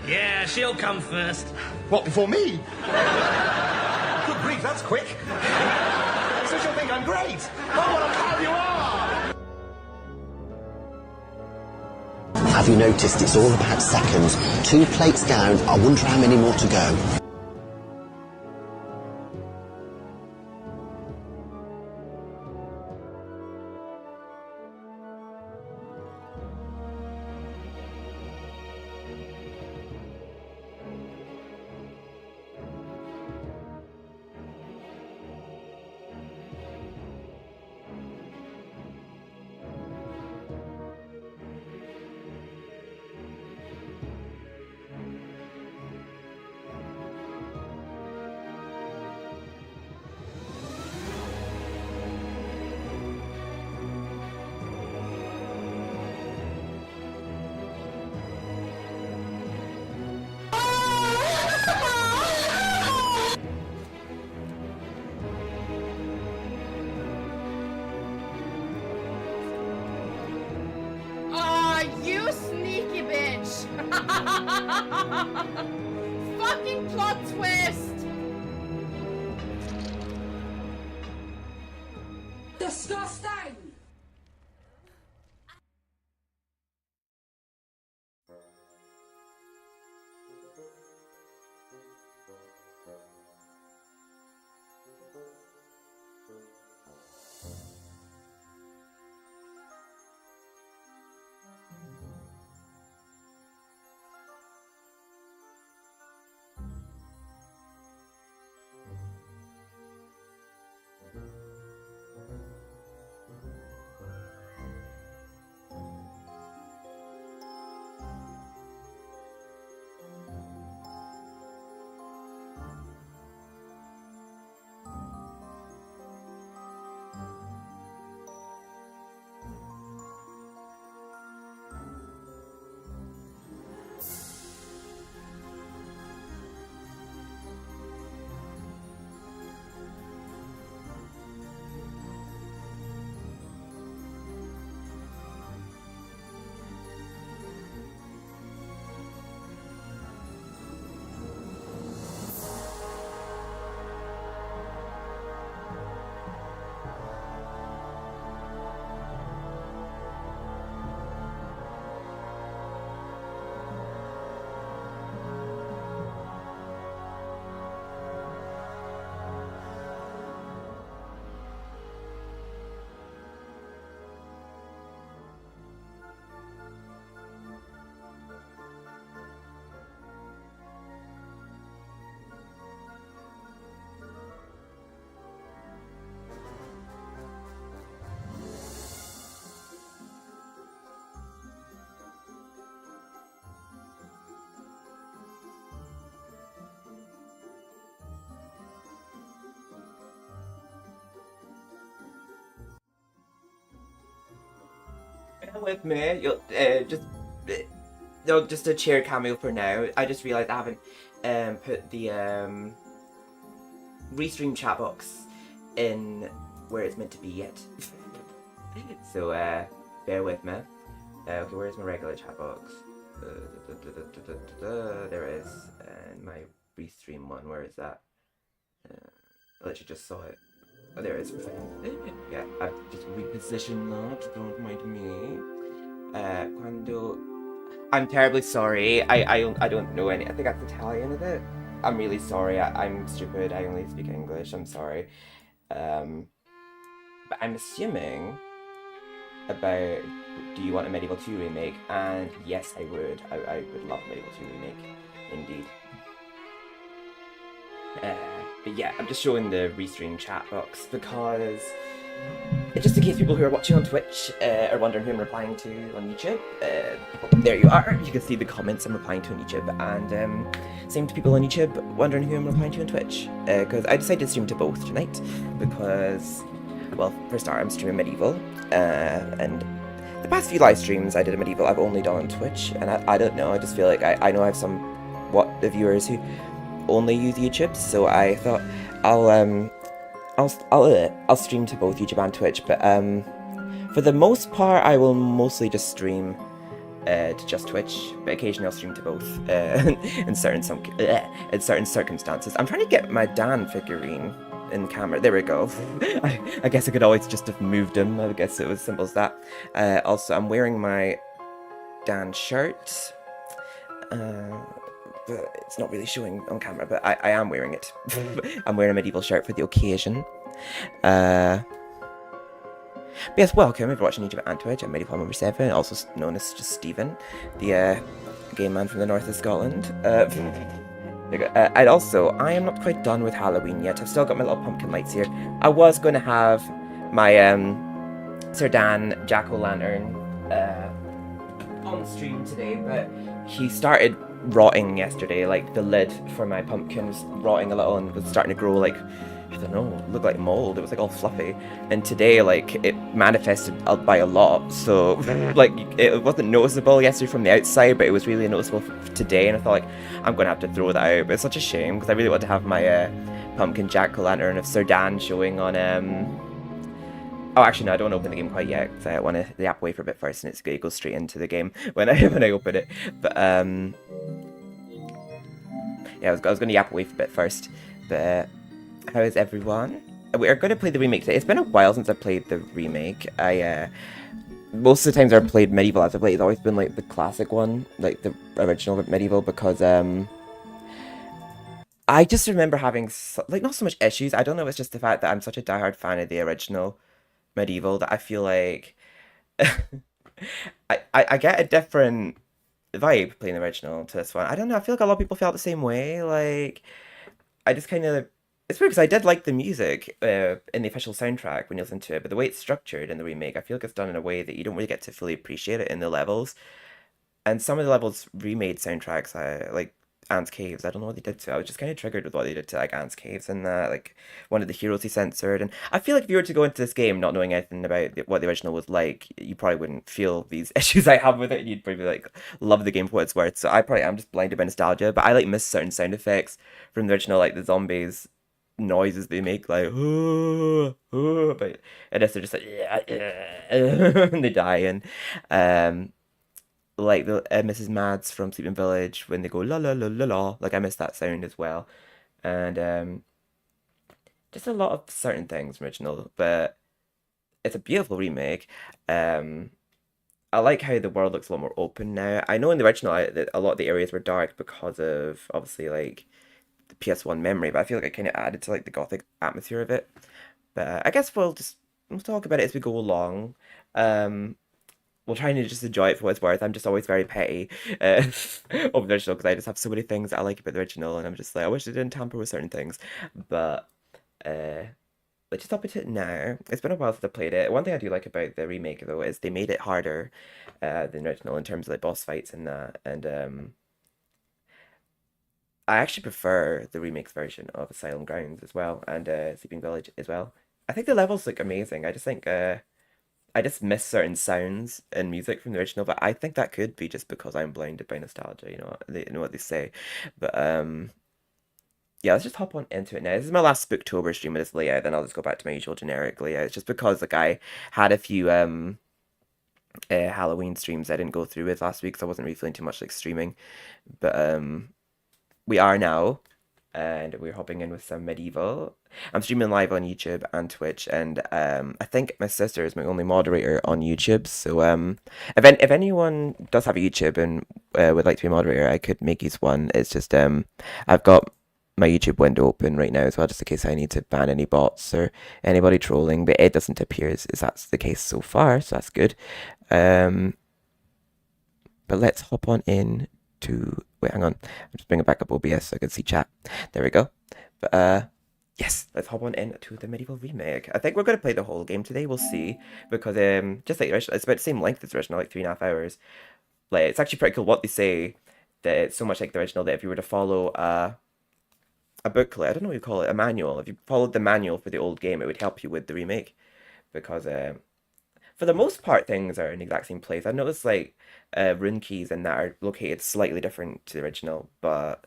Yeah, she'll come first. What, before me? Good grief, that's quick. So she'll think I'm great. Oh, what a pal you are! Have you noticed it's all about seconds? 2 plates down, I wonder how many more to go. You sneaky bitch! Fucking plot twist! Disgusting! Bear with me. You'll just a chair cameo for now. I just realised I haven't put the restream chat box in where it's meant to be yet. So bear with me. Okay, where's my regular chat box? There it is. And my restream one, where is that? I literally just saw it. Oh, there it is. Yeah, I've just repositioned that. Don't mind me. Quando... I'm terribly sorry. I don't know any... I think that's Italian, is it? I'm really sorry. I'm stupid. I only speak English. I'm sorry. But I'm assuming about... Do you want a MediEvil 2 remake? And yes, I would. I would love MediEvil 2 remake. Indeed. But yeah, I'm just showing the restream chat box because just in case people who are watching on Twitch are wondering who I'm replying to on YouTube, there you are. You can see the comments I'm replying to on YouTube, and same to people on YouTube wondering who I'm replying to on Twitch, because I decided to stream to both tonight because, well, for a start, I'm streaming MediEvil, and the past few live streams I did a MediEvil I've only done on Twitch, and I don't know, I just feel like I know I have some the viewers who only use YouTube, so I thought I'll stream to both YouTube and Twitch, but for the most part I will mostly just stream to just Twitch, but occasionally I'll stream to both in certain circumstances. I'm trying to get my Dan figurine in camera. There we go. I guess I could always just have moved him. I guess it was simple as that. Also, I'm wearing my Dan shirt. But it's not really showing on camera, but I am wearing it. I'm wearing a MediEvil shirt for the occasion. But yes, welcome if you're watching YouTube and Twitch. I'm MediEvil number 7, also known as just Stephen, the game man from the north of Scotland. And also, I am not quite done with Halloween yet. I've still got my little pumpkin lights here. I was going to have my Sir Dan jack-o'-lantern on stream today, but he started rotting yesterday. Like, the lid for my pumpkin was rotting a little and was starting to grow, like, I don't know, looked like mold. It was like all fluffy. And today, like, it manifested by a lot. So, like, it wasn't noticeable yesterday from the outside, but it was really noticeable today. And I thought, like, I'm going to have to throw that out. But it's such a shame because I really want to have my pumpkin jack-o'-lantern of Sir Dan showing on. Oh, actually, no, I don't want to open the game quite yet because I want the app wait for a bit first, and it's going to go straight into the game when I open it. But yeah, I was going to app wait for a bit first. But how is everyone? We are going to play the remake today. It's been a while since I played the remake. Most of the times I've played MediEvil as of late, it's always been like the classic one, like the original MediEvil, because I just remember having not so much issues. I don't know. It's just the fact that I'm such a diehard fan of the original MediEvil that I feel like I get a different vibe playing the original to this one. I don't know. I feel like a lot of people felt the same way. Like, I just kind of. It's weird because I did like the music in the official soundtrack when you listen to it, but the way it's structured in the remake, I feel like it's done in a way that you don't really get to fully appreciate it in the levels. And some of the levels remade soundtracks, like Ant's Caves, I don't know what they did to it. I was just kind of triggered with what they did to like Ant's Caves and that, like one of the heroes he censored. And I feel like if you were to go into this game not knowing anything about what the original was like, you probably wouldn't feel these issues I have with it. You'd probably like love the game for what it's worth. So I probably am just blinded by nostalgia, but I like miss certain sound effects from the original, like the zombies noises they make, like but I guess they're just like and they die. And like the Mrs. Mads from Sleeping Village when they go la la la la la, like I miss that sound as well. And just a lot of certain things from original, but it's a beautiful remake. I like how the world looks a lot more open now. I know in the original a lot of the areas were dark because of obviously like the PS1 memory, but I feel like it kind of added to like the gothic atmosphere of it. But I guess we'll talk about it as we go along. We'll try and just enjoy it for what it's worth. I'm just always very petty over the original because I just have so many things that I like about the original, and I'm just like, I wish they didn't tamper with certain things. But let's just hop into it now. It's been a while since I played it. One thing I do like about the remake though is they made it harder than the original in terms of like boss fights and that, and I actually prefer the remix version of Asylum Grounds as well, and Sleeping Village as well. I think the levels look amazing. I just think I just miss certain sounds and music from the original, but I think that could be just because I'm blinded by nostalgia. You know what they say. But yeah, let's just hop on into it now. This is my last Spooktober stream with this layout, then I'll just go back to my usual generic layout. It's just because like I had a few Halloween streams I didn't go through with last week, so I wasn't really feeling too much like streaming. But we are now, and we're hopping in with some MediEvil. I'm streaming live on YouTube and Twitch, and I think my sister is my only moderator on YouTube. So if anyone does have a YouTube and would like to be a moderator, I could make use one. It's just I've got my YouTube window open right now as well, just in case I need to ban any bots or anybody trolling, but it doesn't appear as that's the case so far, so that's good. But let's hop on in to wait, hang on. I'm just bringing back up OBS so I can see chat. There we go. But yes, let's hop on into the MediEvil remake. I think we're going to play the whole game today. We'll see, because just like the original, it's about the same length as the original, like 3.5 hours. Like, it's actually pretty cool what they say, that it's so much like the original that if you were to follow a booklet, I don't know what you call it, a manual. If you followed the manual for the old game, it would help you with the remake, because for the most part, things are in the exact same place. I've noticed like rune keys and that are located slightly different to the original, but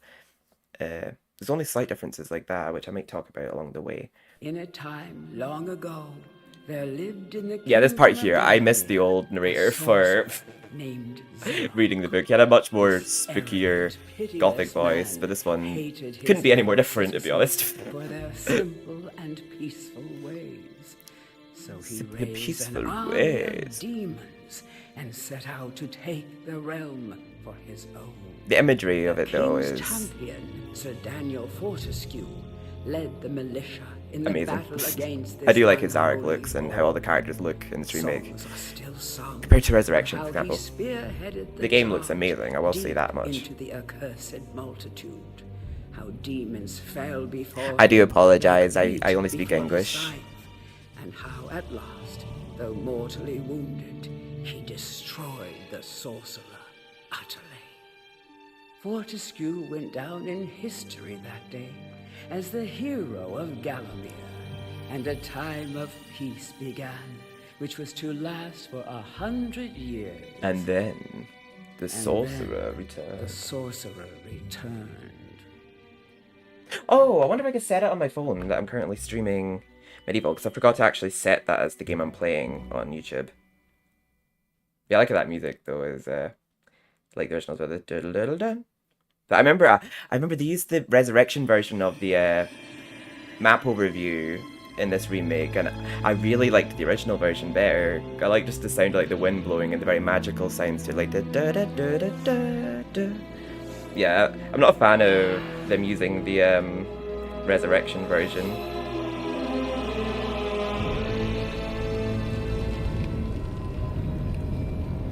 there's only slight differences like that, which I might talk about along the way. In a time long ago, there lived in the Yeah, this part kingdom here, of I missed the Galia old a narrator for sorcerer named reading the book. He had a much more This spookier arrogant, pitiless gothic voice, man but this one hated his couldn't be any more fellow different, to be citizens honest. for their simple and peaceful ways. So he Simple and raised peaceful an army ways. of demons and set out to take the realm for his own. The imagery of it, though, King's is champion, Sir Daniel Fortescue, led the militia in the amazing. battle against this I do like his Zarek unholy looks and foe. how all the characters look in this remake. Songs are still sung Compared to Resurrection, for of how he example. spearheaded The game looks charge amazing, I will say deep that much. Into the accursed multitude, how demons fell before I do him apologise, like I wheat only speak before the English. scythe, and how at last, though mortally wounded, he destroyed the sorcerer utterly. Fortescue went down in history that day as the hero of Gallowmere, and a time of peace began, which was to last for 100 years. And then the sorcerer The returned. sorcerer returned. Oh, I wonder if I could set it on my phone that I'm currently streaming MediEvil, because I forgot to actually set that as the game I'm playing on YouTube. Yeah, I like that music though, is like the originals with it. Diddle-diddle-dun. But I remember they used the Resurrection version of the map overview in this remake, and I really liked the original version better. I like just the sound of like the wind blowing and the very magical sounds to like the da da da da da da. Yeah, I'm not a fan of them using the Resurrection version.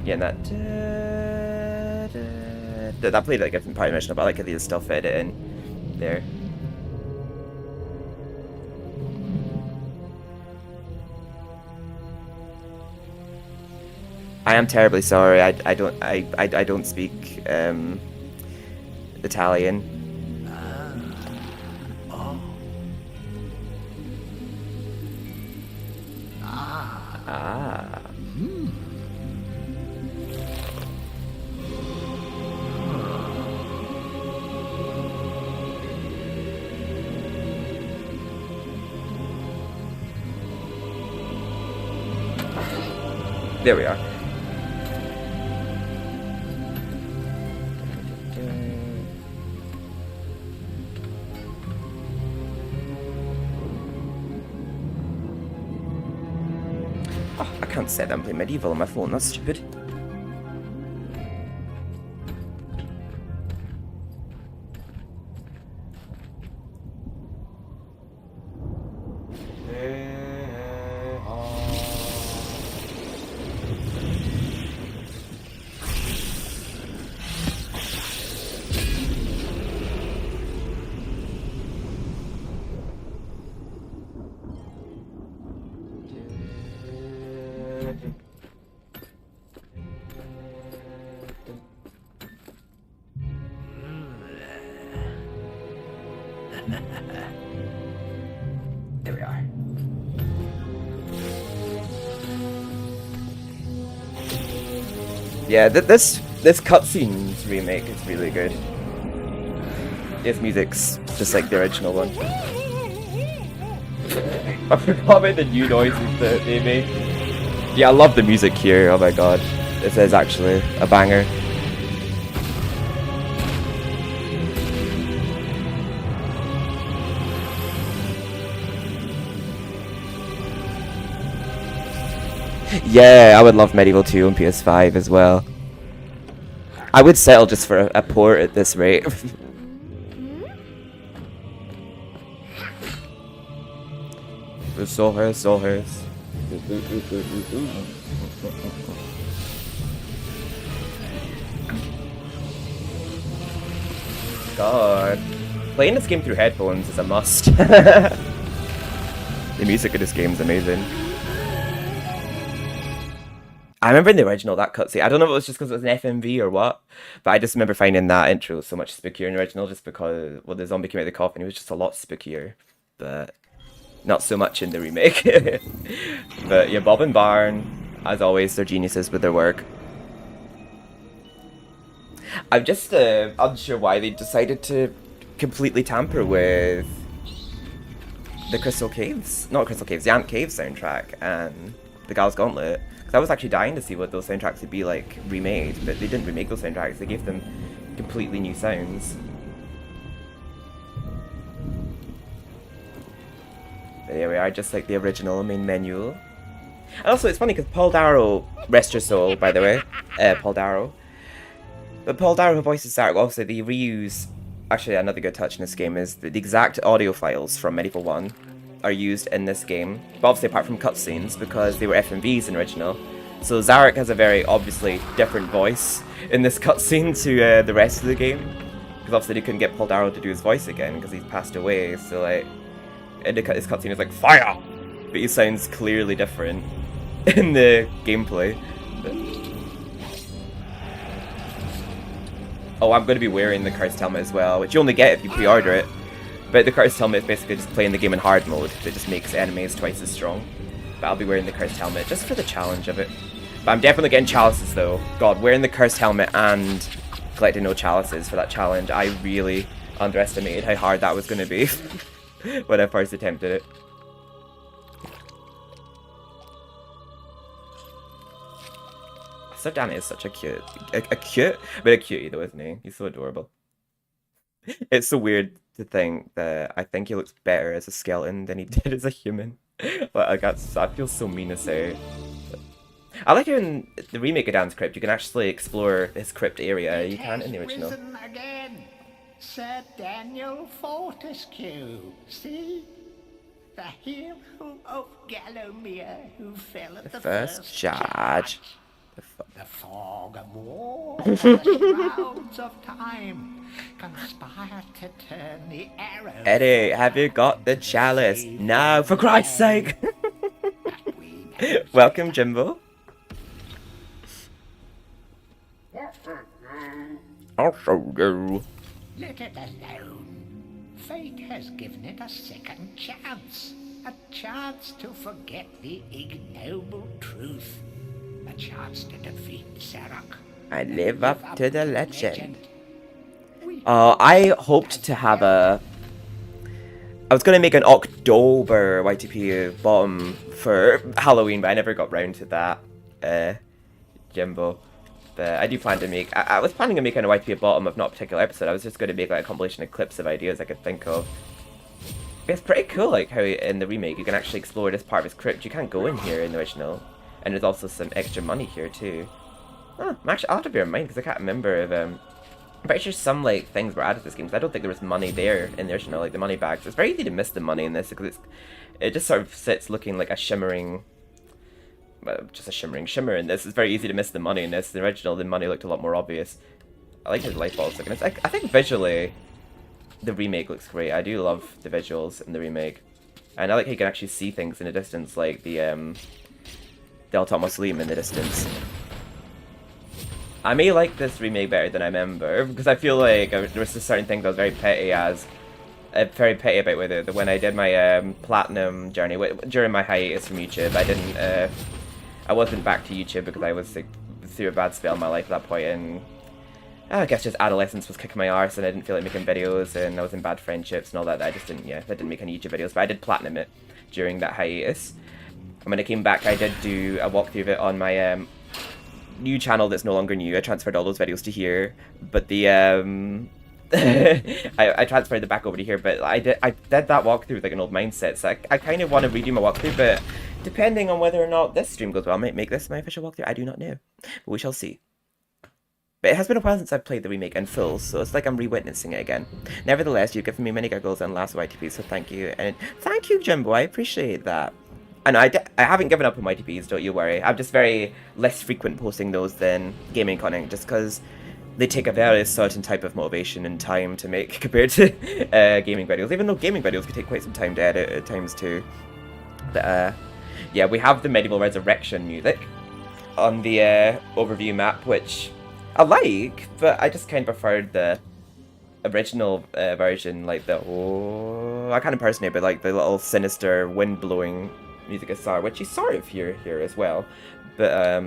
Yeah, and that played like a different part original, but I like how they still fit it in there. I am terribly sorry. I don't speak Italian. Ah. There we are. Oh, I can't set that and play MediEvil on my phone, that's stupid. There we are. Yeah, this cutscenes remake is really good. Its music's just like the original one. I forgot about the new noises that they make. Yeah, I love the music here. Oh my god, this is actually a banger. Yeah, I would love MediEvil 2 on PS5 as well. I would settle just for a port at this rate. It's all hers, it's all hers. God. Playing this game through headphones is a must. The music of this game is amazing. I remember in the original, that cutscene, I don't know if it was just because it was an FMV or what, but I just remember finding that intro so much spookier in the original just because, well, the zombie came out of the coffin, it was just a lot spookier, but not so much in the remake. But yeah, Bob and Barn, as always, they're geniuses with their work. I'm just unsure why they decided to completely tamper with the Crystal Caves, not Crystal Caves, the Ant Cave soundtrack and the Gal's Gauntlet. Because I was actually dying to see what those soundtracks would be like remade, but they didn't remake those soundtracks, they gave them completely new sounds. But there we are, just like the original main menu. And also, it's funny because Paul Darrow, rest your soul, by the way, Paul Darrow. But Paul Darrow, who voices Zarek, also they reuse. Actually, another good touch in this game is that the exact audio files from MediEvil 1 are used in this game, but obviously apart from cutscenes because they were FMVs in the original. So Zarek has a very obviously different voice in this cutscene to the rest of the game, because obviously they couldn't get Paul Darrow to do his voice again because he's passed away. So like, in this cutscene is like fire, but he sounds clearly different in the gameplay. Oh, I'm going to be wearing the cursed helmet as well, which you only get if you pre-order it. But the cursed helmet is basically just playing the game in hard mode. That just makes enemies twice as strong. But I'll be wearing the cursed helmet just for the challenge of it. But I'm definitely getting chalices though. God, wearing the cursed helmet and collecting no chalices for that challenge, I really underestimated how hard that was going to be when I first attempted it. Sir Dan is such a cute, a cutie though, isn't he? He's so adorable. It's so weird to think that I think he looks better as a skeleton than he did as a human. Like, I feel so mean to say. I like how in the remake of Dan's Crypt, you can actually explore his crypt area. You can't in the original. Again. Sir Daniel Fortescue, see? The hero of Gallowmere who fell at the first charge. The fog of war and the shrouds of time conspire to turn the arrow. Eddie, have you got the chalice? No, for Christ's sake! Welcome, Jimbo. I'll show you. Let it alone. Fate has given it a second chance. A chance to forget the ignoble truth. A chance to defeat Zarek. I live up to the legend. I hoped to have a... I was going to make an October YTP bottom for Halloween, but I never got round to that, Jimbo. But I do plan to make... I was planning on making a YTP bottom of not a particular episode. I was just going to make like a compilation of clips of ideas I could think of. It's pretty cool, like how in the remake you can actually explore this part of his crypt. You can't go in here in the original. And there's also some extra money here too. Oh, actually, I'll have to bear in mind because I can't remember if I'm pretty sure some like things were added to this game. Because I don't think there was money there in the original, like the money bags. It's very easy to miss the money in this because it just sort of sits looking like a shimmering, well, just a shimmering shimmer in this. It's very easy to miss the money in this. The original, the money looked a lot more obvious. I like his light bulbs looking. I think visually, the remake looks great. I do love the visuals in the remake, and I like how you can actually see things in the distance, like the Delta Muslim in the distance. I may like this remake better than I remember, because I feel like there was just certain things I was very petty about with it. When I did my platinum journey, during my hiatus from YouTube, I wasn't back to YouTube because I was like, through a bad spell in my life at that point, and I guess just adolescence was kicking my arse, and I didn't feel like making videos, and I was in bad friendships and all that. I didn't make any YouTube videos, but I did platinum it during that hiatus. And when I came back, I did do a walkthrough of it on my new channel that's no longer new. I transferred all those videos to here, but the I transferred it back over to here. But I did that walkthrough with like an old mindset, so I kind of want to redo my walkthrough. But depending on whether or not this stream goes well, I might make this my official walkthrough. I do not know, but we shall see. But it has been a while since I've played the remake in full, so it's like I'm re-witnessing it again. Nevertheless, you've given me many giggles and last YTPs, so thank you. And thank you, Jimbo, I appreciate that. And I haven't given up on YTPs, don't you worry. I'm just very less frequent posting those than gaming content, just because they take a very certain type of motivation and time to make compared to gaming videos, even though gaming videos can take quite some time to edit at times too. But yeah, we have the MediEvil Resurrection music on the overview map, which I like, but I just kind of preferred the original version, like the I can't impersonate, but like the little sinister wind blowing music guitar, which you sort of hear here as well. But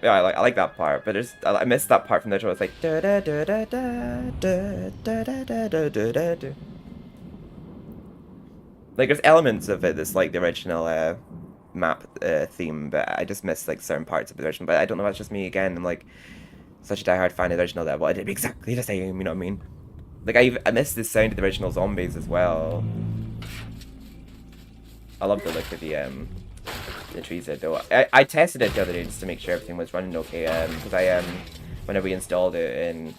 Yeah, I like that part, but I missed that part from the original. It's like da da da da da da da da da da da da. Like there's elements of it that's like the original map theme, but I just missed like certain parts of the original. But I don't know if that's just me again. I'm like such a diehard fan of the original that I wanted it to be exactly the same. You know what I mean? Like I missed the sound of the original zombies as well. I love the look of the trees there though. I tested it the other day just to make sure everything was running okay. Because whenever we installed it in,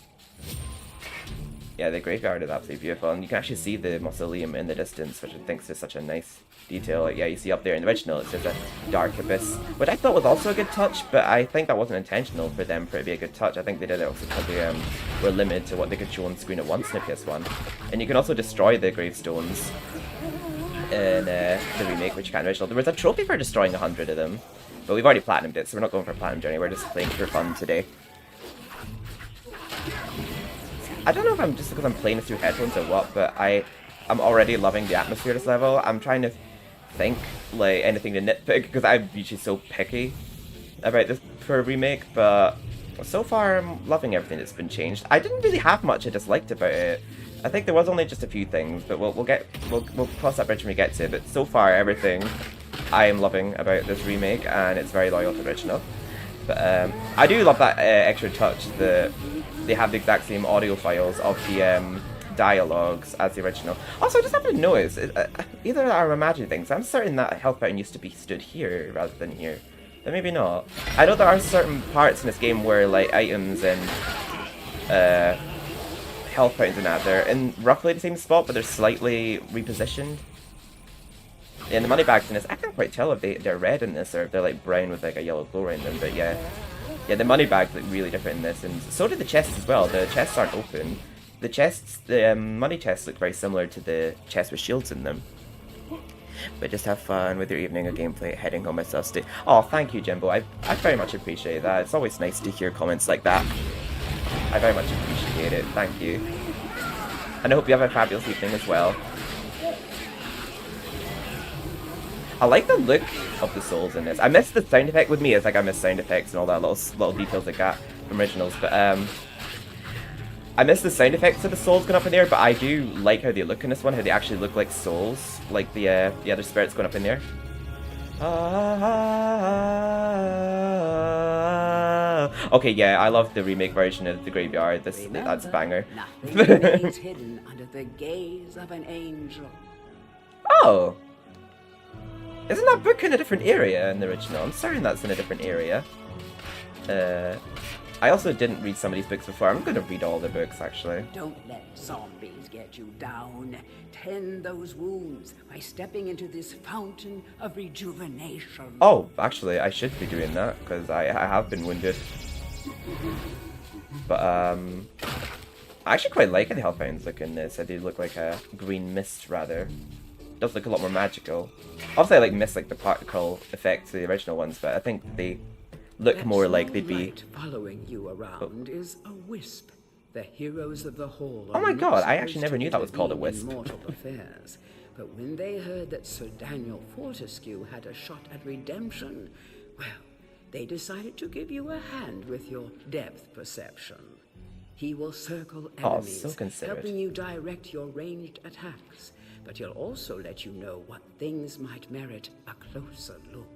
yeah, the graveyard is absolutely beautiful, and you can actually see the mausoleum in the distance, which I think is such a nice detail. Like, yeah, you see up there in the original, it's just a dark abyss, which I thought was also a good touch, but I think that wasn't intentional for them for it to be a good touch. I think they did it also because they were limited to what they could show on screen at once in the PS1. And you can also destroy the gravestones in the remake, which you can't in the original. There was a trophy for destroying 100 of them, but we've already platinumed it, so we're not going for a platinum journey, we're just playing for fun today. I don't know if I'm just because I'm playing this through headphones or what, but I'm already loving the atmosphere of this level. I'm trying to think, like, anything to nitpick, because I'm usually so picky about this for a remake, but so far I'm loving everything that's been changed. I didn't really have much I disliked about it. I think there was only just a few things, but we'll cross that bridge when we get to it. But so far, everything I am loving about this remake, and it's very loyal to the original. But I do love that extra touch that they have the exact same audio files of the dialogues as the original. Also, I just have to notice, either I'm imagining things. I'm certain that health fountain used to be stood here rather than here, but maybe not. I know there are certain parts in this game where like items and health fountains and that, they're in roughly the same spot, but they're slightly repositioned. And the money bags in this, I can't quite tell if they're red in this or if they're like brown with like a yellow glow around them, but yeah. Yeah, the money bags look really different in this, and so do the chests as well. The chests aren't open. The chests, the money chests look very similar to the chests with shields in them. But just have fun with your evening of gameplay, heading home myself. Stay. Oh, thank you, Jimbo. I very much appreciate that. It's always nice to hear comments like that. I very much appreciate it. Thank you. And I hope you have a fabulous evening as well. I like the look of the souls in this. I miss the sound effect. With me, it's like I miss sound effects and all that little details like that from originals. But I miss the sound effects of the souls going up in there. But I do like how they look in this one. How they actually look like souls, like the other spirits going up in there. Okay, yeah, I love the remake version of the graveyard. That's a banger. Nothing remains hidden under the gaze of an angel. Oh. Isn't that book in a different area in the original? I'm certain that's in a different area. I also didn't read some of these books before. I'm going to read all the books, actually. Don't let zombies get you down. Tend those wounds by stepping into this fountain of rejuvenation. Oh, actually, I should be doing that, because I have been wounded. But, I actually quite like how the health fountains look in this. I do look like a green mist, rather. It does look a lot more magical. Obviously, I miss the particle effects of the original ones, but I think they look more like they'd be. Following you around is a wisp. The heroes of the hall. Oh my god! I actually never knew that was called a wisp. Mortal affairs, but when they heard that Sir Daniel Fortescue had a shot at redemption, well, they decided to give you a hand with your depth perception. He will circle enemies, helping you direct your ranged attacks. But he'll also let you know what things might merit a closer look.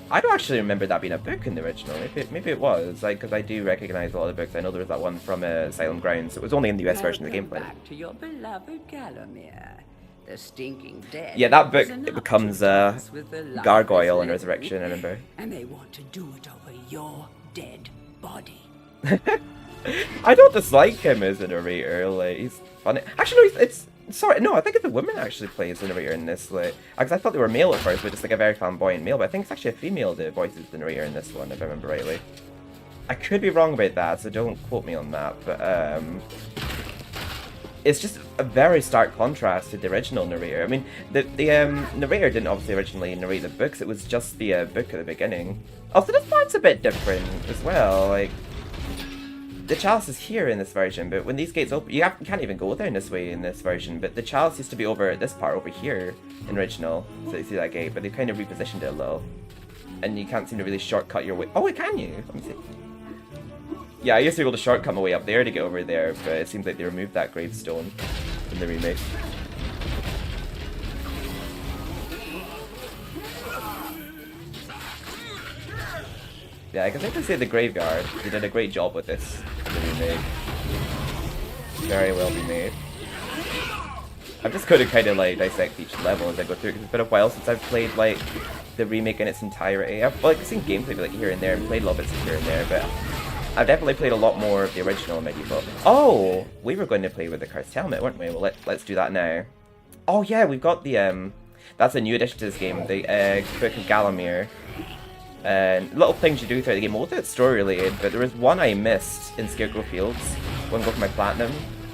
I don't actually remember that being a book in the original. Maybe it was, because I do recognize a lot of the books. I know there was that one from Asylum Grounds. It was only in the US version of the gameplay. Back to your beloved Gallowmere. The stinking dead. Yeah, that book, it becomes Gargoyle in Resurrection, I remember. And they want to do it over your dead body. I don't dislike him as a narrator, he's funny. Actually, no, I think it's a woman actually plays the narrator in this, because I thought they were male at first, but just a very flamboyant male, but I think it's actually a female that voices the narrator in this one, if I remember rightly. I could be wrong about that, so don't quote me on that, but, it's just a very stark contrast to the original narrator. I mean, the narrator didn't obviously originally narrate the books, it was just the book at the beginning. Also, this part's a bit different as well, the chalice is here in this version, but when these gates open, you can't even go down this way in this version, but the chalice used to be over at this part over here in original, so you see that gate, but they've kind of repositioned it a little. and you can't seem to really shortcut your way. Oh, wait, can you? Let me see. Yeah, I used to be able to shortcut my way up there to get over there, but it seems like they removed that gravestone in the remake. Yeah, I can definitely say the Graveyard, they did a great job with this in the remake. Very well be made. I'm just going to kind of like dissect each level as I go through, because it's been a while since I've played like the remake in its entirety. I've like seen gameplay like here and there and played a little bits here and there, but I've definitely played a lot more of the original MediEvil. Oh, we were going to play with the Cursed Helmet, weren't we? Well, let's do that now. Oh yeah, we've got the that's a new addition to this game, the Book of Gallowmere. And little things you do throughout the game, most of it's story related, but there was one I missed in Scarecrow Fields when going for my platinum.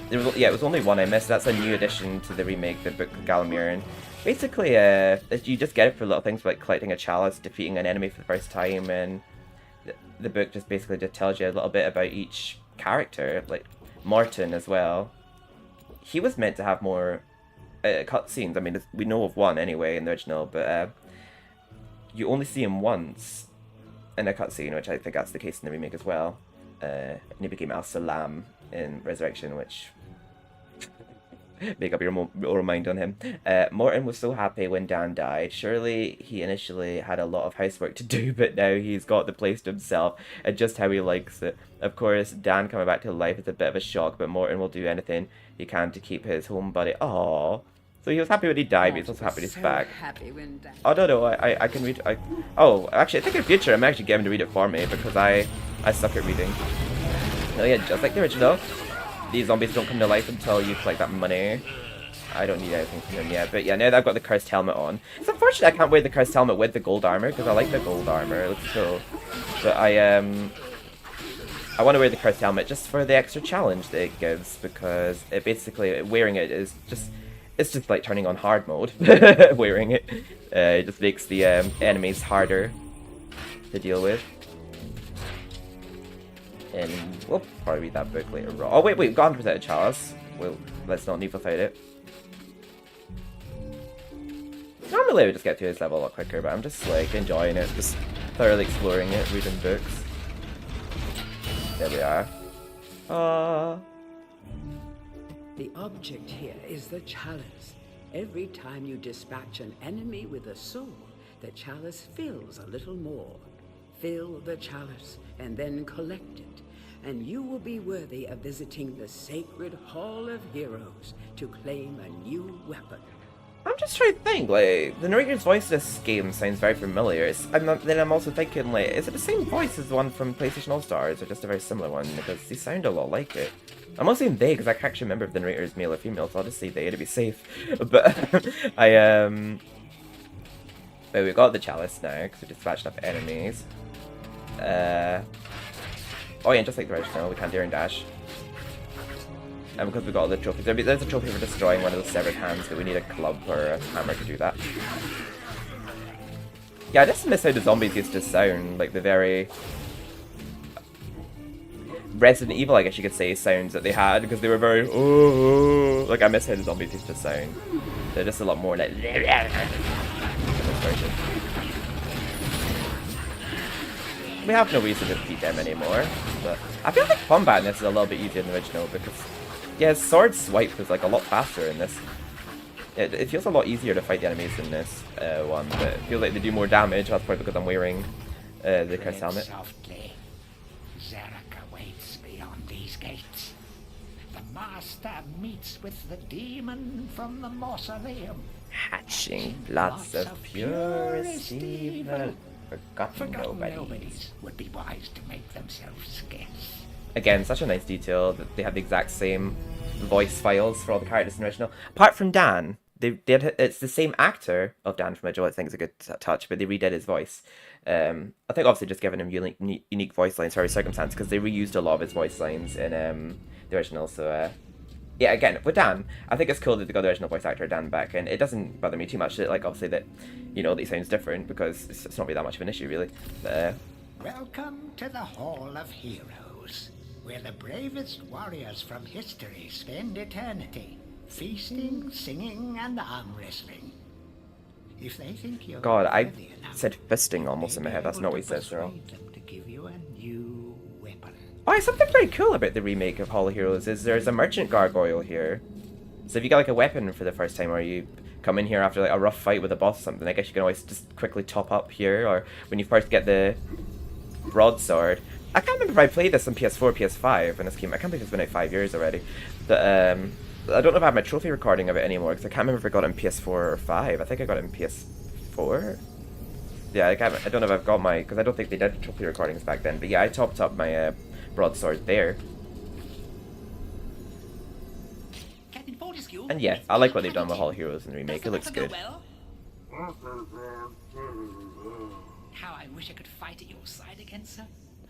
There was, yeah, it was only one I missed. That's a new addition to the remake, the Book of Gallowmere. And basically, you just get it for little things like collecting a chalice, defeating an enemy for the first time, and the book just basically just tells you a little bit about each character, like Martin as well. He was meant to have more cutscenes. I mean, we know of one anyway in the original, but you only see him once in a cutscene, which I think that's the case in the remake as well. And he became Al-Salam in Resurrection, which make up your mind on him. Morton was so happy when Dan died. Surely he initially had a lot of housework to do, but now he's got the place to himself and just how he likes it. Of course, Dan coming back to life is a bit of a shock, but Morton will do anything he can to keep his home buddy. Aww. So he was happy when he died, but he's also happy he's back. Oh, no, I can read. Oh, actually, I think in future I'm actually getting him to read it for me because I suck at reading. Oh yeah, just like the original. These zombies don't come to life until you collect that money. I don't need anything from them yet, but yeah, now that I've got the Cursed Helmet on. It's unfortunate I can't wear the Cursed Helmet with the gold armor, because I like the gold armor, it looks cool. But I want to wear the Cursed Helmet just for the extra challenge that it gives, because it basically, wearing it is just, it's just like turning on hard mode, wearing it. It just makes the enemies harder to deal with. And we'll probably read that book later on. Oh wait, we've got 100% of Chalice. Well, let's not leave without it. Normally I would just get to this level a lot quicker, but I'm just like enjoying it, just thoroughly exploring it, reading books. There we are. The object here is the chalice. Every time you dispatch an enemy with a soul, the chalice fills a little more. Fill the chalice and then collect it, and you will be worthy of visiting the sacred Hall of Heroes to claim a new weapon. I'm just trying to think, like, the narrator's voice in this game sounds very familiar. Then I'm also thinking, like, is it the same voice as the one from PlayStation All-Stars, or just a very similar one? Because they sound a lot like it. I'm not saying they, because I can't actually remember if the narrator is male or female, so I'll just say they to be safe. But, but we got the chalice now, because we dispatched enough enemies. Oh yeah, just like the original, we can't dare and dash. And because we got all the trophies, there's a trophy for destroying one of those severed hands, but we need a club or a hammer to do that. Yeah, I just miss how the zombies used to sound, like the very Resident Evil, I guess you could say, sounds that they had, because they were very, oh, like I miss how the zombies used to sound. They're just a lot more like, we have no reason to defeat them anymore, but I feel like combat in this is a little bit easier than the original, because yeah, sword swipe is like a lot faster in this. It feels a lot easier to fight the enemies in this one, but it feels like they do more damage. That's probably because I'm wearing the Cursed Helmet. Softly. Zarek awaits beyond these gates. The master meets with the demon from the mausoleum. Hatching blots of purest evil. Forgotten nobodies would be wise to make themselves scarce. Again, such a nice detail that they have the exact same voice files for all the characters in the original. Apart from Dan, it's the same actor of Dan from original. I think it's a good touch, but they redid his voice. I think obviously just giving him unique voice lines for every circumstance, because they reused a lot of his voice lines in the original. So yeah, again, with Dan, I think it's cool that they got the original voice actor Dan back, and it doesn't bother me too much that, like, obviously that, you know, that he sounds different, because it's not really that much of an issue, really. But, Welcome to the Hall of Heroes, where the bravest warriors from history spend eternity, feasting, singing, and arm wrestling. If they think you're God, I worthy enough, said fisting almost in my may head. be That's able not what to he says, Earl. persuade them to give you a new weapon. Oh, something very cool about the remake of Hall of Heroes is there's a merchant gargoyle here. So if you get like a weapon for the first time, or you come in here after like a rough fight with a boss or something, I guess you can always just quickly top up here, or when you first get the broadsword. I can't remember if I played this on PS4 or PS5 when this came. I can't believe it's been out 5 years already. But I don't know if I have my trophy recording of it anymore, because I can't remember if I got it on PS4 or 5. I think I got it on PS4. Yeah, I don't know if I've got my, because I don't think they did trophy recordings back then. But yeah, I topped up my broadsword there. And yeah, I like what they've done with Hall of Heroes in the remake. It looks good. How I wish I could fight at your side again, sir.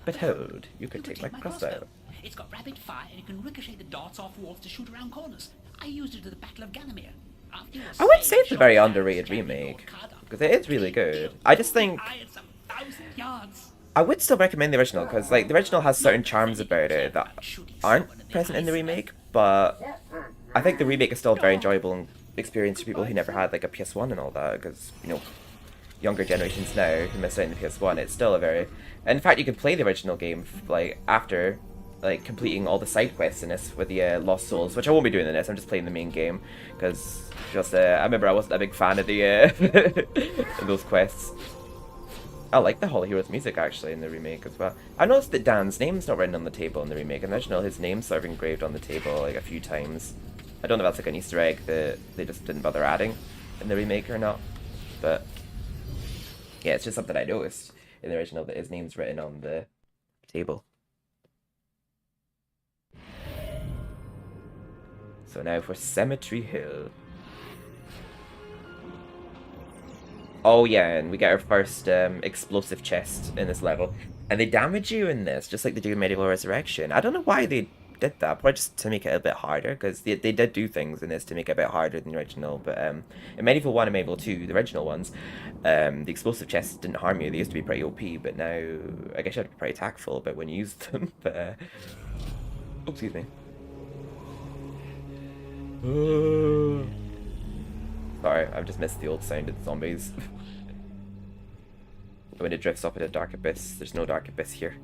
But hold, you could take my crossbow. It's got rapid fire and it can ricochet the darts off walls to shoot around corners. I used it at the Battle of Ganymede. I would say it's a very underrated remake, because it is really good. I just think I would still recommend the original, because like the original has certain charms about it that aren't present in the remake, but I think the remake is still a very enjoyable experience for people who never had like a PS1 and all that, because, you know, younger generations now who missed out on the PS1, it's still a very... In fact, you can play the original game like after like completing all the side quests in this with the Lost Souls, which I won't be doing in this. I'm just playing the main game, because just I remember I wasn't a big fan of the those quests. I like the Hall of Heroes music actually in the remake as well. I noticed that Dan's name's not written on the table in the remake. In the original, his name's sort of engraved on the table like a few times. I don't know if that's like an Easter egg that they just didn't bother adding in the remake or not, but yeah, it's just something I noticed in the original, that his name's written on the table. So now for Cemetery Hill. Oh yeah, and we get our first explosive chest in this level. And they damage you in this, just like they do in MediEvil Resurrection. I don't know why they did that, probably just to make it a bit harder, because they did do things in this to make it a bit harder than the original. But in MediEvil 1 and MediEvil 2, the original ones, the explosive chests didn't harm you. They used to be pretty OP, but now I guess you have to be pretty tactful about when you use them. But oh, excuse me. Sorry, I've just missed the old sound of the zombies. When it drifts off into dark abyss, there's no dark abyss here.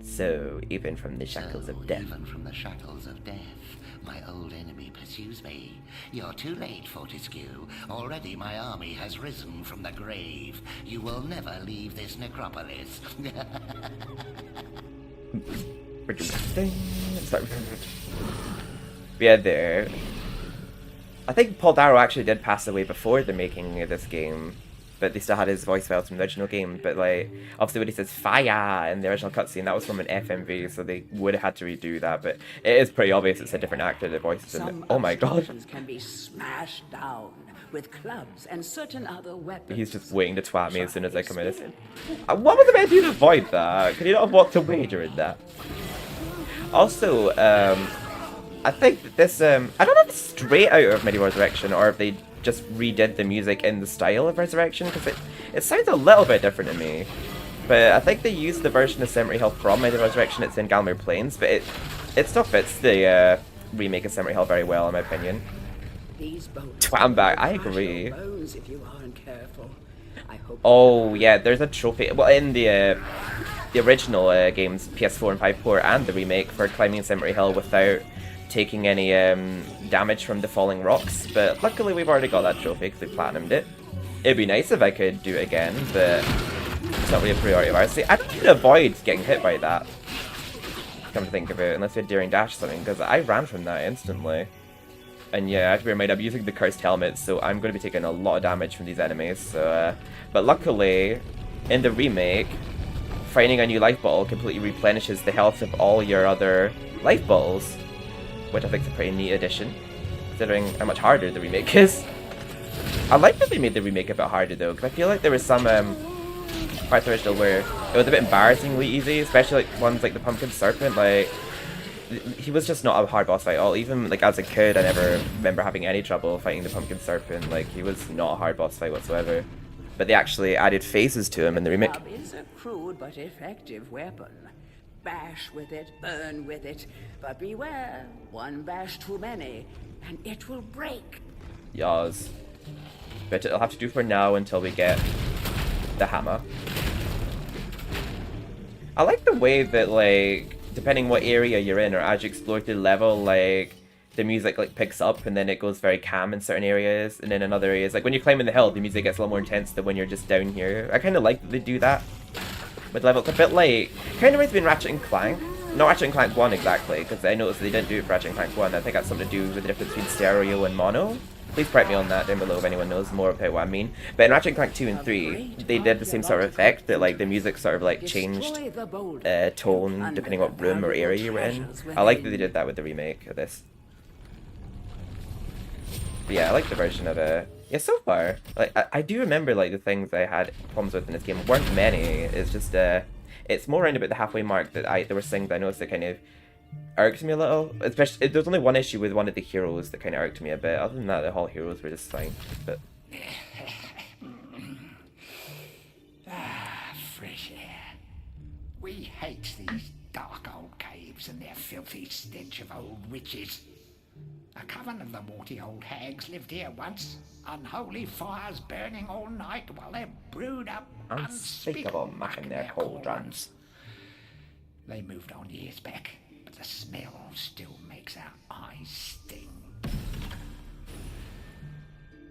So, even from the shackles of death. Even from the shackles of death, my old enemy pursues me. You're too late, Fortescue. Already my army has risen from the grave. You will never leave this necropolis. Yeah, there. I think Paul Darrow actually did pass away before the making of this game, but they still had his voice files from the original game. But like, obviously when he says fire in the original cutscene, that was from an FMV, so they would have had to redo that. But it is pretty obvious it's a different actor that voices him. Oh my god. Can be smashed down with clubs and certain other weapons. He's just waiting to twat me as soon as I come in. What was the man doing to avoid that? Could he not have walked away during that? Also, I think that this, I don't know if it's straight out of MediEvil Resurrection or if they just redid the music in the style of Resurrection, because it sounds a little bit different to me. But I think they used the version of Cemetery Hill from MediEvil Resurrection. It's in Galmir Plains, but it still fits the remake of Cemetery Hill very well, in my opinion. Twam back, I agree. If you aren't careful. I hope Oh yeah, there's a trophy. Well, in the original games, PS4 and 5 port, and the remake for climbing Cemetery Hill without taking any damage from the falling rocks. But luckily we've already got that trophy because we platinumed it. It'd be nice if I could do it again, but it's not really a priority of ours. See, I don't need to avoid getting hit by that, come to think of it, unless we had Daring Dash or something, because I ran from that instantly. And yeah, I have to bear in mind, I'm using the cursed helmet, so I'm going to be taking a lot of damage from these enemies. So, but luckily, in the remake, finding a new life bottle completely replenishes the health of all your other life bottles, which I think is a pretty neat addition, considering how much harder the remake is. I like that they made the remake a bit harder though, because I feel like there was some parts of the original where it was a bit embarrassingly easy, especially like ones like the Pumpkin Serpent. Like, he was just not a hard boss fight at all. Even like as a kid, I never remember having any trouble fighting the Pumpkin Serpent. Like, he was not a hard boss fight whatsoever. But they actually added phases to him in the remake. Club is a crude but effective weapon. Bash with it, burn with it, but beware, one bash too many, and it will break. Yas. But it'll have to do for now until we get the hammer. I like the way that, like, depending what area you're in or as you explore through the level, like, the music like picks up and then it goes very calm in certain areas, and then in other areas, like when you're climbing the hill, the music gets a little more intense than when you're just down here. I kind of like that they do that with levels. It's a bit like, kind of reminds me of Ratchet and Clank. Not Ratchet and Clank 1 exactly, because I noticed they didn't do it for Ratchet and Clank 1. I think that's something to do with the difference between stereo and mono. Please correct me on that down below if anyone knows more about what I mean. But in Ratchet and Clank 2 and 3, they did the same sort of effect, that like the music sort of like changed tone depending what room or area you were in. I like that they did that with the remake of this. But yeah, I like the version of it. Yeah, so far, like I do remember like the things I had problems with in this game weren't many. It's just it's more around about the halfway mark that there were things I noticed that kind of irked me a little. Especially there's only one issue with one of the heroes that kind of irked me a bit. Other than that, the whole heroes were just fine. But Fresh air. We hate these dark old caves and their filthy stench of old witches. A coven of the warty old hags lived here once. Unholy fires burning all night while they brewed up unspeakable muck in their cauldrons. They moved on years back, but the smell still makes our eyes sting.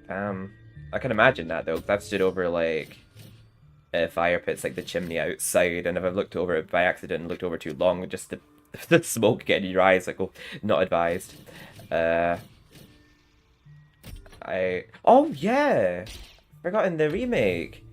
I can imagine that though, 'cause I've stood over like fire pits, like the chimney outside, and if I've looked over it by accident and looked over too long, just the smoke getting in your eyes, like, oh, not advised. Oh yeah, forgot in the remake,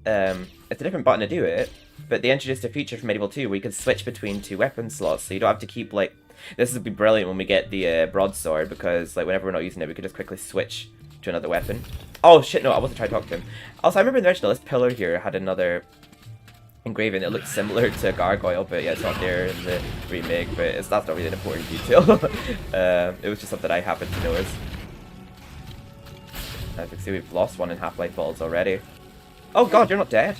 it's a different button to do it, but they introduced a feature from MediEvil 2 where you can switch between 2 weapon slots, so you don't have to keep like, this would be brilliant when we get the broadsword, because like whenever we're not using it we could just quickly switch to another weapon. Oh shit, no, I wasn't trying to talk to him. Also, I remember in the original, this pillar here had another engraving. It looked similar to a gargoyle, but yeah, it's not there in the remake, but that's not really an important detail. It was just something I happened to notice. As you can see, we've lost one in Half-Life balls already. Oh god, you're not dead.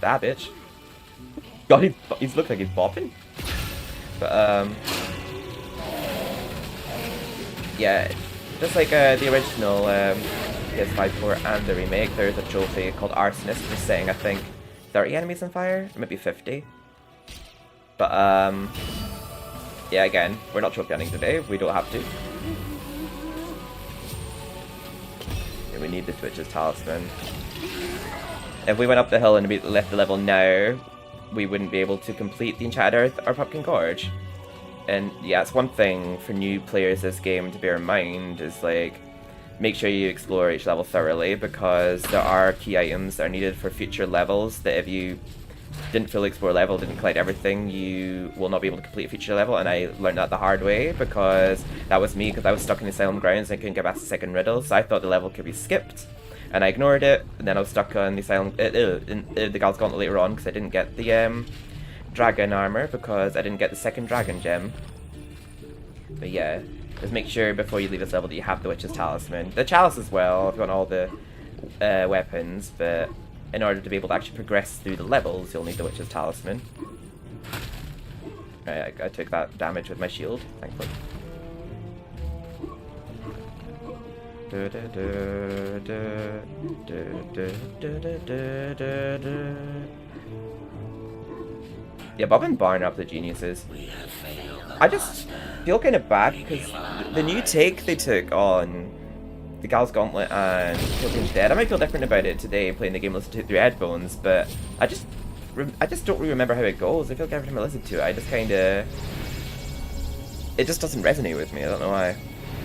That bitch. God, he's looked like he's bopping. But yeah, just like the original PS5 port and the remake, there's a trophy called Arsonist for setting, I think, 30 enemies on fire, maybe 50. But yeah, again, we're not trophy hunting today. We don't have to. Yeah, we need the Twitch's talisman. If we went up the hill and we left the level now, we wouldn't be able to complete the Enchanted Earth or Pumpkin Gorge. And yeah, it's one thing for new players this game to bear in mind is like, make sure you explore each level thoroughly, because there are key items that are needed for future levels that if you didn't fully explore a level, didn't collect everything, you will not be able to complete a future level. And I learned that the hard way, because that was me, because I was stuck in the Asylum grounds and I couldn't get past the second riddle, so I thought the level could be skipped. And I ignored it, and then I was stuck on the Asylum, in the Gals Gauntlet later on, because I didn't get the dragon armor, because I didn't get the second dragon gem. But yeah, just make sure before you leave this level that you have the Witch's Talisman. The Chalice as well, I've got all the weapons, but in order to be able to actually progress through the levels, you'll need the Witch's Talisman. Right, I took that damage with my shield, thankfully. Yeah, Bob and Barn are up the geniuses. I just feel kind of bad because the new take they took on the Gal's Gauntlet and Killgame's Dead, I might feel different about it today playing the game listening to it through headphones, but I just don't really remember how it goes. I feel like every time I listen to it, I just kind of... it just doesn't resonate with me, I don't know why.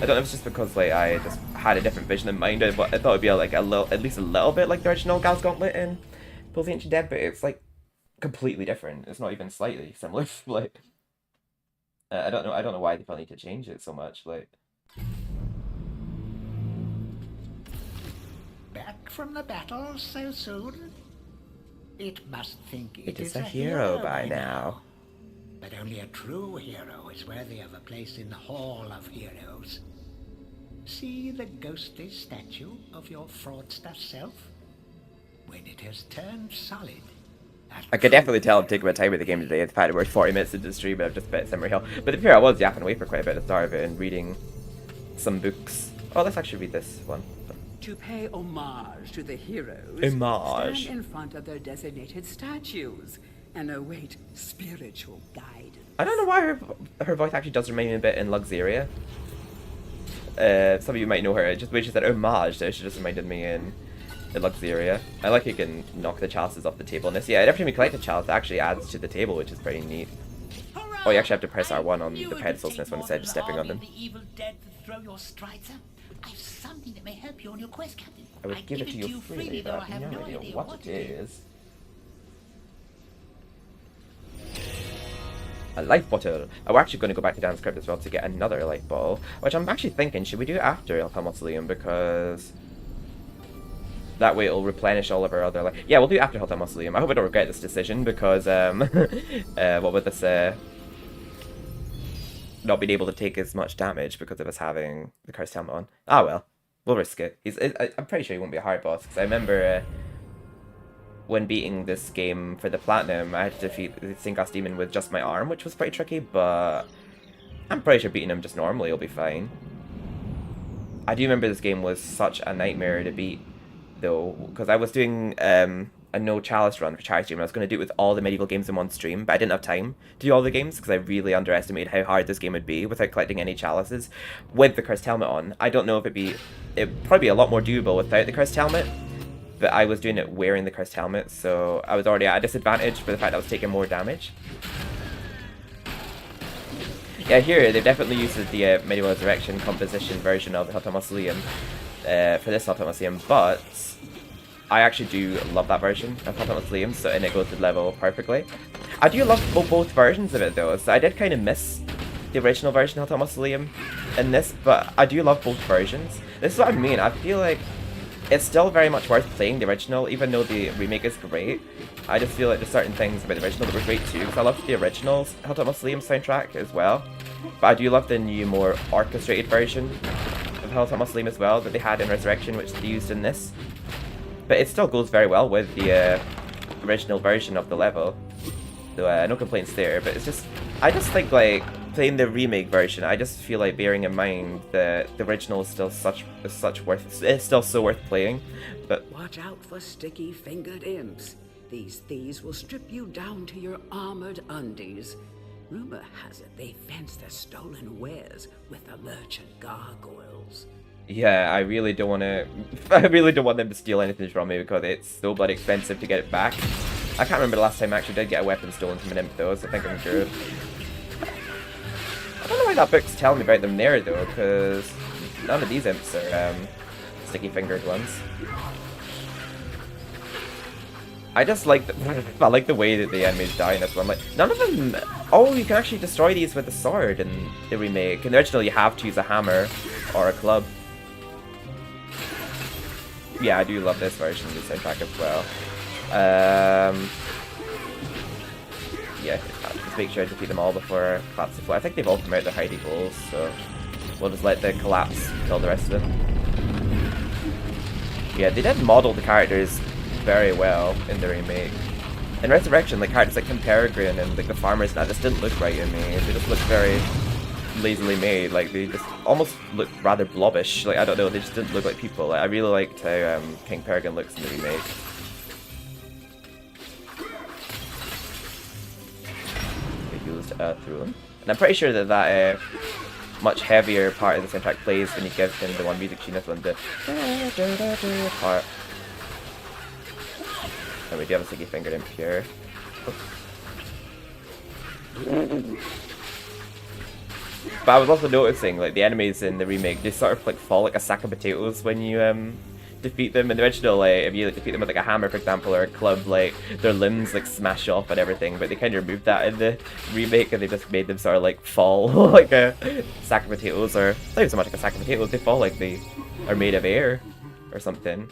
I don't know if it's just because like I just had a different vision in mind, but I thought it'd be like at least a little bit like the original Gal's Gauntlet in Pull the Ancient Dead, but it's like completely different. It's not even slightly similar. Like I don't know why they felt need to change it so much. Like Back from the battle so soon? It must think it is a hero by now. But only a true hero is worthy of a place in the Hall of Heroes. See the ghostly statue of your fraudster self? When it has turned solid. I could definitely tell I'm taking my time with the game today. It's had about 40 minutes into the stream, but I've just bit Summer Hill. But to be fair, I was yapping away for quite a bit at the start of it and reading some books. Oh, let's actually read this one. to pay homage to the heroes, Homage. stand in front of their designated statues and await spiritual guidance. I don't know why her voice actually does remind me a bit in Luxeria. Some of you might know her, just when she said homage, she just reminded me in Luxeria. I like you can knock the chalices off the table in this. Yeah, every time you collect a chalice, it actually adds to the table, which is pretty neat. Oh, you actually have to press R1 on the pedestals in this one instead of just stepping on them. The evil dead to throw your strides up. I have something that may help you on your quest, Captain. I would give it to you freely, though but I I have have no idea what it is. A life bottle. Oh, we're actually going to go back to Dan's crypt as well to get another life bottle, which I'm actually thinking, should we do it after Alpha Mausoleum, because that way it'll replenish all of our other life. Yeah, we'll do it after Alpha Mausoleum. I hope I don't regret this decision, because what with this not being able to take as much damage because of us having the cursed helmet on. Ah well, we'll risk it. I'm pretty sure he won't be a hard boss, because I remember when beating this game for the platinum, I had to defeat the Stained Glass Demon with just my arm, which was pretty tricky, but I'm pretty sure beating him just normally will be fine. I do remember this game was such a nightmare to beat, though, because I was doing a no chalice run for charity stream, and I was going to do it with all the MediEvil games in one stream, but I didn't have time to do all the games, because I really underestimated how hard this game would be without collecting any chalices. With the cursed helmet on, I don't know if it'd probably be a lot more doable without the cursed helmet, but I was doing it wearing the cursed helmet, so I was already at a disadvantage for the fact that I was taking more damage. Yeah, here they've definitely used the MediEvil Resurrection composition version of the Alpha Mausoleum for this Alpha Mausoleum, but I actually do love that version of Alpha Mausoleum, so and it goes to level perfectly. I do love both versions of it though, so I did kind of miss the original version of Alpha Mausoleum in this, but I do love both versions. This is what I mean, I feel like it's still very much worth playing the original, even though the remake is great. I just feel like there's certain things about the original that were great too, because I loved the original Alpha Mausoleum soundtrack as well. But I do love the new, more orchestrated version of Alpha Mausoleum as well that they had in Resurrection, which they used in this. But it still goes very well with the original version of the level. So no complaints there, but it's just, I just think like playing the remake version, I just feel like bearing in mind that the original is still it's still so worth playing. But watch out for sticky-fingered imps. These thieves will strip you down to your armored undies. Rumor has it they fence their stolen wares with the merchant gargoyles. yeah, I really don't want them to steal anything from me because it's so bloody expensive to get it back. I can't remember the last time I actually did get a weapon stolen from an imp though, so I think I'm good. I don't know why that book's telling me about them there though, because none of these imps are sticky-fingered ones. I just like I like the way that the enemies die in this one. Like none of them. Oh, you can actually destroy these with a sword in the remake. In the original, you have to use a hammer or a club. Yeah, I do love this version of the soundtrack as well. Yeah, just make sure to defeat them all before collapse the floor. I think they've all come out of their hidey holes, so we'll just let the collapse kill the rest of them. Yeah, they did model the characters very well in the remake. In Resurrection, like characters like Kim Peregrine and like the farmers and that just didn't look right in me. They just looked very lazily made. Like they just almost looked rather blobbish. Like I don't know, they just didn't look like people. Like, I really liked how King Peregrine looks in the remake. They used a throne, and I'm pretty sure that that much heavier part of the soundtrack plays when you give him the one music genius one, the part. And we do have a sticky-fingered imp here. But I was also noticing, like, the enemies in the remake, they sort of, like, fall like a sack of potatoes when you, defeat them. In the original, like, if you like, defeat them with, like, a hammer, for example, or a club, like, their limbs, like, smash off and everything, but they kind of removed that in the remake, and they just made them sort of, like, fall like a sack of potatoes, or not even so much like a sack of potatoes, they fall like they are made of air, or something.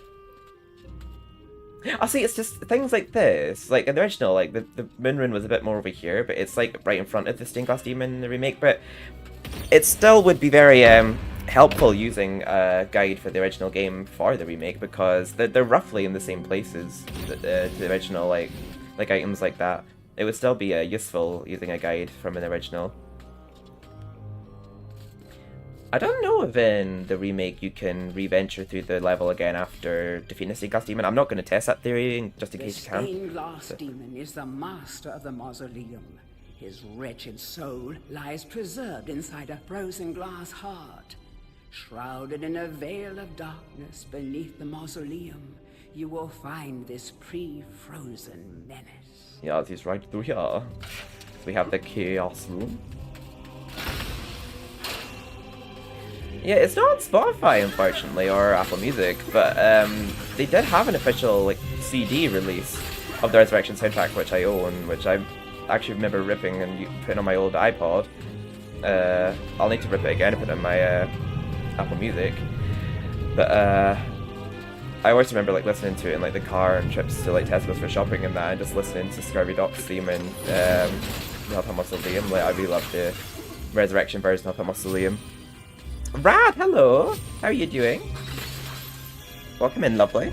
I see, it's just things like this. Like in the original, like the Moonrune was a bit more over here, but it's like right in front of the Stained Glass Demon in the remake. But it still would be very helpful using a guide for the original game for the remake, because they're roughly in the same places to the original, like items like that. It would still be useful using a guide from an original. I don't know if in the remake you can re-venture through the level again after defeating the stained glass demon. I'm not going to test that theory just in case you can. The stained glass demon is the master of the mausoleum. His wretched soul lies preserved inside a frozen glass heart. Shrouded in a veil of darkness beneath the mausoleum, you will find this pre-frozen menace. Yeah, he's right through here. We have the Chaos Room. Yeah, it's not on Spotify, unfortunately, or Apple Music, but they did have an official like CD release of the Resurrection soundtrack, which I own, which I actually remember ripping and putting on my old iPod. I'll need to rip it again and put it on my Apple Music. But I always remember like listening to it in like the car and trips to like Tesco's for shopping and that, and just listening to Scurvy Doc's theme and Help Mausoleum. Like I really love the Resurrection version of Help Mausoleum. Rad, hello! How are you doing? Welcome in, lovely.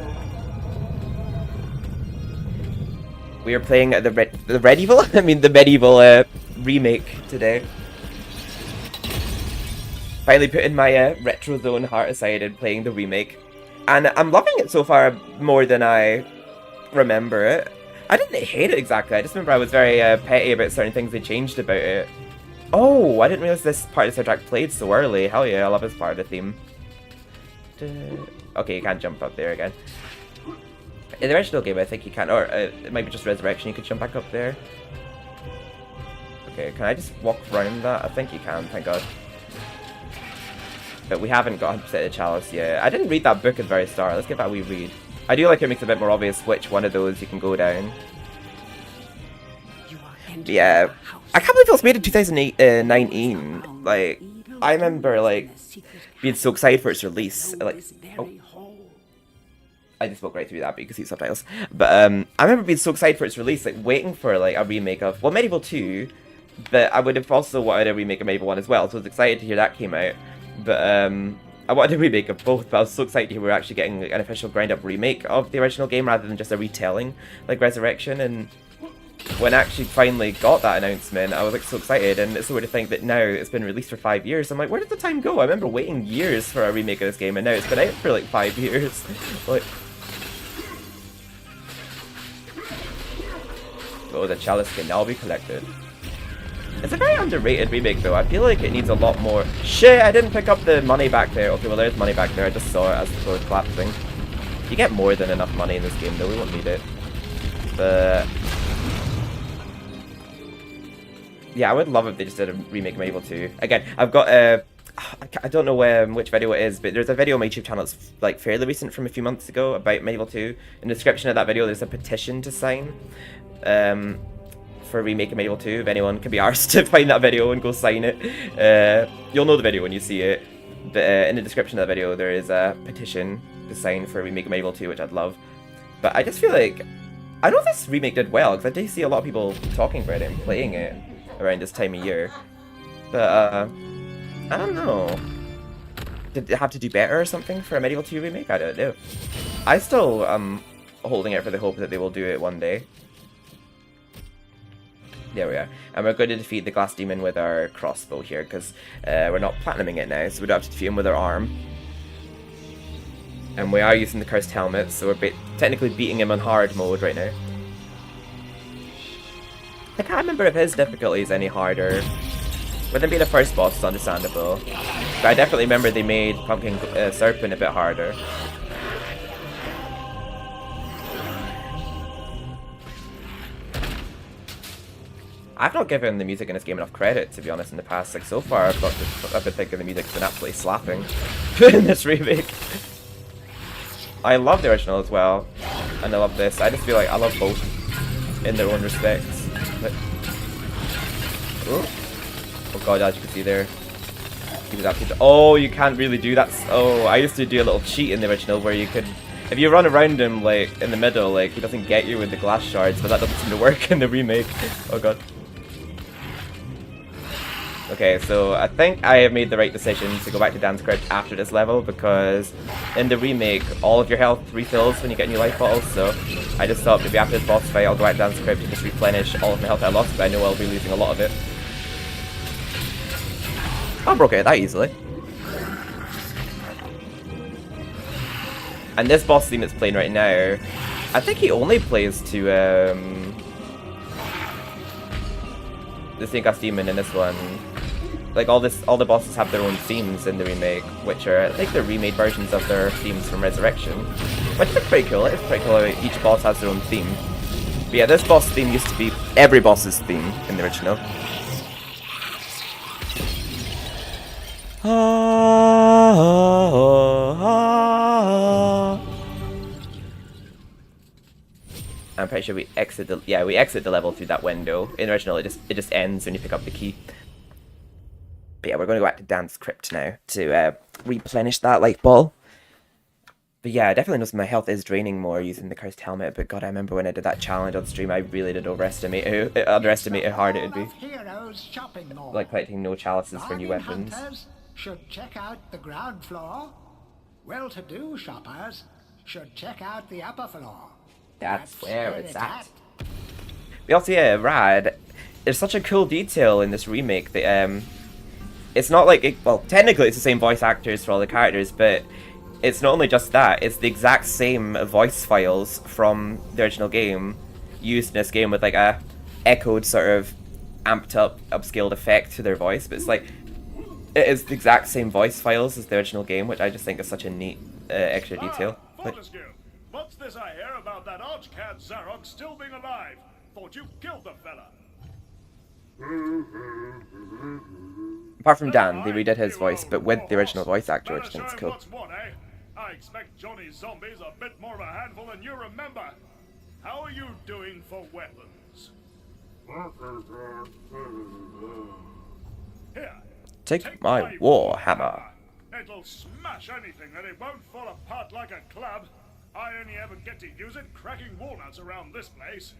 We are playing the MediEvil? I mean the MediEvil remake today. Finally putting my retro zone heart aside and playing the remake. And I'm loving it so far more than I remember it. I didn't hate it exactly, I just remember I was very petty about certain things they changed about it. Oh, I didn't realize this part of the soundtrack played so early. Hell yeah, I love this part of the theme. Okay, you can't jump up there again. In the original game, I think you can, or it might be just Resurrection, you could jump back up there. Okay, can I just walk around that? I think you can, thank god. But we haven't got 100% of the chalice yet. I didn't read that book at the very start. Let's give that a wee read. I do like it makes it a bit more obvious which one of those you can go down. Yeah, I can't believe it was made in 2019. Like, I remember like being so excited for its release. Like, oh. I just spoke right through that, but you can see subtitles. But I remember being so excited for its release, like waiting for like a remake of MediEvil 2. But I would have also wanted a remake of MediEvil 1 as well, so I was excited to hear that came out. But I wanted a remake of both, but I was so excited to hear we were actually getting like, an official ground-up remake of the original game rather than just a retelling like Resurrection. And when I actually finally got that announcement, I was like so excited, and it's so weird to think that now it's been released for 5 years. I'm like, where did the time go? I remember waiting years for a remake of this game, and now it's been out for like 5 years. Like, oh, the chalice can now be collected. It's a very underrated remake though. I feel like it needs a lot more. Shit, I didn't pick up the money back there. Okay, well there's money back there. I just saw it as the door collapsing. You get more than enough money in this game though. We won't need it. But yeah, I would love if they just did a remake of MediEvil 2. Again, I've got I don't know which video it is, but there's a video on my YouTube channel that's like fairly recent from a few months ago about MediEvil 2. In the description of that video, there's a petition to sign for a remake of MediEvil 2. If anyone can be arsed to find that video and go sign it, you'll know the video when you see it. But in the description of that video, there is a petition to sign for a remake of MediEvil 2, which I'd love. But I just feel like I know this remake did well because I do see a lot of people talking about it and playing it around this time of year. But I don't know. Did it have to do better or something for a MediEvil 2 remake? I don't know. I still am holding out for the hope that they will do it one day. There we are. And we're going to defeat the glass demon with our crossbow here, because we're not platinuming it now, so we don't have to defeat him with our arm. And we are using the cursed helmet, so we're technically beating him on hard mode right now. I can't remember if his difficulty is any harder. With him being the first boss, it's understandable. But I definitely remember they made Pumpkin Serpent a bit harder. I've not given the music in this game enough credit, to be honest, in the past. Like, so far, I've been thinking the music's been absolutely slapping in this remake. I love the original as well, and I love this. I just feel like I love both in their own respects. But, oh god, as you can see there, he was actually. Oh, you can't really do that. Oh, I used to do a little cheat in the original where you could, if you run around him like in the middle, like he doesn't get you with the glass shards, but that doesn't seem to work in the remake. Oh god. Okay, so I think I have made the right decision to go back to Dan's Crypt after this level, because in the remake, all of your health refills when you get new life bottles, so I just thought maybe after this boss fight I'll go back to Dan's Crypt and just replenish all of my health I lost, but I know I'll be losing a lot of it. I broke it that easily. And this boss theme that's playing right now, I think he only plays to the St. Gus Demon in this one. Like all the bosses have their own themes in the remake, which are I think they're remade versions of their themes from Resurrection. Which is pretty cool. It's pretty cool how each boss has their own theme. But yeah, this boss theme used to be every boss's theme in the original. I'm pretty sure we exit the level through that window. In the original, it just ends when you pick up the key. But yeah, we're going to go back to Dan's crypt now to replenish that light ball. But yeah, I definitely noticed my health is draining more using the cursed helmet. But God, I remember when I did that challenge on stream, I really did underestimate how hard it would be. Like collecting no chalices for new weapons. Hunters should check out the ground floor. Well-to-do shoppers should check out the upper floor. That's where it's at. We also, yeah, rad. There's such a cool detail in this remake that it's not like well, technically it's the same voice actors for all the characters, but it's not only just that, it's the exact same voice files from the original game used in this game with like a echoed sort of amped up, upscaled effect to their voice, but it's like it is the exact same voice files as the original game, which I just think is such a neat extra detail. What's this I hear about that archcad Zarok still being alive? Thought you killed the fella. Apart from Dan, they redid his voice, but with the original voice actor, which I think is cool. I expect Johnny's zombies a bit more of a handful than you remember. How are you doing for weapons? Here. Take my war hammer. It'll smash anything and it won't fall apart like a club. I only ever get to use it cracking walnuts around this place.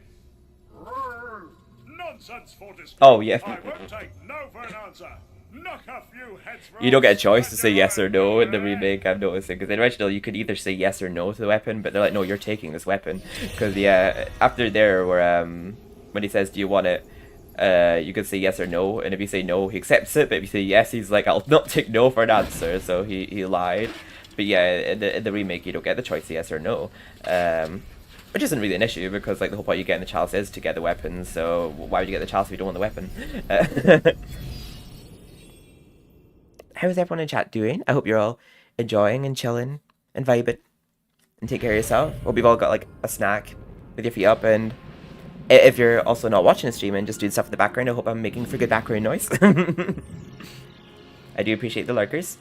Nonsense, Fortis. Oh, yeah. I won't take no for an answer. Knock a few heads. You don't get a choice to say yes or no in the remake, I'm noticing. Because in the original, you could either say yes or no to the weapon, but they're like, no, you're taking this weapon. Because, yeah, after there, where, when he says, do you want it? You could say yes or no, and if you say no, he accepts it, but if you say yes, he's like, I'll not take no for an answer, so he lied. But yeah, in the remake, you don't get the choice yes or no. Which isn't really an issue, because like the whole point you get in the chalice is to get the weapon, so why would you get the chalice if you don't want the weapon? How's everyone in chat doing? I hope you're all enjoying and chilling and vibing. And take care of yourself. Hope you've all got like a snack with your feet up, and if you're also not watching the stream and just doing stuff in the background, I hope I'm making for good background noise. I do appreciate the lurkers.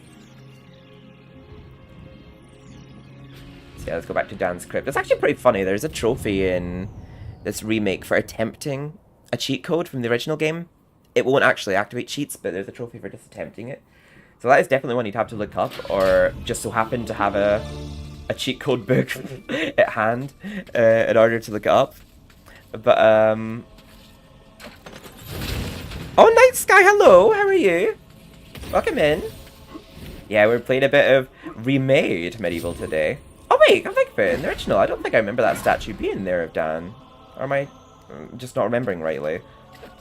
So yeah, let's go back to Dan's crypt. It's actually pretty funny. There's a trophy in this remake for attempting a cheat code from the original game. It won't actually activate cheats, but there's a trophy for just attempting it. So that is definitely one you'd have to look up, or just so happen to have a cheat code book at hand in order to look it up. But, oh, Night Sky, hello, how are you? Welcome in. Yeah, we're playing a bit of remade MediEvil today. Oh wait, I'm thinking in the original, I don't think I remember that statue being there of Dan. Or am I just not remembering rightly?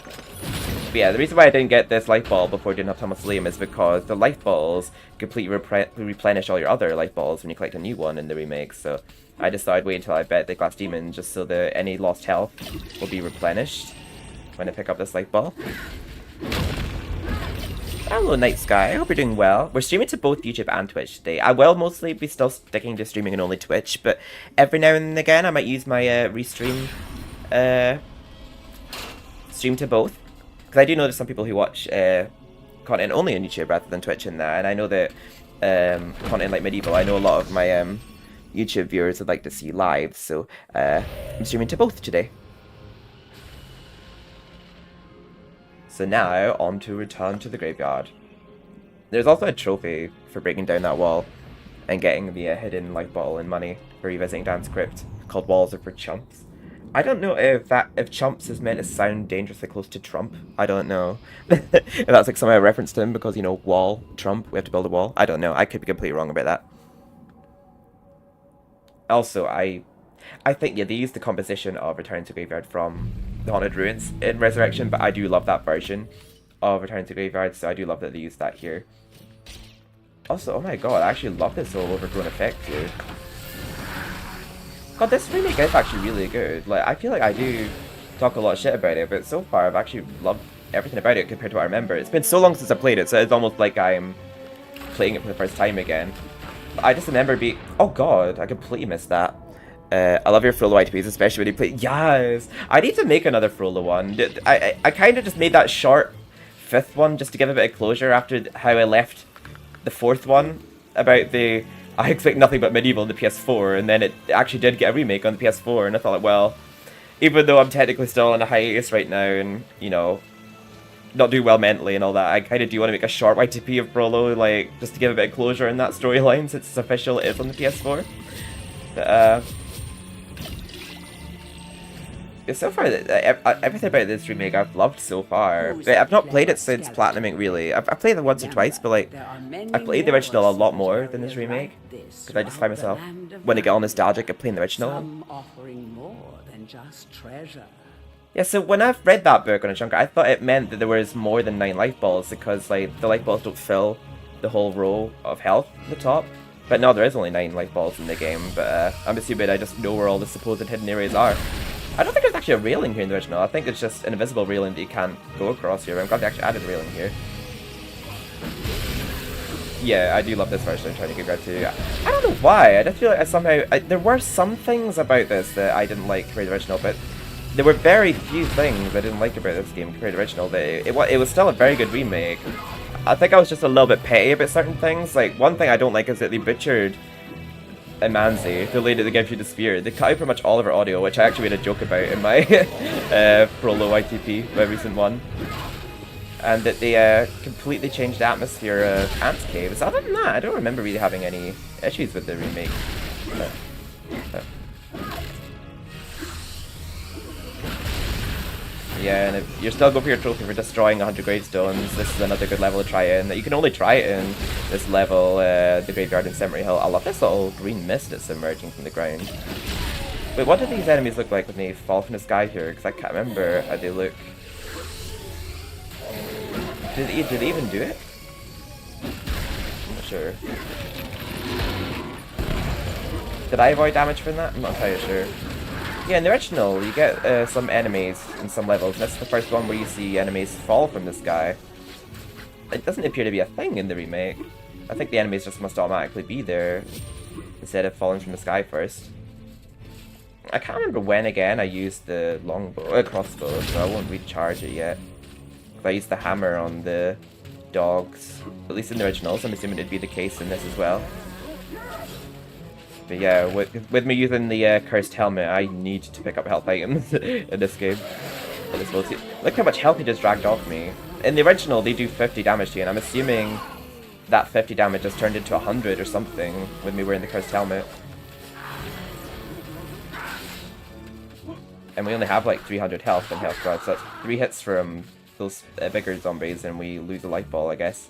But yeah, the reason why I didn't get this light ball before doing Autonomous Mausoleum is because the light balls completely replenish all your other light balls when you collect a new one in the remake, so I just thought I'd wait until I bet the Glass Demon just so that any lost health will be replenished when I pick up this light ball. Hello Night Sky, I hope you're doing well. We're streaming to both YouTube and Twitch today. I will mostly be still sticking to streaming and only Twitch, but every now and again I might use my restream stream to both. Because I do know there's some people who watch content only on YouTube rather than Twitch and that, and I know that content like MediEvil, I know a lot of my YouTube viewers would like to see live, so I'm streaming to both today. So now, on to Return to the Graveyard. There's also a trophy for breaking down that wall and getting the hidden light bottle and money for revisiting Dan's crypt, called Walls Are for Chumps. I don't know if chumps is meant to sound dangerously close to Trump. I don't know. If that's like somehow a reference to him because, you know, wall, Trump, we have to build a wall. I don't know. I could be completely wrong about that. Also, I think, yeah, they used the composition of Return to Graveyard from the Haunted Ruins in Resurrection, but I do love that version of Return to Graveyard, so I do love that they used that here. Also, oh my god, I actually love this whole overgrown effect here. God, this remake is actually really good. Like, I feel like I do talk a lot of shit about it, but so far I've actually loved everything about it compared to what I remember. It's been so long since I played it, so it's almost like I'm playing it for the first time again. But I just remember being... Oh god, I completely missed that. I love your Frollo ITPs, especially when you play... Yes! I need to make another Frollo one. I kind of just made that short 5th one just to give a bit of closure after how I left the 4th one about the... I expect nothing but MediEvil on the PS4, and then it actually did get a remake on the PS4, and I thought, like, well, even though I'm technically still on a hiatus right now, and, you know, not doing well mentally and all that, I kind of do want to make a short YTP of Frollo, like, just to give a bit of closure in that storyline, since it's official, it is on the PS4. But, so far, everything about this remake I've loved so far. I've not played it since Platinuming, really. I've played it once or twice, but like, I played the original a lot more than this remake. Because I just find myself, when I get all nostalgic, I play the original. Yeah, so when I've read that book on a chunk, I thought it meant that there was more than 9 life balls, because like, the life balls don't fill the whole row of health at the top. But no, there is only 9 life balls in the game, but I'm assuming I just know where all the supposed hidden areas are. I don't think there's actually a railing here in the original. I think it's just an invisible railing that you can't go across here. I'm glad they actually added a railing here. Yeah, I do love this version of Shiny Grab too. I don't know why. I just feel like I somehow... there were some things about this that I didn't like compared to the original, but there were very few things I didn't like about this game compared to the original. It was still a very good remake. I think I was just a little bit petty about certain things. Like, one thing I don't like is that they butchered Manzi, the lady that gives you the spear. They cut out pretty much all of her audio, which I actually made a joke about in my Frollo ITP, my recent one. And that they completely changed the atmosphere of Ants Caves. Other than that, I don't remember really having any issues with the remake. Yeah, and if you're still going for your trophy for destroying 100 gravestones, this is another good level to try it in. You can only try it in this level, the Graveyard in Cemetery Hill. I love this little green mist that's emerging from the ground. Wait, what do these enemies look like when they fall from the sky here? Because I can't remember how they look. Did they even do it? I'm not sure. Did I avoid damage from that? I'm not entirely sure. Yeah, in the original, you get some enemies in some levels. That's the first one where you see enemies fall from the sky. It doesn't appear to be a thing in the remake. I think the enemies just must automatically be there instead of falling from the sky first. I can't remember when again I used the crossbow, so I won't recharge it yet. I used the hammer on the dogs, at least in the original, so I'm assuming it'd be the case in this as well. But yeah, with me using the cursed helmet, I need to pick up health items in this game. Look how much health he just dragged off me. In the original, they do 50 damage to you, and I'm assuming that 50 damage just turned into 100 or something with me wearing the cursed helmet. And we only have like 300 health and health cards, so that's 3 hits from those bigger zombies and we lose a life ball, I guess.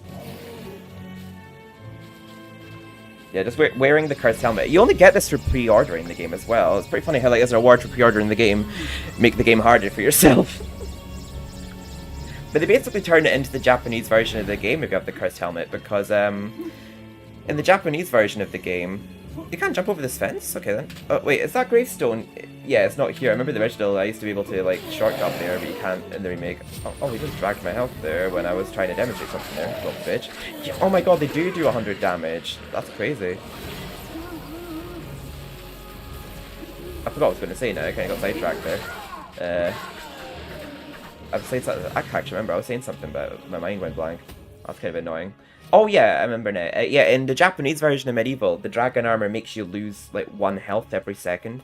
Yeah, just wearing the cursed helmet. You only get this for pre-ordering the game as well. It's pretty funny how, like, as a reward for pre-ordering the game, make the game harder for yourself. But they basically turn it into the Japanese version of the game if you have the cursed helmet, because in the Japanese version of the game, you can't jump over this fence? Okay then. Oh wait, is that gravestone? Yeah, it's not here. I remember the original, I used to be able to, like, shortcut there, but you can't in the remake. Oh, he just dragged my health there when I was trying to demonstrate something there, little bitch. Yeah, oh my god, they do 100 damage. That's crazy. I forgot what I was going to say now, I kind of got sidetracked there. I was saying something, I can't actually remember, I was saying something, but my mind went blank. That's kind of annoying. Oh yeah, I remember now. Yeah, in the Japanese version of MediEvil, the dragon armor makes you lose like 1 health every second,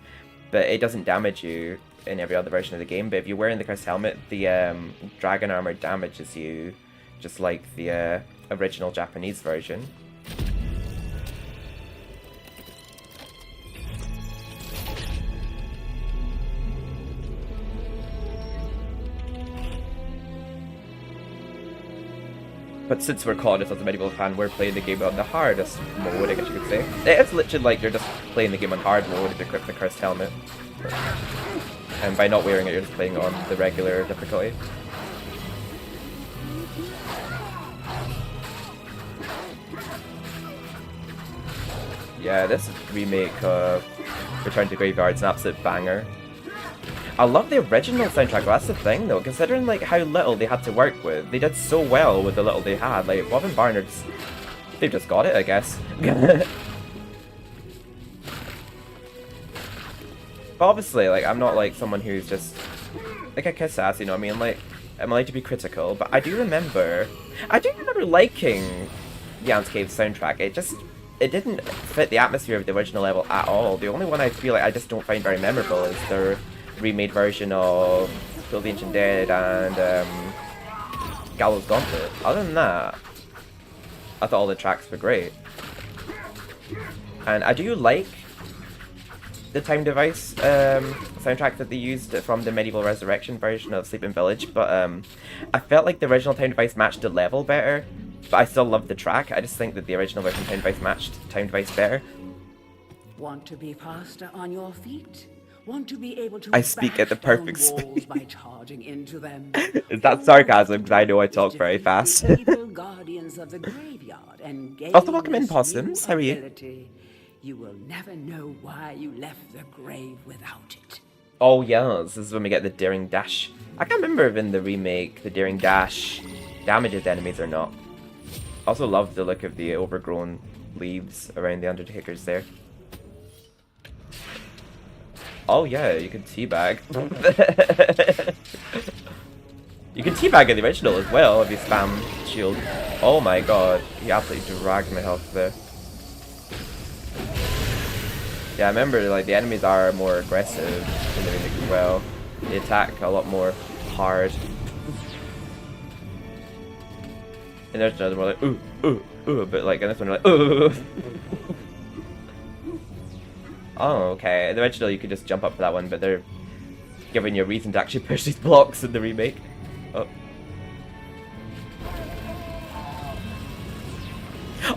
but it doesn't damage you in every other version of the game. But if you're wearing the cursed helmet, the dragon armor damages you, just like the original Japanese version. But since we're calling this as a MediEvil fan, we're playing the game on the hardest mode, I guess you could say. It's literally like you're just playing the game on hard mode if you equip the cursed helmet. And by not wearing it, you're just playing on the regular difficulty. Yeah, this remake of Return to Graveyard's an absolute banger. I love the original soundtrack, that's the thing though, considering like how little they had to work with. They did so well with the little they had, like Bob and Barnard's, they've just got it, I guess. But obviously, like, I'm not like someone who's just like a kiss ass, you know what I mean? Like, I'm allowed to be critical, but I do remember liking Jan's Cave soundtrack. It didn't fit the atmosphere of the original level at all. The only one I feel like I just don't find very memorable is their remade version of Kill the Ancient Dead and Gallows Gauntlet. Other than that, I thought all the tracks were great. And I do like the Time Device soundtrack that they used from the MediEvil Resurrection version of Sleeping Village, but I felt like the original Time Device matched the level better, but I still love the track. I just think that the original version of Time Device matched Time Device better. Want to be faster on your feet? Want to be able to I speak at the perfect speed. by charging into them? Is that sarcasm? Because I know I talk very fast. Guardians of the graveyard and Also, welcome in, Possums. How are you? ability. You will never know why you left the grave without it. Oh yes, this is when we get the Daring Dash. I can't remember if in the remake the Daring Dash damages enemies or not. Also love the look of the overgrown leaves around the Undertakers there. Oh yeah, you can teabag. You can teabag in the original as well if you spam shield. Oh my god, he absolutely dragged my health there. Yeah, I remember like the enemies are more aggressive in the remake as well. They attack a lot more hard. And there's another one like ooh, but like in this one like ooh. Oh, okay. In the original you could just jump up for that one, but they're giving you a reason to actually push these blocks in the remake. Oh.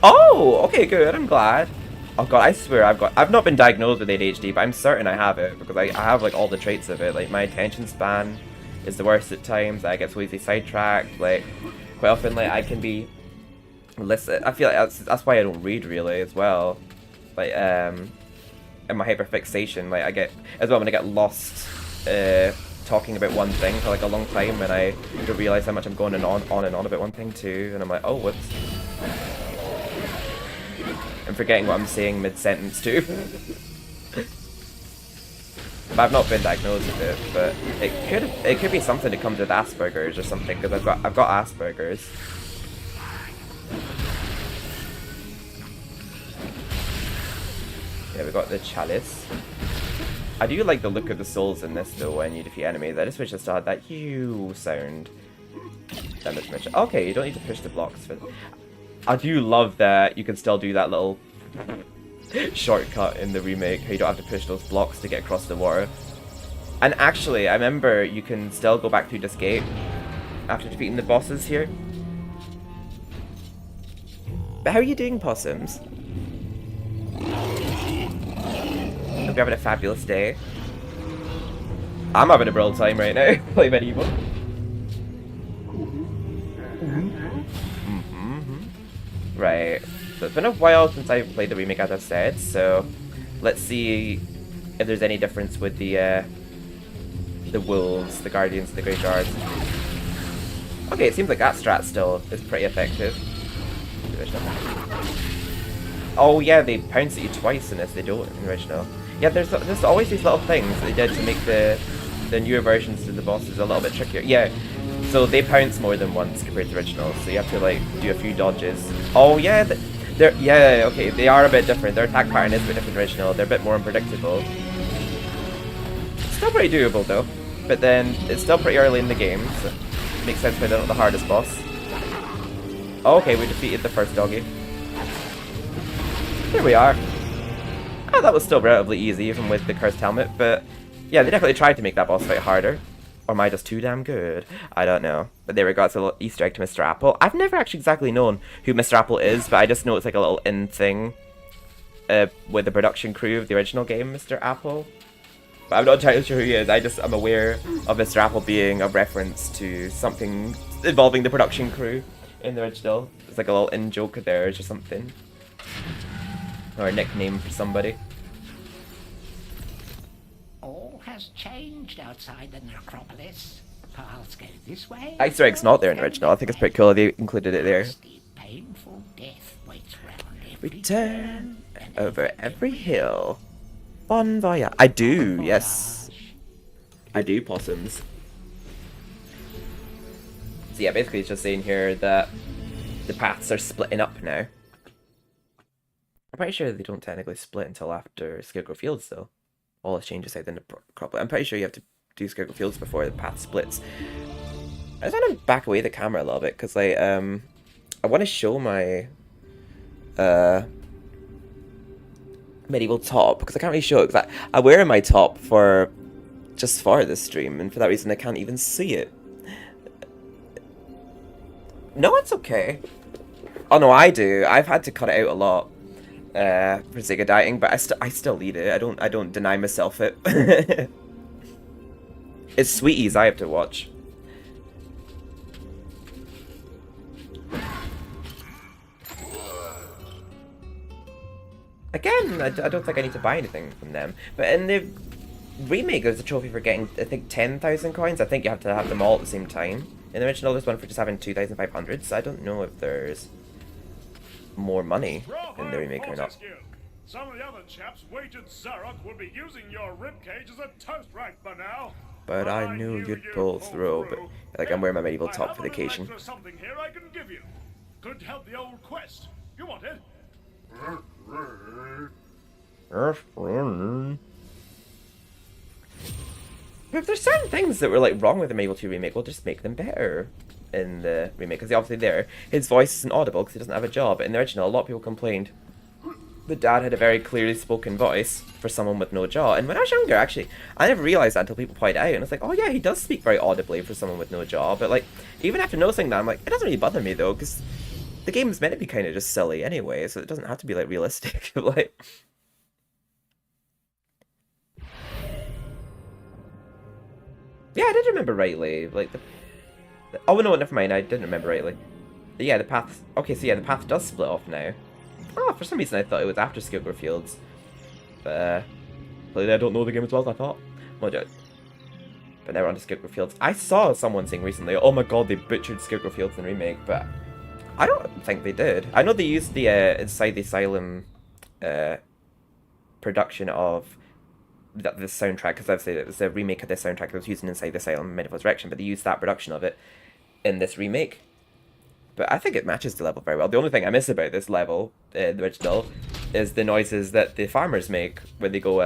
Oh, okay, good. I'm glad. Oh god, I swear I've not been diagnosed with ADHD, but I'm certain I have it because I have like all the traits of it. Like my attention span is the worst at times. I get so easily sidetracked. Like quite often, like I can be. Listen, I feel like that's why I don't read really as well. Like and my hyperfixation, like I get as well when I get lost talking about one thing for like a long time, and I don't realize how much I'm going on and on about one thing too, and I'm like, oh whoops. I'm forgetting what I'm saying mid-sentence too. But I've not been diagnosed with it, but it could be something that comes with Asperger's or something, because I've got Asperger's. Yeah, we got the chalice. I do like the look of the souls in this though when you defeat enemies. I just wish I still had that "you" sound. Okay, you don't need to push the blocks for. I do love that you can still do that little shortcut in the remake, how you don't have to push those blocks to get across the water. And actually, I remember you can still go back through this gate after defeating the bosses here. But how are you doing, Possums? Hope you're having a fabulous day. I'm having a brilliant time right now, playing MediEvil. Right, so it's been a while since I've played the remake, as I've said, so let's see if there's any difference with the wolves, the guardians of the graveyard. Okay, it seems like that strat still is pretty effective. Oh yeah, they pounce at you twice in this, they don't in the original. Yeah, there's always these little things they did to make the newer versions of the bosses a little bit trickier. Yeah. So they pounce more than once compared to the original, so you have to like do a few dodges. Oh yeah, okay, they are a bit different. Their attack pattern is a bit different than the original. They're a bit more unpredictable. Still pretty doable though, but then it's still pretty early in the game, so it makes sense why they're not the hardest boss. Oh, okay, we defeated the first doggy. Here we are. Oh, that was still relatively easy even with the cursed helmet, but yeah, they definitely tried to make that boss fight harder. Or am I just too damn good? I don't know. But there we go, it's a little Easter egg to Mr. Apple. I've never actually exactly known who Mr. Apple is, but I just know it's like a little in thing with the production crew of the original game, Mr. Apple. But I'm not entirely sure who he is, I'm aware of Mr. Apple being a reference to something involving the production crew in the original. It's like a little in joke there or something. Or a nickname for somebody. All has changed outside the necropolis. Paths go this way. Easter egg's not there in the original. I think it's pretty cool they included it there. Painful death waits round every turn and over every hill. Bon voyage. I do, yes. I do, possums. So yeah, basically it's just saying here that the paths are splitting up now. I'm pretty sure they don't technically split until after Scarecrow Fields, though. All the changes out in the necropolis. I'm pretty sure you have to do Scarecrow Fields before the path splits. I just want to back away the camera a little bit, because like, I want to show my MediEvil top, because I can't really show it, because I wear my top for just for this stream, and for that reason I can't even see it. No, it's okay. Oh no, I do. I've had to cut it out a lot for sake of dieting, but I still eat it. I don't deny myself it. It's Sweeties I have to watch. Again, I don't think I need to buy anything from them. But in the remake, there's a trophy for getting, I think, 10,000 coins. I think you have to have them all at the same time. In the original, there's one for just having 2,500. So I don't know if there's more money in the remake or not. Some of the other chaps wagered Zarok would be using your ribcage as a toast rack by now. But I knew you'd pull through. But like, I'm wearing my MediEvil top for the occasion. Something here I can give you. Could help the old quest. You want it? If there's certain things that were like wrong with the MediEvil 2 remake, we'll just make them better in the remake. Because obviously there, his voice isn't audible because he doesn't have a jaw. But in the original, a lot of people complained the dad had a very clearly spoken voice for someone with no jaw. And when I was younger, actually, I never realised that until people pointed out. And it's like, oh yeah, he does speak very audibly for someone with no jaw. But like, even after noticing that, I'm like, it doesn't really bother me though, because the game is meant to be kind of just silly anyway, so it doesn't have to be like realistic. Like, yeah, I did remember rightly. Like oh no, never mind. I didn't remember rightly. But yeah, the path. Okay, so yeah, the path does split off now. Oh, for some reason I thought it was after Scarecrow Fields. But clearly I don't know the game as well as I thought. But now we're on to Scarecrow Fields. I saw someone saying recently, oh my god, they butchered Scarecrow Fields in the remake, but I don't think they did. I know they used the Inside the Asylum production of the soundtrack, because obviously it was a remake of the soundtrack that was used in Inside the Asylum MediEvil Resurrection, but they used that production of it in this remake. But I think it matches the level very well. The only thing I miss about this level, the original, is the noises that the farmers make when they go,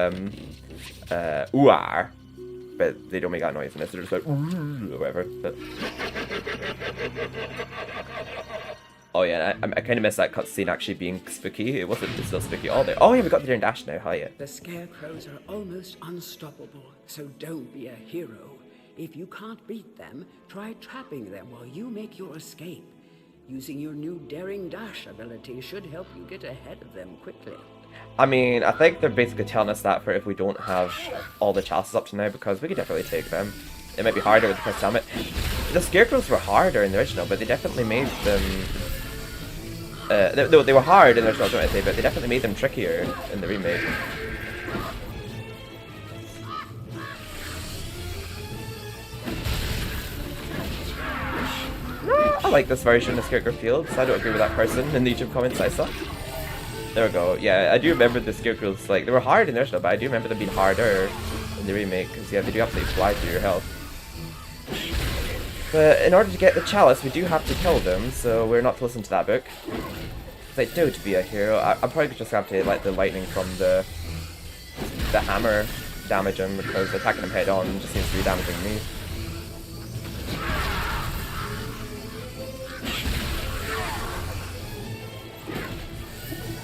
ooh-ah. But they don't make that noise in this, they're just like, or whatever. But oh yeah, I kind of miss that cutscene actually being spooky. It wasn't still spooky all there. Oh yeah, we got the Daring Dash now, hi. The scarecrows are almost unstoppable, so don't be a hero. If you can't beat them, try trapping them while you make your escape. Using your new Daring Dash ability should help you get ahead of them quickly. I mean, I think they're basically telling us that for if we don't have all the chalices up to now, because we could definitely take them. It might be harder with the Crest Helmet. The Scarecrows were harder in the original, but they definitely made them... they were hard in the original, don't I say, but they definitely made them trickier in the remake. I like this version of Scarecrow Fields. I don't agree with that person in the YouTube comments I saw. There we go. Yeah, I do remember the Scarecrows, like, they were hard in the original, but I do remember them being harder in the remake, because yeah, they do absolutely fly through your health. But in order to get the chalice, we do have to kill them, so we're not to listen to that book. Like, don't be a hero. I'm probably just have to let the lightning from the hammer damage him, because attacking him head on just seems to be damaging me.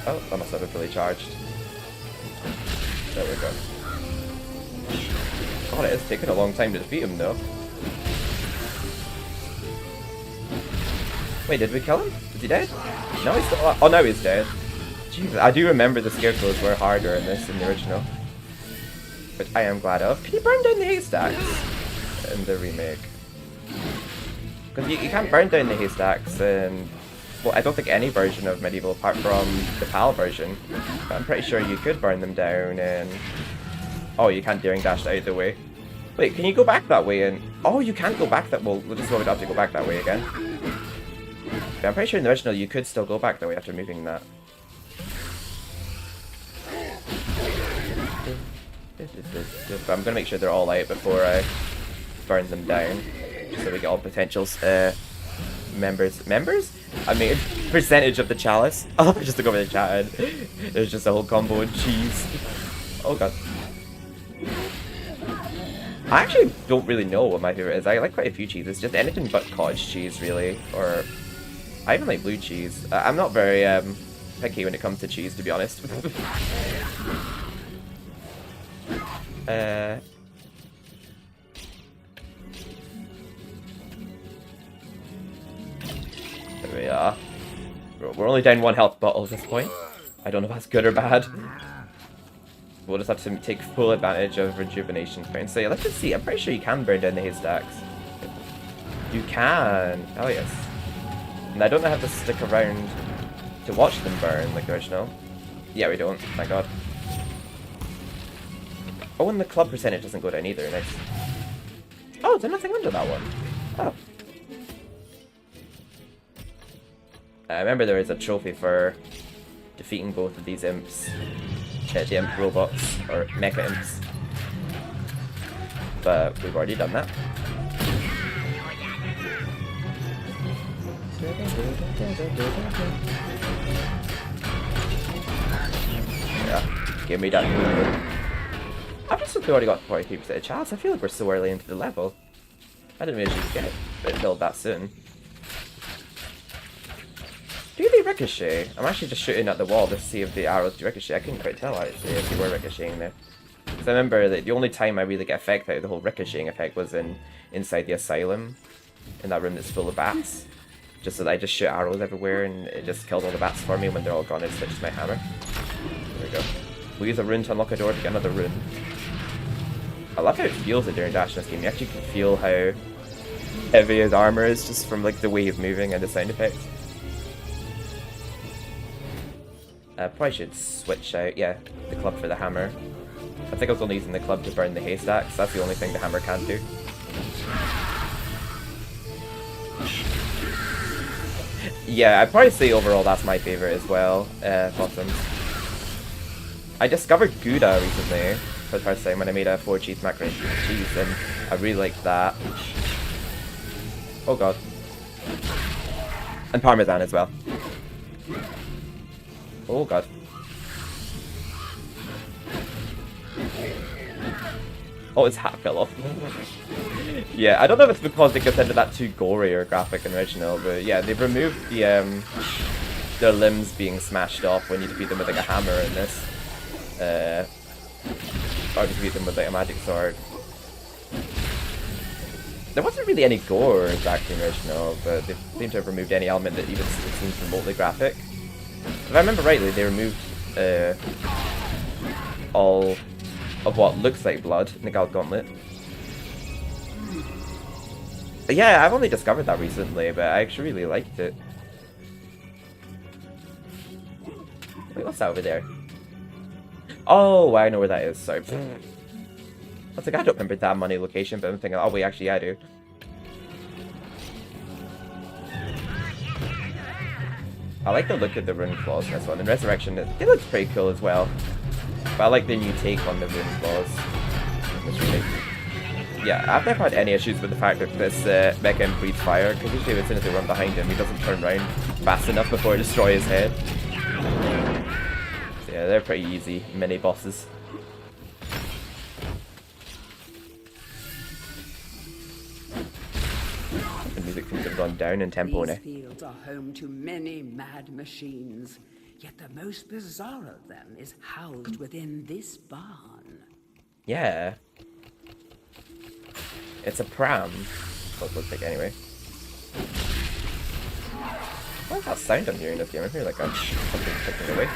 Oh, that must have been fully charged. There we go. God, it is taking a long time to defeat him, though. Wait, did we kill him? Is he dead? No, he's still alive. Oh, no, he's dead. Jesus, I do remember the Scarecrows were harder in this, in the original. Which I am glad of. Can you burn down the haystacks in the remake? Because you can't burn down the haystacks in well, I don't think any version of MediEvil apart from the PAL version. But I'm pretty sure you could burn them down and... Oh, you can't daring dash out of the way. Wait, can you go back that way and... Oh, you can't go back that... Well, this is why we'd have to go back that way again. But I'm pretty sure in the original you could still go back that way after moving that. But I'm gonna make sure they're all out before I burn them down. Just so we get all potentials. Members? I mean, percentage of the chalice. I love it just to go over the chat and there's just a whole combo of cheese. Oh god. I actually don't really know what my favorite is. I like quite a few cheeses. Just anything but cottage cheese, really. Or I even like blue cheese. I'm not very picky when it comes to cheese, to be honest. There we are. We're only down 1 health bottle at this point. I don't know if that's good or bad. We'll just have to take full advantage of rejuvenation points. So yeah, let's just see. I'm pretty sure you can burn down the haystacks. You can. Oh yes. And I don't have to stick around to watch them burn like the original. Yeah, we don't. Thank God. Oh, and the club percentage doesn't go down either. Nice. Oh, there's nothing under that one. Oh. I remember there is a trophy for defeating both of these imps. The imp robots, or mecha imps. But we've already done that. Yeah, give me that. I've just already got 43% of chance. I feel like we're so early into the level. I didn't realize you could get it build that soon. Do they ricochet? I'm actually just shooting at the wall to see if the arrows do ricochet. I couldn't quite tell actually if they were ricocheting there. Because I remember that the only time I really get effect out of the whole ricocheting effect was inside the asylum. In that room that's full of bats. Just so that I just shoot arrows everywhere and it just killed all the bats for me. When they're all gone, it switches my hammer. There we go. We'll use a rune to unlock a door to get another rune. I love how it feels during dash in this game. You actually can feel how heavy his armor is just from like the way he's moving and the sound effects. Probably should switch out, yeah, the club for the hammer. I think I was only using the club to burn the haystacks. That's the only thing the hammer can do. Yeah, I'd probably say overall that's my favorite as well. Bottoms. I discovered Gouda recently for the first time when I made a 4-cheese macaroni and cheese, and I really liked that. Oh god. And Parmesan as well. Oh god. Oh, his hat fell off. Yeah, I don't know if it's because they considered that too gory or graphic in original, but yeah, they've removed the their limbs being smashed off when you defeat them with like a hammer in this. Or defeat them with like a magic sword. There wasn't really any gore exactly in the original, but they seem to have removed any element that even seems remotely graphic. If I remember rightly, they removed all of what looks like blood in the Gauntlet. But yeah, I've only discovered that recently, but I actually really liked it. Wait, what's that over there? Oh, I know where that is, sorry. I was like, I don't remember that money location, but I'm thinking, oh wait, actually yeah, I do. I like the look of the rune claws in this one. In Resurrection, it looks pretty cool as well. But I like the new take on the rune claws. Yeah, I've never had any issues with the fact that this mecha imp breathes fire, because usually as soon as they run behind him, he doesn't turn around fast enough before he destroys his head. So yeah, they're pretty easy mini bosses. The music seems to have gone down in tempo now. These fields are home to many mad machines, yet the most bizarre of them is housed within this barn. Yeah. It's a pram. What it looks like anyway. What's that sound I'm hearing in this game? I hear like something clicking away.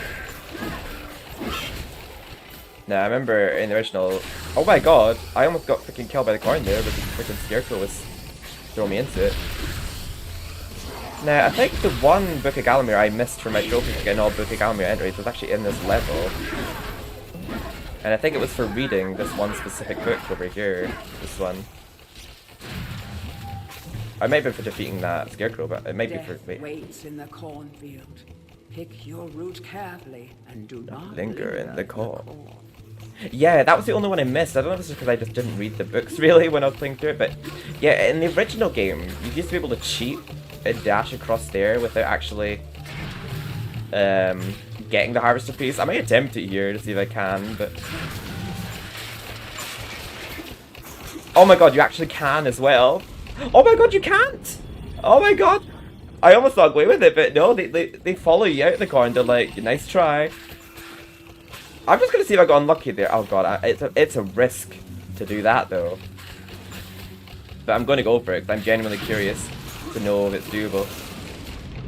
No, I remember in the original... Oh my god! I almost got freaking killed by the corn there, but the freaking scarecrow was throwing me into it. Now, I think the one Book of Gallowmere I missed for my trophy for getting all Book of Gallowmere entries was actually in this level. And I think it was for reading this one specific book over here. This one. I might be for defeating that scarecrow, but it might be for... Death waits in the cornfield. Pick your route carefully and do not linger in the corn. Yeah, that was the only one I missed. I don't know if it's because I just didn't read the books really when I was playing through it, but yeah, in the original game, you used to be able to cheat and dash across there without actually getting the harvester piece. I might attempt it here to see if I can, but... Oh my god, you actually can as well. Oh my god, you can't! Oh my god! I almost got away with it, but no, they follow you out the corner. They're like, nice try. I'm just gonna see if I got unlucky there. Oh god, it's a risk to do that though. But I'm gonna go for it because I'm genuinely curious to know if it's doable.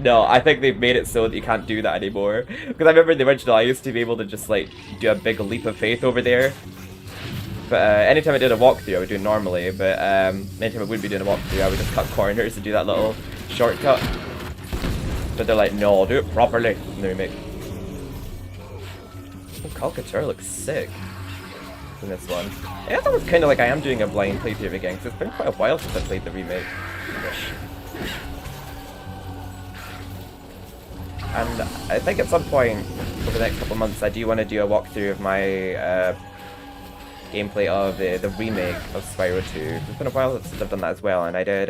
No, I think they've made it so that you can't do that anymore. Because I remember in the original I used to be able to just like do a big leap of faith over there. But anytime I did a walkthrough I would do it normally, but anytime I would be doing a walkthrough I would just cut corners and do that little shortcut. But they're like, no, do it properly in the remake. Oh, Calcaterra looks sick in this one. Yeah, that was kind of like I am doing a blind playthrough again, because it's been quite a while since I played the remake. And I think at some point over the next couple of months I do want to do a walkthrough of my gameplay of the remake of Spyro 2. It's been a while since I've done that as well, and I did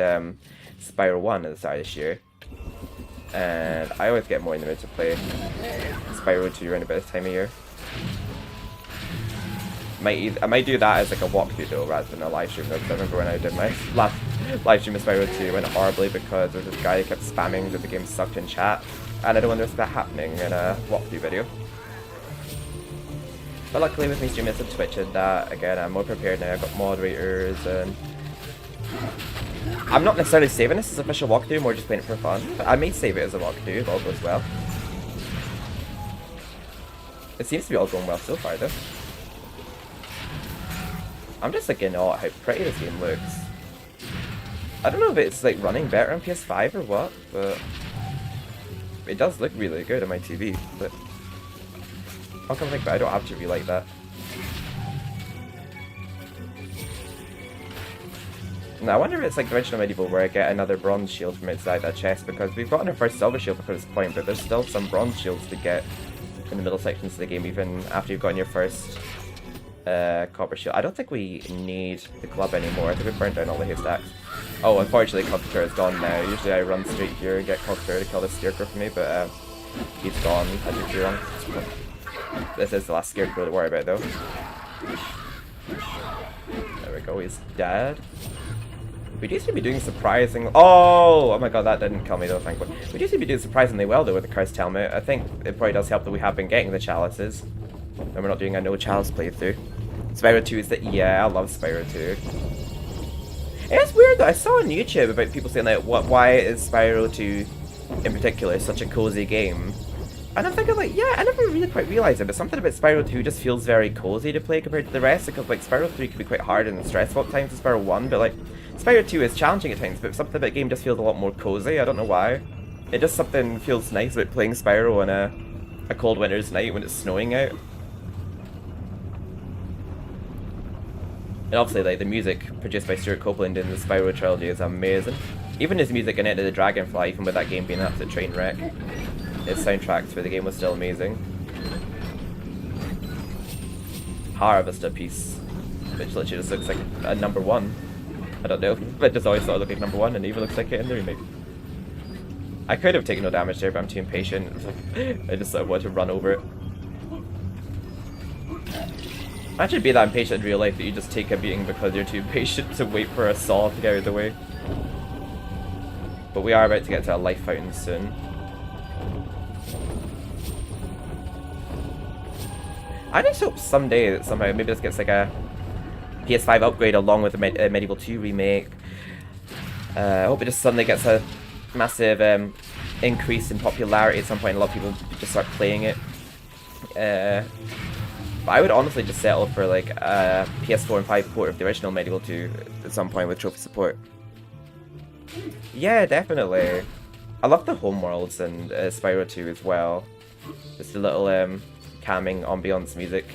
Spyro 1 at the start of this year. And I always get more in the mood to play Spyro 2 around about this time of year. I might do that as like a walkthrough though, rather than a live stream though, because I remember when I did my last live stream of Spyro 2, it went horribly because there was this guy who kept spamming that the game sucked in chat, and I don't want to risk that happening in a walkthrough video. But luckily with me streaming this on Twitch and that, again, I'm more prepared now. I've got moderators and... I'm not necessarily saving this as an official walkthrough, more just playing it for fun. But I may save it as a walkthrough if all goes well. It seems to be all going well so far though. I'm just like in awe at how pretty this game looks. I don't know if it's like running better on PS5 or what, but... It does look really good on my TV, but... I'll come think, but I don't have to be like that. Now, I wonder if it's like the original MediEvil where I get another bronze shield from inside that chest, because we've gotten our first silver shield before this point, but there's still some bronze shields to get in the middle sections of the game, even after you've gotten your first copper shield. I don't think we need the club anymore. I think we burnt down all the haystacks. Oh, unfortunately, Calcaterra is gone now. Usually I run straight here and get Calcaterra to kill this scarecrow for me, but he's gone. I took too long. This is the last scarecrow to worry about, though. There we go, he's dead. We do seem to be doing surprisingly... Oh my god, that didn't kill me, though, thankfully. We do seem to be doing surprisingly well, though, with the cursed helmet. I think it probably does help that we have been getting the chalices. And we're not doing a no chalice playthrough. Spyro 2 is the... Yeah, I love Spyro 2. It's weird, though. I saw on YouTube about people saying, like, why is Spyro 2, in particular, such a cozy game? And I'm thinking like, yeah, I never really quite realised it, but something about Spyro 2 just feels very cozy to play compared to the rest, because like Spyro 3 can be quite hard and stressful at times to Spyro 1, but like, Spyro 2 is challenging at times, but something about the game just feels a lot more cozy. I don't know why. It just something feels nice about playing Spyro on a cold winter's night when it's snowing out. And obviously like the music produced by Stuart Copeland in the Spyro trilogy is amazing. Even his music in Enter the Dragonfly, even with that game being an absolute train wreck. Its soundtracks for the game was still amazing. Harvester piece, which literally just looks like a number 1. I don't know, but it just always sort of looked like number 1, and even looks like it in the remake. I could have taken no damage there, but I'm too impatient. I just sort of want to run over it. I should be that impatient in real life that you just take a beating because you're too impatient to wait for a saw to get out of the way. But we are about to get to a life fountain soon. I just hope someday that somehow maybe this gets like a PS5 upgrade along with the MediEvil 2 remake. I hope it just suddenly gets a massive increase in popularity at some point. A lot of people just start playing it. But I would honestly just settle for like a PS4 and 5 port of the original MediEvil 2 at some point with trophy support. Yeah, definitely. I love the homeworlds and Spyro 2 as well. Just a little calming ambiance music.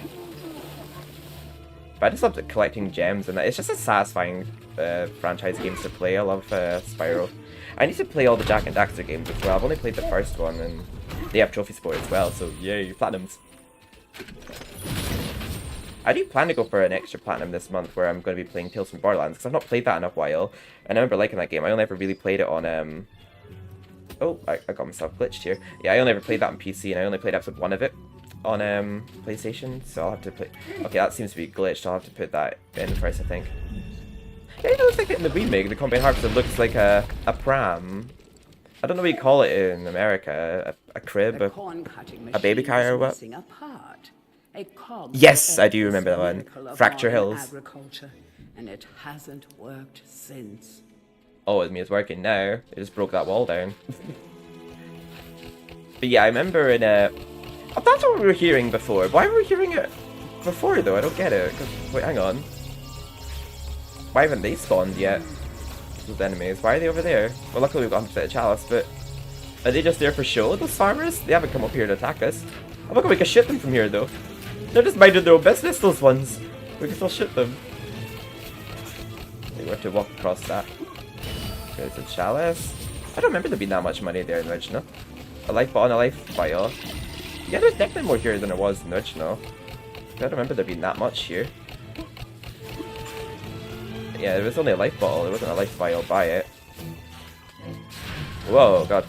But I just love collecting gems, and it's just a satisfying franchise games to play. I love Spyro. I need to play all the Jak and Daxter games as well. I've only played the first one, and they have trophies for it as well, so yay, platinums. I do plan to go for an extra platinum this month where I'm going to be playing Tales from Borderlands, because I've not played that in a while, and I remember liking that game. I only ever really played it on, oh, I got myself glitched here. Yeah, I only ever played that on PC, and I only played episode 1 of it on PlayStation, so I'll have to play... Okay, that seems to be glitched, I'll have to put that in first, I think. Yeah, it looks like it in the remake, the Combine Harvester looks like a pram. I don't know what you call it in America, a crib, a baby car or what? Yes, I do remember that one. Fracture Hills. And it hasn't worked since. Oh, it means it's working now. It just broke that wall down. But yeah, I remember in oh, that's what we were hearing before. Why were we hearing it before though? I don't get it. Wait, hang on. Why haven't they spawned yet? Those enemies. Why are they over there? Well, luckily we've got 100% of Chalice, but are they just there for show, those farmers? They haven't come up here to attack us. I'm not gonna make a shoot them from here though. They're just minding their own business, those ones. We can still shoot them. They were to walk across that. There's a Chalice. I don't remember there being that much money there in the original. A life ball and a life vial. Yeah, there's definitely more here than there was in the original. I don't remember there being that much here. Yeah, there was only a life bottle, there wasn't a life vial by it. Whoa, god.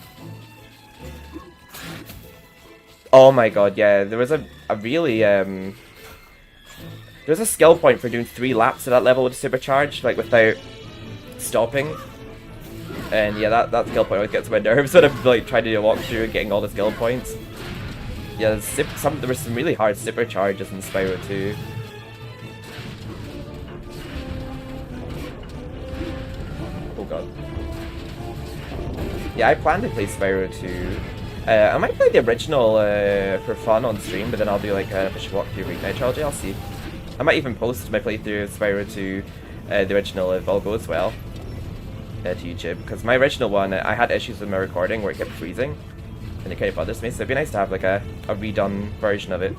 Oh my god, yeah, there was a really, there was a skill point for doing 3 laps of that level with a supercharge, like without stopping. And yeah, that skill point always gets my nerves when I'm like trying to do a walkthrough and getting all the skill points. Yeah, there were some really hard supercharges in Spyro 2. Oh god. Yeah, I plan to play Spyro 2. I might play the original for fun on stream, but then I'll do like an official walkthrough Remake trilogy, I'll see. I might even post my playthrough of Spyro 2, the original Volgo as well, to YouTube, because my original one, I had issues with my recording where it kept freezing, and it kind of bothers me, so it'd be nice to have like a redone version of it.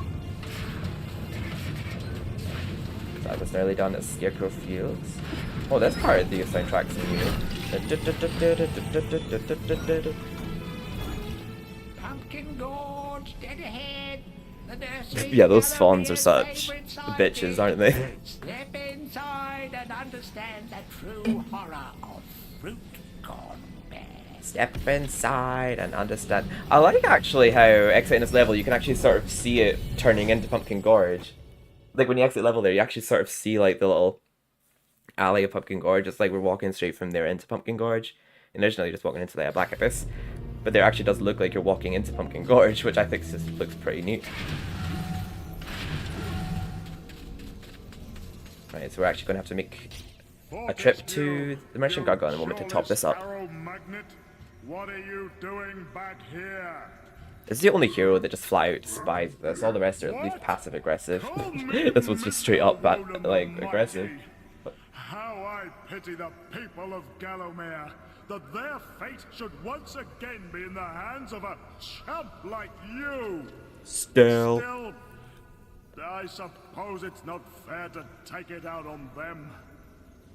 That was nearly done at Scarecrow Fields. Oh, this part of the soundtrack's new. Pumpkin Gorge, dead ahead. The nursery. Yeah, those fawns are such bitches, aren't they? Step inside and understand the true horror of fruit gone bad. Step inside and understand. I like actually how exiting this level, you can actually sort of see it turning into Pumpkin Gorge. Like when you exit level there, you actually sort of see like the little alley of Pumpkin Gorge. It's like we're walking straight from there into Pumpkin Gorge. And originally you're just walking into the Black Abyss. But there actually does look like you're walking into Pumpkin Gorge, which I think just looks pretty neat. Right, so we're actually going to have to make a trip to the Merchant Gargoyle in a moment to top this up. What are you doing back here? This is the only hero that just fly out spies this. All the rest are at least passive aggressive. This one's just straight up like aggressive. How I pity the people of Gallowmere, that their fate should once again be in the hands of a chump like you. Still, I suppose it's not fair to take it out on them.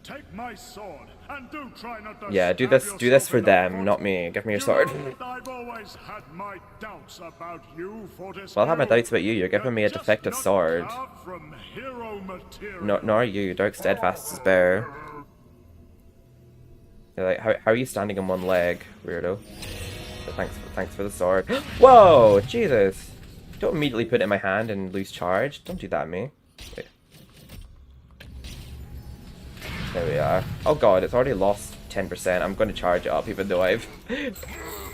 Take my sword and do try not to. Yeah, do this for them, not me. Give me your sword. I've always had my doubts about you, Fortis. Well, I have my doubts about you. You're giving me a defective sword. Nor are you, Dark Steadfast's bear. You're like, how are you standing on one leg, weirdo? But thanks for the sword. Whoa, Jesus! Don't immediately put it in my hand and lose charge. Don't do that to me. Wait. There we are. Oh god, it's already lost 10%. I'm going to charge it up even though I've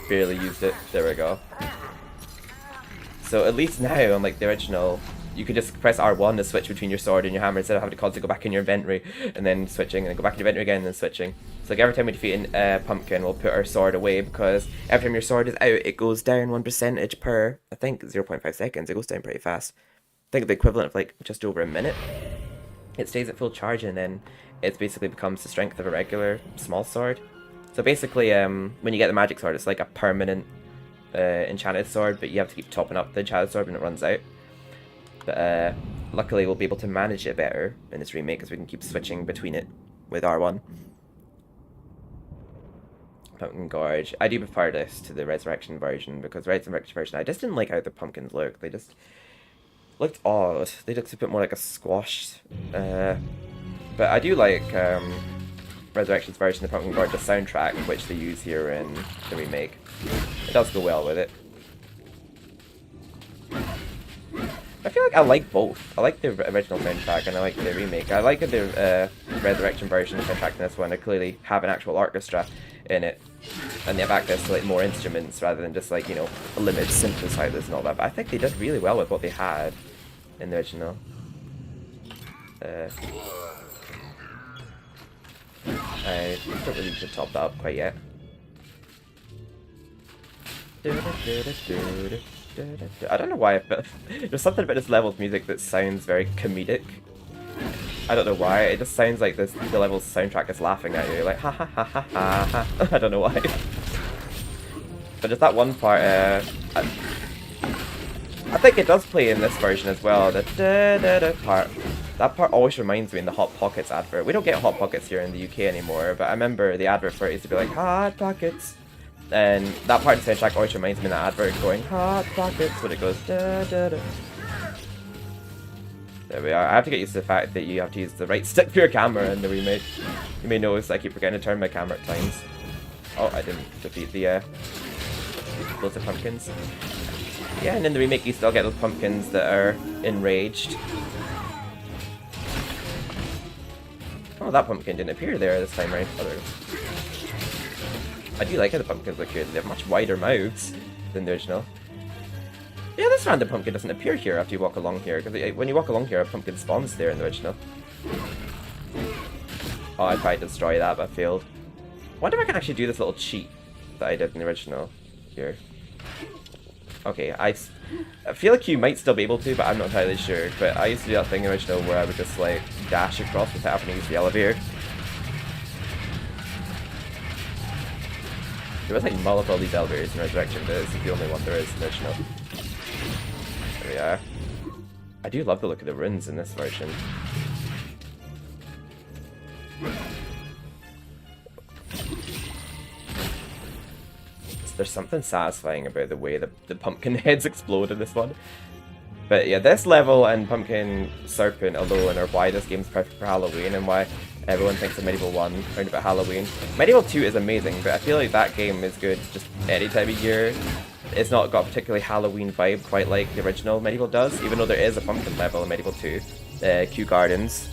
barely used it. There we go. So at least now, unlike the original, you could just press R1 to switch between your sword and your hammer instead of having to constantly go back in your inventory and then switching and then go back in your inventory again and then switching. So like every time we defeat a pumpkin, we'll put our sword away because every time your sword is out, it goes down 1% per, I think, 0.5 seconds. It goes down pretty fast. I think the equivalent of like just over a minute. It stays at full charge and then it basically becomes the strength of a regular small sword. So basically, when you get the magic sword, it's like a permanent enchanted sword, but you have to keep topping up the enchanted sword when it runs out. But luckily we'll be able to manage it better in this remake, because we can keep switching between it with R1. Pumpkin Gorge. I do prefer this to the Resurrection version, because Resurrection version, I just didn't like how the pumpkins looked. They just looked odd. They looked a bit more like a squash. But I do like Resurrection's version of Pumpkin Gorge, the soundtrack, which they use here in the remake. It does go well with it. I feel like I like both. I like the original soundtrack and I like the remake. I like the Resurrection version soundtrack in this one. They clearly have an actual orchestra in it, and they have access to like more instruments rather than just like, you know, limited synthesizers and all that. But I think they did really well with what they had in the original. I don't really need to top that up quite yet. I don't know why, but there's something about this level's music that sounds very comedic. I don't know why, it just sounds like the level's soundtrack is laughing at you, like ha ha ha ha ha ha. I don't know why. But just that one part, I think it does play in this version as well, the da-da-da part. That part always reminds me in the Hot Pockets advert. We don't get Hot Pockets here in the UK anymore, but I remember the advert for it used to be like, Hot Pockets. And that part of the soundtrack always reminds me of that advert going, Hot Pockets, when it goes, da-da-da. There we are. I have to get used to the fact that you have to use the right stick for your camera in the remake. You may notice I keep forgetting to turn my camera at times. Oh, I didn't defeat the explosive pumpkins. Yeah, and in the remake you still get those pumpkins that are enraged. Oh, that pumpkin didn't appear there this time, right? I do like how the pumpkins look here. They have much wider mouths than the original. Yeah, this random pumpkin doesn't appear here after you walk along here, because when you walk along here, a pumpkin spawns there in the original. Oh, I tried to destroy that, but I failed. I wonder if I can actually do this little cheat that I did in the original here. Okay, I feel like you might still be able to, but I'm not entirely sure. But I used to do that thing in the original where I would just like dash across without having to use the elevator. There was like multiple of these elevators in Resurrection, but this is the only one there is in the original. There we are. I do love the look of the runes in this version. There's something satisfying about the way the pumpkin heads explode in this one. But yeah, this level and Pumpkin Serpent alone are why this game's perfect for Halloween and why everyone thinks of MediEvil 1 around about Halloween. MediEvil 2 is amazing, but I feel like that game is good just any time of year. It's not got a particularly Halloween vibe quite like the original MediEvil does, even though there is a pumpkin level in MediEvil 2, Kew Gardens.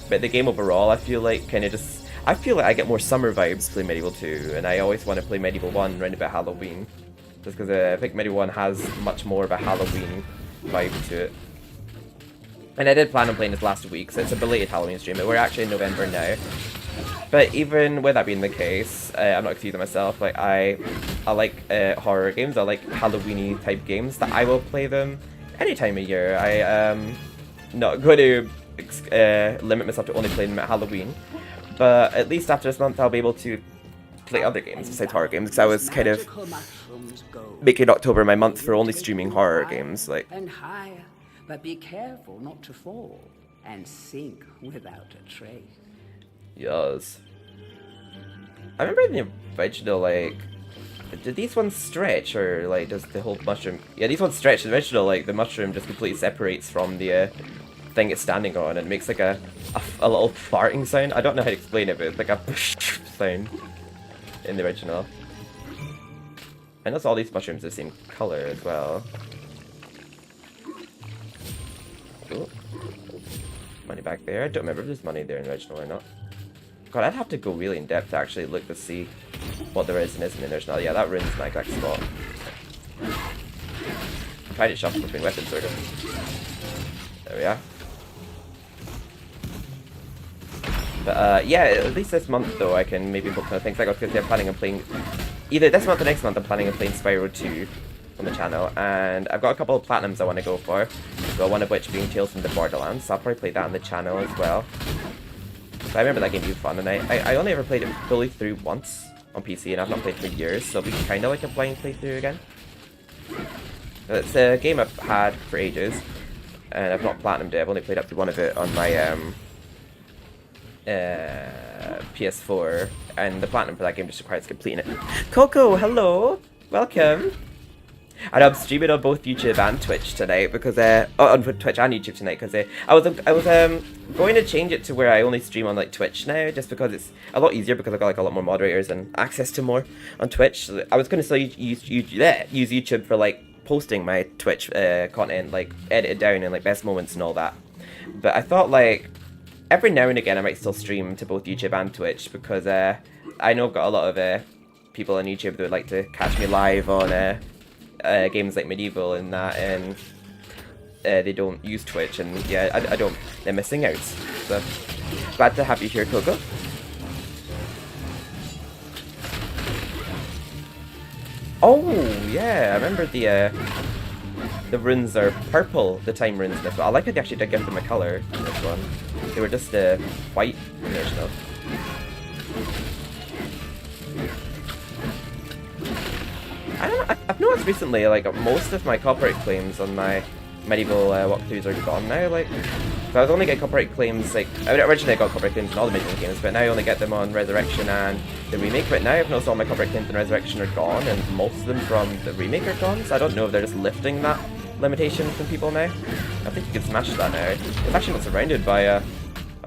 But the game overall, I feel like kind of just... I feel like I get more summer vibes playing MediEvil 2, and I always want to play MediEvil 1 around about Halloween. Just because I think MediEvil 1 has much more of a Halloween vibe to it. And I did plan on playing this last week, so it's a belated Halloween stream, but we're actually in November now. But even with that being the case, I'm not confusing myself, like I like horror games, I like Halloween-y type games, that I will play them any time of year. I am not going to limit myself to only playing them at Halloween. But at least after this month, I'll be able to play other games besides horror games. Because I was kind of making October my month for only streaming horror games. Like, and higher, but be careful not to fall and sink without a trace. Yes. I remember in the original, like, did these ones stretch or like does the whole mushroom? Yeah, these ones stretch. In the original, like the mushroom just completely separates from the thing it's standing on and makes like a little farting sound. I don't know how to explain it, but it's like a sound in the original. And that's all these mushrooms are the same color as well. Ooh. Money back there. I don't remember if there's money there in the original or not. God, I'd have to go really in depth to actually look to see what there is and isn't in the original. Yeah, that rune's my exact spot. I tried to shuffle between weapons, sort of. There we are. But yeah, at least this month though, I can maybe book other things. Like I was going to say, I'm planning on playing either this month or next month. I'm planning on playing Spyro 2 on the channel, and I've got a couple of platinums I want to go for. So one of which being Tales from the Borderlands. So I'll probably play that on the channel as well. So I remember that game being fun, and I only ever played it fully through once on PC, and I've not played for years, so it'll be kind of like a blind playthrough again. It's a game I've had for ages, and I've not platinumed it. I've only played up to one of it on my PS4, and the platinum for that game just requires completing it. Coco, hello! Welcome! And I'm streaming on both YouTube and Twitch tonight because on Twitch and YouTube tonight because I was going to change it to where I only stream on like Twitch now, just because it's a lot easier because I've got like a lot more moderators and access to more on Twitch. I was going to still use YouTube for like posting my Twitch content, like edited down and like best moments and all that. But I thought like every now and again I might still stream to both YouTube and Twitch because I know I've got a lot of people on YouTube that would like to catch me live on games like MediEvil and that, and they don't use Twitch, and yeah, I don't, they're missing out. So glad to have you here, Coco. Oh yeah, I remember the runes are purple, the time runes in this one. I like how they actually did give them a colour in this one. They were just white in the original. I don't know, I've noticed recently, like, most of my copyright claims on my MediEvil walkthroughs are gone now, like, so I was only getting copyright claims, like, I mean, originally I got copyright claims on all the MediEvil games, but now I only get them on Resurrection and the Remake, but now I've noticed all my copyright claims on Resurrection are gone, and most of them from the Remake are gone, so I don't know if they're just lifting that limitation from people now. I think you can smash that now. It's actually not surrounded by a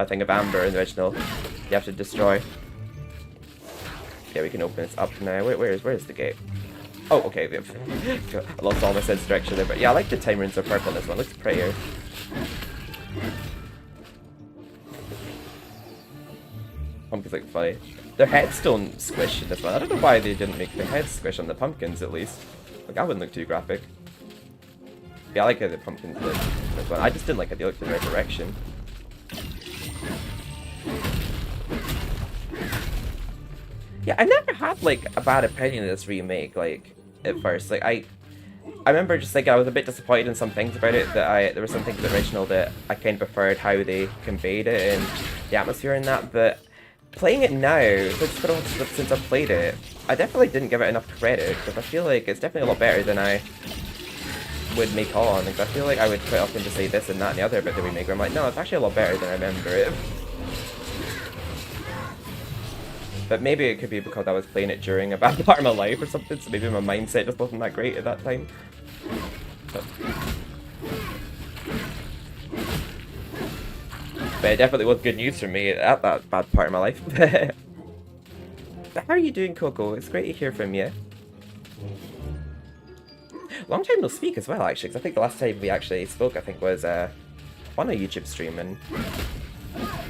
thing of amber in the original. You have to destroy. Yeah, we can open this up now. Where is the gate? Oh, okay. I lost all my sense of direction there, but yeah, I like the time runes are purple in this one. Looks prettier. Pumpkins look funny. Their heads don't squish in this one. I don't know why they didn't make the heads squish on the pumpkins at least. Like, that wouldn't look too graphic. Yeah, I like how the pumpkins look in this one. I just didn't like how they looked in Resurrection. Yeah, I never had like a bad opinion of this remake, like, at first. Like, I remember just like I was a bit disappointed in some things about it, that there were some things in the original that I kind of preferred how they conveyed it and the atmosphere and that, but playing it now, since I've played it, I definitely didn't give it enough credit, because I feel like it's definitely a lot better than I would make on. Like, I feel like I would quite often just say this and that and the other about the remake, where I'm like, no, it's actually a lot better than I remember it. But maybe it could be because I was playing it during a bad part of my life or something, so maybe my mindset just wasn't that great at that time. But it definitely was good news for me at that bad part of my life. But how are you doing, Coco? It's great to hear from you. Long time no speak as well, actually, because I think the last time we actually spoke, I think, was on a YouTube stream, and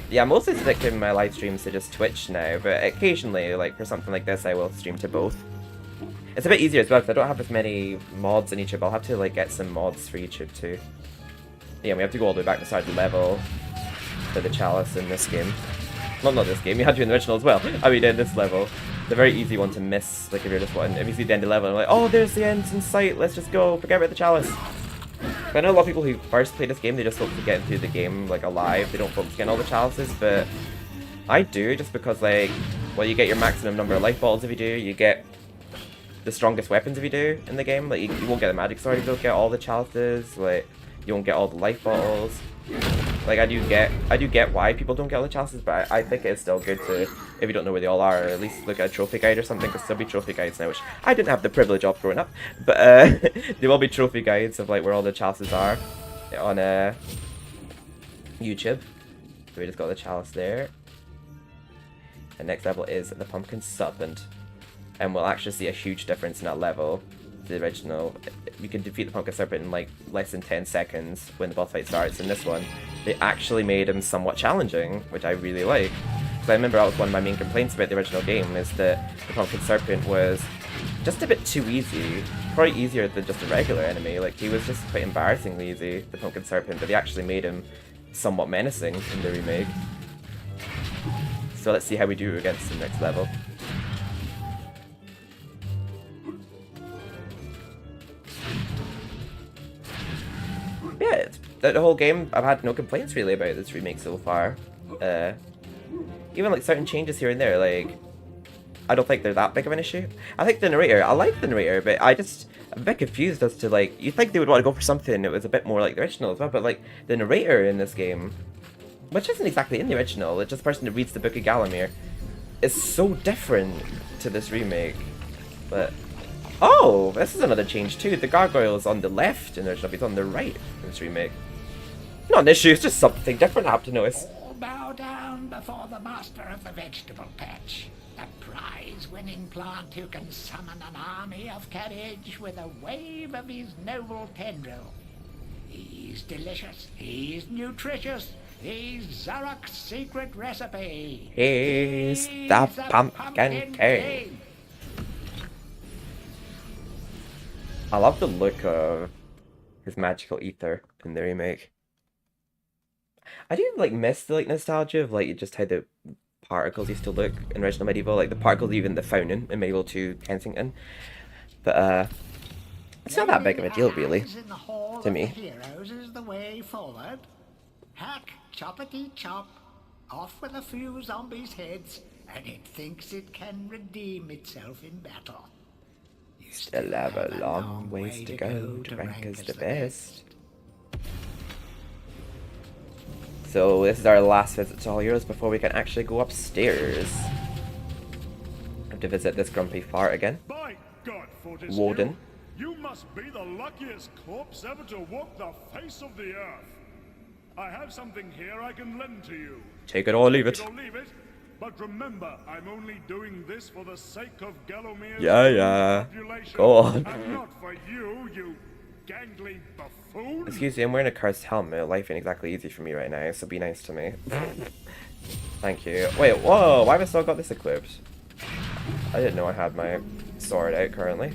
yeah, mostly sticking my live streams to just Twitch now, but occasionally, like, for something like this, I will stream to both. It's a bit easier as well, because I don't have as many mods on YouTube. I'll have to, like, get some mods for YouTube too. Yeah, we have to go all the way back to start the level for the chalice in this game. Well, not this game, you had to in the original as well. I mean, in this level. It's a very easy one to miss, like, if you're just wanting, if you see the end of the level, and like, oh, there's the end in sight, let's just go, forget about the chalice. I know a lot of people who first play this game, they just hope to get into the game, like, alive. They don't focus on getting all the chalices, but I do, just because, like, well, you get your maximum number of life bottles if you do, you get the strongest weapons if you do in the game. Like, you won't get the magic sword if you don't get all the chalices, like, you won't get all the life bottles. Like, I do get why people don't get all the chalices, but I think it's still good to, if you don't know where they all are, at least look at a trophy guide or something, because there'll be trophy guides now, which I didn't have the privilege of growing up, but there will be trophy guides of, like, where all the chalices are on YouTube. So we just got the chalice there. The next level is the Pumpkin Serpent, and we'll actually see a huge difference in that level. The original, you can defeat the Pumpkin Serpent in like less than 10 seconds when the boss fight starts. In this one, they actually made him somewhat challenging, which I really like. Because I remember that was one of my main complaints about the original game, is that the Pumpkin Serpent was just a bit too easy. Probably easier than just a regular enemy. Like, he was just quite embarrassingly easy, the Pumpkin Serpent, but they actually made him somewhat menacing in the remake. So let's see how we do against the next level. Yeah, the whole game, I've had no complaints really about this remake so far. even like certain changes here and there, like I don't think they're that big of an issue. I think the narrator, I like the narrator, but I'm a bit confused as to like, you'd think they would want to go for something that was a bit more like the original as well, but like the narrator in this game, which isn't exactly in the original, it's just the person that reads the Book of Gallowmere, is so different to this remake. But oh, this is another change too. The gargoyle is on the left in the original, it's on the right in this remake. Not an issue, it's just something different I have to notice. All bow down before the master of the vegetable patch. The prize-winning plant who can summon an army of carriage with a wave of his noble tendril. He's delicious, he's nutritious, he's Zarok's secret recipe. He's the Pumpkin King. I love the look of his magical ether in the remake. I do like miss the like nostalgia of like just how the particles used to look in original MediEvil, like the particles even the fountain in MediEvil 2 Kensington. But it's not that big of a deal really to me. Heroes is the way forward. Hack, choppity chop, off with a few zombies' heads, and it thinks it can redeem itself in battle. You Still have a long ways to go to rank as the best. So this is our last visit to All Heroes before we can actually go upstairs. Have to visit this grumpy fart again. By God, Fortescue, Warden. you must be the luckiest corpse ever to walk the face of the earth. I have something here I can lend to you. Take it or leave it. Take it or leave it. But remember, I'm only doing this for the sake of Gallomere's Yeah. population. Go on. And not for you, you gangly buffoon. Excuse me, I'm wearing a cursed helmet. Life ain't exactly easy for me right now, so be nice to me. Thank you. Wait, whoa, why have I still got this equipped? I didn't know I had my sword out currently.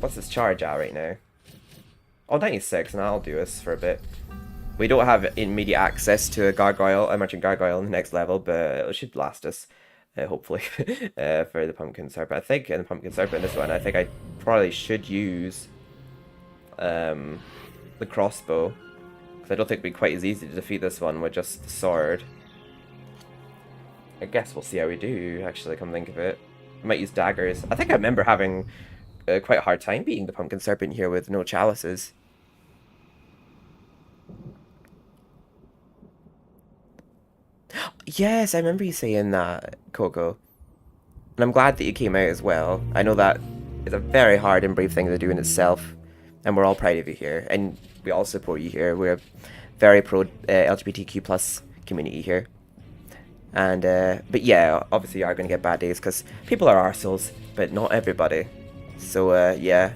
What's this charge at right now? Oh, 96, and I'll do this for a bit. We don't have immediate access to a gargoyle, a merchant gargoyle in the next level, but it should last us. Hopefully, for the pumpkin serpent. I think in the pumpkin serpent, this one, I think I probably should use the crossbow, because I don't think it'd be quite as easy to defeat this one with just the sword. I guess we'll see how we do, actually, come think of it. I might use daggers. I think I remember having quite a hard time beating the pumpkin serpent here with no chalices. Yes, I remember you saying that, Coco. And I'm glad that you came out as well. I know that is a very hard and brave thing to do in itself. And we're all proud of you here. And we all support you here. We're a very pro LGBTQ plus community here. And, but yeah, obviously you are going to get bad days because people are arseholes, but not everybody. So, yeah.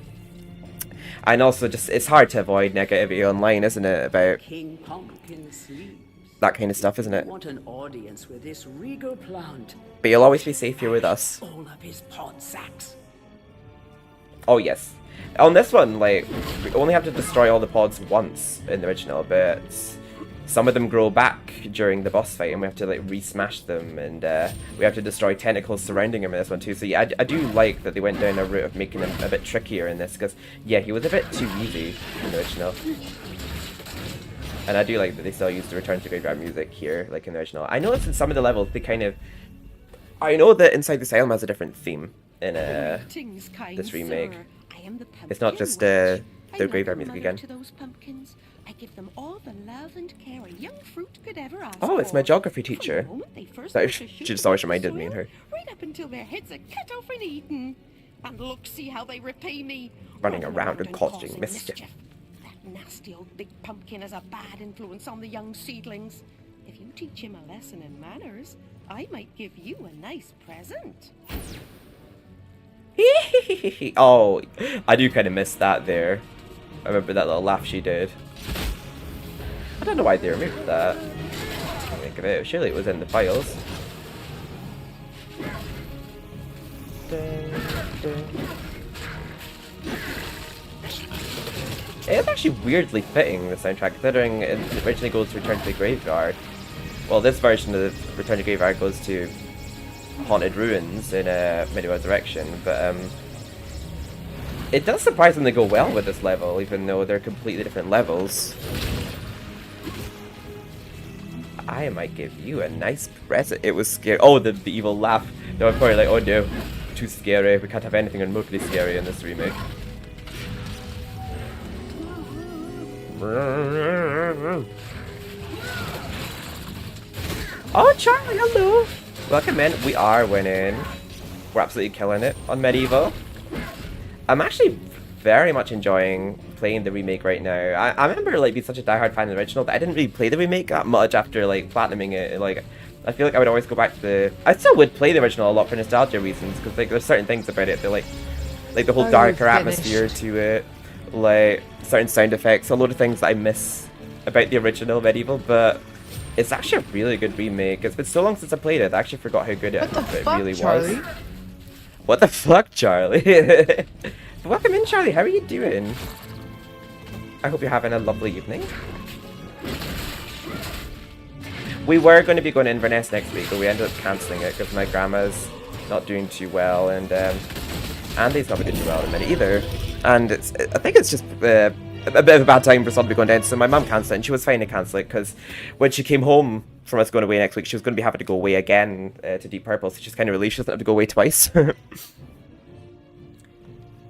And also, just it's hard to avoid negativity online, isn't it? About King Pumpkin sleeps. that kind of stuff, isn't it? You want an audience with this regal plant. But you'll always be safe here with us. All of his pod sacks. Oh, yes. On this one, like, we only have to destroy all the pods once in the original, but some of them grow back during the boss fight, and we have to, like, re-smash them, and we have to destroy tentacles surrounding him in this one, too. So, yeah, I do like that they went down a route of making him a bit trickier in this, because, yeah, he was a bit too easy in the original. And I do like that they still use the Return to Graveyard music here, like in the original. I noticed in some of the levels, they kind of... I know that Inside the Asylum has a different theme in this remake. It's not just the graveyard music again. To those pumpkins. I give them all the love and care a young fruit could ever ask Oh, it's my geography teacher. She just always reminded me and her. Right up until their heads are cut off and eaten. And look, see how they repay me. Running around and causing mischief. That nasty old big pumpkin has a bad influence on the young seedlings. If you teach him a lesson in manners, I might give you a nice present. Oh, I do kind of miss that there. I remember that little laugh she did. I don't know why they removed that. I think of it. Surely it was in the files. It's actually weirdly fitting, the soundtrack, considering it originally goes to Return to the Graveyard. Well, this version of Return to the Graveyard goes to Haunted Ruins in MediEvil Resurrection, but it does surprisingly go well with this level, even though they're completely different levels. I might give you a nice present. It was scary. Oh, the evil laugh. They were probably like, oh no, too scary. We can't have anything remotely scary in this remake. Oh, Charlie, hello. Welcome in. We are winning. We're absolutely killing it on MediEvil. I'm actually very much enjoying playing the remake right now. I remember like being such a diehard fan of the original that I didn't really play the remake that much after like platinuming it. Like, I feel like I would always go back to the... I still would play the original a lot for nostalgia reasons, because like there's certain things about it that like the whole darker atmosphere to it, like certain sound effects, a load of things that I miss about the original MediEvil, but it's actually a really good remake. It's been so long since I played it, I actually forgot how good it really was. What the fuck, Charlie? Welcome in, Charlie. How are you doing? I hope you're having a lovely evening. We were going to be going to Inverness next week, but we ended up cancelling it because my grandma's not doing too well, and Andy's not doing too well in a minute either. And I think it's just a bit of a bad time for something to be going down, so my mum cancelled it, and she was fine to cancel it because when she came home from us going away next week, she was going to be having to go away again to Deep Purple, so she's kind of relieved she doesn't have to go away twice.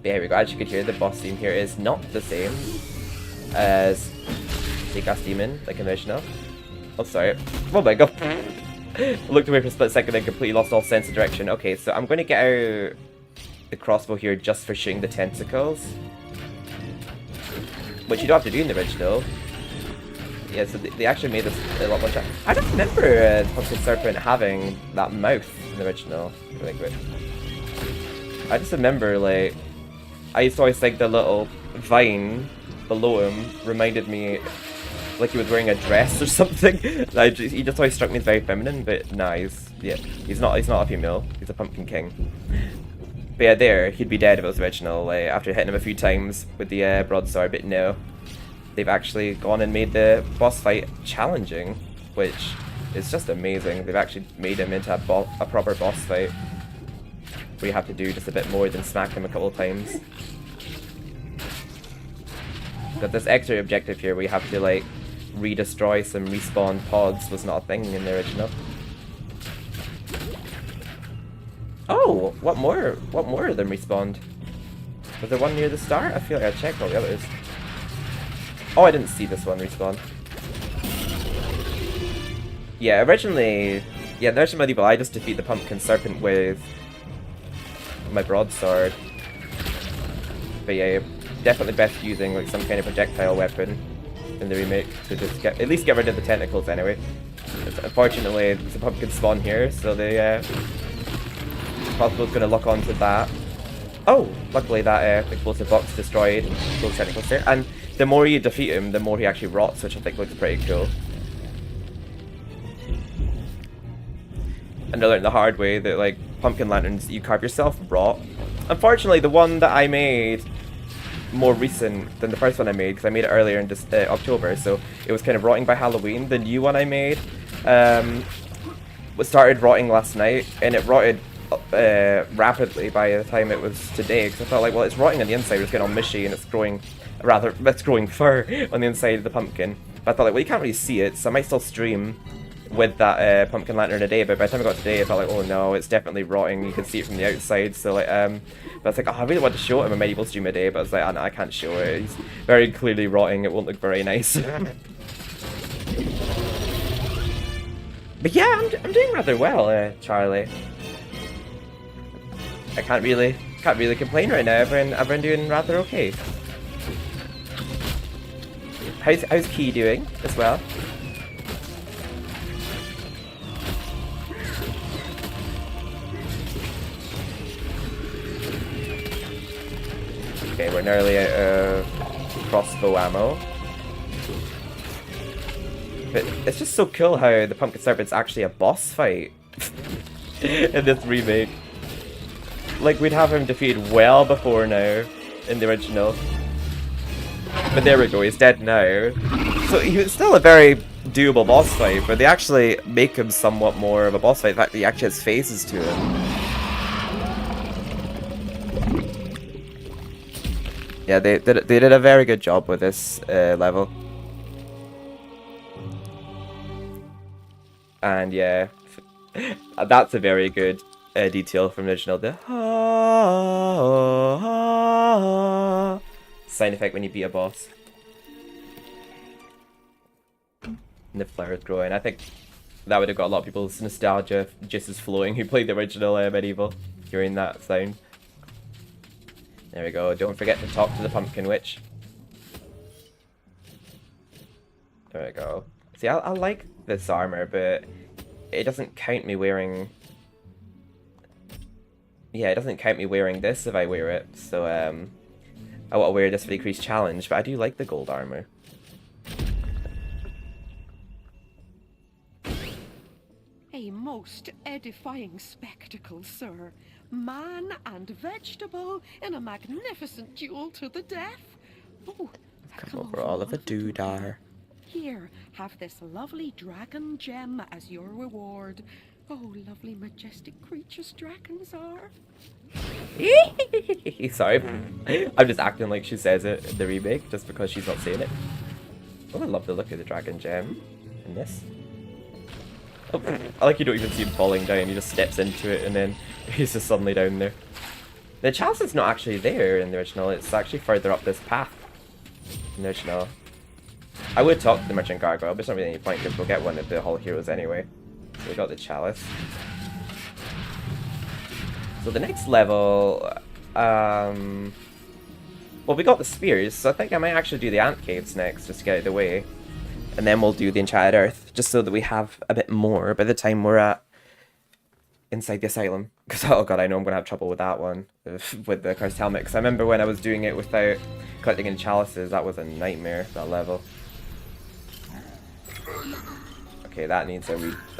There we go. As you can hear, the boss theme here is not the same as the Gas Demon, like original. Oh, sorry. Oh my god. Looked away for a split second and completely lost all sense of direction. Okay, so I'm going to get out the crossbow here just for shooting the tentacles, which you don't have to do in the original. Yeah, so they actually made this a lot more challenging. I don't remember the Pumpkin Serpent having that mouth in the original. I just remember, like, I used to always think the little vine below him reminded me like he was wearing a dress or something. He just always struck me as very feminine, but nah, he's not a female. He's a Pumpkin King. But yeah, there, he'd be dead if it was original, like, after hitting him a few times with the broadsword, but no. They've actually gone and made the boss fight challenging, which is just amazing. They've actually made him into a proper boss fight, where you have to do just a bit more than smack him a couple of times. Got this extra objective here where you have to, like, redestroy some respawn pods was not a thing in the original. Oh, what more of them respawned? Was there one near the start? I feel like I checked all the others. Oh, I didn't see this one respawn. Yeah, originally, the original MediEvil, I just defeat the Pumpkin Serpent with my broadsword. But yeah, definitely best using like some kind of projectile weapon in the remake to just at least get rid of the tentacles anyway. Unfortunately, it's a pumpkin spawn here, so the crossbow's going to lock onto that. Oh, luckily that explosive box destroyed those tentacles there. And the more you defeat him, the more he actually rots, which I think looks pretty cool. And I learned the hard way that, like, pumpkin lanterns you carve yourself rot. Unfortunately, the one that I made more recent than the first one I made, because I made it earlier in October, so it was kind of rotting by Halloween. The new one I made started rotting last night, and it rotted rapidly by the time it was today, because I thought, like, well, it's rotting on the inside, it's getting all mushy, and it's growing fur on the inside of the pumpkin. But I thought, like, well, you can't really see it, so I might still stream with that pumpkin lantern today, but by the time I got today, I felt like, oh no, it's definitely rotting, you can see it from the outside, so like, but I was like, oh, I really want to show it in my MediEvil stream today, but I was like, oh no, I can't show it, it's very clearly rotting, it won't look very nice. But yeah, I'm doing rather well, Charlie. I can't really complain right now, I've been doing rather okay. How's Key doing as well? Okay, we're nearly out of crossbow ammo. But it's just so cool how the Pumpkin Serpent's actually a boss fight in this remake. Like, we'd have him defeated well before now in the original. But there we go, he's dead now. So he was still a very doable boss fight, but they actually make him somewhat more of a boss fight. In fact, he actually has phases to him. Yeah, they did a very good job with this level. And yeah, that's a very good detail from the original. The sound effect when you beat a boss. And the flowers growing. I think that would have got a lot of people's nostalgia just as flowing who played the original MediEvil hearing that sound. There we go. Don't forget to talk to the pumpkin witch. There we go. See, I like this armor, but it doesn't count me wearing... Yeah, it doesn't count me wearing this if I wear it, so I want to wear this for the increased challenge, but I do like the gold armor. A most edifying spectacle, sir. Man and vegetable in a magnificent duel to the death. Oh, Come over all of the doodar. Here, have this lovely dragon gem as your reward. Oh, lovely majestic creatures dragons are. Sorry, I'm just acting like she says it in the remake, just because she's not saying it. Oh, I love the look of the dragon gem in this. Oh, I like you don't even see him falling down, he just steps into it and then he's just suddenly down there. The chalice is not actually there in the original, it's actually further up this path in the original. I would talk to the merchant gargoyle, but it's not really any point because we'll get one of the Hall Heroes anyway. So we got the chalice. So the next level, well, we got the spears, so I think I might actually do the ant caves next, just to get out of the way. And then we'll do the Enchanted Earth, just so that we have a bit more by the time we're at inside the asylum. Because, oh god, I know I'm going to have trouble with that one, with the cursed helmet. Because I remember when I was doing it without collecting any chalices, that was a nightmare, that level. Okay, that needs a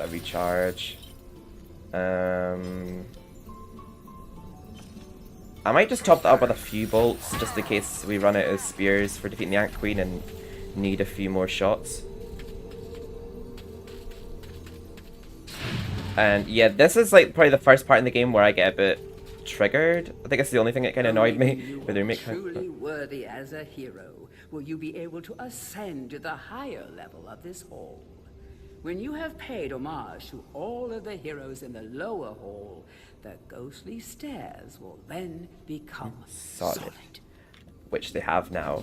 recharge. I might just top that up with a few bolts, just in case we run out of spears for defeating the Ant Queen and need a few more shots. And yeah, this is like probably the first part in the game where I get a bit triggered. I think it's the only thing that kind of annoyed me with the remake. Truly worthy as a hero, will you be able to ascend to the higher level of this hall? When you have paid homage to all of the heroes in the lower hall, the ghostly stairs will then become solid. Which they have now.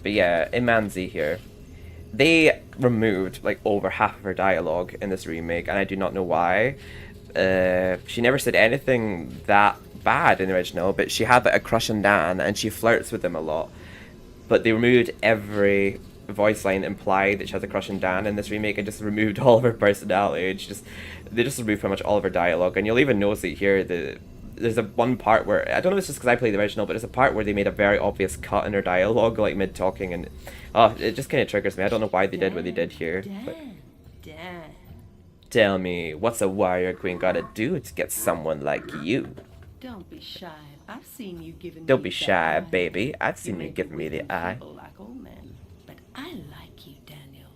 But yeah, in Manzi here, they removed like over half of her dialogue in this remake, and I do not know why. She never said anything that bad in the original, but she had like, a crush on Dan, and she flirts with him a lot. But they removed every voice line implied that she has a crush on Dan in this remake, and just removed all of her personality. They just removed pretty much all of her dialogue, and you'll even notice it here. There's one part where, I don't know if it's just because I played the original, but there's a part where they made a very obvious cut in her dialogue, like mid-talking, and it just kind of triggers me. I don't know why they did what they did here. Dan. Tell me, what's a warrior queen gotta do to get someone like you? Don't be shy. I've seen you giving Don't me be that shy, eye. baby. I've seen you giving me the eye. People like old men, but I like you, Daniel.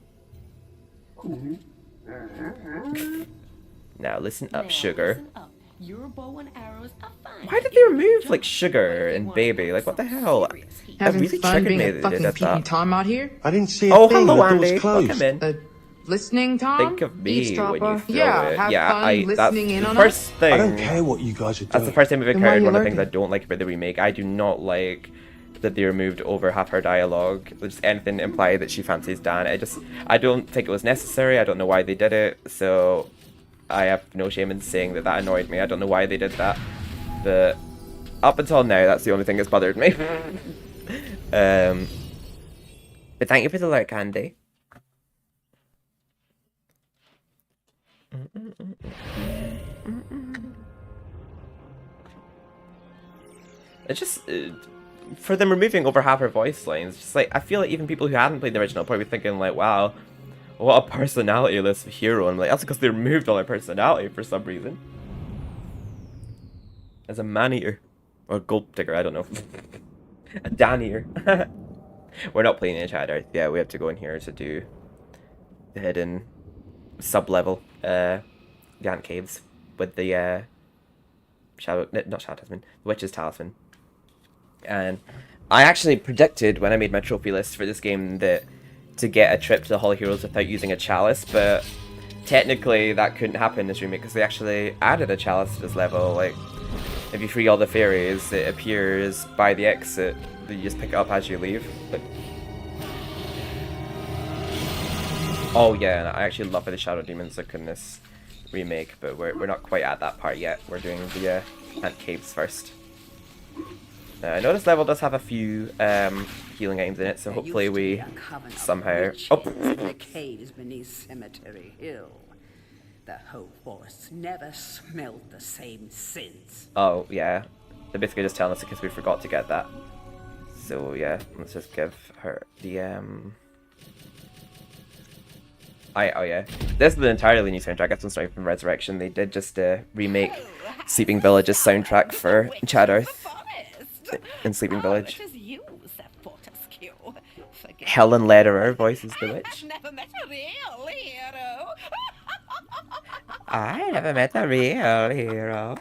Now listen up, sugar. Listen up. Your bow and arrows are fine. Why did they remove like sugar and baby? Like what the hell? That Having really fun triggered being me a that they fucking did peeping that. Tom out here? I didn't see a Oh, thing. hello, The door's Andy. closed. Welcome in. Listening, Tom? Think of me when you Eavesdropper? throw Yeah, it. have Yeah, fun that's listening in the on first us. thing. I don't care what you guys are doing. That's the first time we've Then why are occurred. you One of the things I lurking? don't like about the remake. I do not like that they removed over half her dialogue. Just anything implied that she fancies Dan. I don't think it was necessary. I don't know why they did it. So I have no shame in saying that annoyed me. I don't know why they did that. But up until now, that's the only thing that's bothered me. But thank you for the lurk, Andy. It's just for them removing over half her voice lines. Just like I feel like even people who hadn't played the original are probably thinking like, "Wow, what a personality-less hero." And I'm like, that's because they removed all her personality for some reason. As a man-eater or a gold digger, I don't know. A Dan-eater. We're not playing Enchanted Earth. Yeah, we have to go in here to do the hidden sub-level, the Ant Caves with the not Shadow Talisman, the Witch's Talisman. And I actually predicted when I made my trophy list for this game that to get a trip to the Hall of Heroes without using a chalice, but technically that couldn't happen in this remake because they actually added a chalice to this level. Like, if you free all the fairies, it appears by the exit. You just pick it up as you leave. But... oh yeah, and I actually love how the shadow demons look in this remake, but we're not quite at that part yet. We're doing the ant caves first. I know this level does have a few healing items in it, so hopefully we somehow... oh! The caves beneath Cemetery Hill. The whole forest never smelled the same since. Oh, yeah. They're basically just telling us because we forgot to get that. So, yeah, let's just give her the, oh, yeah. This is an entirely new soundtrack. That's one starting from Resurrection. They did just remake Sleeping Village's soundtrack for Chad Earth in Sleeping Village. Helen Lederer voices the witch. Never met a real hero. I never met a real hero.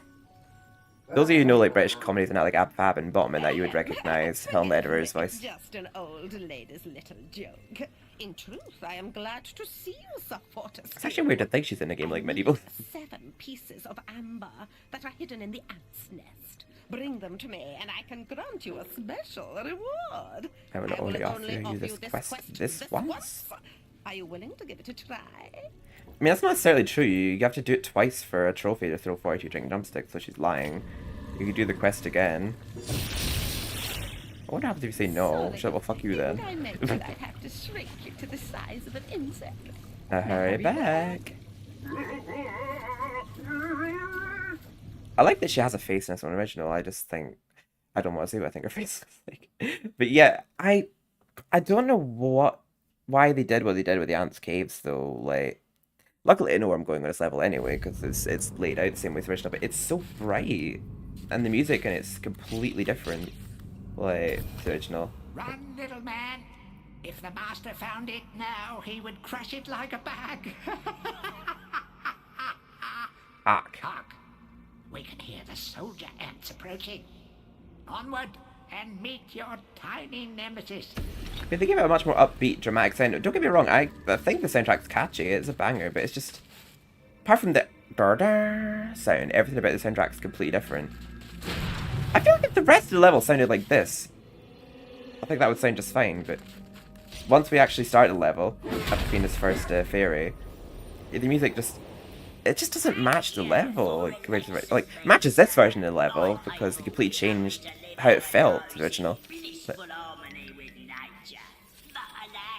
Those of you who know like British comedies and that, like Ab Fab and Bottom, and that you would recognise Helen Lederer's voice. Just an old lady's little joke. In truth, I am glad to see you, Sir Fortescue. It's actually weird to think she's in a game like MediEvil. 7 pieces of amber that are hidden in the ant's nest. Bring them to me, and I can grant you a special reward. I will only offer you this quest this once. Are you willing to give it a try? I mean, that's not necessarily true. You have to do it twice for a trophy to throw 42 drink drumsticks, so she's lying. You could do the quest again. What happens if you say no? Shit, well, fuck you then. I mentioned I'd have to shrink you to the size of an insect. Hurry back. I like that she has a face in this one original. I just think... I don't want to say what I think her face looks like. But yeah, I don't know why they did what they did with the Ants Caves, though. Like, luckily I know where I'm going with this level anyway, because it's laid out the same way as the original, but it's so bright. And the music in it's completely different, like, the original. Run, little man. If the master found it now, he would crush it like a bag. Hark. Hark. We can hear the soldier ants approaching. Onward and meet your tiny nemesis. But they give it a much more upbeat, dramatic sound. Don't get me wrong, I think the soundtrack's catchy, it's a banger, but it's just... apart from the sound, everything about the soundtrack's completely different. I feel like if the rest of the level sounded like this, I think that would sound just fine, but... once we actually start the level, after being this first fairy, the music just... it just doesn't match the level, like matches this version of the level, because they completely changed how it felt to the original.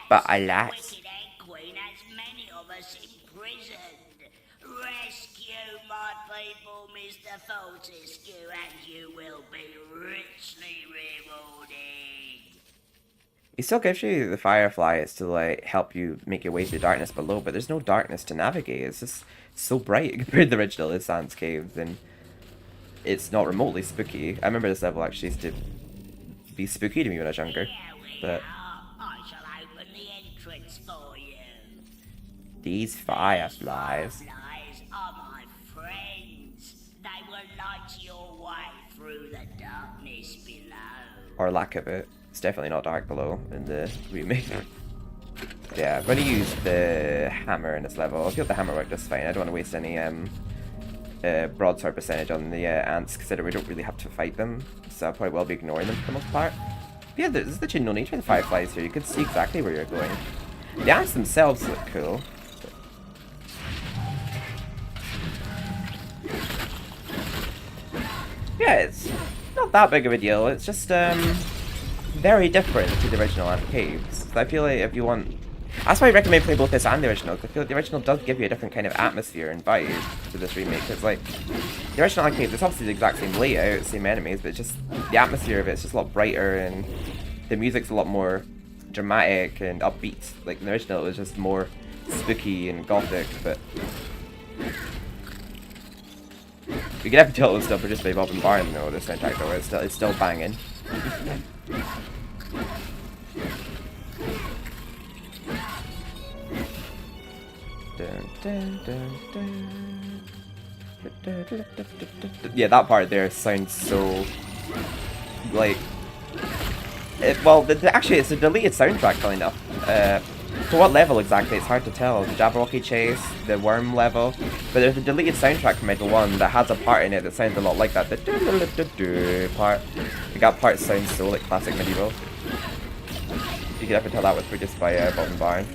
But alas. Rescue my people, Mr. Fortescue, and you will be richly rewarded. He still gives you the fireflies to like help you make your way through darkness below, but there's no darkness to navigate. It's just so bright compared to the original in Sans Caves, and it's not remotely spooky. I remember this level actually used to be spooky to me when I was younger, but I shall open the entrance for you. These fireflies Are my friends. They will light your way through the darkness below. or lack of it. It's definitely not dark below in the remake. Yeah, I'm going to use the hammer in this level. I feel the hammer worked just fine. I don't want to waste any broadsword percentage on the ants, considering we don't really have to fight them, so I'll probably well be ignoring them for the most part. But yeah, there's literally no need for the fireflies here. You can see exactly where you're going. The ants themselves look cool. Yeah, it's not that big of a deal. It's just very different to the original Ant Caves. So I feel like if you want... that's why I recommend playing both this and the original, because I feel like the original does give you a different kind of atmosphere and vibe to this remake. Because like, the original Ant Caves, it's obviously the exact same layout, same enemies, but it's just the atmosphere of it's just a lot brighter, and the music's a lot more dramatic and upbeat. Like in the original, it was just more spooky and gothic, but... you can definitely tell it was still produced by Bob and Barn though, this soundtrack though, it's still banging. Yeah, that part there sounds so... like... well, actually it's a deleted soundtrack, funny enough. To what level exactly? It's hard to tell. The Jabberwocky Chase, the Worm level. But there's a deleted soundtrack from MediEvil 1 that has a part in it that sounds a lot like that. The do-do-do-do-do part. The Gap part sounds so like classic MediEvil. You can definitely tell that was produced by Bob and Barn.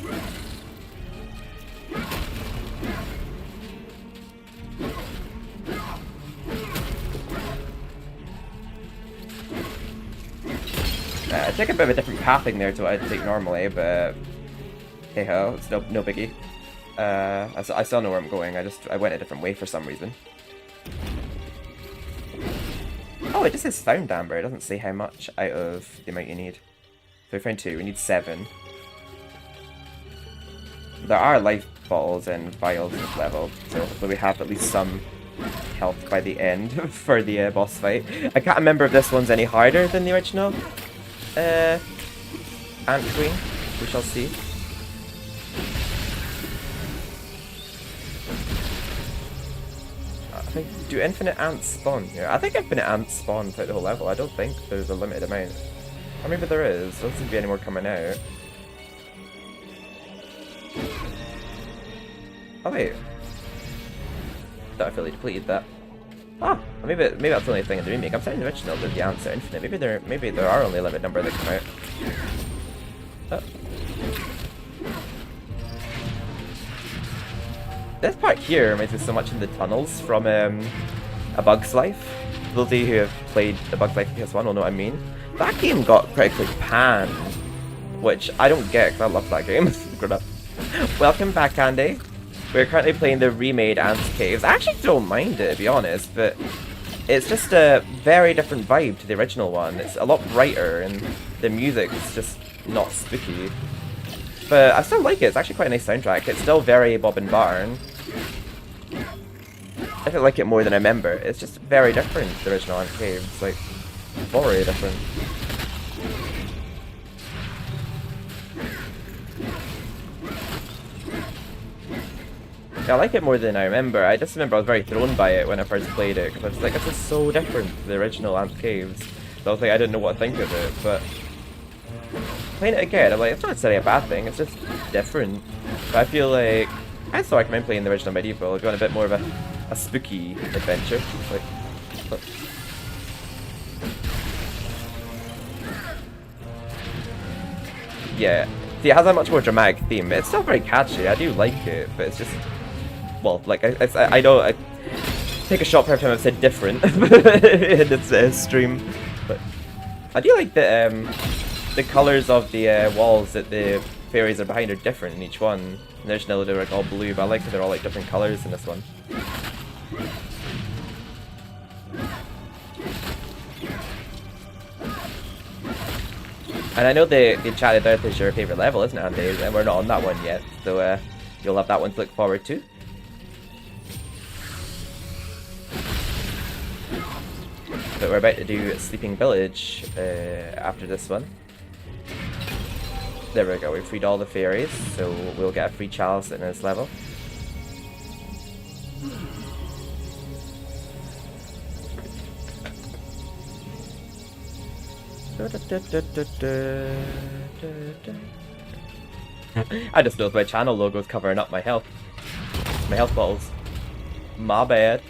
I took a bit of a different pathing there to what I'd take normally, but hey ho, it's no biggie. I still know where I'm going. I went a different way for some reason. Oh, it just says found amber. It doesn't say how much out of the amount you need. So we found 2. We need 7. There are life bottles and vials at this level, so hopefully we have at least some health by the end for the boss fight. I can't remember if this one's any harder than the original Ant Queen. We shall see. I think, do infinite ants spawn here? I think infinite ants spawn throughout the whole level. I don't think there's a limited amount. Or maybe there is. There doesn't seem to be any more coming out. Oh wait. Thought I fully depleted that. Ah, maybe that's the only thing in the remake. I'm saying the original that the ants are infinite. Maybe there are only a limited number that come out. Oh. This part here reminds me so much of the tunnels from A Bug's Life. Those of you who have played A Bug's Life PS1 will know what I mean. That game got critically panned, which I don't get because I love that game. Grown up. Welcome back, Andy. We're currently playing the remade Ants Caves. I actually don't mind it, to be honest, but it's just a very different vibe to the original one. It's a lot brighter, and the music's just not spooky. But I still like it. It's actually quite a nice soundtrack. It's still very Bob and Barn. I feel like it more than I remember. It's just very different to the original Ants Caves. Like, very different. I like it more than I remember. I just remember I was very thrown by it when I first played it, because I was like, this is so different to the original Ants Caves. So I was like, I didn't know what to think of it, but playing it again, I'm like, it's not necessarily a bad thing, it's just different. But I feel like I still recommend playing the original MediEvil if you want a bit more of a spooky adventure. Like, look. Yeah, see, it has a much more dramatic theme. It's still very catchy, I do like it, but it's just, well, like, I know I take a shot for every time I've said different in this stream, but I do like that the colours of the walls that the fairies are behind are different in each one. In the original they were like all blue, but I like that they're all like different colours in this one. And I know the Enchanted Earth is your favourite level, isn't it, Andy? And we're not on that one yet, so you'll have that one to look forward to. But we're about to do Sleeping Village after this one. There we go, we freed all the fairies, so we'll get a free chalice in this level. I just noticed my channel logo's covering up my health bottles. My bad.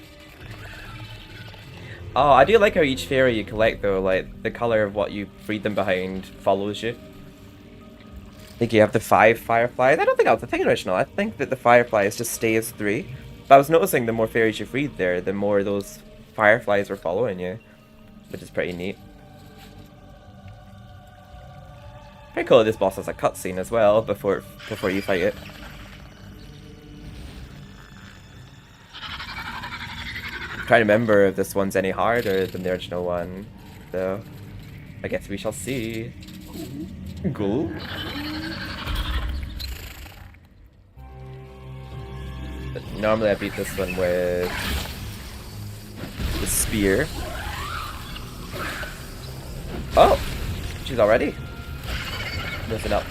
Oh, I do like how each fairy you collect though, like the colour of what you freed them behind follows you. I think you have the 5 fireflies. I don't think that was the thing original. I think that the fireflies just stay as 3. But I was noticing the more fairies you freed there, the more those fireflies were following you, which is pretty neat. Pretty cool that this boss has a cutscene as well before you fight it. I'm trying to remember if this one's any harder than the original one, though. I guess we shall see. Cool. But normally I beat this one with the spear. Oh! She's already messing up.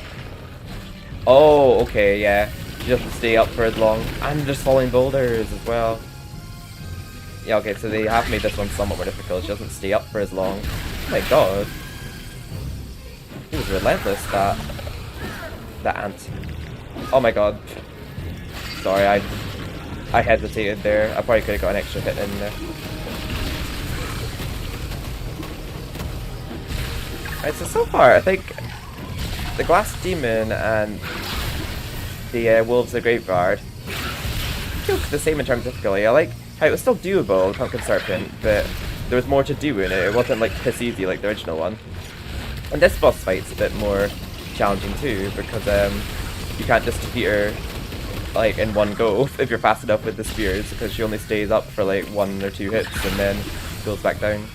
Oh, okay, yeah. She doesn't stay up for as long. And there's falling boulders as well. Yeah, okay, so they have made this one somewhat more difficult. She doesn't stay up for as long. Oh my god. It was relentless, that. The ant. Oh my god. Sorry, I hesitated there. I probably could have got an extra hit in there. Right, so far, I think the Glass Demon and the Wolves of the Graveyard feel the same in terms of difficulty. I like how it was still doable with Pumpkin Serpent, but there was more to do in it. It wasn't like piss easy like the original one. And this boss fight's a bit more challenging too, because you can't just defeat her like in one go if you're fast enough with the spears, because she only stays up for like 1 or 2 hits and then goes back down.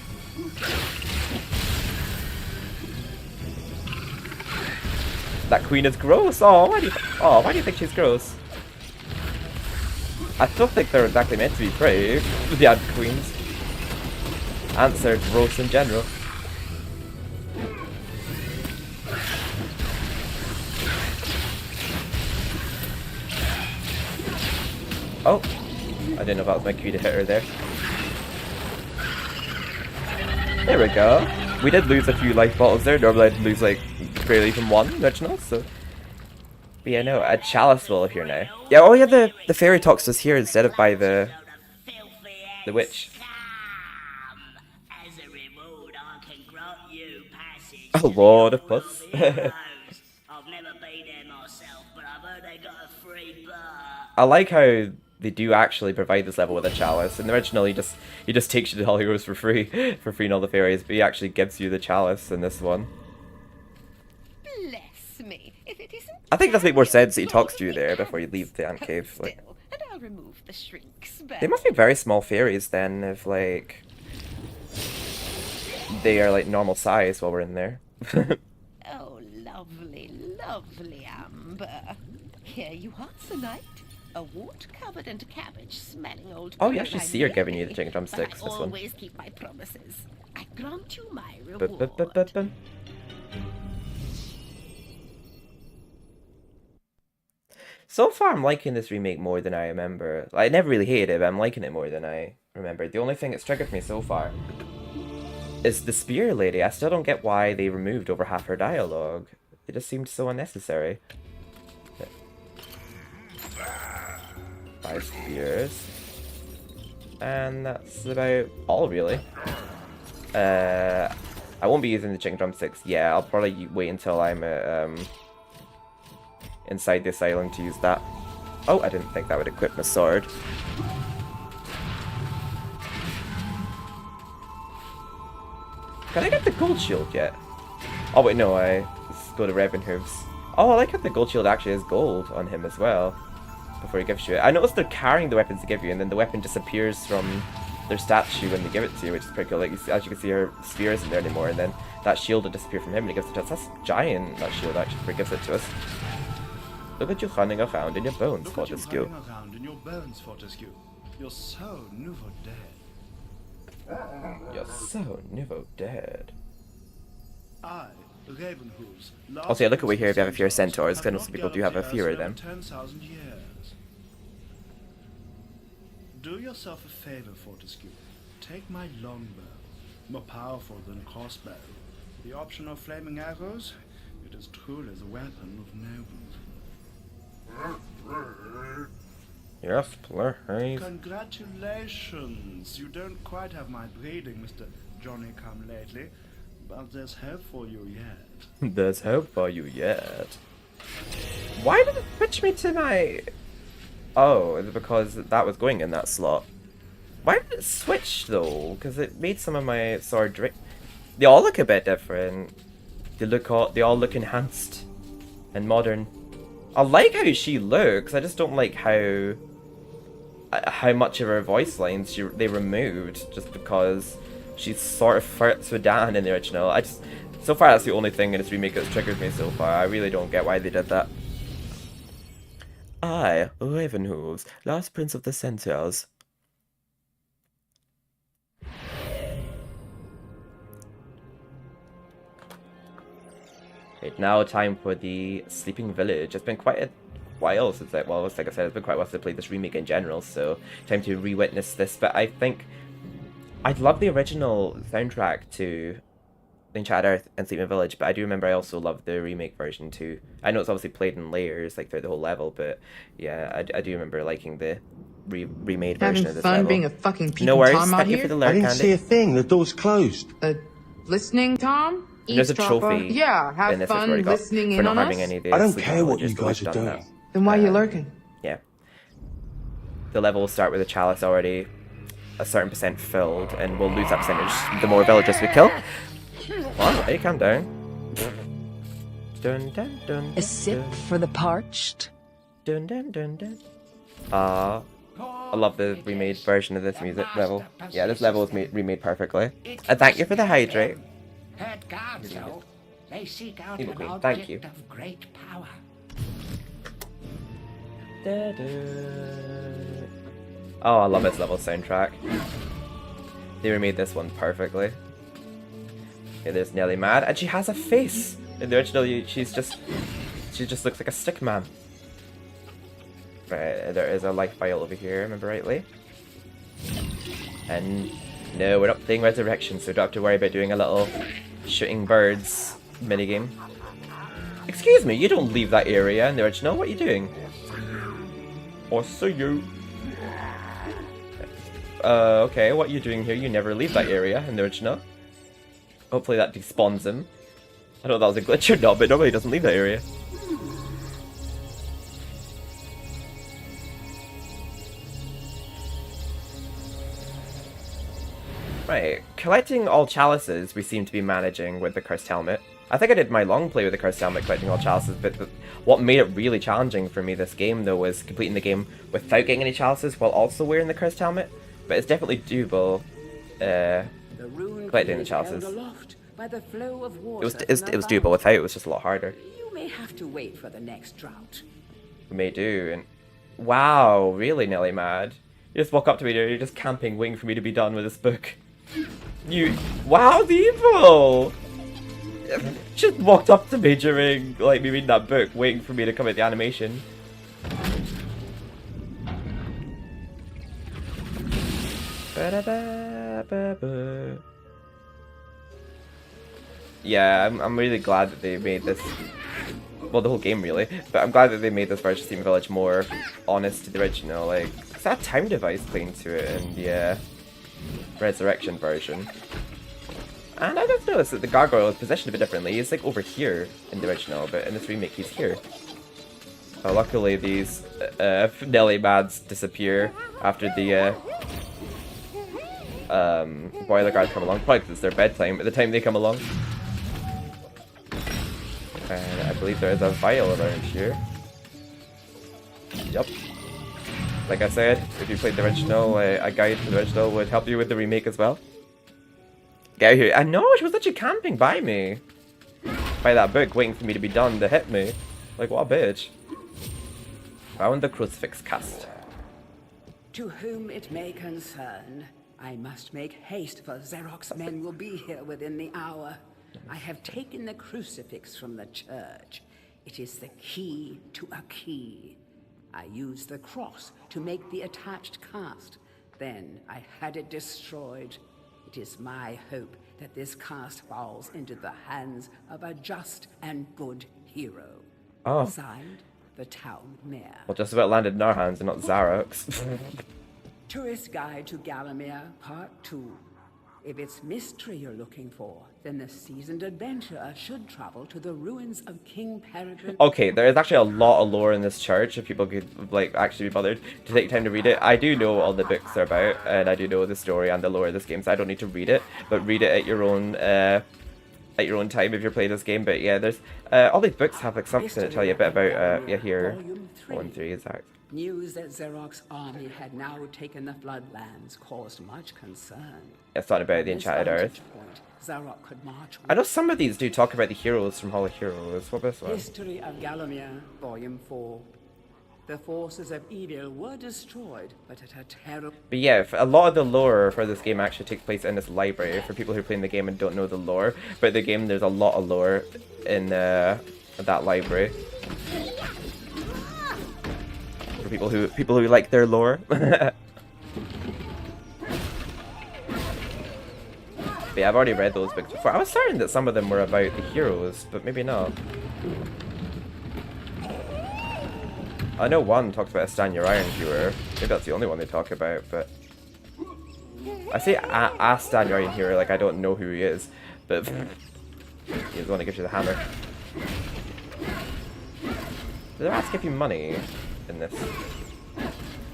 That queen is gross. Oh, why do you think she's gross? I don't think they're exactly meant to be pretty, the ant queens. Ants are gross in general. Oh, I didn't know if that was my cue to hit her there. There we go. We did lose a few life bottles there. Normally I'd lose like barely even one original, so. But yeah, no, a chalice will appear now. Yeah, oh yeah, the fairy talks to us here instead of by the witch. Oh lord of puss. I like how they do actually provide this level with a chalice. In the original, he just takes you to all heroes for free in all the fairies, but he actually gives you the chalice in this one. Bless me. If it isn't, I think it does make more sense that he talks to you there before you leave the ant cave. Like, and I'll remove the shrink's they must be very small fairies then, if like they are like normal size while we're in there. Oh, lovely, lovely Amber. Here you are tonight. A wart-covered and cabbage-smelling old. Oh, you actually see her giving you the chicken drumsticks. But I this one. always keep my promises. I grant you my reward. So far, I'm liking this remake more than I remember. I never really hated it, but I'm liking it more than I remember. The only thing that's triggered me so far is the spear lady. I still don't get why they removed over half her dialogue. It just seemed so unnecessary. 5 spears. And that's about all, really. I won't be using the chicken drumsticks. Yeah, I'll probably wait until I'm inside this island to use that. Oh, I didn't think that would equip my sword. Can I get the gold shield yet? Oh wait, no, let's go to Ravenhooves. Oh, I like how the gold shield actually has gold on him as well. Before he gives you it. I noticed they're carrying the weapons to give you, and then the weapon disappears from their statue when they give it to you, which is pretty cool. Like, as you can see, her spear isn't there anymore, and then that shield will disappear from him and he gives it to us. That's giant, that shield, actually, before he gives it to us. Look at you running around in your bones, Fortescue. You're so nouveau dead. You're so nouveau dead. I, Ravenhooves, also, yeah, look over here if you have a fear of centaurs, because I know some people do have a fear of them. 10,000 years. Do yourself a favor, Fortescue. Take my longbow, more powerful than a crossbow. The option of flaming arrows, it is truly the weapon of nobles. Yes, please. Congratulations! You don't quite have my breeding, Mr. Johnny-come-lately, but there's hope for you yet. There's hope for you yet. Why did it switch me to my... Oh, is it because that was going in that slot? Why did it switch though? Because it made some of my sword drink. They all look a bit different. They all look enhanced and modern. I like how she looks. I just don't like how much of her voice lines they removed just because she's sort of flirts with Dan in the original. So far that's the only thing in this remake that's triggered me so far. I really don't get why they did that. I, Ravenhooves, last prince of the centaurs. Right, now time for the Sleeping Village. It's been quite a while since like I said, it's been quite a while since I played this remake in general, so time to re-witness this. But I think I'd love the original soundtrack to The Enchanted Earth and Sleeping Village, but I do remember I also loved the remake version too. I know it's obviously played in layers like throughout the whole level, but yeah, I do remember liking the remade version of this level. Having fun being a fucking peeping No worries, Tom out thank you here? for the I lurk, didn't Candy. see a thing. The door's closed. Listening, Tom? There's a trophy. Yeah, in have this fun already got listening for in not on harming us. any of the I don't Sleeping care what Villagers, you but guys we've are done doing. that. Then why are you lurking? Yeah. The level will start with a chalice already a certain percent filled, and we'll lose that percentage the more villagers we kill. Well, hey, calm down. Dun, dun, dun, A sip dun. for the parched. Dun, dun, dun, dun. I love the remade version of this music level. Yeah, this level is remade perfectly. And thank you for the hydrate. Heard guards, though. They seek out Evil an Queen, object thank you. of great power. Oh, I love this level soundtrack. They remade this one perfectly. Okay, there's Nelly Mad, and she has a face. In the original, she just looks like a stick man. Right, there is a life vial over here, remember rightly? And no, we're not playing Resurrection, so we don't have to worry about doing a little shooting birds minigame. Excuse me, you don't leave that area in the original. What are you doing? Or see you. Okay, what are you doing here? You never leave that area in the original. Hopefully that despawns him. I don't know if that was a glitch or not, but normally he doesn't leave that area. Right, collecting all chalices we seem to be managing with the Cursed Helmet. I think I did my long play with the Cursed Helmet collecting all chalices, but what made it really challenging for me this game though was completing the game without getting any chalices while also wearing the Cursed Helmet. But it's definitely doable, collecting the chalices. It was doable without, it was just a lot harder. You may have to wait for the next drought. We may do, and wow, really, Nelly Mad? You just walk up to me there, you're just camping, waiting for me to be done with this book. Wow, the evil! Just walked up to me during, like, me reading that book, waiting for me to come at the animation. Yeah, I'm really glad that they made this, well, the whole game really, but I'm glad that they made this version of Steam Village more honest to the original, like, it's that time device clean to it, and yeah, Resurrection version. And I just noticed that the gargoyle is positioned a bit differently. He's like over here in the original, but in this remake he's here. Luckily these Nelly Mads disappear after the boiler guards come along, probably because it's their bedtime at the time they come along. And I believe there is a vial around here. Yup. Like I said, if you played the original, a guide to the original would help you with the remake as well. Get out here. I know, she was literally camping by me. By that book, waiting for me to be done to hit me. Like, what a bitch. Found the crucifix cast. To whom it may concern, I must make haste, for Xerox men will be here within the hour. I have taken the crucifix from the church. It is the key to a key. I used the cross to make the attached cast. Then I had it destroyed. It is my hope that this cast falls into the hands of a just and good hero. Oh. Signed, the town mayor. Well, just about landed in our hands and not Xerox. Tourist Guide to Galamir, Part 2. If it's mystery you're looking for, then the seasoned adventurer should travel to the ruins of King Peregrine. Okay, there is actually a lot of lore in this church, if people could, like, actually be bothered to take time to read it. I do know all the books are about, and I do know the story and the lore of this game, so I don't need to read it, but read it at your own time if you're playing this game. But yeah, there's, all these books have, like, something to tell you a bit about, yeah, here, 1, 3, exact. News that Xerox army had now taken the floodlands caused much concern. It's not about the Enchanted Earth. Xerox could march. I know some of these do talk about the heroes from Hall of Heroes. What this one? History of Galamir, Volume 4. The forces of evil were destroyed, but at a terrible... But yeah, a lot of the lore for this game actually takes place in this library, for people who are playing the game and don't know the lore. But the game, there's a lot of lore in that library. For people who like their lore. But yeah, I've already read those books before. I was certain that some of them were about the heroes, but maybe not. I know one talks about a Stand Your Iron hero. Maybe that's the only one they talk about, but... I say a Stand Your Iron hero, like I don't know who he is, but... He's the one that gives you the hammer. Do the rats give you money in this?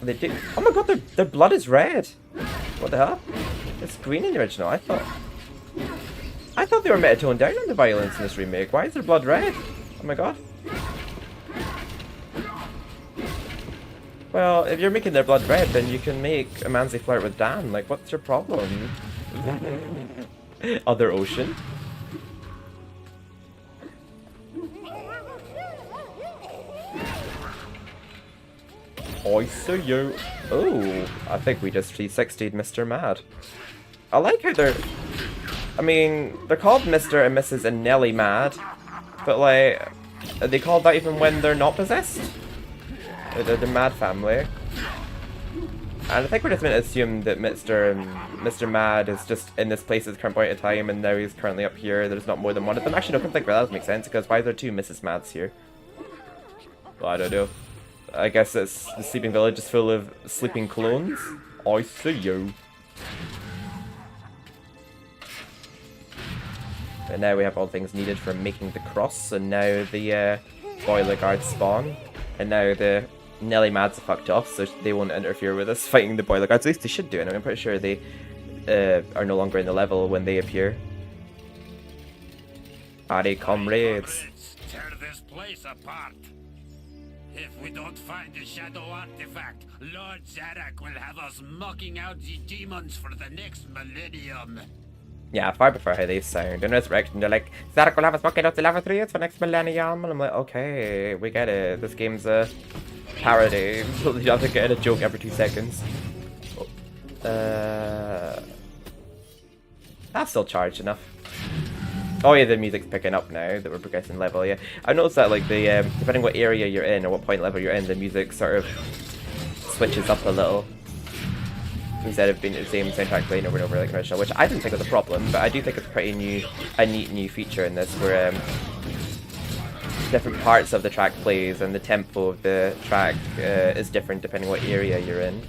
They do. Oh my god, their blood is red! What the hell? It's green in the original, I thought they were meant to tone down on the violence in this remake. Why is their blood red? Oh my god. Well, if you're making their blood red, then you can make a manzy flirt with Dan. Like, what's your problem? Other ocean. I see you. Oh, I think we just 360'd Mr. Mad. I like how they're... I mean, they're called Mr. and Mrs. and Nellie Mad, but like, are they called that even when they're not possessed? They're the Mad family. And I think we're just meant to assume that Mr. Mad is just in this place at the current point in time, and now he's currently up here. There's not more than one of them. Actually, no, I can think about that. That makes sense, because why are there two Mrs. Mads here? Well, I don't know. I guess it's the sleeping village is full of sleeping clones. I see you. And now we have all the things needed for making the cross, and now the boiler guards spawn, and now the Nelly Mads are fucked off, so they won't interfere with us fighting the boiler guards. At least they should do it. I'm pretty sure they are no longer in the level when they appear. Alright, comrades. Let's tear this place apart. If we don't find the shadow artifact, Lord Zarak will have us mocking out the demons for the next millennium. Yeah, I far prefer how they sound. In Resurrection, they're like, Zarak will have us mocking out the lavatories for next millennium. And I'm like, okay, we get it. This game's a parody. So you have to get a joke every 2 seconds. That's still charged enough. Oh yeah, the music's picking up now that we're progressing level, yeah. I noticed that, like, the depending what area you're in or what point level you're in, the music sort of switches up a little. Instead of being the same soundtrack playing over and over like original, which I didn't think was a problem, but I do think it's a neat new feature in this, where different parts of the track plays and the tempo of the track is different depending what area you're in.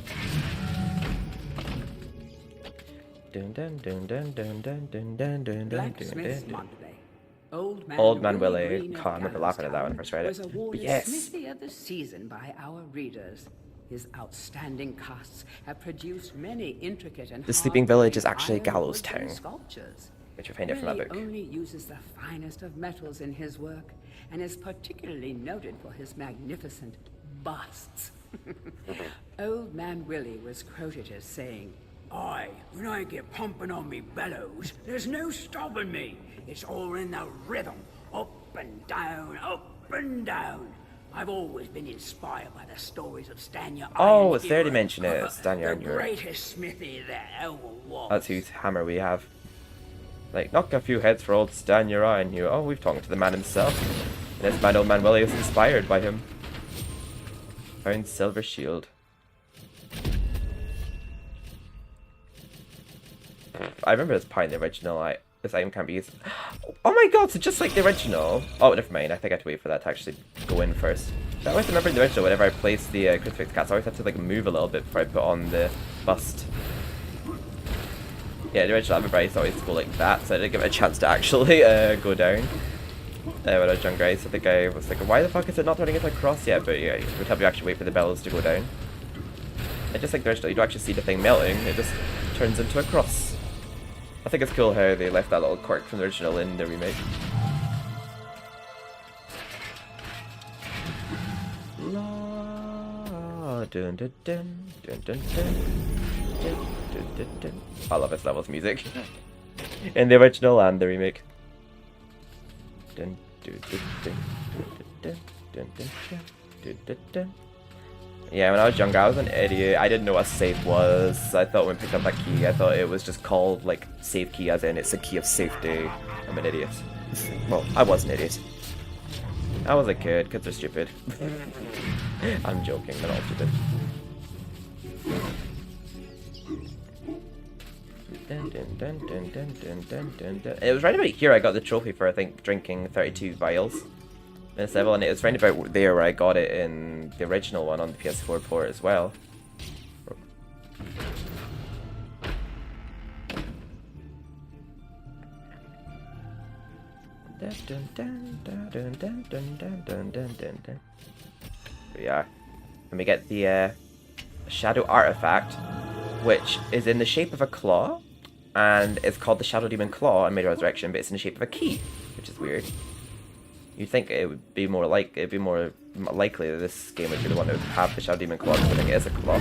Blacksmith's Monthly. Old Man Willie. God, I remember laughing at that when I first read was it. awarded But yes. Smithy of the Season by our readers. His outstanding casts have produced many intricate and The Sleeping Village is hard-to-make actually Gallows ironworks and Town, sculptures. which I find it from that Willie book. only uses the finest of metals in his work, and is particularly noted for his magnificent busts. Old Man Willie was quoted as saying, "Aye, when I get pumping on me bellows, there's no stopping me. It's all in the rhythm, up and down, up and down. I've always been inspired by the stories of Stand Your Iron. Oh, it's there to mention it. Stand Your Iron The hero. greatest smithy that ever was." That's whose hammer we have. Like, knock a few heads for old Stand Your Iron hero. Oh, we've talked to the man himself. And this man, Old Man Willie, is inspired by him. Found silver shield. I remember this part in the original, this item can't be used. Oh my god, so just like the original. Oh, never mind, I think I have to wait for that to actually go in first. I always remember in the original, whenever I place the crucifix cats, I always have to like move a little bit before I put on the bust. Yeah, the original, I remember I used to always go like that, so I didn't give it a chance to actually go down. When I was younger, so the guy was like, why the fuck is it not turning into a cross yet? But yeah, it would help you actually wait for the bellows to go down. And just like the original, you don't actually see the thing melting, it just turns into a cross. I think it's cool how they left that little quirk from the original in the remake. La, dun, dun, dun, dun, dun, dun, dun, dun, dun, dun. I love this level's music. In the original and the remake. Dun, dun, dun, dun, dun, dun, dun, dun, dun, dun. Yeah, when I was younger, I was an idiot. I didn't know what a save was. I thought when I picked up that key, I thought it was just called, like, save key, as in it's a key of safety. I'm an idiot. Well, I was an idiot. I was a kid. Kids are stupid. I'm joking, they're all stupid. It was right about here I got the trophy for, I think, drinking 32 vials in this level, and it was right about there where I got it in the original one on the PS4 port as well. There we are. And we get the shadow artifact, which is in the shape of a claw, and it's called the Shadow Demon Claw in MediEvil Resurrection, but it's in the shape of a key, which is weird. You'd think it'd be more likely that this game would be the one that would have the Shadow Demon Claw, because I think it is a claw.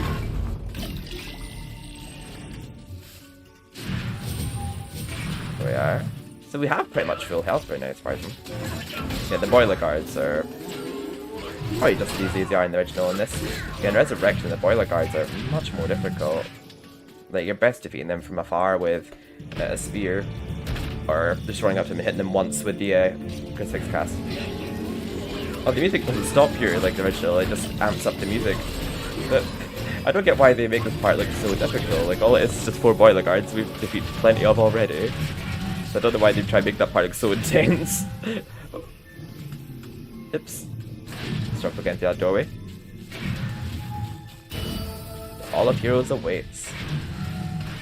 There we are. So we have pretty much full health right now, surprisingly. Yeah, the boiler guards are probably just as easy as they are in the original. In this, yeah, in Resurrection, the boiler guards are much more difficult. Like, you're best defeating them from afar with a spear, or just running up to them and hitting them once with the crucifix cast. Oh, the music doesn't stop here like the original, it just amps up the music. But I don't get why they make this part look so difficult. Like, all it is just 4 boiler guards we've defeated plenty of already. So I don't know why they try to make that part look so intense. Oops. Start against that doorway. All of Heroes awaits.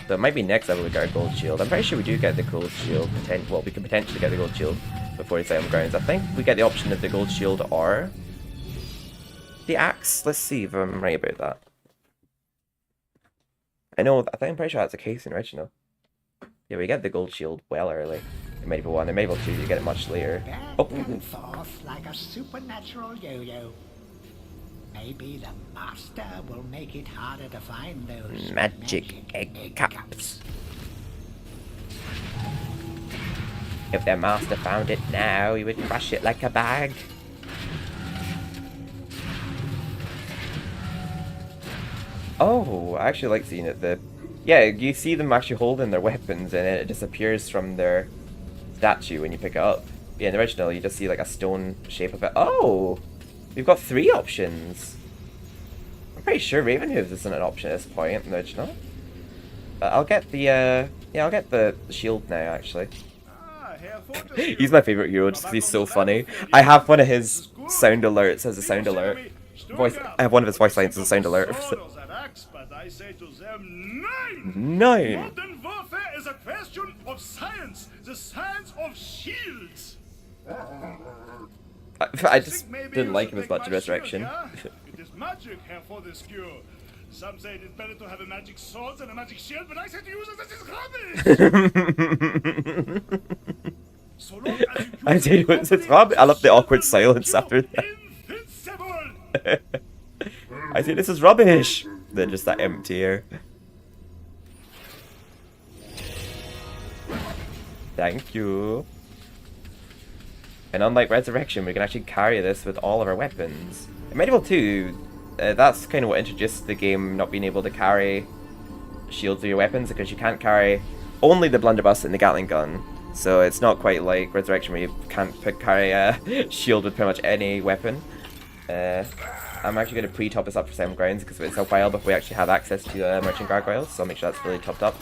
So it might be next level we get our gold shield. I'm pretty sure we do get the gold shield. Well, we can potentially get the gold shield before the Asylum Grounds. I think we get the option of the gold shield or the axe. Let's see if I'm right about that. I think I'm pretty sure that's the case in original. Yeah, we get the gold shield well early. In MediEvil 1, in MediEvil 2 you get it much later. Back and forth like a supernatural yo-yo. Maybe the master will make it harder to find those magic egg cups. If their master found it now, he would crush it like a bag. Oh, I actually like seeing it. Yeah, you see them actually holding their weapons and it disappears from their statue when you pick it up. Yeah, in the original you just see like a stone shape of it. Oh! We've got 3 options. I'm pretty sure Ravenhooves isn't an option at this point in the original. But I'll get the I'll get the shield now actually. He's my favourite hero just because he's so funny. I have one of his sound alerts as a sound alert. I have one of his voice lines as a sound alert. I say to them, 9! 9! Modern warfare is a question of science, the science of shields. I just didn't like him as much in Resurrection. It is magic, Herr Fortescue. Some say it is better to have a magic sword than a magic shield, but I say to use it, this is rubbish! So long as you I say it's rubbish. I love the awkward silence after that. I say this is rubbish. Then just that empty air. Thank you. And unlike Resurrection, we can actually carry this with all of our weapons. In MediEvil 2, that's kind of what introduced the game not being able to carry shields with your weapons, because you can't carry only the blunderbuss and the Gatling gun. So it's not quite like Resurrection where you can't carry a shield with pretty much any weapon. I'm actually going to pre-top this up for Asylum Grounds because it's a while before we actually have access to Merchant Gargoyles, so I'll make sure that's really topped up.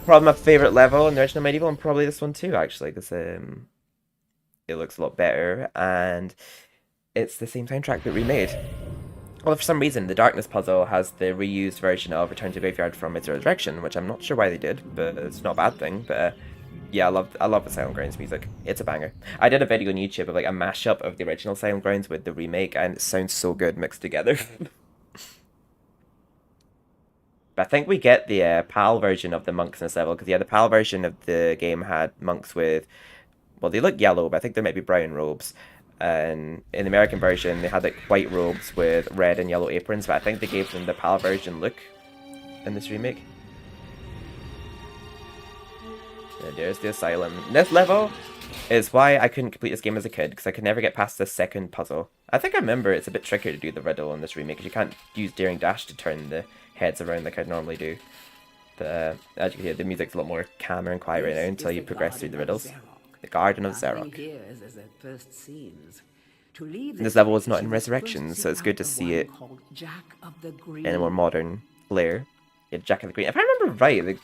Probably my favourite level in the original MediEvil, and probably this one too actually, because it looks a lot better, and it's the same soundtrack but remade. Well, for some reason, the Darkness puzzle has the reused version of Return to Graveyard from its Resurrection, which I'm not sure why they did, but it's not a bad thing. But yeah, I love the Asylum Grounds music. It's a banger. I did a video on YouTube of like a mashup of the original Asylum Grounds with the remake, and it sounds so good mixed together. But I think we get the PAL version of the monks in this level, because yeah, the PAL version of the game had monks with, well, they look yellow, but I think they might be brown robes. And in the American version, they had like white robes with red and yellow aprons, but I think they gave them the PAL version look in this remake. And there's the asylum. This level is why I couldn't complete this game as a kid, because I could never get past the second puzzle. I think I remember it's a bit trickier to do the riddle in this remake, because you can't use Daring Dash to turn the heads around like I'd normally do. But as you can hear, the music's a lot more calmer and quiet right now until you progress through the riddles. The Garden of Xerox. This level was not in Resurrection, so it's good to see it in a more modern layer. Yeah, Jack of the Green. If I remember right,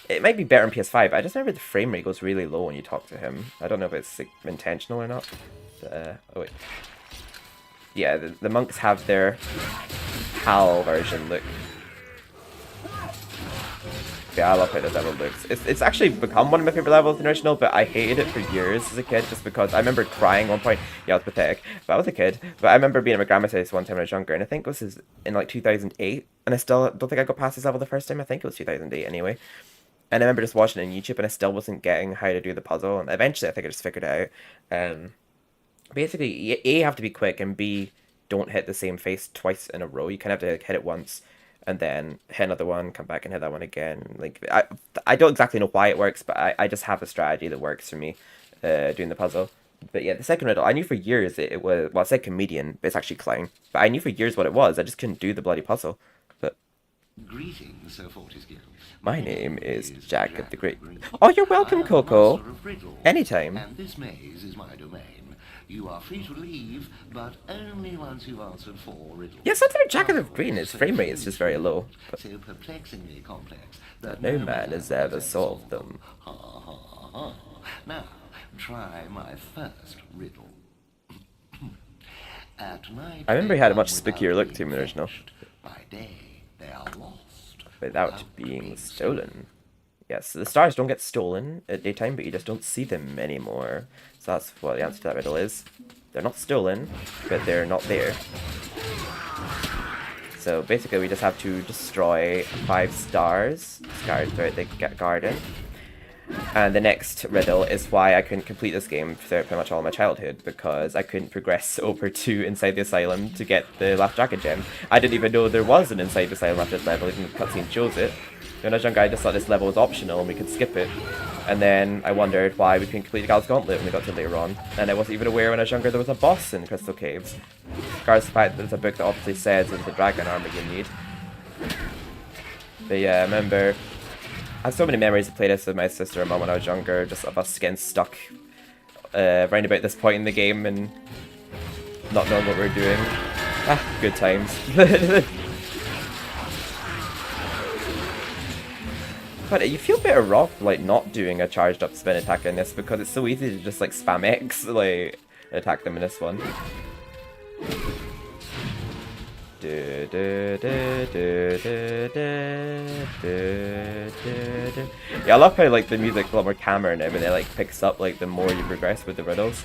It might be better on PS5, but I just remember the frame rate goes really low when you talk to him. I don't know if it's like, intentional or not. But, oh wait. Yeah, the monks have their HAL version look. Yeah, I love how the level looks. It's actually become one of my favorite levels in the original, but I hated it for years as a kid just because I remember crying one point. Yeah, it was pathetic, but I was a kid. But I remember being at my grandma's house one time when I was younger, and I think it was in like 2008, and I still don't think I got past this level the first time. I think it was 2008 anyway. And I remember just watching it on YouTube, and I still wasn't getting how to do the puzzle, and eventually I think I just figured it out. Basically, A, you have to be quick, and B, don't hit the same face twice in a row. You kind of have to hit it once, and then hit another one, come back and hit that one again. Like I don't exactly know why it works, but I just have a strategy that works for me doing the puzzle. But yeah, the second riddle, I knew for years it was, well, it said comedian, but it's actually clown. But I knew for years what it was, I just couldn't do the bloody puzzle. But Greetings, Sir Fortescue. my name is Jack of the Great. Oh, you're welcome, Coco. Anytime. And this maze is my domain. You are free to leave, but only once you've answered 4 riddles. Yeah, something like Jack of the Green, his frame rate is just very low. But so perplexingly complex that no man has ever solved them. Ha ha ha. Now, try my first riddle. At night, I remember he had a much spookier look to him in the original. By day, they are lost. Without being stolen. Yes, the stars don't get stolen at daytime, but you just don't see them anymore. So that's what the answer to that riddle is. They're not stolen, but they're not there. So basically we just have to destroy 5 stars scattered throughout the garden. And the next riddle is why I couldn't complete this game throughout pretty much all of my childhood, because I couldn't progress over to Inside the Asylum to get the last Dragon Gem. I didn't even know there was an Inside the Asylum after this level, even the cutscene shows it. When I was younger, I just thought this level was optional and we could skip it. And then I wondered why we couldn't complete the Gal's Gauntlet when we got to later on. And I wasn't even aware when I was younger there was a boss in the Crystal Caves. Regardless of the fact that there's a book that obviously says it's the dragon armor you need. But yeah, I remember I have so many memories of playing this with my sister and mum when I was younger, just of us getting stuck round about this point in the game and not knowing what we were doing. Ah, good times. But you feel better off like not doing a charged up spin attack in this because it's so easy to just like spam X like attack them in this one. Yeah, I love how like the music's a lot more calmer and everything like picks up like the more you progress with the riddles.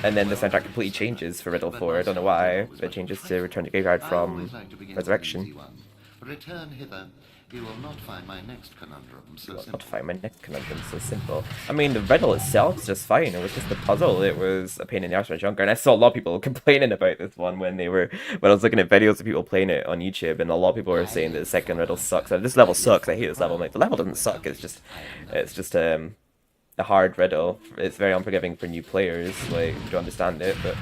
And then the soundtrack completely changes for Riddle 4. I don't know why, but it changes to Return to Graveyard from Resurrection. Return hither. You will not find my next conundrum so simple. Not find my next conundrum so simple. I mean, the riddle itself is just fine. It was just the puzzle. It was a pain in the arse when I was younger, and I saw a lot of people complaining about this one when I was looking at videos of people playing it on YouTube, and a lot of people were saying that the second riddle sucks. And this level sucks. I hate this level. I'm like, the level doesn't suck. It's just a hard riddle. It's very unforgiving for new players, like to understand it, but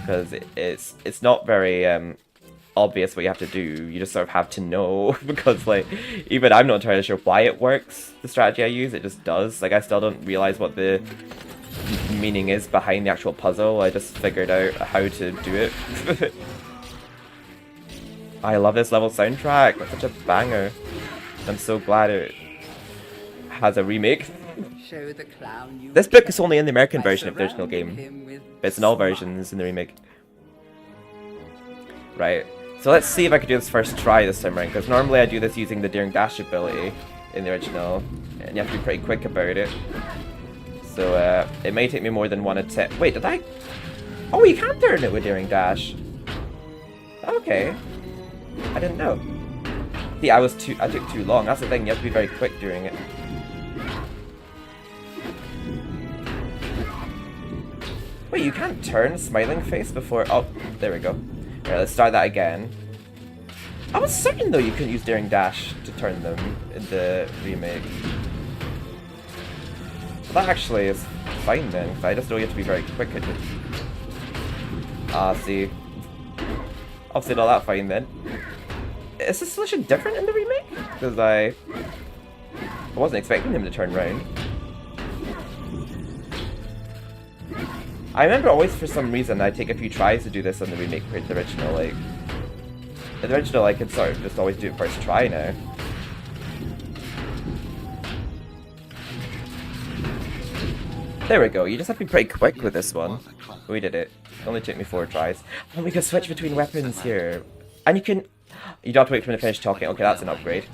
because it's not very obvious what you have to do. You just sort of have to know because like even I'm not entirely sure why it works, the strategy I use. It just does. Like I still don't realize what the meaning is behind the actual puzzle. I just figured out how to do it. I love this level soundtrack. It's such a banger. I'm so glad it has a remake. Show the clown you This book is only in the American version of the original game, but it's in all versions in the remake. Right. So let's see if I could do this first try this time around, because normally I do this using the Daring Dash ability in the original, and you have to be pretty quick about it. So it may take me more than one attempt. Wait, did I? Oh, you can turn it with Daring Dash. Okay. I didn't know. See, I took too long. That's the thing, you have to be very quick during it. Wait, you can't turn Smiling Face before... Oh, there we go. Alright, let's start that again. I was certain though you couldn't use Daring Dash to turn them in the remake. Well, that actually is fine then, because I just know you have to be very quick at it. Ah, see. Obviously not that fine then. Is this solution different in the remake? Because I wasn't expecting him to turn round. I remember always for some reason I take a few tries to do this on the remake compared to the original. Like, in the original I could sort of just always do it first try now. There we go. You just have to be pretty quick with this one. We did it. It only took me 4 tries. And we can switch between weapons here. And you can... You don't have to wait for me to finish talking. Okay, that's an upgrade.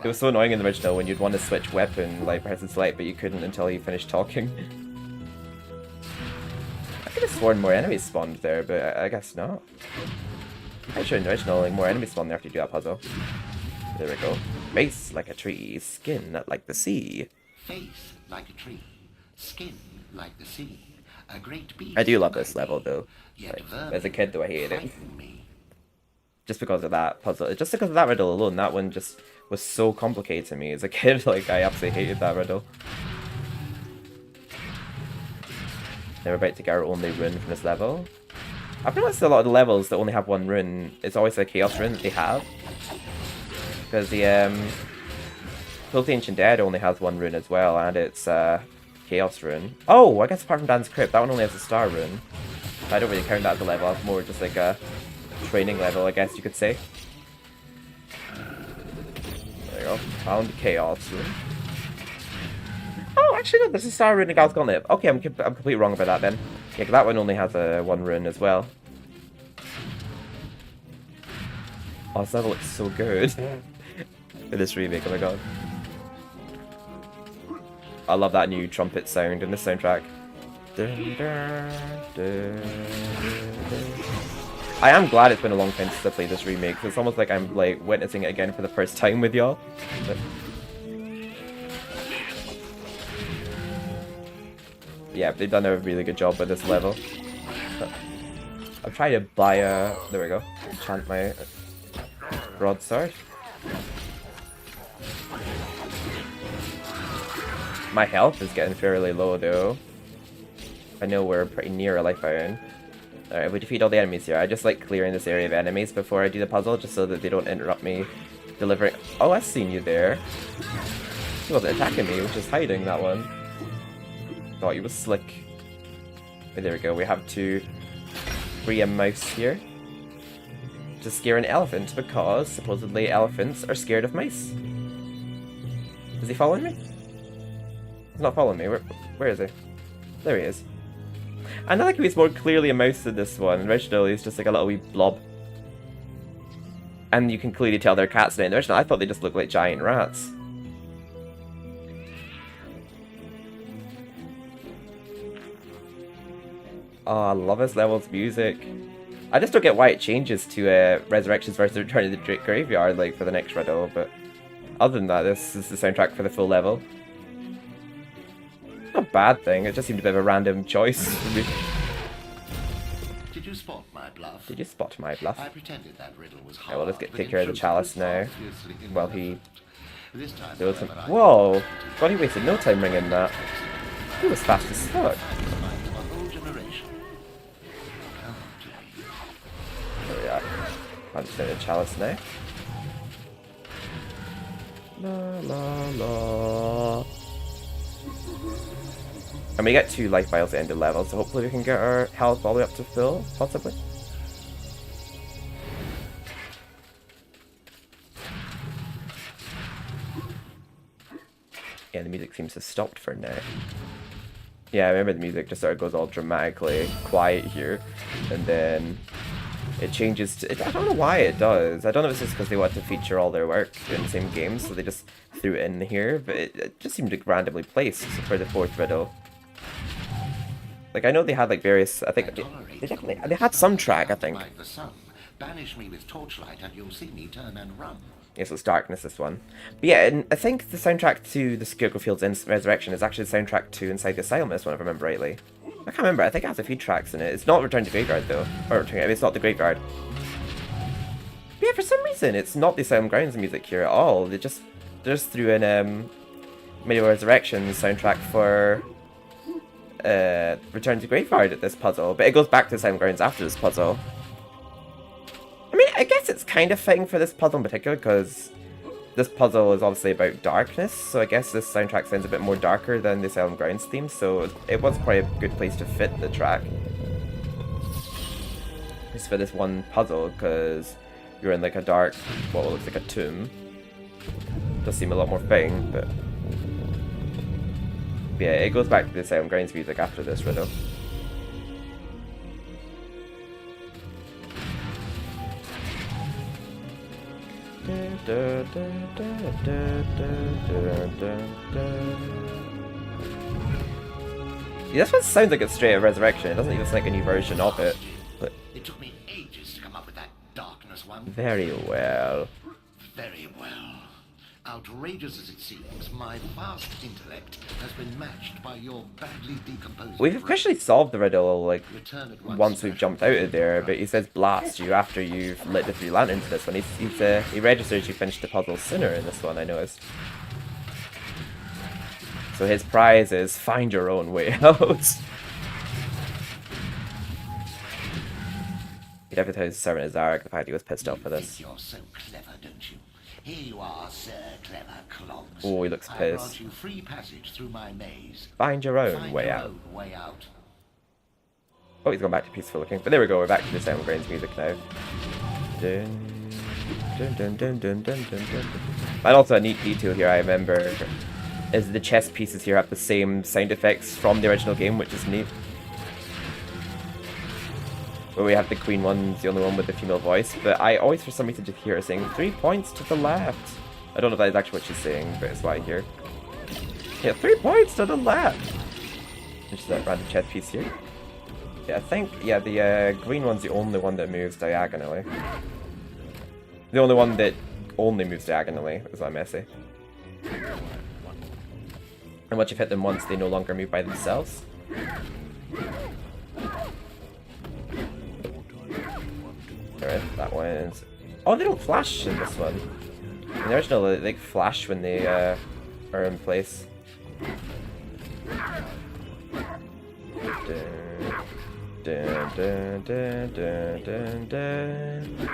It was so annoying in the original when you'd want to switch weapon, like press and select, but you couldn't until you finished talking. I could have sworn more enemies spawned there, but I guess not. I'm pretty sure in the original, like, more enemies spawned there after you do that puzzle. There we go. Face like a tree, skin like the sea. Face like a tree, skin like the sea. A great beast. I do love this level though. Like, as a kid though, I hated it. Just because of that puzzle. Just because of that riddle alone, that one just was so complicated to me. As a kid, like, I absolutely hated that riddle. Now we're about to get our only rune from this level. I've noticed a lot of the levels that only have one rune, it's always a chaos rune that they have. Because the Filthy Ancient Dead only has one rune as well, and it's chaos rune. Oh, I guess apart from Dan's Crypt, that one only has a star rune. I don't really count that as a level, it's more just like a training level, I guess you could say. There you go, found chaos rune. Oh, actually no, there's a star rune in Gal's Gauntlet. Okay, I'm completely wrong about that then. Yeah, 'cause that one only has a one rune as well. Oh, this level looks so good. For this remake, oh my god. I love that new trumpet sound in the soundtrack. I am glad it's been a long time since I played this remake, because it's almost like I'm like witnessing it again for the first time with y'all. Yeah, they've done a really good job with this level. I'm trying to buy a... There we go. Enchant my broadsword. My health is getting fairly low though. I know we're pretty near a life iron. Alright, we defeat all the enemies here. I just like clearing this area of enemies before I do the puzzle, just so that they don't interrupt me delivering... Oh, I've seen you there. He wasn't attacking me, he was just hiding, that one. Thought he was slick. Oh, there we go, we have to free a mouse here. To scare an elephant, because supposedly elephants are scared of mice. Is he following me? He's not following me. Where is he? There he is. I like he's more clearly a mouse than this one. Originally, he's just like a little wee blob. And you can clearly tell they're cats now. In the original, I thought they just looked like giant rats. Oh, I love this level's music. I just don't get why it changes to Resurrections versus Return to the Graveyard, like, for the next riddle, but other than that, this is the soundtrack for the full level. Not a bad thing, it just seemed a bit of a random choice for me. Did you spot my bluff? Did you spot my bluff? I pretended that riddle was hard. Yeah, well, let's take care of the chalice now. While he... This time, whoa! God, he wasted no time ringing that. He was fast as fuck. There we are. I'll just take the chalice now. La la la. And we get 2 life vials at the end of level, so hopefully we can get our health all the way up to full, possibly. Yeah, the music seems to have stopped for now. Yeah, I remember the music just sort of goes all dramatically quiet here, and then it changes to... I don't know why it does. I don't know if it's just because they want to feature all their work in the same game, so they just threw it in here, but it just seemed to randomly placed for the 4th riddle. Like, I know they had, like, various... I think they had some track, I think. Like the sun. Banish me with torchlight and you'll see me turn and run. Yes, it's Darkness, this one. But yeah, and I think the soundtrack to the Scarecrow Fields in Resurrection is actually the soundtrack to Inside the Asylum, this one, if I remember rightly. I can't remember, I think it has a few tracks in it. It's not Return to Graveyard, though. Or, it's not the Graveyard. But yeah, for some reason, it's not the Asylum Grounds music here at all. They just threw in MediEvil Resurrection's soundtrack for Return to Graveyard at this puzzle. But it goes back to Asylum Grounds after this puzzle. I mean, I guess it's kind of fitting for this puzzle in particular, because this puzzle is obviously about darkness, so I guess this soundtrack sounds a bit more darker than the Asylum Grounds theme, so it was probably a good place to fit the track. Just for this one puzzle, because you're in like a dark, what looks like a tomb. Does seem a lot more fitting, but... Yeah, it goes back to the Sound Grinds music after this riddle. Yeah, this one sounds like it's straight out of Resurrection. It doesn't even sound like a new version of it. But It took me ages to come up with that darkness one. very well. Very well. Outrageous as it seems, my vast intellect has been matched by your badly decomposing... We've officially solved the riddle, like, Return at once we've jumped out of there, but he says blast you after you've lit the 3 lanterns to this one. He registers you finished the puzzle sooner in this one, I noticed. So his prize is find your own way out. He'd advertise serving Zarek, the fact he was pissed off for this. You're so clever, don't you? Here you are, Sir Clever Clogs. Oh, he looks I pissed. grant you free passage through my maze. Find your own Find way your out. own way out. Oh, he's gone back to peaceful looking. But there we go, we're back to the Sound Grains music now. Dun, dun, dun, dun, dun, dun, dun, dun. And also a neat detail here I remember is the chess pieces here have the same sound effects from the original game, which is neat. Where we have the queen one's the only one with the female voice, but I always for some reason just hear her saying 3 points to the left. I don't know if that is actually what she's saying, but it's what I hear. Yeah, 3 points to the left! Just that random chess piece here. Yeah, I think, yeah, the green one's the only one that moves diagonally. The only one that only moves diagonally, is what I'm messy. And once you've hit them once, they no longer move by themselves. Alright, that one's... Oh, they don't flash in this one. In the original, they like, flash when they are in place. Dun, dun, dun, dun, dun, dun.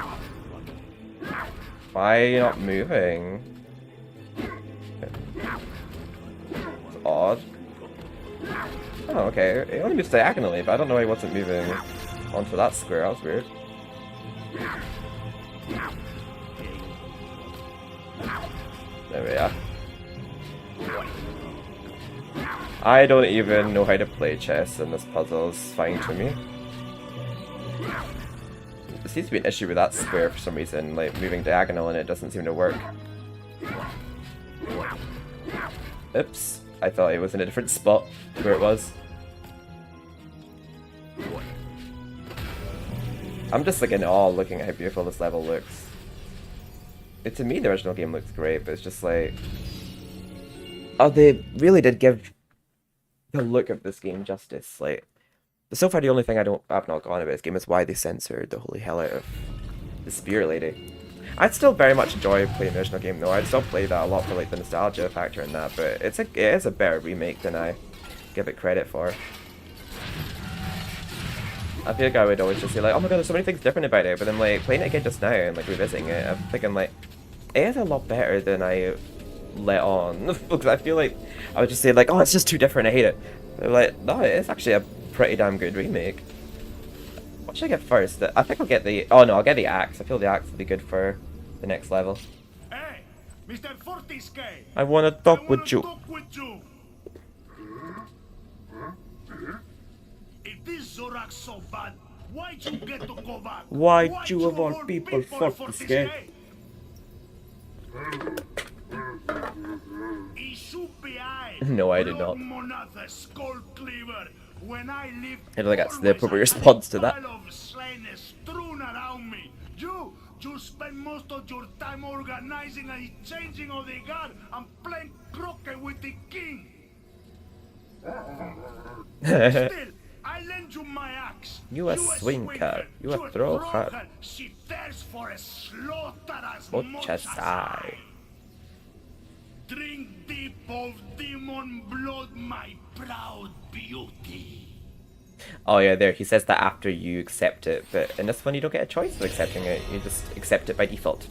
Why are you not moving? It's odd. Oh, okay. It only moves diagonally, but I don't know why he wasn't moving onto that square. That was weird. There we are. I don't even know how to play chess, and this puzzle is fine to me. There seems to be an issue with that square for some reason, like moving diagonal and it doesn't seem to work. Oops, I thought it was in a different spot where it was. I'm just like in awe looking at how beautiful this level looks. To me, the original game looks great, but it's just like... Oh, they really did give the look of this game justice. Like, so far the only thing I've not gone about this game is why they censored the holy hell out of the Spear Lady. I'd still very much enjoy playing the original game though. I'd still play that a lot for like the nostalgia factor in that, but it is a better remake than I give it credit for. I feel like I would always just say like, oh my god, there's so many things different about it, but then like playing it again just now and like revisiting it, I'm thinking like, it is a lot better than I let on. Because I feel like I would just say like, oh, it's just too different, I hate it. But like, no, it's actually a pretty damn good remake. What should I get first? I think I'll get the... Oh no, I'll get the axe. I feel the axe will be good for the next level. Hey, Mr. Fortescue. I want to talk with you. If this Zorak's so bad, why'd you get to go back? Why'd you of all people Fortescue? No, I did not. I don't think that's the appropriate response to that. You spend most of your time organizing and changing of the guard and playing croquet with the king. Still, I lend you my axe. You a swinker. You a thrower. She thirsts for a slaughter as much as I. Drink deep of demon blood, my proud beauty. Oh yeah, there, he says that after you accept it, but in this one you don't get a choice of accepting it, you just accept it by default.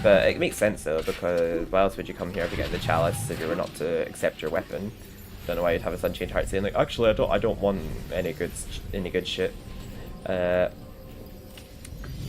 But it makes sense though, because why else would you come here to get the chalice if you were not to accept your weapon? Don't know why you'd have a Unchained Heart saying like, actually I don't want any good shit.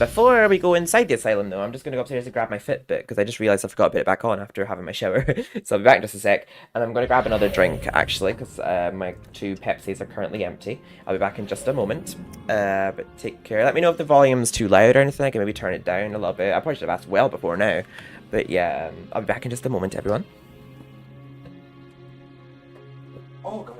Before we go inside the asylum, though, I'm just going to go upstairs and grab my Fitbit, because I just realised I forgot to put it back on after having my shower. So I'll be back in just a sec, and I'm going to grab another drink, actually, because my 2 Pepsis are currently empty. I'll be back in just a moment, but take care. Let me know if the volume's too loud or anything. I can maybe turn it down a little bit. I probably should have asked well before now, but yeah, I'll be back in just a moment, everyone. Oh, God.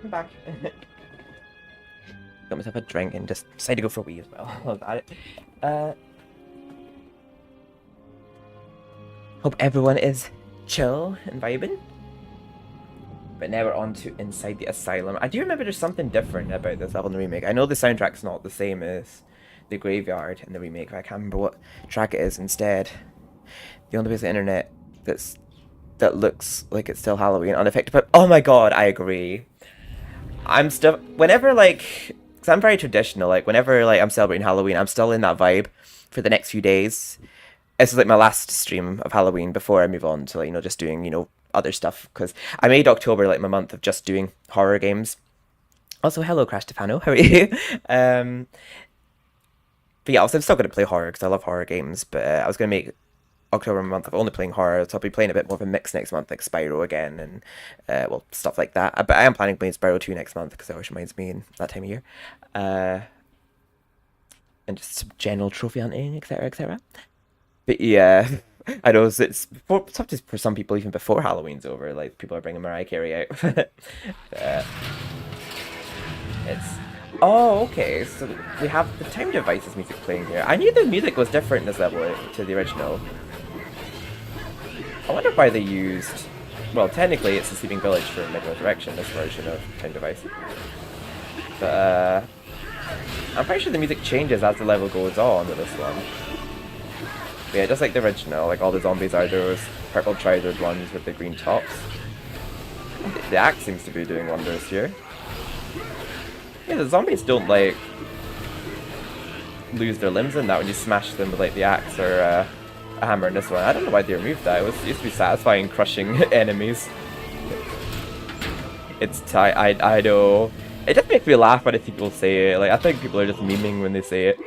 I'm back. Got myself a drink and just decided to go for a wee as well. Love that. Hope everyone is chill and vibing. But now we're on to Inside the Asylum. I do remember there's something different about this level in the remake. I know the soundtrack's not the same as the graveyard in the remake, but I can't remember what track it is instead. The only place on the internet that looks like it's still Halloween unaffected, but oh my god, I agree. I'm still, whenever like, because I'm very traditional, like whenever like I'm celebrating Halloween, I'm still in that vibe for the next few days. This is like my last stream of Halloween before I move on to like, just doing, other stuff, because I made October like my month of just doing horror games. Also, hello Crash Stefano, how are you? But yeah, also I'm still going to play horror because I love horror games, but I was going to make October my month of only playing horror, so I'll be playing a bit more of a mix next month, like Spyro again, and well, stuff like that. But I am planning playing Spyro 2 next month, because it always reminds me in that time of year. And just some general trophy hunting, etc, etc. But yeah, I know it's tough for some people even before Halloween's over, like people are bringing Mariah Carey out. Oh, okay, so we have the Time Devices music playing here. I knew the music was different in this level to the original. I wonder why they used... Well, technically it's the Sleeping Village for Mid-Resurrection, this version of Time Device. But, I'm pretty sure the music changes as the level goes on with this one. But yeah, just like the original, like all the zombies are those purple trousered ones with the green tops. The axe seems to be doing wonders here. Yeah, the zombies don't, like, lose their limbs in that when you smash them with, like, the axe or a hammer in this one. I don't know why they removed that. It used to be satisfying crushing enemies. It's I know. It just makes me laugh when I see people say it. Like, I think people are just memeing when they say it.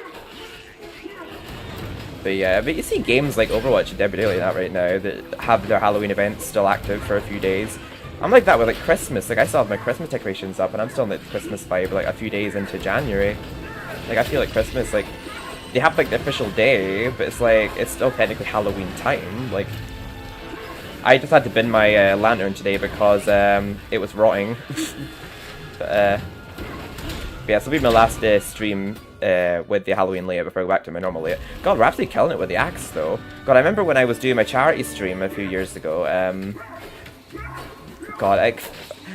But yeah, but you see games like Overwatch and Dead by Daylight that right now that have their Halloween events still active for a few days. I'm like that with like Christmas. Like I still have my Christmas decorations up and I'm still in the Christmas vibe like a few days into January. Like I feel like Christmas, like they have like the official day, but it's like it's still technically Halloween time. Like I just had to bin my lantern today because it was rotting. But yeah, so it'll be my last stream with the Halloween layout before I go back to my normal layout. God, we're absolutely killing it with the axe though. God, I remember when I was doing my charity stream a few years ago. God,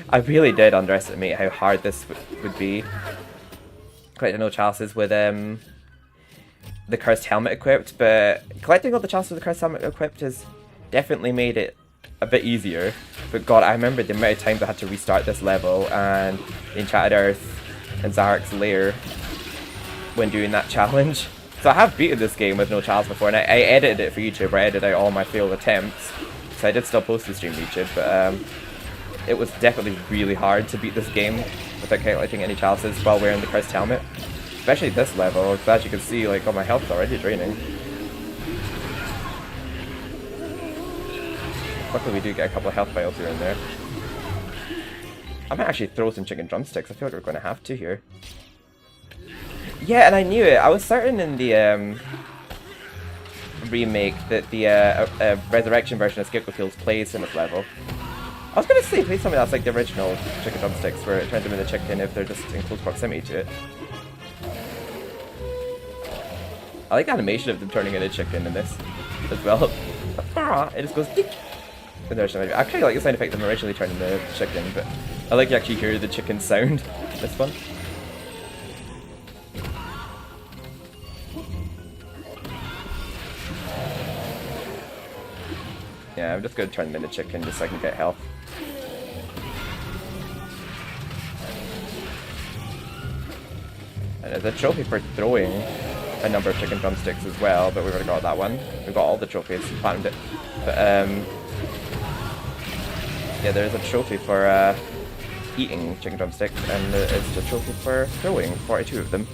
I really did underestimate how hard this would be. Collecting no chalices with the cursed helmet equipped, but collecting all the chalices with the cursed helmet equipped has definitely made it a bit easier. But God, I remember the amount of times I had to restart this level and the Enchanted Earth and Zarek's lair when doing that challenge. So I have beaten this game with no chalice before, and I edited it for YouTube, where I edited out all my failed attempts. So I did still post the stream to YouTube, but it was definitely really hard to beat this game without collecting any chalices while wearing the cursed helmet. Especially this level, because as you can see, like, all my health's already draining. Luckily we do get a couple of health vials here and there. I might actually throw some chicken drumsticks. I feel like we're going to have to here. Yeah, and I knew it. I was certain in the remake that the resurrection version of Scarecrow Fields plays in this level. I was going to say play something that's like the original chicken drumsticks where it turns them into chicken if they're just in close proximity to it. I like the animation of them turning into chicken in this as well. It just goes tick. I actually like the sound effect of them originally turning into chicken, but I like to actually hear the chicken sound in this one. Yeah, I'm just going to turn them into chicken just so I can get health. And there's a trophy for throwing a number of chicken drumsticks as well, but we've already got that one. We've got all the trophies, platinumed it. But yeah, there's a trophy for eating chicken drumsticks, and it's a trophy for throwing 42 of them.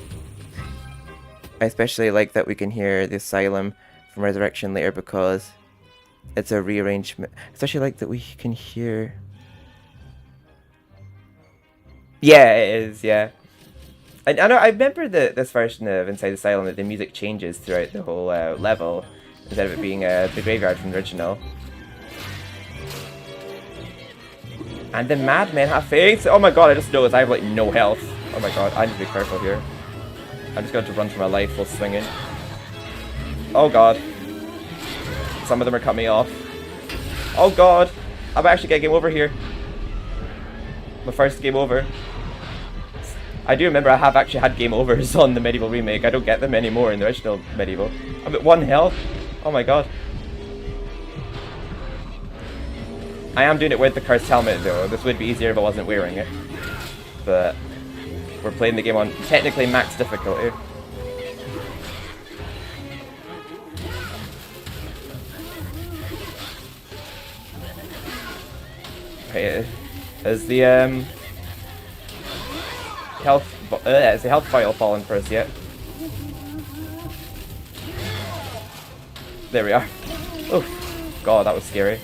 I especially like that we can hear the Asylum from Resurrection later because it's a rearrangement. Especially like that we can hear. Yeah, it is. Yeah. I know. I remember this version of Inside Asylum that the music changes throughout the whole level instead of it being the graveyard from the original. And the madmen have faith. Oh my god! I just noticed I have like no health. Oh my god! I need to be careful here. I'm just going to run for my life while swinging. Oh god! Some of them are cutting me off. Oh god! I'm actually getting game over here. My first game over. I do remember I have actually had game overs on the MediEvil remake. I don't get them anymore in the original MediEvil. I'm at 1 health. Oh my god. I am doing it with the cursed helmet though. This would be easier if I wasn't wearing it. But we're playing the game on technically max difficulty. Okay, is the has the health vial fallen for us yet? There we are. Oh, god, that was scary.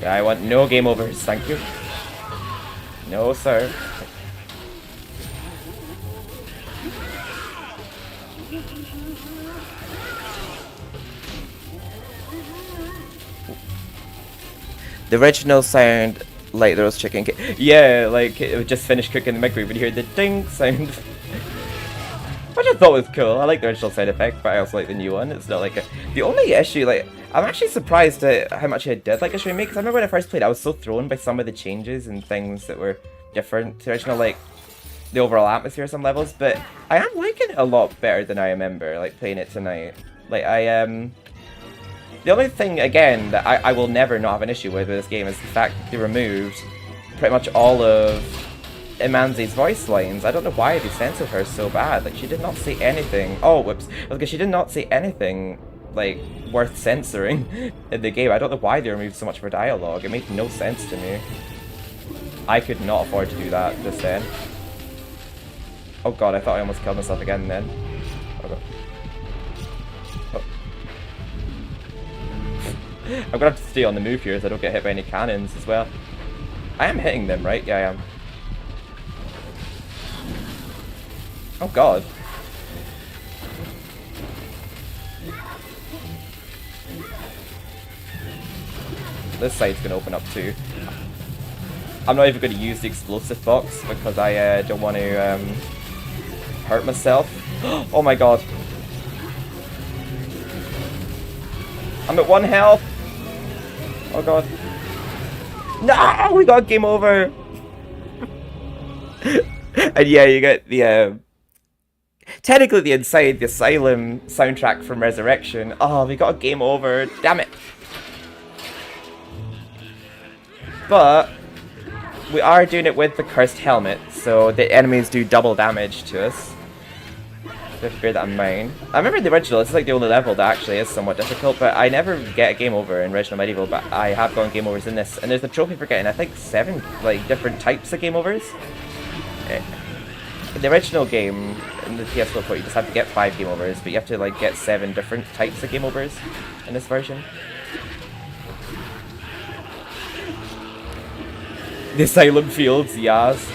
Yeah, I want no game overs, thank you. No, sir. The original sound like there was chicken. Yeah, like it would just finish cooking the microwave and you hear the ding sound. Which I thought was cool. I like the original sound effect, but I also like the new one. It's not like a... The only issue, like, I'm actually surprised at how much I did like this remake, because I remember when I first played, I was so thrown by some of the changes and things that were different to the original, like the overall atmosphere of some levels, but I am liking it a lot better than I remember, like, playing it tonight. Like, the only thing, again, that I will never not have an issue with this game is the fact that they removed pretty much all of Imanzi's voice lines. I don't know why they censored her so bad. Like, she did not say anything. Oh, whoops. Because she did not say anything like, worth censoring in the game. I don't know why they removed so much of her dialogue. It made no sense to me. I could not afford to do that just then. Oh god, I thought I almost killed myself again then. Oh god. Oh. I'm gonna have to stay on the move here so I don't get hit by any cannons as well. I am hitting them, right? Yeah, I am. Oh god. This side's gonna open up too. I'm not even gonna use the explosive box because I don't want to hurt myself. Oh my god. I'm at 1 health. Oh god. No! We got game over! And yeah, you get the technically the Inside the Asylum soundtrack from Resurrection. Oh, we got a game over. Damn it. But we are doing it with the cursed helmet, so the enemies do double damage to us. So have to bear that in mind. I remember in the original, this is like the only level that actually is somewhat difficult, but I never get a game over in original MediEvil, but I have gotten game overs in this. And there's a trophy for getting, I think, 7 like different types of game overs. In the original game, in the PS4 port, you just have to get 5 game overs, but you have to like get 7 different types of game overs in this version. The Asylum Fields, yes.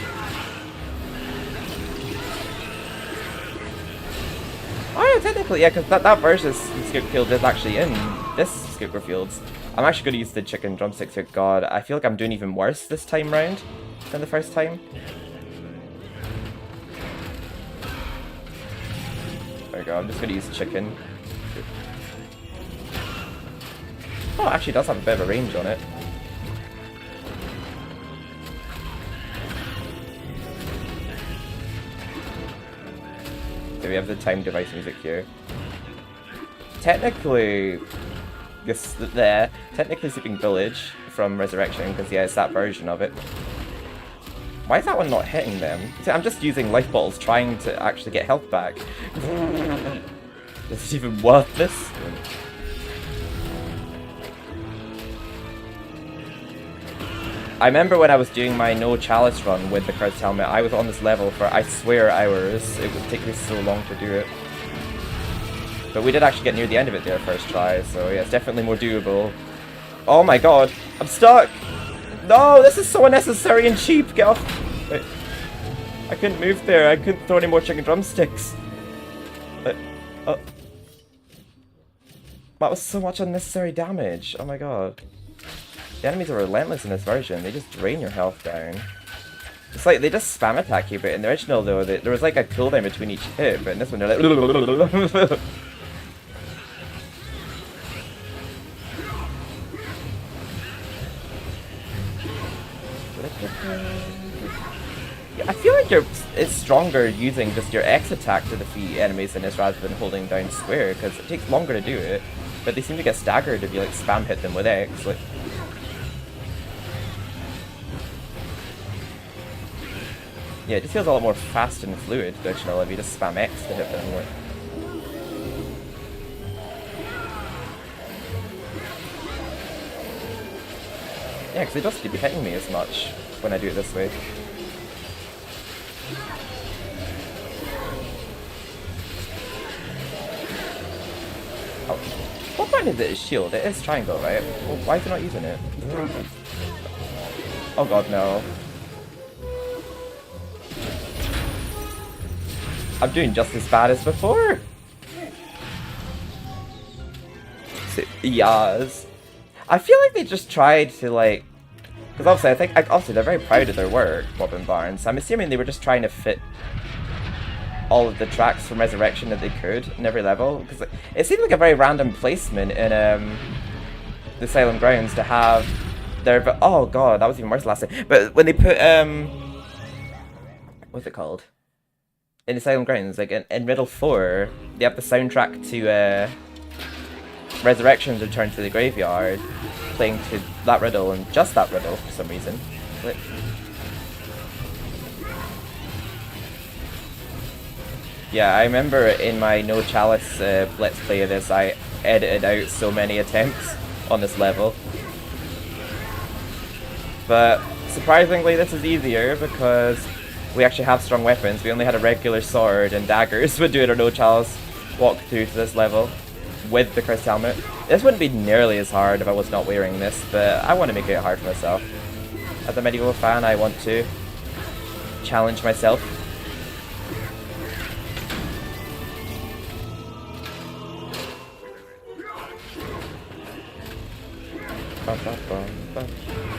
Oh yeah, technically, yeah, because that version of Spooktober Field is actually in this Spooktober Fields. I'm actually going to use the chicken drumsticks here. God, I feel like I'm doing even worse this time round than the first time. There we go, I'm just going to use chicken. Oh, it actually does have a bit of a range on it. We have the time device music here. Technically, technically Sleeping Village from Resurrection, because yeah, it's that version of it. Why is that one not hitting them? See, I'm just using life bottles trying to actually get health back. Is it even worth this? I remember when I was doing my no chalice run with the cursed helmet, I was on this level for, I swear, hours. It would take me so long to do it. But we did actually get near the end of it there first try, so yeah, it's definitely more doable. Oh my god, I'm stuck! No, this is so unnecessary and cheap, get off! Wait. I couldn't move there, I couldn't throw any more chicken drumsticks. That was so much unnecessary damage, oh my god. The enemies are relentless in this version, they just drain your health down. It's like, they just spam attack you, but in the original though, there was like a cooldown between each hit, but in this one they're like... I feel like it's stronger using just your X attack to defeat enemies in this rather than holding down square, because it takes longer to do it, but they seem to get staggered if you like spam hit them with X. Like, yeah, it just feels a lot more fast and fluid, original, if you just spam X to hit them. Like. Yeah, because they don't seem to be hitting me as much when I do it this way. Oh. What point is it? Is shield? It is triangle, right? Well, why is it not using it? Oh god, no. I'm doing just as bad as before. Yes. I feel like they just tried to like, because obviously I think obviously they're very proud of their work, Bob and Barnes. I'm assuming they were just trying to fit all of the tracks from Resurrection that they could in every level, because it seemed like a very random placement in the Asylum Grounds to have their. Oh god, that was even worse last time. But when they put what's it called? In Asylum Grounds, like in Riddle 4, they have the soundtrack to Resurrection's Return to the Graveyard, playing to that riddle and just that riddle for some reason. Like, yeah, I remember in my No Chalice Let's Play of this, I edited out so many attempts on this level. But surprisingly, this is easier because we actually have strong weapons. We only had a regular sword and daggers would do it or no chalice walk through to this level with the cursed helmet. This wouldn't be nearly as hard if I was not wearing this, but I want to make it hard for myself. As a MediEvil fan, I want to challenge myself.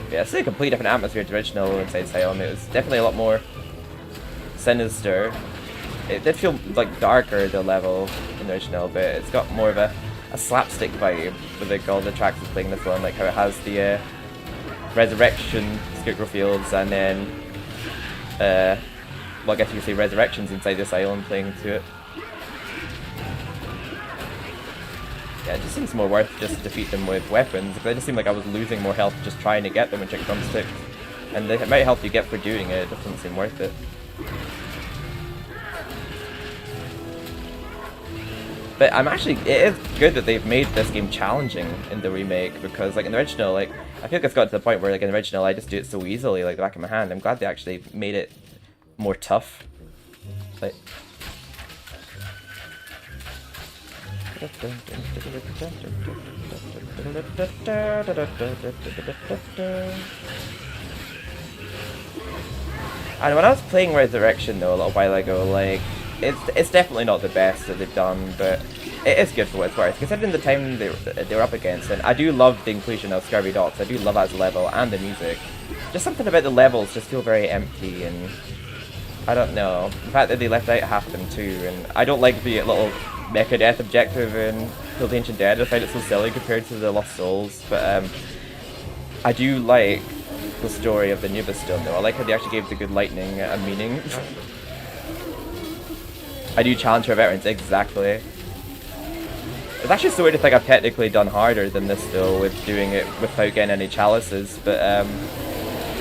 Yeah, it's a complete different atmosphere to original Inside Asylum. It was definitely a lot more sinister. It did feel like darker, the level in the original, but it's got more of a slapstick vibe with like all the tracks that's playing this one, like how it has the resurrection scarecrow fields and then well, I guess you could say resurrections inside the asylum playing to it. Yeah, it just seems more worth just to defeat them with weapons, because it just seemed like I was losing more health just trying to get them with chick drumsticks. And the amount of health you get for doing it doesn't seem worth it. But it is good that they've made this game challenging in the remake, because like in the original, like I feel like it's got to the point where like in the original I just do it so easily, like the back of my hand. I'm glad they actually made it more tough. Like and when I was playing Resurrection though a little while ago, like it's definitely not the best that they've done, but it is good for what it's worth, considering the time they were up against. And I do love the inclusion of Scurvy Docks. I do love that as a level, and the music. Just something about the levels just feel very empty, and I don't know. The fact that they left out half of them too, and I don't like the little mecha death objective in Kill the Ancient Dead. I find it so silly compared to the Lost Souls, but I do like the story of the Nubis Stone though. I like how they actually gave the good lightning a meaning. I do challenge her veterans, exactly. It's actually so weird to think I've technically done harder than this though, with doing it without getting any chalices, but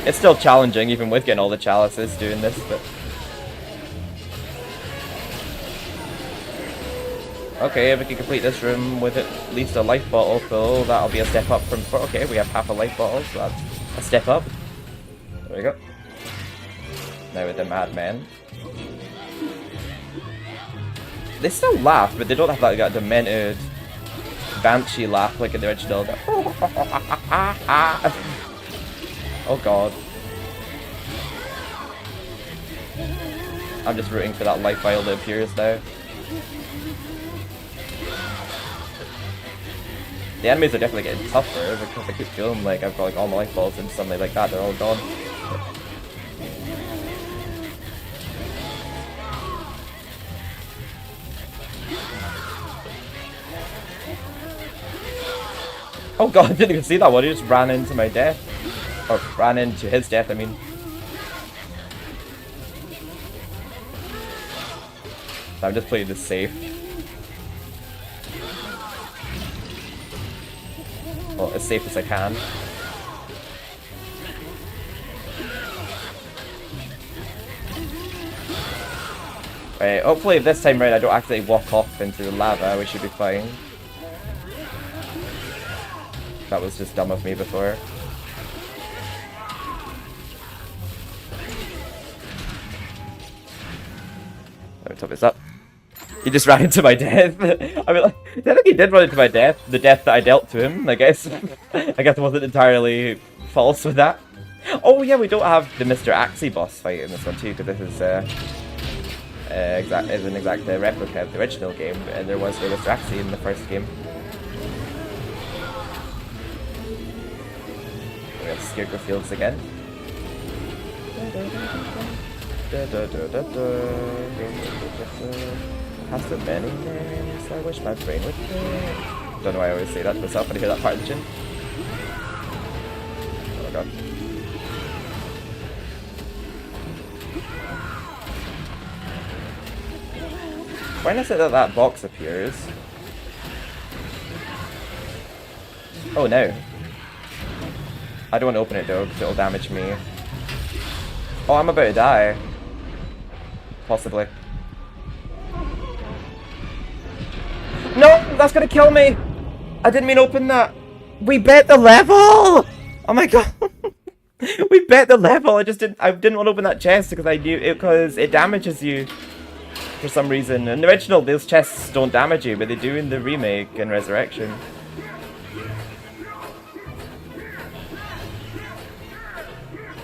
it's still challenging even with getting all the chalices doing this, but... Okay, if we can complete this room with at least a life bottle full, that'll be a step up from before. Okay, we have half a life bottle, so that's a step up. There we go. Now with the madmen. They still laugh, but they don't have that demented banshee laugh like in the original. Oh god. I'm just rooting for that life vial that appears now. The enemies are definitely getting tougher because I keep feeling like I've got like all my life balls and something like that, they're all gone. Oh god, I didn't even see that one, he just ran into my death. Or ran into his death, I mean. I'm just playing this safe. Well, as safe as I can. Right, hopefully this time round I don't actually walk off into the lava, we should be fine. That was just dumb of me before. Let me top this up. He just ran into my death. I mean, like, I think he did run into my death. The death that I dealt to him, I guess. I guess it wasn't entirely false with that. Oh yeah, we don't have the Mr. Axie boss fight in this one too, because this is an exact replica of the original game, and there was no Mr. Axie in the first game. We have Scarecrow Fields again. Has so many names, I wish my brain would think. Don't know why I always say that to myself when I hear that part of the tune. Oh my god. When is it that that box appears? Oh no. I don't want to open it though, because it'll damage me. Oh, I'm about to die. Possibly. No! That's gonna kill me! I didn't mean open that. We bet the level! Oh my god. We bet the level. I didn't want to open that chest because I knew it, because it damages you for some reason. In the original, those chests don't damage you, but they do in the remake and Resurrection.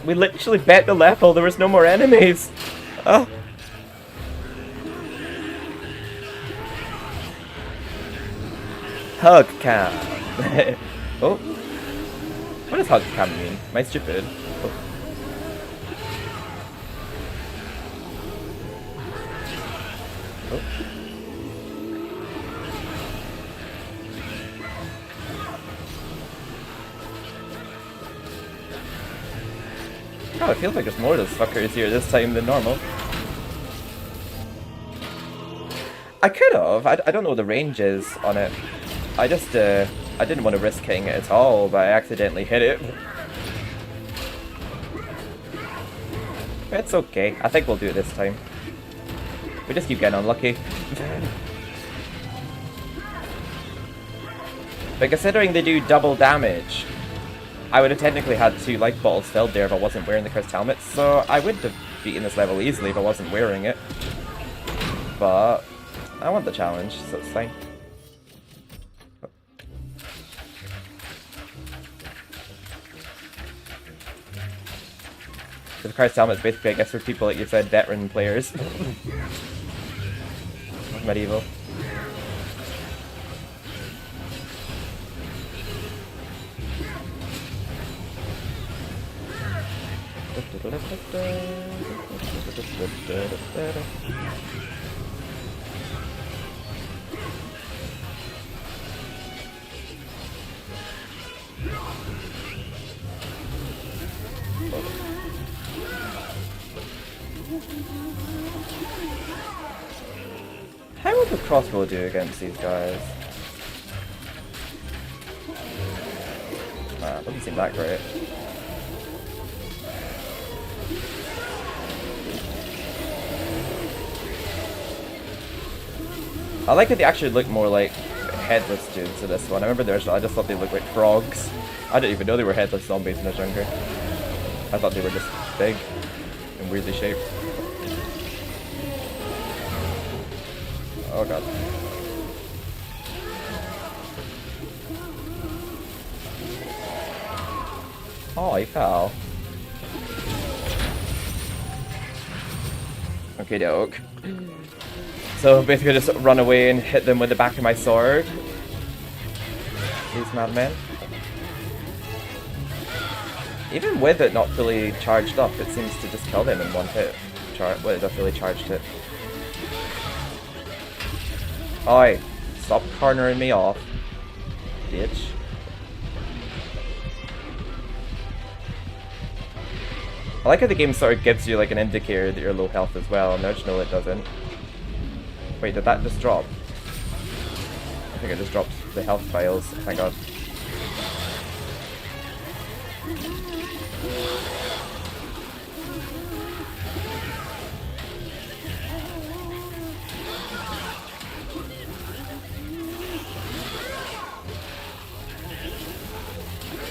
We literally bet the level. There was no more enemies. Oh. Hug cam. Oh. What does hug cam mean? Am I stupid? Oh. Oh. Oh, it feels like there's more of those fuckers here this time than normal. I could have. I don't know what the range is on it. I just, I didn't want to risk hitting it at all, but I accidentally hit it. It's okay. I think we'll do it this time. We just keep getting unlucky. But considering they do double damage, I would have technically had 2 life bottles filled there if I wasn't wearing the cursed helmet, so I would have beaten this level easily if I wasn't wearing it. But I want the challenge, so it's fine. The cursed helmet is basically, I guess, for people, like you said, veteran players. MediEvil. How would the crossbow do against these guys? Nah, it doesn't seem that great. I like that they actually look more like headless dudes in this one. I remember I just thought they looked like frogs. I didn't even know they were headless zombies when I was younger. I thought they were just big and weirdly shaped. Oh god. Oh, he fell. Okay, doke. So basically just run away and hit them with the back of my sword. These madmen. Even with it not fully charged up, it seems to just kill them in one hit. Well, it's a fully charged hit. Oi, stop cornering me off, bitch. I like how the game sort of gives you like an indicator that you're low health as well, and the original it doesn't. Wait, did that just drop? I think it just dropped the health files, thank god.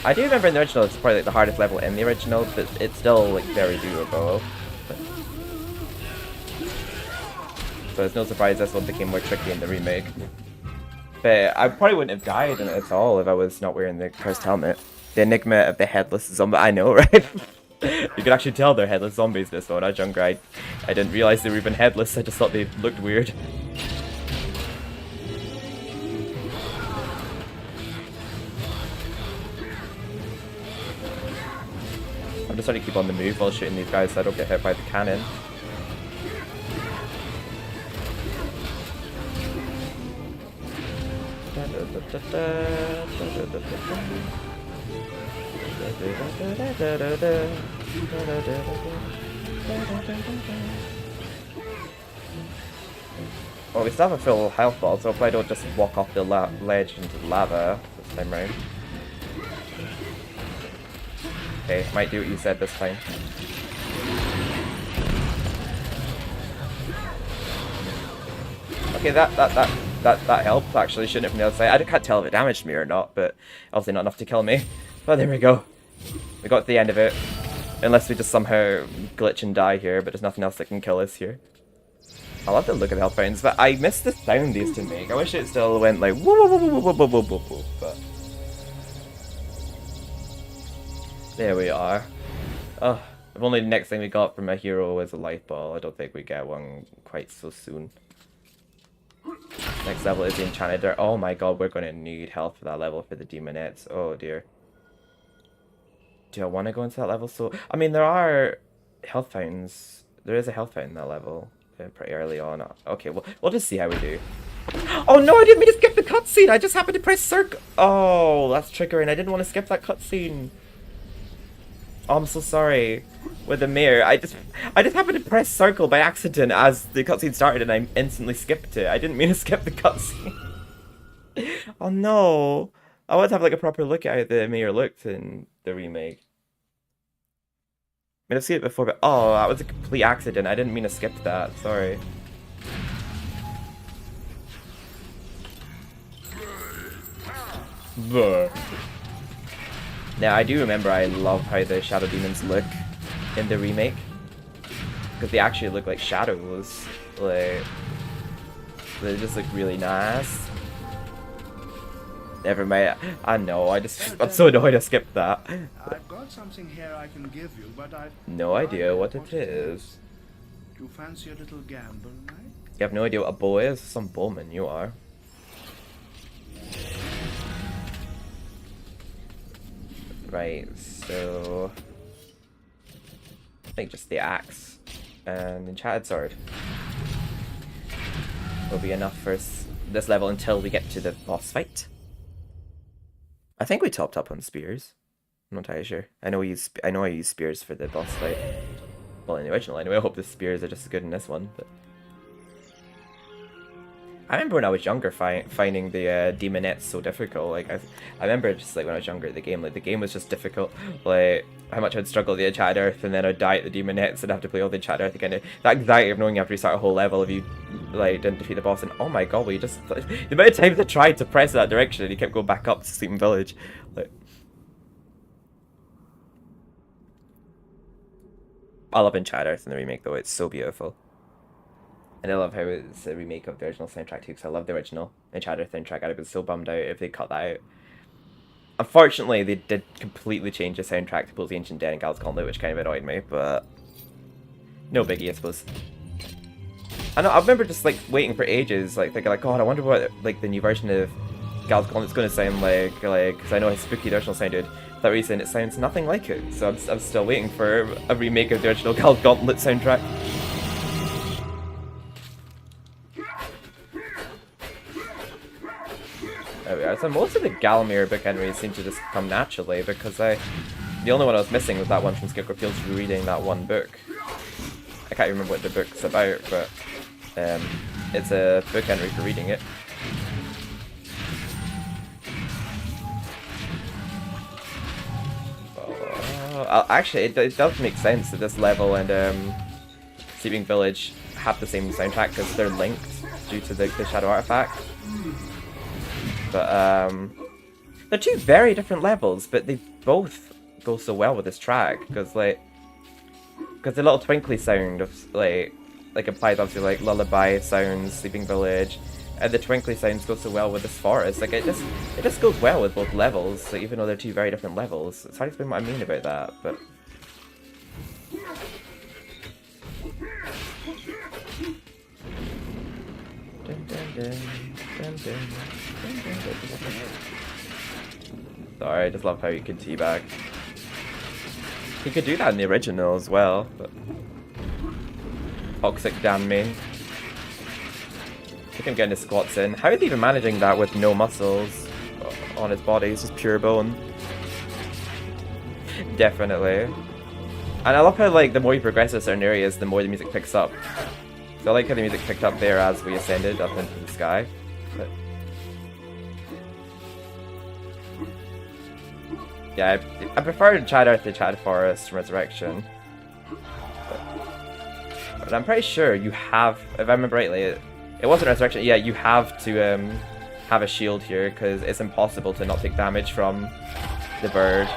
I do remember in the original it's probably like the hardest level in the original, but it's still like very doable. So it's no surprise this one became more tricky in the remake. But I probably wouldn't have died in it at all if I was not wearing the cursed helmet. The enigma of the headless zombie, I know, right? You can actually tell they're headless zombies this one. I was younger, I didn't realise they were even headless, I just thought they looked weird. I'm just trying to keep on the move while shooting these guys so I don't get hit by the cannon. Well, we still have a full health ball, so hopefully I don't just walk off the ledge into the lava this time round. Okay, might do what you said this time. Okay, that that helped actually, shooting it from the other side. I can't tell if it damaged me or not, but obviously not enough to kill me. But there we go. We got to the end of it. Unless we just somehow glitch and die here, but there's nothing else that can kill us here. I love the look of the health fountains, but I missed the sound these to make. I wish it still went like woo woo woo woo woo woo woo woo woo, but there we are. Oh, if only the next thing we got from a hero was a life ball. I don't think we get one quite so soon. Next level is the enchanted dirt. Oh my god, we're gonna need health for that level for the demonettes. Oh dear. Do I want to go into that level? So, I mean, there are health fountains. There is a health fountain in that level pretty early on. Okay, well, we'll just see how we do. Oh no, I didn't mean to skip the cutscene. I just happened to press circle. Oh, that's triggering. I didn't want to skip that cutscene. Oh, I'm so sorry. With the mirror, I just happened to press circle by accident as the cutscene started, and I instantly skipped it. I didn't mean to skip the cutscene. Oh no. I want to have like a proper look at how the mirror looked in the remake. I mean, I've seen it before, but oh, that was a complete accident. I didn't mean to skip that. Sorry. Now, I do remember I love how the shadow demons look in the remake. Because they actually look like shadows. Like, they just look really nice. Never mind. I know. I'm so annoyed I skipped that. I've got something here I can give you, but I've no idea what it is. Do you fancy a little gamble, Mike? You have no idea what a bow is? Some bowman you are. Right, so I think just the axe and the enchanted sword will be enough for this level until we get to the boss fight. I think we topped up on spears. I'm not entirely sure. I know I use spears for the boss fight. Well, in the original anyway. I hope the spears are just as good in this one. But I remember when I was younger finding the demonettes so difficult. Like I remember just like when I was younger, the game was just difficult. Like how much I'd struggle with the enchanted earth, and then I'd die at the demonettes and have to play all the enchanted earth again. That anxiety of knowing you have to restart a whole level if you like didn't defeat the boss. And oh my god, we just the amount of times I tried to press that direction and he kept going back up to Sleeping Village. Like, I love enchanted earth in the remake though. It's so beautiful. And I love how it's a remake of the original soundtrack too, because I love the original Enchanted Earth soundtrack. I'd have been so bummed out if they cut that out. Unfortunately, they did completely change the soundtrack to both the Ancient Dead and Gal's Gauntlet, which kind of annoyed me, but no biggie, I suppose. I know, I remember just like waiting for ages, like thinking like, God, I wonder what like the new version of Gal's Gauntlet's going to sound like, because I know how spooky the original sounded. For that reason, it sounds nothing like it, so I'm still waiting for a remake of the original Gal's Gauntlet soundtrack. There we are. So most of the Galamir book entries seem to just come naturally, because the only one I was missing was that one from Scarecrow Fields reading that one book. I can't remember what the book's about, but it's a book entry for reading it. Actually, it does make sense that this level and Sleeping Village have the same soundtrack because they're linked due to the Shadow Artifact. But they're two very different levels, but they both go so well with this track because the little twinkly sound of like implies obviously like lullaby sounds, Sleeping Village, and the twinkly sounds go so well with this forest. Like it just goes well with both levels, like, even though they're two very different levels. It's hard to explain what I mean about that, but. Dun, dun, dun, dun, dun. Sorry, I just love how you can teabag. He could do that in the original as well, but toxic damn me. Look at him getting his squats in. How is he even managing that with no muscles on his body? It's just pure bone. Definitely. And I love how like the more you progress in certain areas, the more the music picks up. So I like how the music picked up there as we ascended up into the sky. But yeah, I prefer Enchanted Earth to Enchanted Forest from Resurrection. But I'm pretty sure you have, if I remember rightly, It wasn't Resurrection. Yeah, you have to have a shield here because it's impossible to not take damage from the bird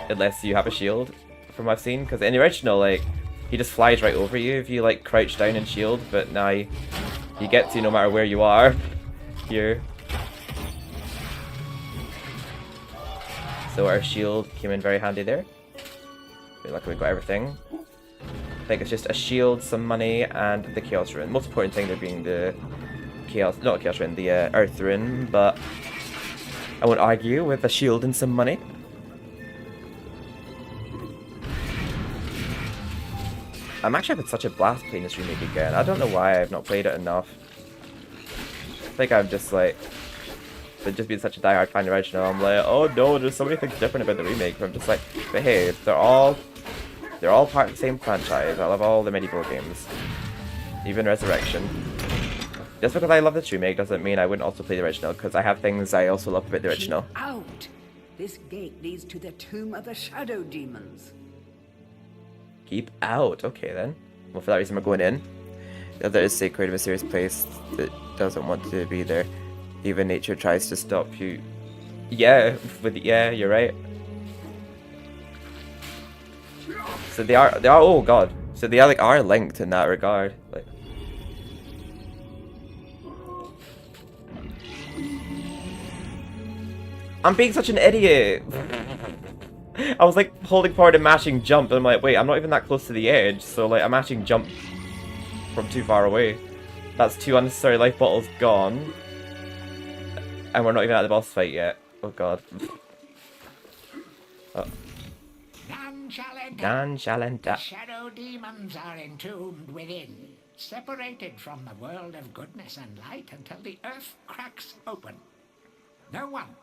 unless you have a shield, from what I've seen. Because in the original, like, he just flies right over you if you like crouch down and shield, but now you get to no matter where you are here. So our shield came in very handy there. Luckily we got everything. I think it's just a shield, some money, and the Chaos Rune. Most important thing there being the not Chaos Rune, the Earth Rune, but I won't argue with a shield and some money. I'm actually having such a blast playing this remake again. I don't know why I've not played it enough. I think I'm just like, but just being such a diehard fan of the original, I'm like, oh no, there's so many things different about the remake. But I'm just like, but hey, they're all part of the same franchise. I love all the MediEvil games, even Resurrection. Just because I love this remake doesn't mean I wouldn't also play the original, because I have things I also love about the original. Keep out! This gate leads to the tomb of the shadow demons. Keep out. Okay then. Well, for that reason we're going in. The other is sacred, a mysterious place that doesn't want to be there. Even nature tries to stop you. Yeah, yeah, you're right. So they are. Oh god. So they are linked in that regard. Like. I'm being such an idiot. I was like holding forward and mashing jump, and I'm like, wait, I'm not even that close to the edge, so like I'm mashing jump from too far away. That's 2 unnecessary life bottles gone. And we're not even at the boss fight yet. Oh god. Oh. None shall enter. The shadow demons are entombed within, separated from the world of goodness and light until the earth cracks open. No one,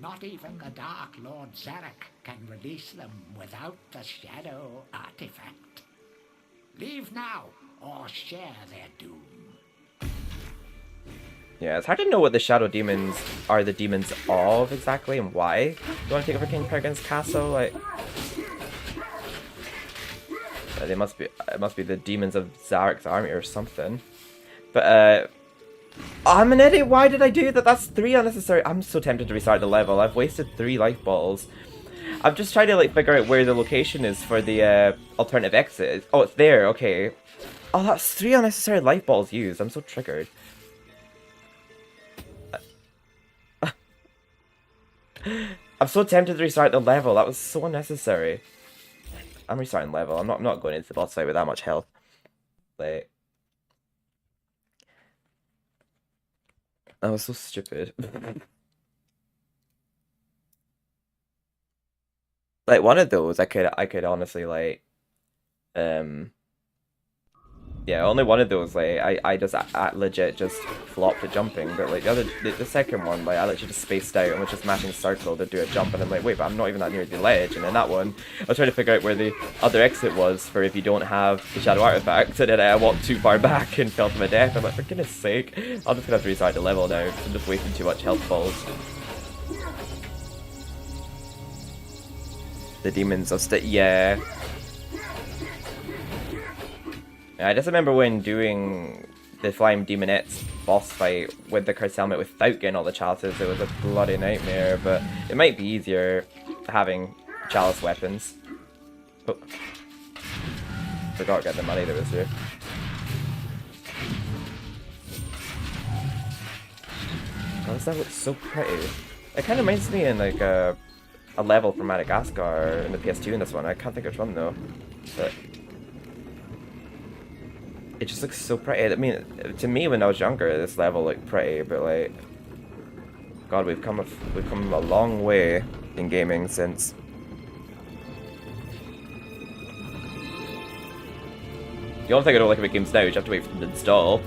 not even the Dark Lord Zarek, can release them without the shadow artifact. Leave now, or share their doom. Yeah, it's hard to know what the shadow demons are the demons of exactly and why. You want to take over King Peregrine's castle? Like, they must be. It must be the demons of Zarek's army or something. But I'm an idiot. Why did I do that? That's 3 unnecessary. I'm so tempted to restart the level. I've wasted 3 life bottles. I'm just trying to like figure out where the location is for the alternative exit. Oh, it's there. Okay. Oh, that's 3 unnecessary life bottles used. I'm so triggered. I'm so tempted to restart the level. That was so unnecessary. I'm restarting level. I'm not going into the boss fight with that much health. Like, that was so stupid. Like one of those, I could honestly like, yeah, only one of those. Like I just legit just flopped at jumping, but like the second one, like I literally just spaced out and was just mashing circle to do a jump, and I'm like, wait, but I'm not even that near the ledge. And then that one, I was trying to figure out where the other exit was for if you don't have the shadow artifact, and then I walked too far back and fell to my death. I'm like, for goodness sake, I'm just gonna have to restart the level now. I'm just wasting too much health balls. The demons of yeah. I just remember when doing the Flying Demonettes boss fight with the Curse Helmet without getting all the chalices, it was a bloody nightmare, but it might be easier having chalice weapons. Oh. Forgot to get the money that was here. Oh, that looks so pretty. It kind of reminds me in like a level from Madagascar in the PS2 in this one. I can't think of which one though, but it just looks so pretty. I mean, to me when I was younger, this level looked pretty, but like, God, we've come a long way in gaming since. The only thing I don't like about games now is you have to wait for them to install.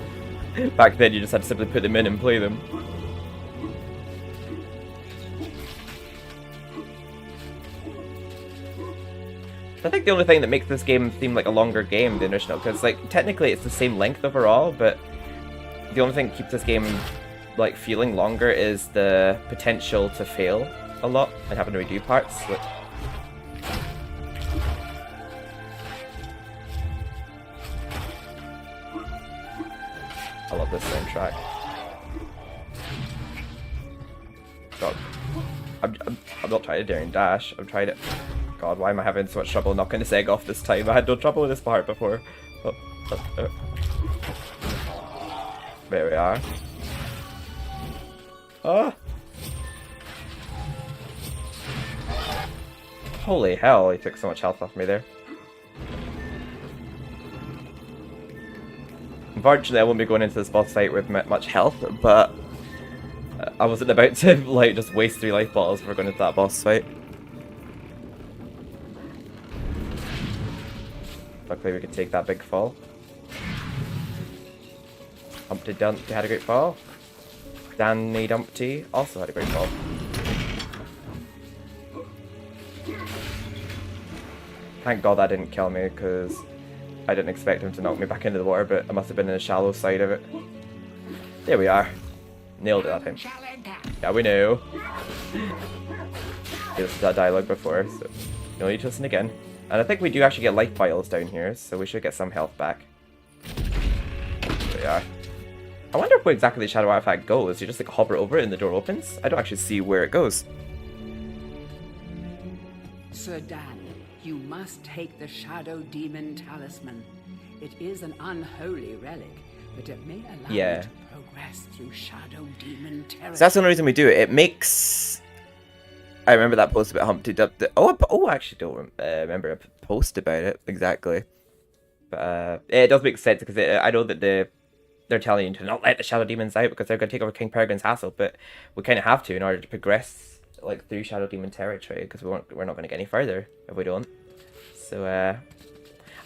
Back then, you just had to simply put them in and play them. I think the only thing that makes this game seem like a longer game than original, because like technically it's the same length overall, but the only thing that keeps this game like feeling longer is the potential to fail a lot and having to redo parts. Like, I love this soundtrack. God. I'm not trying to dare and dash. I'm trying to... God, why am I having so much trouble knocking this egg off this time? I had no trouble with this part before. There we are. Oh! Holy hell, he took so much health off me there. Unfortunately, I won't be going into this boss fight with much health, but I wasn't about to like just waste 3 life bottles before going into that boss fight. Luckily, we could take that big fall. Humpty Dumpty had a great fall. Danny Dumpty also had a great fall. Thank God that didn't kill me, because I didn't expect him to knock me back into the water, but I must have been in the shallow side of it. There we are. Nailed it that time. Yeah, we know. This is that dialogue before, so no need to listen again. And I think we do actually get life vials down here, so we should get some health back. There we are. I wonder where exactly the shadow artifact goes. You just like hover over it and the door opens? I don't actually see where it goes. Sir Dan, you must take the Shadow Demon Talisman. It is an unholy relic, but it may allow you to progress through Shadow Demon territory. So that's the only reason we do it. It makes... I remember that post about Humpty Dumpty. I actually don't remember a post about it exactly. But it does make sense, because I know that they're telling you to not let the Shadow Demons out because they're going to take over King Peregrine's castle, but we kind of have to in order to progress like through Shadow Demon territory, because we're not going to get any further if we don't. So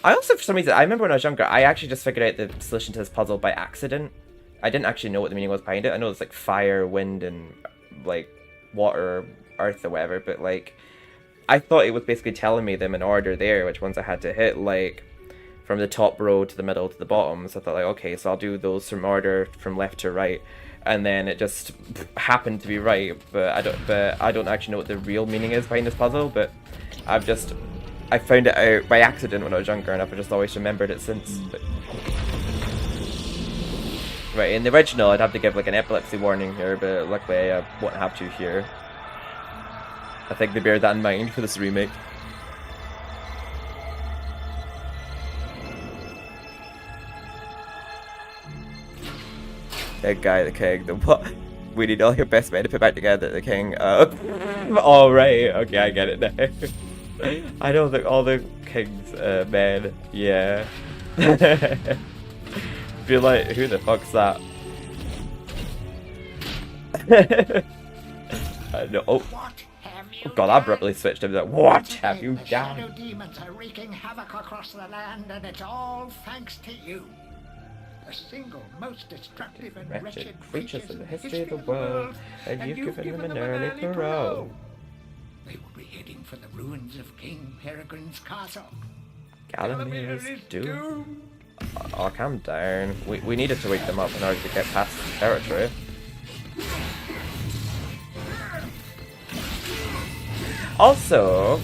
I also, for some reason, I remember when I was younger, I actually just figured out the solution to this puzzle by accident. I didn't actually know what the meaning was behind it. I know it's like fire, wind, and like water, earth, or whatever, but like I thought it was basically telling me them in order there, which ones I had to hit, like from the top row to the middle to the bottom. So I thought like, okay, so I'll do those from order from left to right, and then it just happened to be right. But I don't actually know what the real meaning is behind this puzzle. But I found it out by accident when I was younger, and I've just always remembered it since. But... Right, in the original, I'd have to give like an epilepsy warning here, but luckily I won't have to here. I think they bear that in mind for this remake. That guy, the king, the what? We need all your best men to put back together, the king. Alright, okay, I get it now. I know that all the king's men, yeah. Feel like, who the fuck's that? I know. Oh God, I abruptly switched him. Like, what have you done? Shadow demons are wreaking havoc across the land, and it's all thanks to you. The single most destructive and wretched creatures in the history of the world, and you've given them an early parole. They will be heading for the ruins of King Peregrine's castle. Gallowmere's doomed. Oh, calm down. We needed to wake them up in order to get past the territory. Also,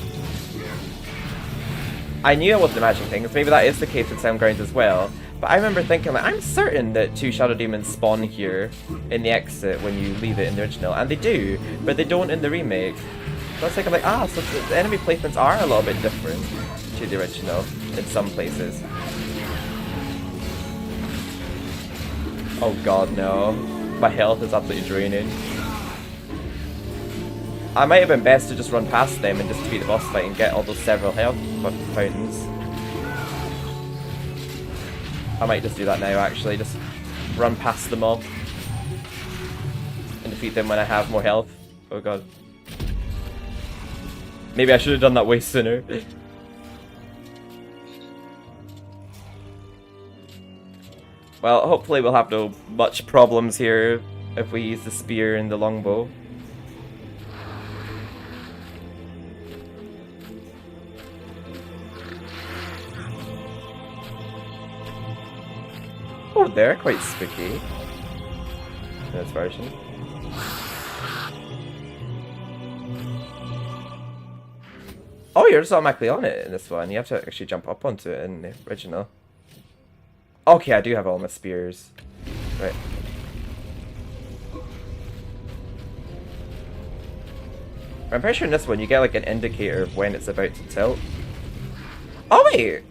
I knew I wasn't imagining things. Maybe that is the case with Soundgrounds as well. But I remember thinking, like, I'm certain that 2 Shadow Demons spawn here in the exit when you leave it in the original. And they do, but they don't in the remake. So I was thinking, like, so the enemy placements are a little bit different to the original in some places. Oh god, no. My health is absolutely draining. I might have been best to just run past them and just defeat the boss fight and get all those several health fountains. I might just do that now, actually. Just run past them all. And defeat them when I have more health. Oh god. Maybe I should have done that way sooner. Well, hopefully we'll have no much problems here if we use the spear and the longbow. Oh, they're quite spooky in this version. Oh, you're just automatically on it in this one. You have to actually jump up onto it in the original. Okay, I do have all my spears. Right. I'm pretty sure in this one you get like an indicator of when it's about to tilt. Oh wait!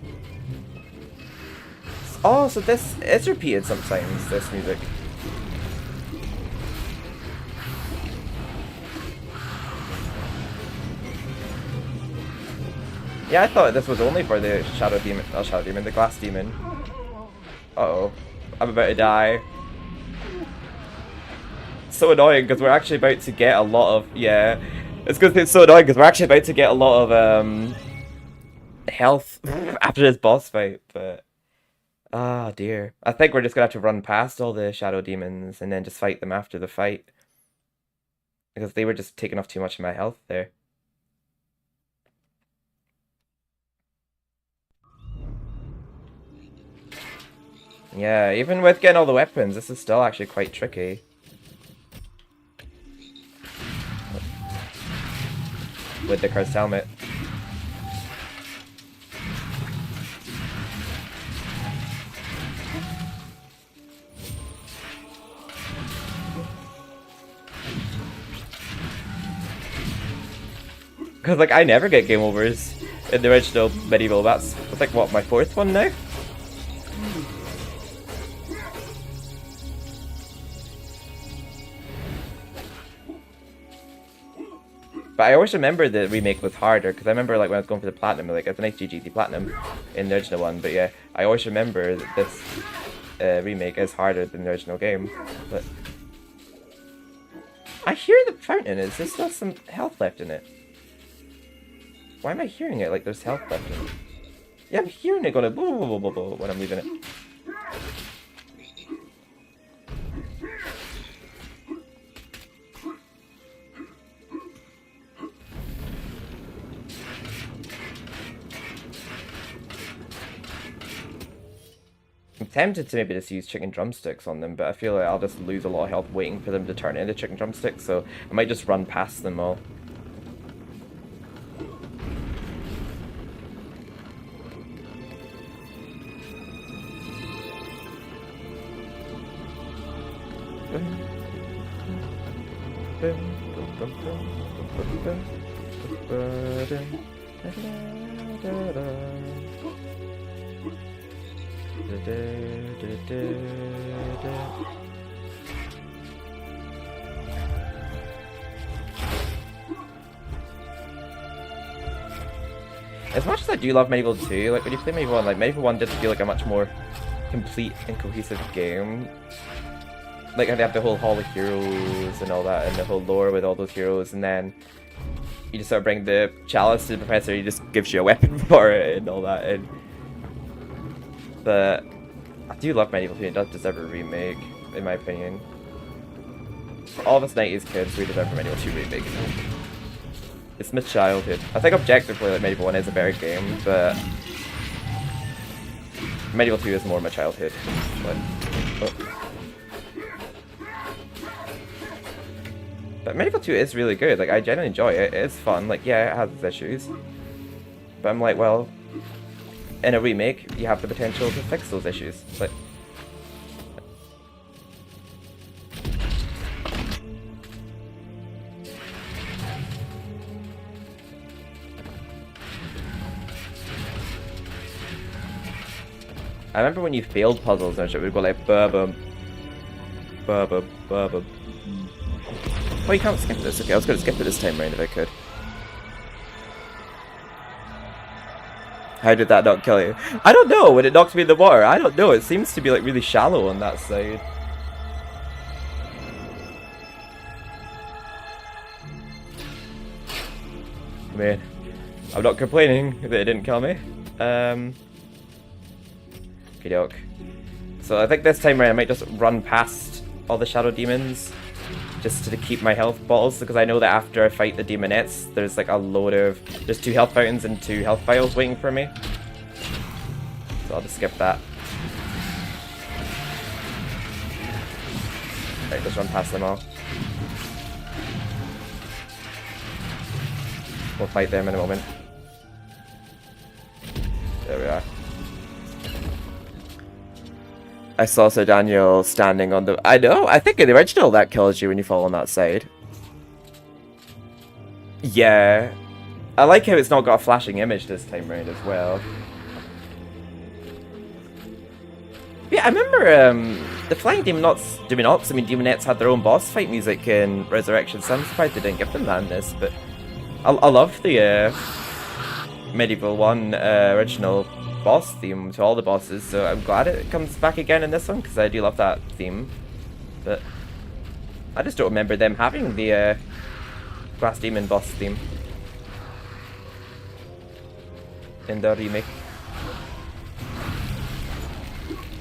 Oh, so this is repeated sometimes, this music. Yeah, I thought this was only for the Shadow Demon, the Glass Demon. Uh-oh. I'm about to die. It's so annoying because we're actually about to get a lot of, yeah. It's so annoying because we're actually about to get a lot of, health after this boss fight, but... Ah, dear. I think we're just gonna have to run past all the Shadow Demons and then just fight them after the fight. Because they were just taking off too much of my health there. Yeah, even with getting all the weapons, this is still actually quite tricky. With the cursed helmet. Because, like, I never get game overs in the original MediEvil. That's like, what, my 4th one now? But I always remember the remake was harder, because I remember like when I was going for the platinum, like it's a nice GGT platinum in the original one, but yeah, I always remember that this remake is harder than the original game. But I hear the fountain. Is there still some health left in it? Why am I hearing it like there's health left in it? Yeah, I'm hearing it going blah, blah, blah, blah, blah, when I'm leaving it. I'm tempted to maybe just use chicken drumsticks on them, but I feel like I'll just lose a lot of health waiting for them to turn into chicken drumsticks, so I might just run past them all. As much as I do love MediEvil 2, like when you play MediEvil 1, like MediEvil 1 did feel like a much more complete and cohesive game. Like they have the whole Hall of Heroes and all that, and the whole lore with all those heroes, and then you just sort of bring the chalice to the professor, he just gives you a weapon for it and all that. And but I do love MediEvil 2, it does deserve a remake, in my opinion. For all of us 90s kids, we deserve a MediEvil 2 remake. It's my childhood. I think objectively like MediEvil 1 is a better game, but MediEvil 2 is more my childhood. But MediEvil 2 is really good, like I genuinely enjoy it, it's fun, like yeah, it has its issues. But I'm like, well, in a remake, you have the potential to fix those issues. But I remember when you failed puzzles and shit, it would go like ba-bum, ba-bum, ba-bum. Oh, you can't skip this. Okay, I was going to skip it this time round if I could. How did that not kill you? I don't know, when it knocked me in the water. I don't know, it seems to be like really shallow on that side. I mean, I'm not complaining that it didn't kill me. Okey-doke. So I think this time around I might just run past all the shadow demons just to keep my health bottles, because I know that after I fight the demonettes there's like a load of... there's 2 health fountains and 2 health vials waiting for me. So I'll just skip that. Right, just run past them all. We'll fight them in a moment. There we are. I saw Sir Daniel standing on the... I know, I think in the original that kills you when you fall on that side. Yeah. I like how it's not got a flashing image this time around as well. Yeah, I remember the Flying Demonettes had their own boss fight music in Resurrection, so I'm surprised they didn't give them that in this, but I love the MediEvil 1 original boss theme to all the bosses, so I'm glad it comes back again in this one, because I do love that theme. But I just don't remember them having the Glass Demon boss theme in the remake.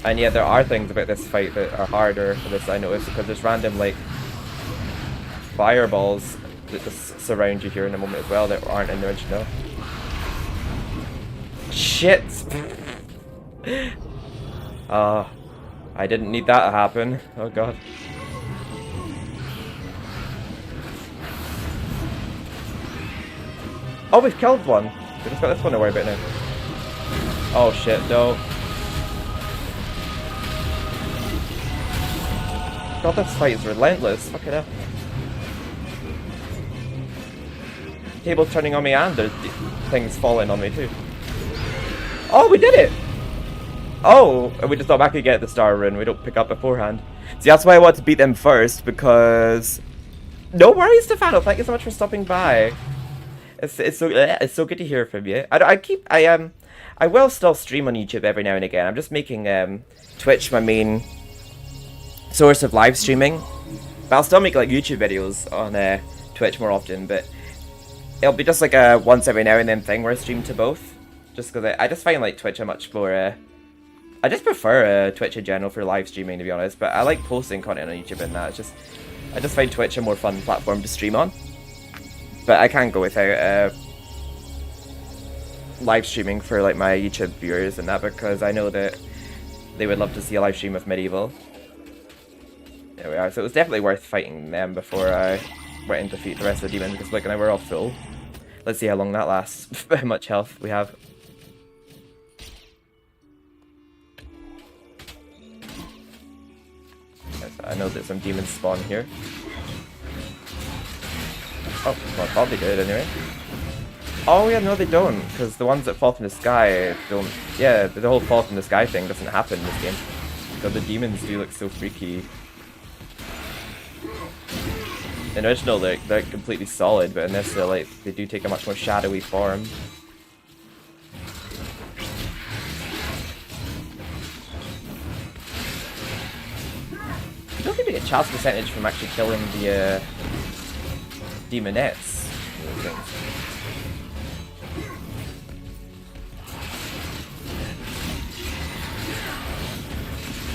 And yeah, there are things about this fight that are harder for this, I noticed, because there's random, like, fireballs that just surround you here in a moment as well that aren't in the original. Shit! I didn't need that to happen. Oh god. Oh, we've killed one! We just got this one to worry about now. Oh shit, no. God, this fight is relentless. Fuck it up. Table's turning on me and there's things falling on me too. Oh, we did it! Oh, we just automatically get the star rune. We don't pick up beforehand. See, that's why I want to beat them first, because... No worries, Stefano. Thank you so much for stopping by. It's so good to hear from you. I will still stream on YouTube every now and again. I'm just making Twitch my main source of live streaming. But I'll still make like YouTube videos on Twitch more often, but it'll be just like a once every now and then thing where I stream to both. Just because I just find like Twitch a much more... I just prefer Twitch in general for live streaming, to be honest, but I like posting content on YouTube and that. It's just, I just find Twitch a more fun platform to stream on. But I can't go without live streaming for like my YouTube viewers and that, because I know that they would love to see a live stream of MediEvil. There we are. So it was definitely worth fighting them before I went and defeat the rest of the demons, because Blake and I were all full. Let's see how long that lasts, how much health we have. I know that some demons spawn here. Oh, well, I thought they did anyway. Oh yeah, no they don't, because the ones that fall from the sky don't... Yeah, the whole fall from the sky thing doesn't happen in this game. So the demons do look so freaky. In the original, they're completely solid, but in this, they do take a much more shadowy form. You don't think we get chance percentage from actually killing the demonettes.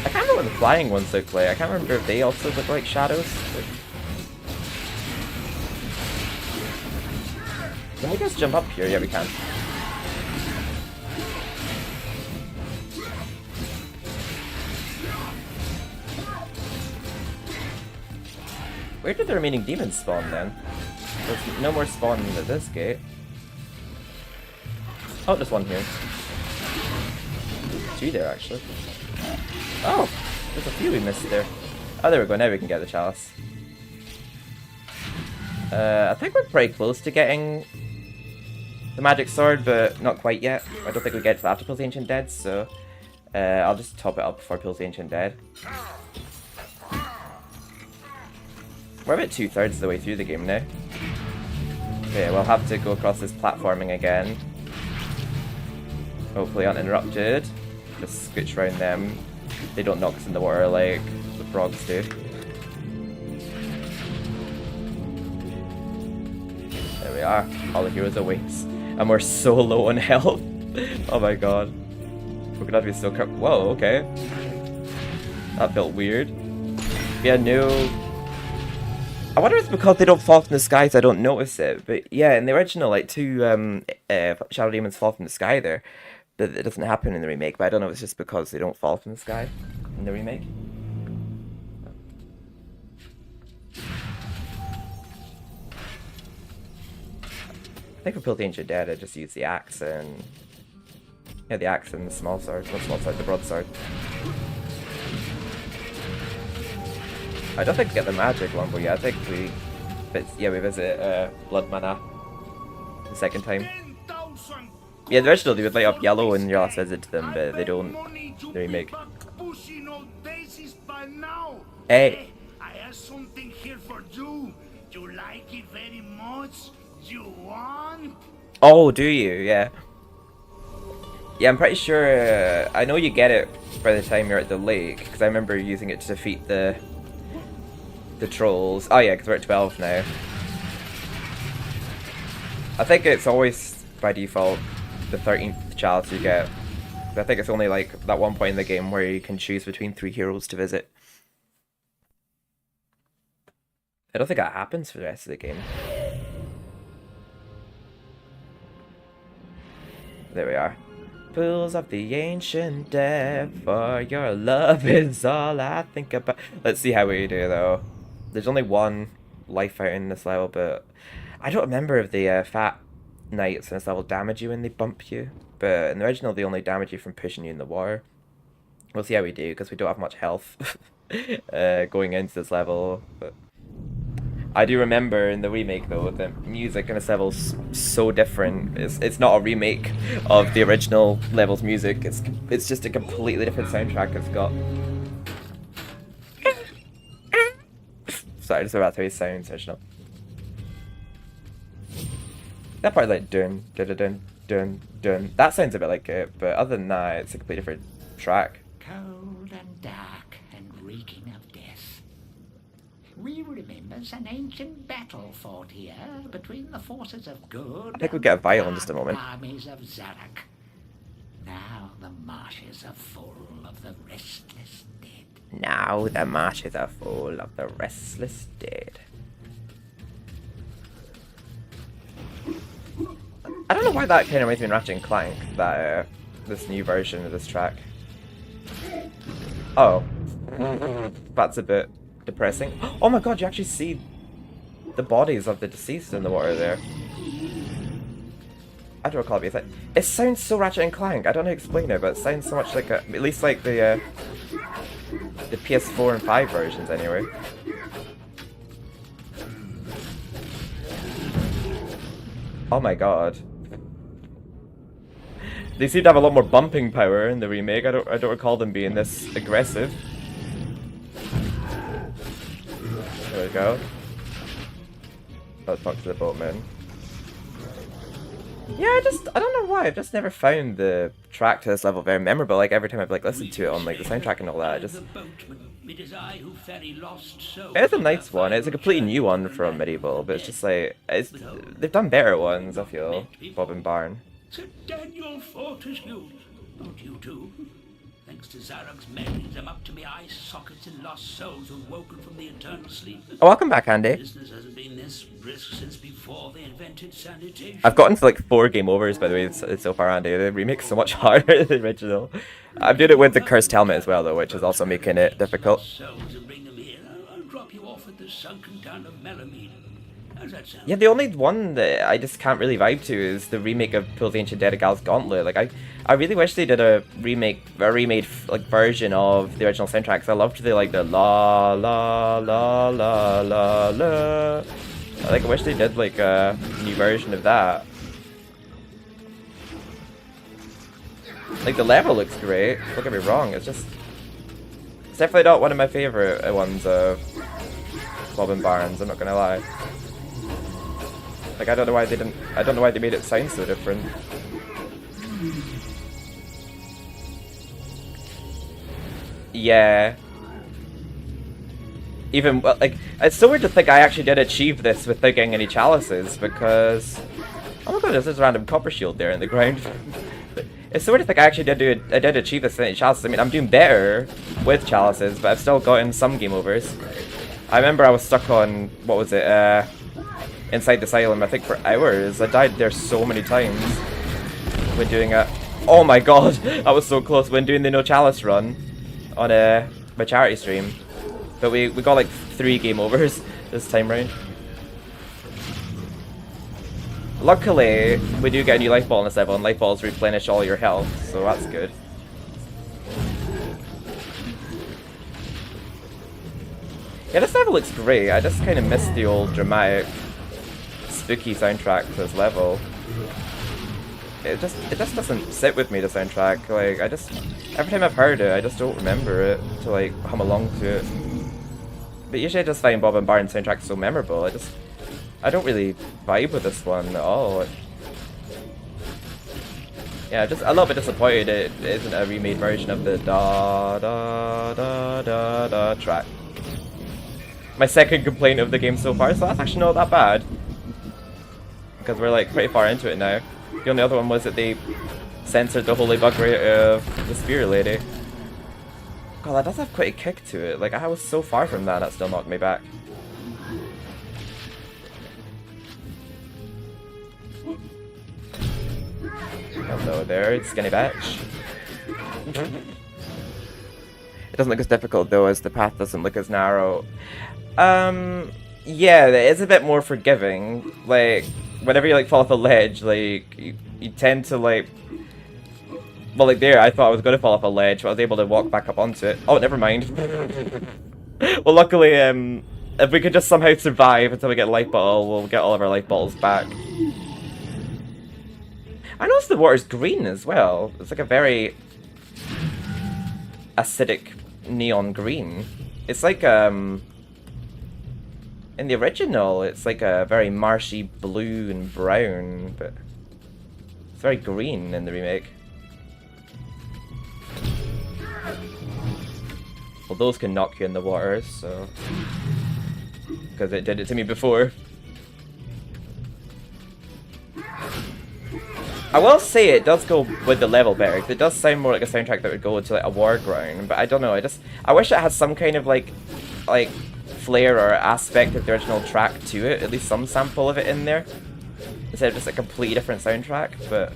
I can't remember what the flying ones look like. I can't remember if they also look like shadows. Can we just jump up here? Yeah, we can. Where did the remaining demons spawn then? There's no more spawning at this gate. Oh, there's one here. Two there, actually. Oh, there's a few we missed there. Oh, there we go. Now we can get the chalice. I think we're pretty close to getting the magic sword, but not quite yet. I don't think we get to after Pills the Ancient Dead, so I'll just top it up before Pills the Ancient Dead. We're about 2/3 of the way through the game now. Okay, we'll have to go across this platforming again. Hopefully uninterrupted. Just scooch around them. They don't knock us in the water like the frogs do. There we are. All the heroes awaits. And we're so low on health. Oh my god. We're gonna have to be so careful. Whoa, okay. That felt weird. Yeah, no. I wonder if it's because they don't fall from the skies I don't notice it. But yeah, in the original, like, two Shadow Demons fall from the sky there. But it doesn't happen in the remake, but I don't know if it's just because they don't fall from the sky in the remake. I think for Pills the Ancient Dead I just use the axe and... Yeah, the axe and the small sword. Not small sword, the broadsword. I don't think we get the magic one, but yeah, I think we visit Blood Mana the second time. Yeah, the original they would light up yellow in your last visit to them, but they don't. The remake. Hey. I have something here for you. You like it very much? You want? Oh, do you? Yeah. Yeah, I'm pretty sure. I know you get it by the time you're at the lake, because I remember using it to defeat the trolls. Oh yeah, because we're at 12 now. I think it's always by default the 13th chalice you get. I think it's only like that one point in the game where you can choose between 3 heroes to visit. I don't think that happens for the rest of the game. There we are. Pools of the ancient depth, for your love is all I think about. Let's see how we do though. There's only one life out in this level, but I don't remember if the fat knights in this level damage you when they bump you. But in the original, they only damage you from pushing you in the water. We'll see how we do, because we don't have much health going into this level. But I do remember in the remake, though, the music in this level's so different. It's not a remake of the original level's music. It's just a completely different soundtrack it's got. Sorry, just about how he sounds original. That part like dun dun dun dun dun. That sounds a bit like it, but other than that, it's a completely different track. Cold and dark and reeking of death. We remembers an ancient battle fought here between the forces of good. I think we'll get a vial in just a moment. Armies of Zarak. Now the marshes are full of the restless dead. Now the marshes are full of the restless dead. I don't know why that kind of reminds me of Ratchet & Clank, that this new version of this track. Oh. That's a bit depressing. Oh my god, you actually see the bodies of the deceased in the water there. I don't recall it being like, it sounds so Ratchet & Clank, I don't know how to explain it, but it sounds so much like at least like the PS4 and 5 versions anyway. Oh my god. They seem to have a lot more bumping power in the remake. I don't recall them being this aggressive. There we go. Let's talk to the boatman. Yeah, I don't know why. I've just never found the track to this level very memorable. Like every time I've like listened to it on like the soundtrack and all that, it's a nice one. It's a completely new one from MediEvil, but it's just like they've done better ones. I feel Bob and Barn. Sir Daniel Fortescue, not you two. Thanks to Zarak's memories, I'm up to my eye sockets and lost souls who've woken from the eternal sleep. Oh, welcome back, Andy. Business hasn't been this brisk since before they invented sanitation. I've gotten to like 4 game overs, by the way, so far, Andy. The remake's so much harder than the original. I'm doing it with the cursed helmet as well, though, which is also making it difficult. Souls and bring them here. I'll drop you off at the sunken town of Melamine. How's that sound? Yeah, the only one that I just can't really vibe to is the remake of Pull the Ancient Dead of Gal's Gauntlet. Like, I really wish they did a remade like version of the original soundtrack, 'cause I loved the like the la la la la la la. I wish they did like a new version of that. Like the level looks great. Don't get me wrong. It's definitely not one of my favorite ones of Bob and Barnes. I'm not gonna lie. Like I don't know why they made it sound so different. Yeah. Even like it's so weird to think I actually did achieve this without getting any chalices, because oh my god, there's this random copper shield there in the ground. It's so weird to think I actually did achieve this without any chalices. I mean, I'm doing better with chalices, but I've still gotten some game overs. I remember I was stuck on what was it? Inside the asylum, I think for hours. I died there so many times when doing it. Oh my god, I was so close when doing the no chalice run on my charity stream. But we got like 3 game overs this time round. Luckily, we do get a new life ball in this level, and life balls replenish all your health, so that's good. Yeah, this level looks great. I just kind of miss the old dramatic, spooky soundtrack to this level. It just doesn't sit with me, the soundtrack. Like, every time I've heard it, I just don't remember it to like hum along to it. But usually I just find Bob and Barnes soundtrack so memorable. I don't really vibe with this one at all. Yeah, just a little bit disappointed it isn't a remade version of the da da da da da track. My second complaint of the game so far, so that's actually not that bad. Because we're like pretty far into it now. The only other one was that they censored the holy bug rate of the Spear Lady. God, that does have quite a kick to it. Like, I was so far from that, that still knocked me back. Hello there, skinny bitch. It doesn't look as difficult though, as the path doesn't look as narrow. Yeah, it is a bit more forgiving. Like, whenever you like fall off a ledge, like you tend to like. Well, like there, I thought I was going to fall off a ledge, but I was able to walk back up onto it. Oh, never mind. Well, luckily, if we could just somehow survive until we get a life bottle, we'll get all of our life bottles back. I noticed the water's green as well. It's like a very acidic neon green. It's like in the original, it's like a very marshy blue and brown, but it's very green in the remake. Well, those can knock you in the water, so because it did it to me before. I will say it does go with the level better, because it does sound more like a soundtrack that would go to like a war ground, but I don't know, I wish it had some kind of like flair or aspect of the original track to it, at least some sample of it in there, instead of just a completely different soundtrack, but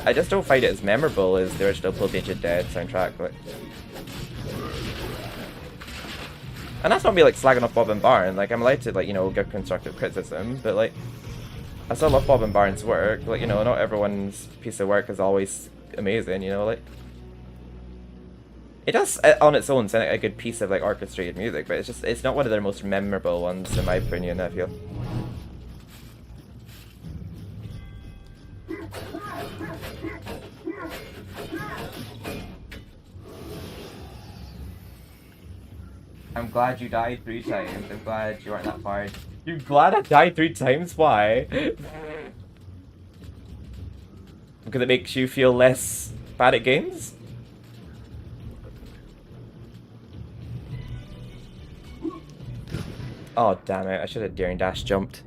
I just don't find it as memorable as the original Belated Dead soundtrack. Like. And that's not me like slagging off Bob and Barnes, like I'm allowed to like, you know, give constructive criticism, but like I still love Bob and Barnes' work. Like, you know, not everyone's piece of work is always amazing, you know, like it does on its own sound like a good piece of like orchestrated music, but it's not one of their most memorable ones in my opinion, I feel. I'm glad you died 3 times. I'm glad you weren't that far. You're glad I died 3 times? Why? Because it makes you feel less bad at games? Oh, damn it. I should have daring dash jumped.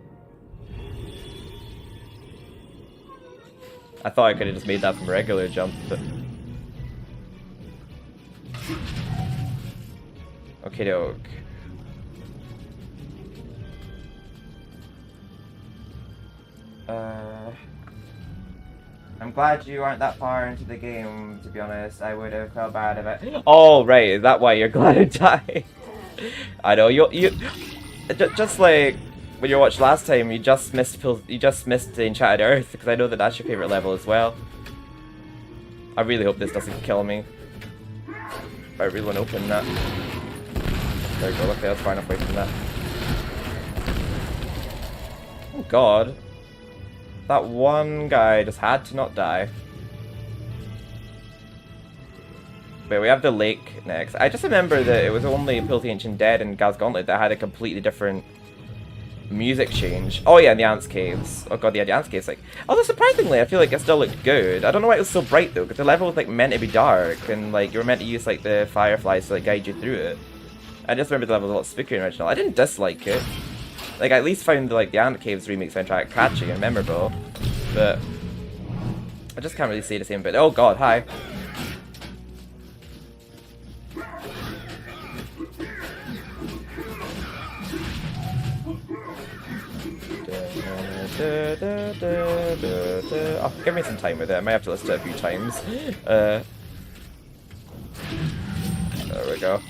I thought I could have just made that from a regular jump, but... Okie doke. I'm glad you aren't that far into the game, to be honest. I would have felt bad if it. Oh, right, is that why you're glad I died? I know, you just like when you watched last time, you just missed the Enchanted Earth, because I know that that's your favourite level as well. I really hope this doesn't kill me. I really want to open that. There we go, okay, that's far enough away from that. Oh god. That one guy just had to not die. Wait, we have the lake next. I just remember that it was only Pull the Ancient Dead and Gal's Gauntlet that had a completely different music change. Oh yeah, and the Ants Caves. Oh god, yeah, the Ants Caves, like... Although surprisingly, I feel like it still looked good. I don't know why it was so bright though, because the level was like meant to be dark, and like you were meant to use like the fireflies to like guide you through it. I just remember the level was a lot spookier in the original. I didn't dislike it. Like, I at least found like the Ant Caves remake soundtrack catchy and memorable, but I just can't really say the same bit. Oh god, hi. Oh, give me some time with it. I might have to listen to it a few times. There we go.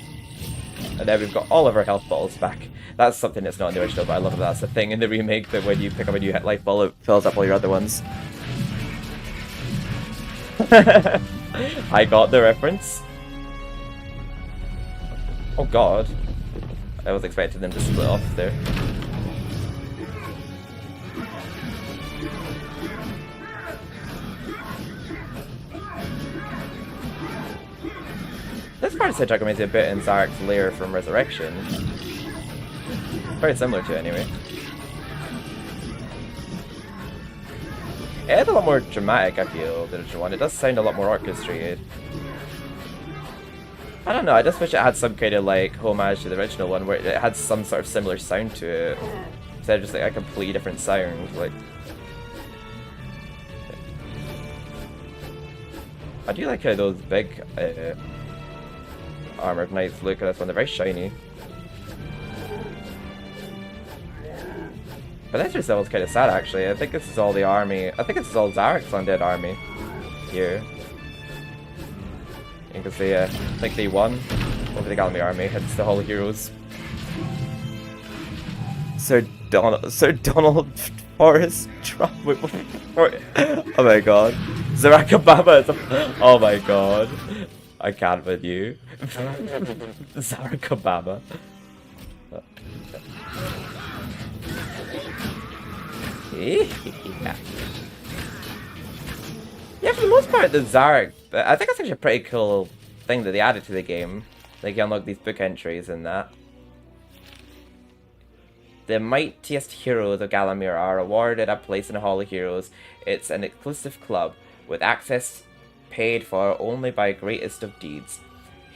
And then we've got all of our health bottles back. That's something that's not in the original, but I love that that's a thing in the remake, that when you pick up a new life ball, it fills up all your other ones. I got the reference. Oh god. I was expecting them to split off there. This part of Sidge reminds me a bit in Zarek's lair from Resurrection. Very similar to it anyway. It is a lot more dramatic, I feel, than the one. It does sound a lot more orchestrated. I don't know, I just wish it had some kind of like homage to the original one where it had some sort of similar sound to it. Instead of just like a completely different sound. Like, I do like how those big armored knights look at this one, they're very shiny. But that just sounds kind of sad actually. I think this is all the army. I think this is all Zarek's undead army here. You can see, I think they won over the Galamir army. It's the Hall of Heroes. Sir Donald Forrest Trump. Oh my god. Zarak Obama is a, oh my god. I can't with you. Zarak Obama. Yeah, for the most part, the Zarek, I think that's actually a pretty cool thing that they added to the game. Like, you unlock these book entries and that. The mightiest heroes of Galamir are awarded a place in the Hall of Heroes. It's an exclusive club, with access paid for only by greatest of deeds.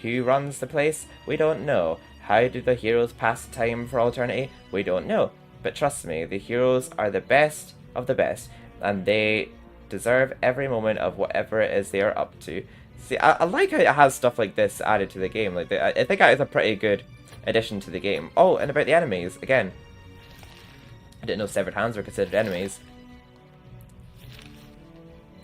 Who runs the place? We don't know. How do the heroes pass time for eternity? We don't know. But trust me, the heroes are the best of the best, and they deserve every moment of whatever it is they are up to. See, I like how it has stuff like this added to the game. Like, I think that is a pretty good addition to the game. Oh, and about the enemies, again. I didn't know severed hands were considered enemies.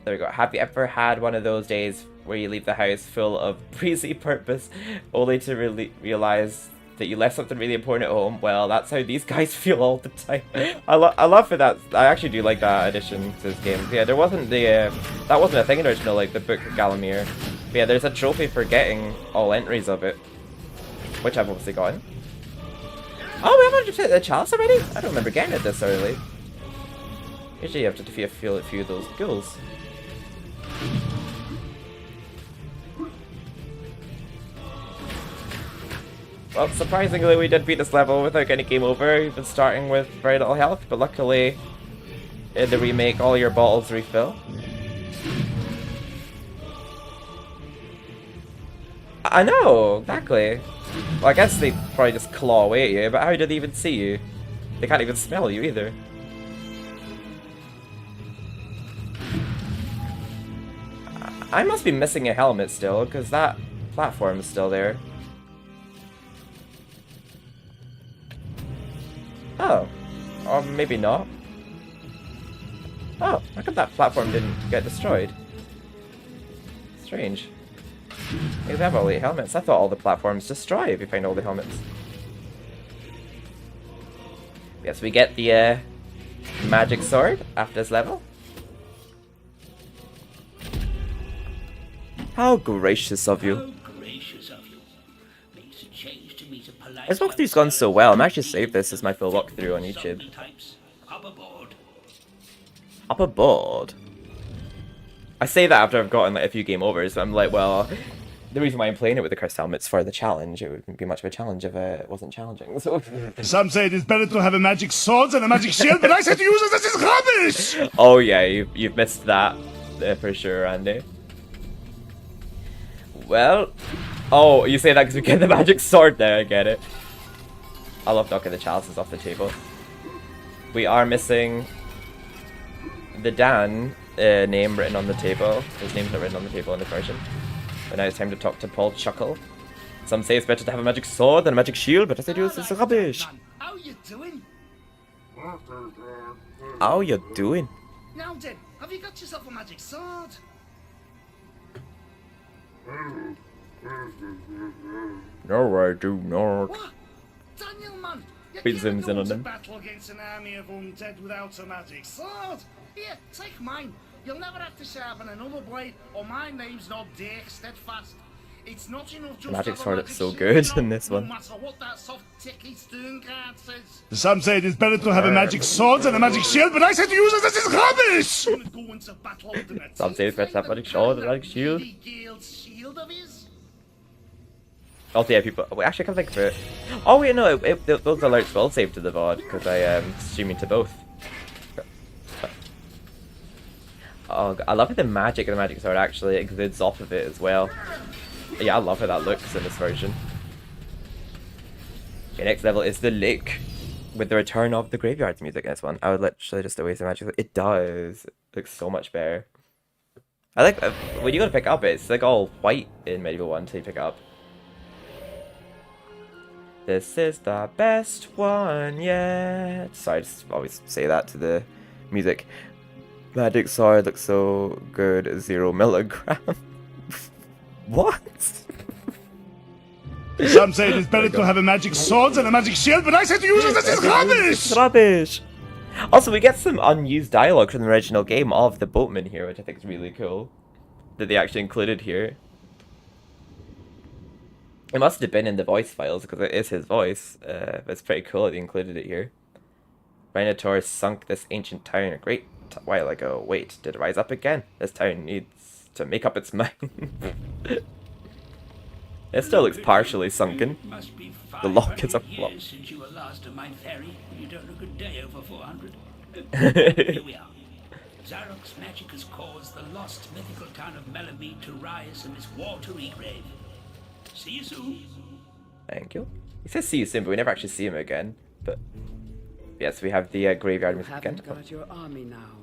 There we go. Have you ever had one of those days where you leave the house full of breezy purpose, only to realize that you left something really important at home? Well, that's how these guys feel all the time. I love for that. I actually do like that addition to this game. Yeah, there wasn't the that wasn't a thing in the original, like the Book of Galamir. But yeah, there's a trophy for getting all entries of it, which I've obviously gotten. Oh, we haven't defeated the chalice already? I don't remember getting it this early. Usually you have to defeat a few of those ghouls. Well, surprisingly we did beat this level without getting game over, even starting with very little health, but luckily in the remake all your bottles refill. I know, exactly. Well, I guess they probably just claw away at you, but how do they even see you? They can't even smell you either. I must be missing a helmet still, because that platform is still there. Oh. Or maybe not. Oh, how come that platform didn't get destroyed? Strange. Maybe they have all 8 helmets. I thought all the platforms destroy if you find all the helmets. Yes, we get the magic sword after this level. How gracious of you. This walkthrough's gone so well. I'm actually saved this as my full walkthrough on YouTube. Up aboard. I say that after I've gotten like a few game overs, but I'm like, well, the reason why I'm playing it with the cursed helmet's for the challenge. It wouldn't be much of a challenge if it wasn't challenging. So. Some say it is better to have a magic sword than a magic shield, but I say to use this is rubbish! Oh yeah, you've missed that for sure, Andy. Well, oh, you say that because we get the magic sword there, I get it. I love knocking the chalices off the table. We are missing the Dan name written on the table. His name's not written on the table in this version. But now it's time to talk to Paul Chuckle. Some say it's better to have a magic sword than a magic shield, but as I do, this is rubbish. How you doing? How you doing? Now then, have you got yourself a magic sword? No, I do not. What? Daniel, man! He zooms in on him. Battle against an army of undead without a magic sword. Here, take mine. You'll never have to sharpen another blade, or my name's not Dick Steadfast. It's not enough The just magic to have a sword looks so shield, good you know, in this no one. matter what that soft techie stern card says. Some say it is better to have a magic sword than a magic shield, but I say to use it, this is rubbish! Go into battle with an Some say it's better to have magic sword and magic shield. shield of his? Also, yeah, people. Wait, actually, I can't think of it. Oh wait, no, those alerts will save to the VOD because I am streaming to both. Oh, I love how the magic of the magic sword actually exudes off of it as well. Yeah, I love how that looks in this version. Okay, next level is the lake. With the return of the graveyards music in this one. I would literally just erase the magic. It does. It looks so much better. I like when you go to pick up, it's like all white in MediEvil 1 until you pick it up. This is the best one yet. Sorry, I just always say that to the music. Magic sword looks so good, 0 milligram. What? Some say it is better to have a magic sword than a magic shield, but I say to use it, this is rubbish! It's rubbish! Also, we get some unused dialogue from the original game of the boatman here, which I think is really cool. That they actually included here. It must have been in the voice files, because it is his voice. But it's pretty cool that they included it here. Rhinotaur sunk this ancient town a great while ago. Wait, did it rise up again? This town needs to make up its mind. It still looks partially sunken. The lock is a flop. Since you were last on my ferry, you don't look a day over 400. Here we are. Zarok's magic has caused the lost mythical town of Melamede to rise from its watery grave. See you soon. Thank you. He says see you soon, but we never actually see him again. But yes, we have the graveyard You music haven't again. got your army now.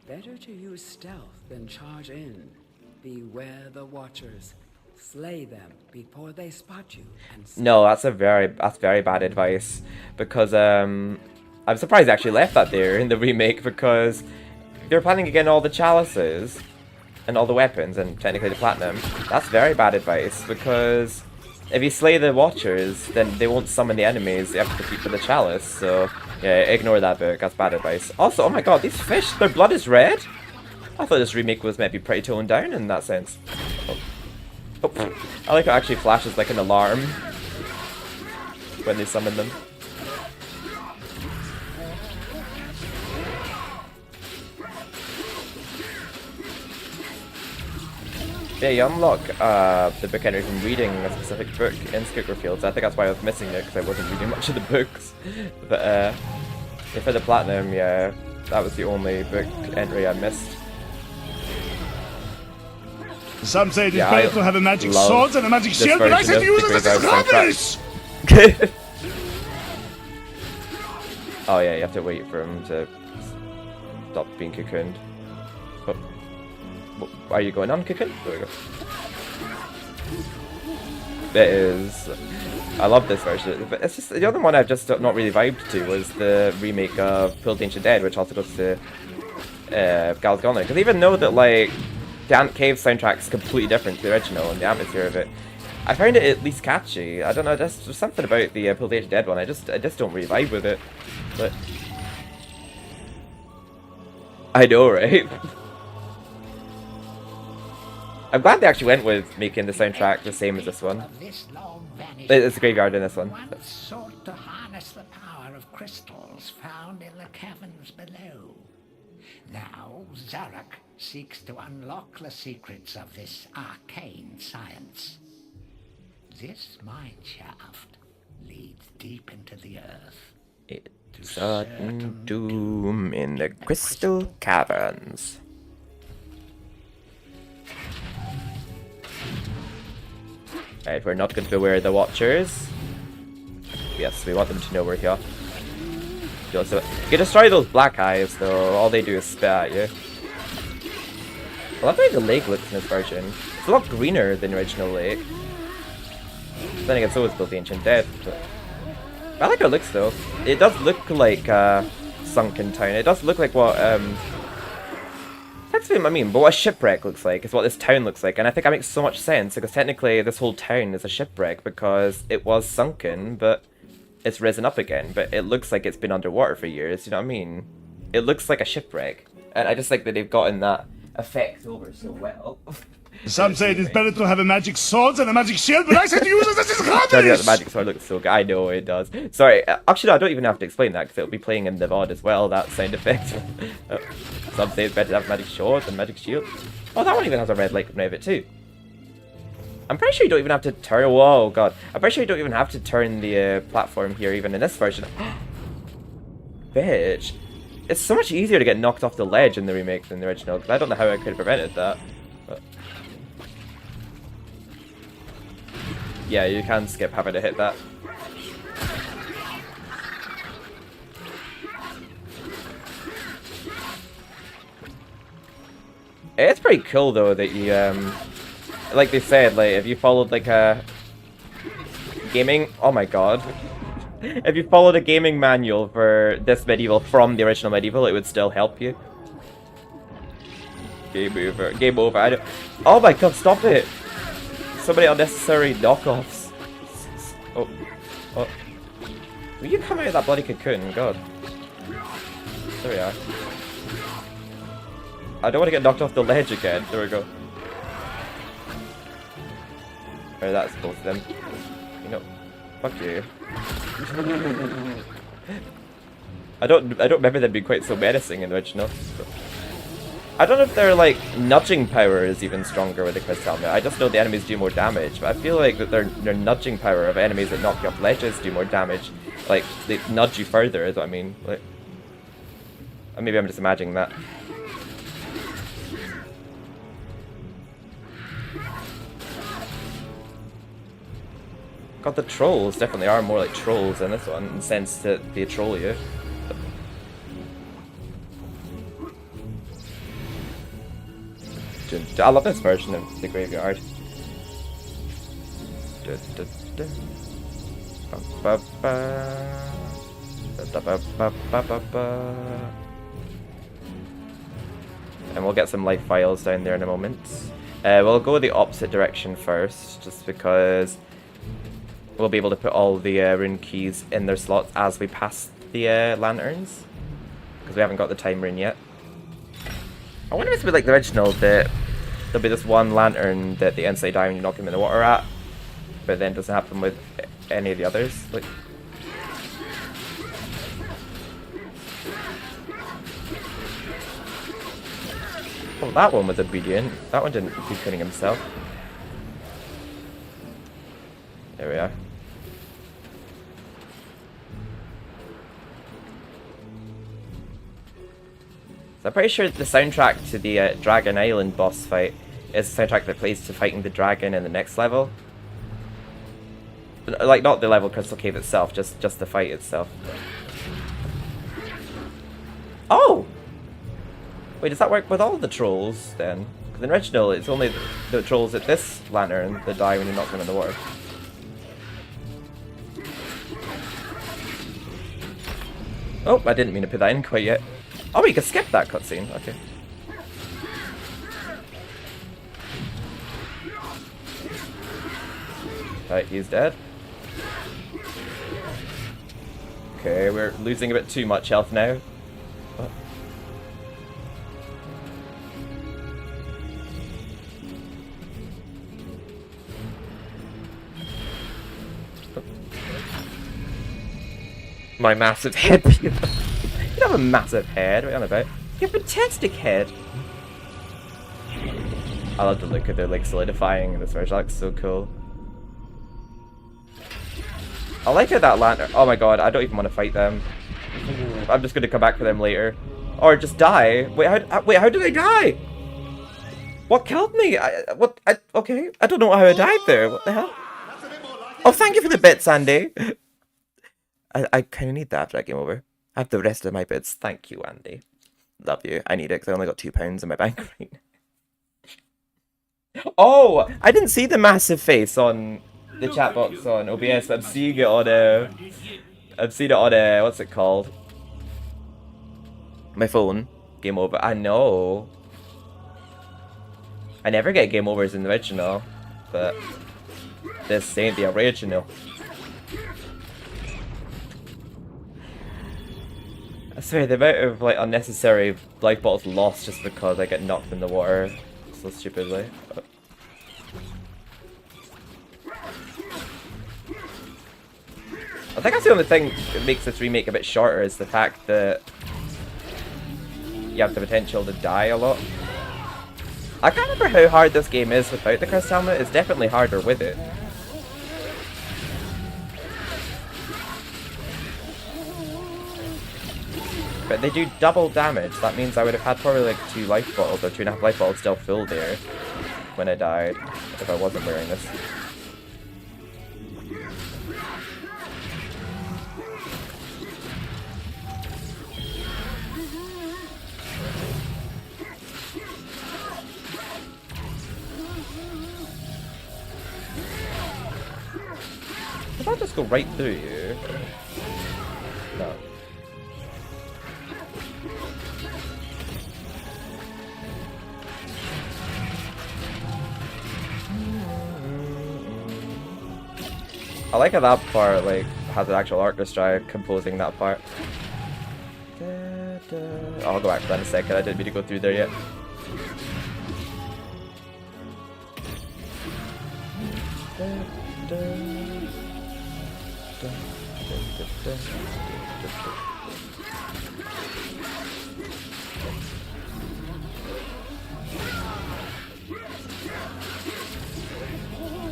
Better to use stealth than charge in. Beware the Watchers. Slay them before they spot you. And No, that's very bad advice. Because I'm surprised they actually left that there in the remake, because they're planning to get all the chalices and all the weapons and technically the platinum. That's very bad advice, because if you slay the Watchers, then they won't summon the enemies. They have to compete for the chalice. So yeah, ignore that book. That's bad advice. Also, oh my god, these fish, their blood is red. I thought this remake was maybe pretty toned down in that sense. Oh. Oh. I like how it actually flashes like an alarm when they summon them. Yeah, you unlock the book entry from reading a specific book in Scooter Fields. I think that's why I was missing it, because I wasn't reading much of the books. But yeah, for the platinum, yeah, that was the only book entry I missed. Some say it is better to have a magic sword than a magic shield, but I say to use it, this is rubbish! Oh yeah, you have to wait for him to stop being cocooned. Oh. Are you going on cocoon? There we go. It is. I love this version, but it's just the other one I've just not really vibed to was the remake of Pulled Ancient Dead, which also goes to Gal's Gone. Because even though that like the Ant Cave soundtrack is completely different to the original and the atmosphere of it, I found it at least catchy. I don't know, just there's something about the Pulled Ancient Dead one. I just don't really vibe with it. But I know, right? I'm glad they actually went with making the soundtrack the same as this one. It's a graveyard in this one. Once sought to harness the power of crystals found in the caverns below. Now Zarok seeks to unlock the secrets of this arcane science. This mine shaft leads deep into the earth. It's certain doom in the crystal caverns. Right, we're not going to beware the Watchers. Yes, we want them to know we're here. You can destroy those black eyes, though. All they do is spit at you. I love the way the lake looks in this version. It's a lot greener than the original lake. Then again, so is Built the Ancient Dead. But I like how it looks, though. It does look like Sunken Town. It does look like what that's what I mean, but what a shipwreck looks like is what this town looks like, and I think that makes so much sense, because technically this whole town is a shipwreck because it was sunken, but it's risen up again, but it looks like it's been underwater for years, you know what I mean? It looks like a shipwreck, and I just think that they've gotten that effect over so well. Some say it is better to have a magic sword than a magic shield, but I say to use it as is The magic sword looks so good. I know it does. Sorry, actually, no, I don't even have to explain that because it'll be playing in the VOD as well. That sound effect. Some say it's better to have magic sword than magic shield. Oh, that one even has a red light coming out of it too. I'm pretty sure you don't even have to turn. Whoa, god! I'm pretty sure you don't even have to turn the platform here, even in this version. Bitch, it's so much easier to get knocked off the ledge in the remake than the original. Because I don't know how I could have prevented that. But yeah, you can skip having to hit that. It's pretty cool though that you like they said, like if you followed like a gaming, oh my god, if you followed a gaming manual for this MediEvil from the original MediEvil, it would still help you. Game over, game over. I don't, oh my god, stop it! So many unnecessary knockoffs. Oh, oh, will you come out of that bloody cocoon? God, there we are. I don't want to get knocked off the ledge again. There we go. Or that's both of them. You know, fuck you. I don't remember them being quite so menacing in the original. I don't know if their like nudging power is even stronger with the crystal helmet. I just know the enemies do more damage, but I feel like that their nudging power of enemies that knock you off ledges do more damage. Like they nudge you further, is what I mean. Like, or maybe I'm just imagining that. God, the trolls definitely are more like trolls in this one, in the sense that they troll you. I love this version of the graveyard. And we'll get some life files down there in a moment. We'll go the opposite direction first, just because we'll be able to put all the rune keys in their slots as we pass the lanterns, because we haven't got the time rune yet. I wonder if it's a bit like the original, that there'll be this one lantern that the inside down you knock him in the water at, but then it doesn't happen with any of the others. Like, oh, that one was obedient. That one didn't keep killing himself. There we are. So I'm pretty sure the soundtrack to the Dragon Island boss fight is the soundtrack that plays to fighting the dragon in the next level. Like, not the level Crystal Cave itself, just the fight itself. Oh! Wait, does that work with all the trolls then? Because in the original, it's only the trolls at this lantern that die when you knock them in the water. Oh, I didn't mean to put that in quite yet. Oh, we can skip that cutscene. Okay. Right, he's dead. Okay, we're losing a bit too much health now. Oh. My massive head. You don't have a massive head. What are you on about? You have a fantastic head. I love the look of it, like solidifying in this version. That looks so cool. I like how that lantern. Oh my god, I don't even want to fight them. I'm just gonna come back for them later, or just die. Wait, how did I die? What killed me? Okay, I don't know how I died there. What the hell? Oh, thank you for the bits, Andy. I kind of need that after that game over. I have the rest of my bits. Thank you, Andy. Love you. I need it because I only got £2 in my bank right now. Oh, I didn't see the massive face on the chat box on OBS, but I'm seeing it on what's it called? My phone. Game over. I know. I never get game overs in the original, but this ain't the original. I swear, the amount of like unnecessary life bottles lost just because I get knocked in the water so stupidly. I think that's the only thing that makes this remake a bit shorter is the fact that you have the potential to die a lot. I can't remember how hard this game is without the cursed helmet. It's definitely harder with it. But they do double damage. That means I would have had probably like 2 life bottles or 2.5 life bottles still full there when I died if I wasn't wearing this. Did I just go right through you? No. I like how that part like has an actual orchestra composing that part. I'll go back to that in a second. I didn't mean to go through there yet.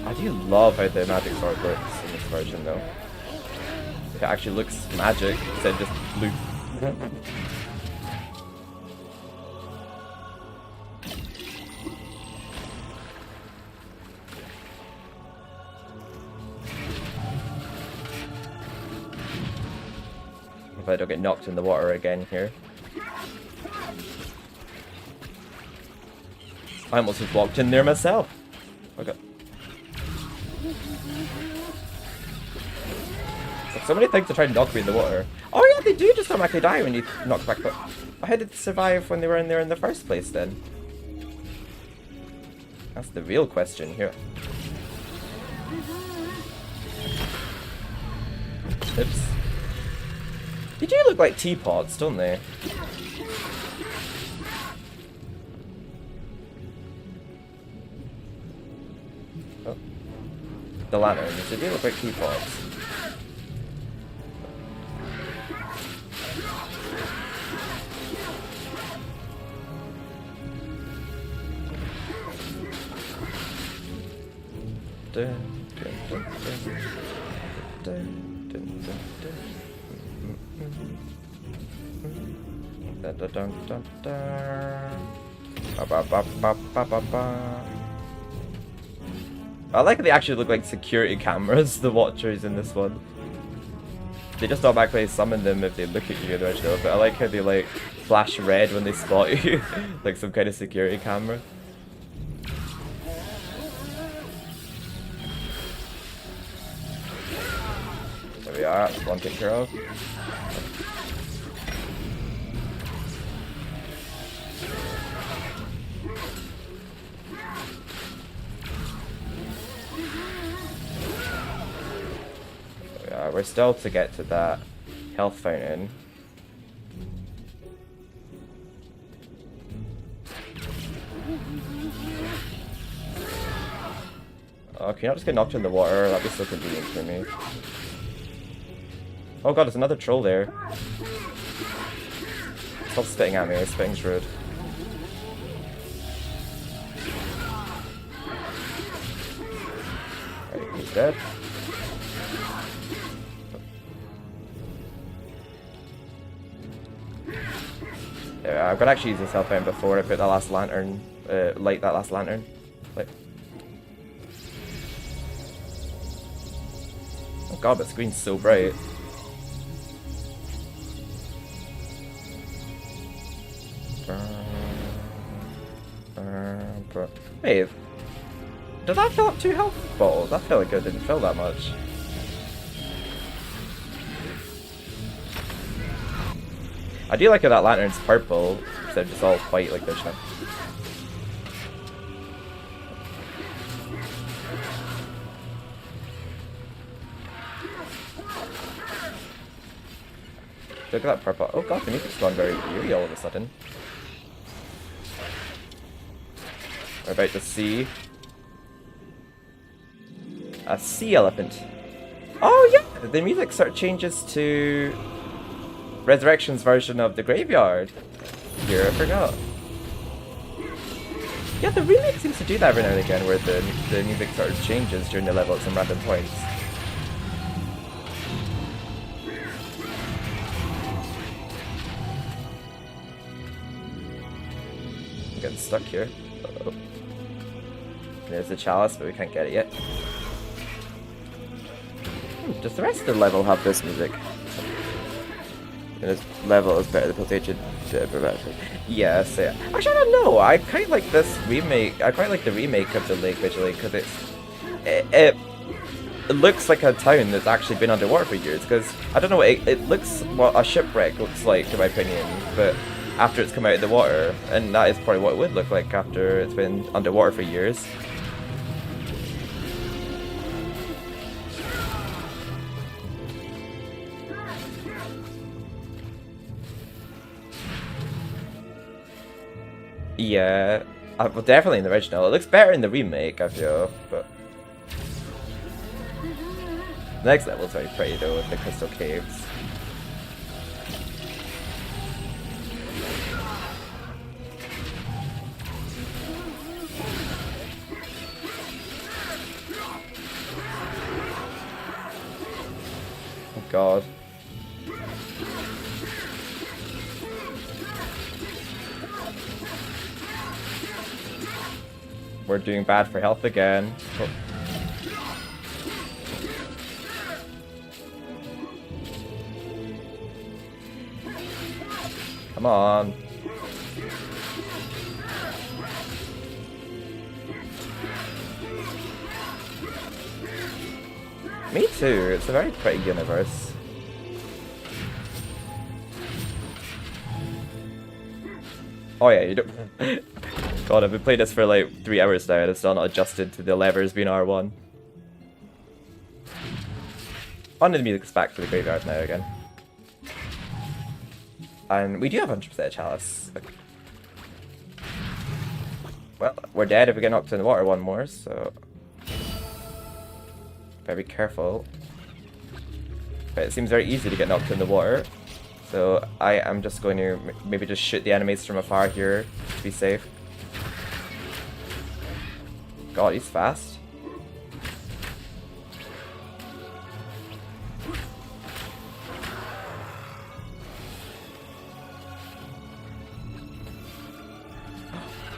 I do love how the magic sword works in this version though. It actually looks magic instead of just blue. If I don't get knocked in the water again here. I almost just walked in there myself. Okay. Like so many things to try to knock me in the water. Oh yeah, they do just automatically die when you knock back, but how did they survive when they were in there in the first place then? That's the real question here. Oops. They do look like teapots, don't they? Oh. The lanterns, they do look like teapots. I like how they actually look like security cameras, the watchers in this one. They just automatically summon them if they look at you in the original, but I like how they like flash red when they spot you, like some kind of security camera. There we are, that's one taken care of. We're still to get to that health fountain. Oh, can you not just get knocked in the water? That'd be so convenient for me. Oh god, there's another troll there. Stop spitting at me, spitting's rude. Right, he's dead. I've got to actually use this health fountain before I put that last lantern, light that last lantern. Like. Oh god, the screen's so bright. Hey, did that fill up 2 health bottles? I feel like it didn't fill that much. I do like how that lantern's purple instead of just all white like this one. Look at that purple. Oh god, the music's gone very eerie all of a sudden. We're about to see a sea elephant. Oh yeah, the music sort of changes to Resurrection's version of the graveyard. Here, I forgot. Yeah, the remake seems to do that every now and again, where the music sort of changes during the level at some random points. I'm getting stuck here. Uh-oh. There's the chalice, but we can't get it yet. Does the rest of the level have this music? And this level is better than PlayStation. Yes, yeah. Actually, I don't know. I quite like this remake. I quite like the remake of the lake visually because it looks like a town that's actually been underwater for years. Because I don't know, it looks what a shipwreck looks like, in my opinion. But after it's come out of the water, and that is probably what it would look like after it's been underwater for years. Yeah, well, definitely in the original. It looks better in the remake, I feel, but the next level's very pretty though, with the crystal caves. Oh god. We're doing bad for health again. Oh. Come on. Me too, it's a very pretty universe. Oh yeah, you don't... God, I've been playing this for like 3 hours now and I've still not adjusted to the levers being R1. On the music's back to the graveyard now again. And we do have 100% chalice. Okay. Well, we're dead if we get knocked in the water one more, so... Better be careful. But it seems very easy to get knocked in the water. So I am just going to maybe just shoot the enemies from afar here to be safe. God, he's fast.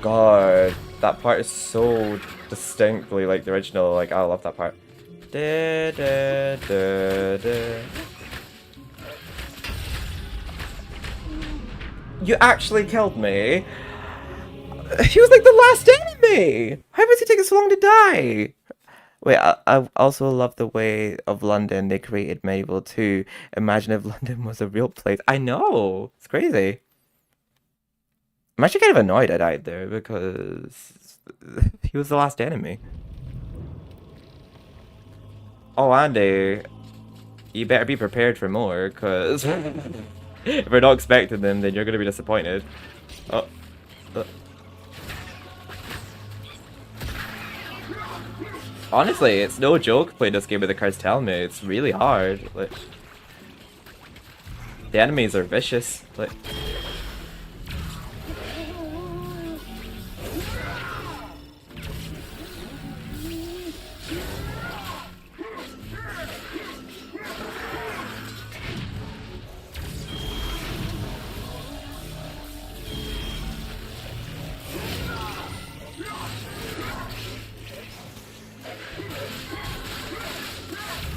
God, that part is so distinctly like the original. Like, I love that part. Da, da, da, da. You actually killed me. He was like the last enemy! How was he taking so long to die? Wait, I also love the way of London they created MediEvil 2. Imagine if London was a real place. I know! It's crazy. I'm actually kind of annoyed I died there because he was the last enemy. Oh, Andy, you better be prepared for more, because if we're not expecting them, then you're going to be disappointed. Oh. Honestly, it's no joke playing this game with the cursed helmet. It's really hard. Like, the enemies are vicious. Like,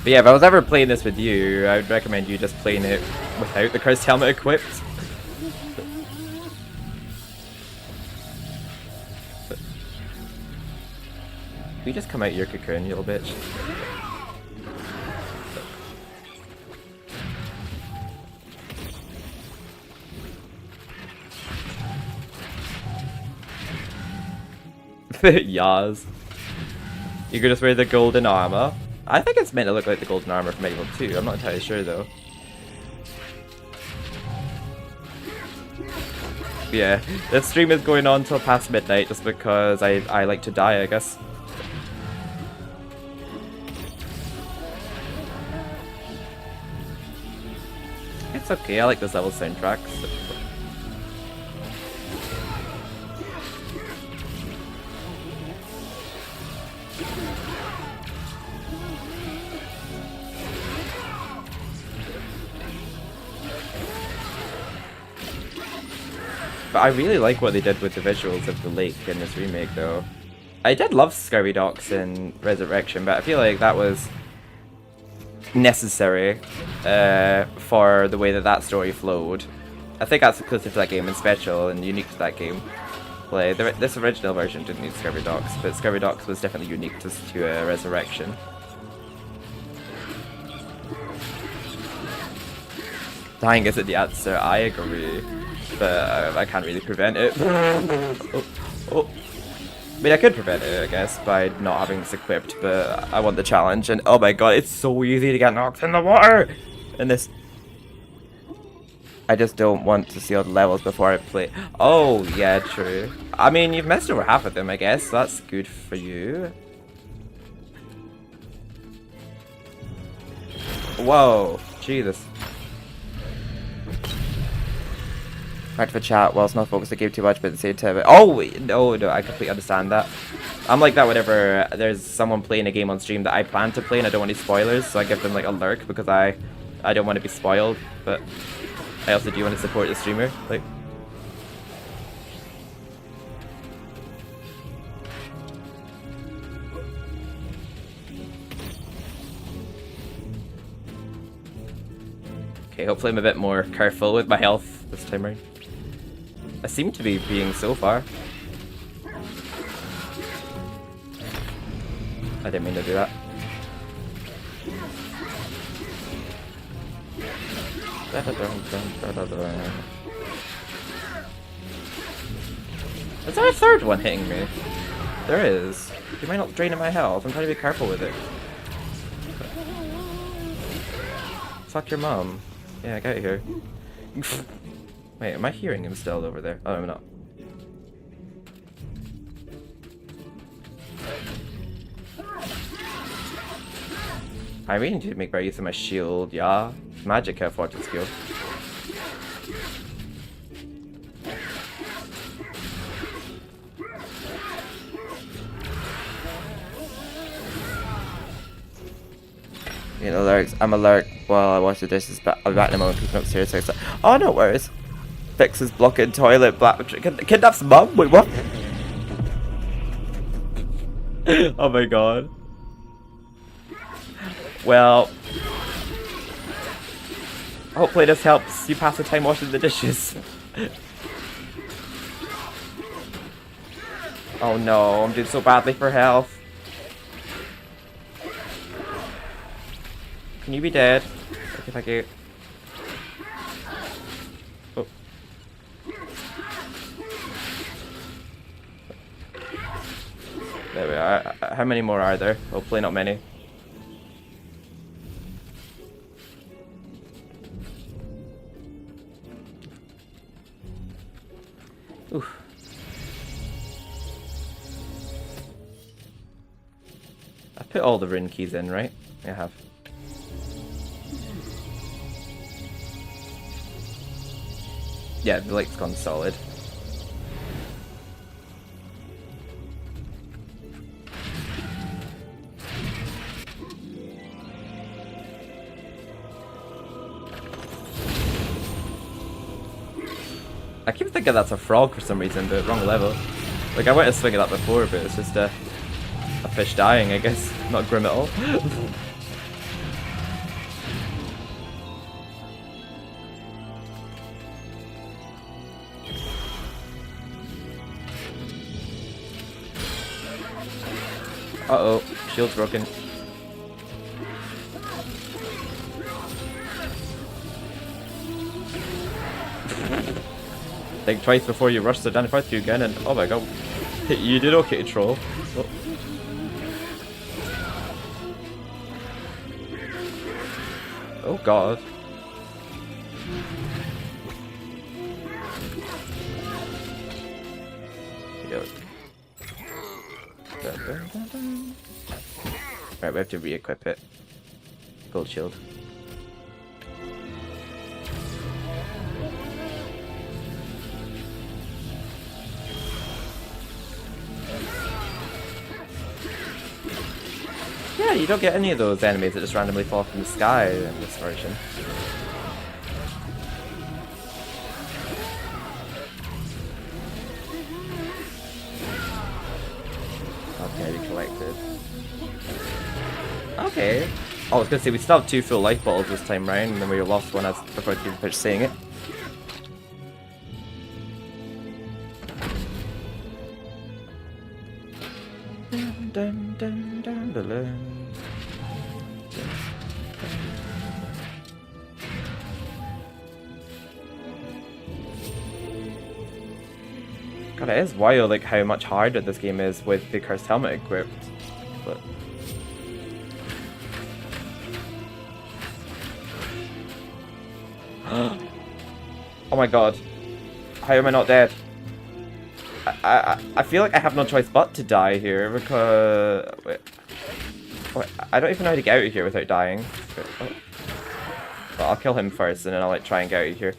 but yeah, if I was ever playing this with you, I would recommend you just playing it without the cursed helmet equipped. Can you just come out your cocoon, you little bitch? Yas. You could just wear the golden armor. I think it's meant to look like the golden armor from MediEvil 2. I'm not entirely sure though. Yeah, this stream is going on till past midnight just because I like to die, I guess. It's okay, I like this level soundtracks. But I really like what they did with the visuals of the lake in this remake, though. I did love Scurvy Docks in Resurrection, but I feel like that was necessary for the way that story flowed. I think that's exclusive to that game and special and unique to that game. This original version didn't need Scurvy Docks, but Scurvy Docks was definitely unique to Resurrection. Dying isn't the answer, I agree. But I can't really prevent it. Oh. I mean, I could prevent it, I guess, by not having this equipped, but I want the challenge, and oh my god, it's so easy to get knocked in the water! In this... I just don't want to see all the levels before I play. Oh, yeah, true. I mean, you've missed over half of them, I guess. That's good for you. Whoa, Jesus. Back to the chat, whilst not focused, I gave too much, but at the same time... Oh, no, I completely understand that. I'm like that whenever there's someone playing a game on stream that I plan to play and I don't want any spoilers, so I give them like a lurk because I don't want to be spoiled, but I also do want to support the streamer. Like, okay, hopefully I'm a bit more careful with my health this time around. I seem to be being so far. I didn't mean to do that. Is there a third one hitting me? There is. You might not drain my health. I'm trying to be careful with it. Fuck your mom. Yeah, get out of here. Wait, am I hearing him still over there? Oh, I'm not. I really need to make better use of my shield, yeah. Magic fortune skill. You know, I'm alert while I wash the dishes, but I'll be back in a moment peeping upstairs. So oh, no worries. Fixes blocking toilet, kidnaps mum? Wait, what? Oh my god. Well, hopefully this helps you pass the time washing the dishes. Oh no, I'm doing so badly for health. Can you be dead? Okay, thank you. Oh. There we are. How many more are there? Hopefully not many. Oof. I put all the rune keys in, right? I have. Yeah, the lake's gone solid. I keep thinking that's a frog for some reason, but wrong level. Like, I went to swing at that before, but it's just a fish dying, I guess. Not grim at all. Uh-oh, shield's broken. Think twice before you rush the down fight you again, and oh my god, you did okay, troll. Oh. Oh god. Here we go. Right, we have to re-equip it. Gold shield. you don't get any of those enemies that just randomly fall from the sky in this version. Okay, we collected. Okay. Oh, I was gonna say we still have 2 full life bottles this time round, and then we lost one as before I even finished saying it. Dun, dun, dun, dun, dun, dun. God, it is wild like how much harder this game is with the cursed helmet equipped. But oh my god. How am I not dead? I feel like I have no choice but to die here because... Wait, I don't even know how to get out of here without dying. Oh. Well, I'll kill him first and then I'll like try and get out of here.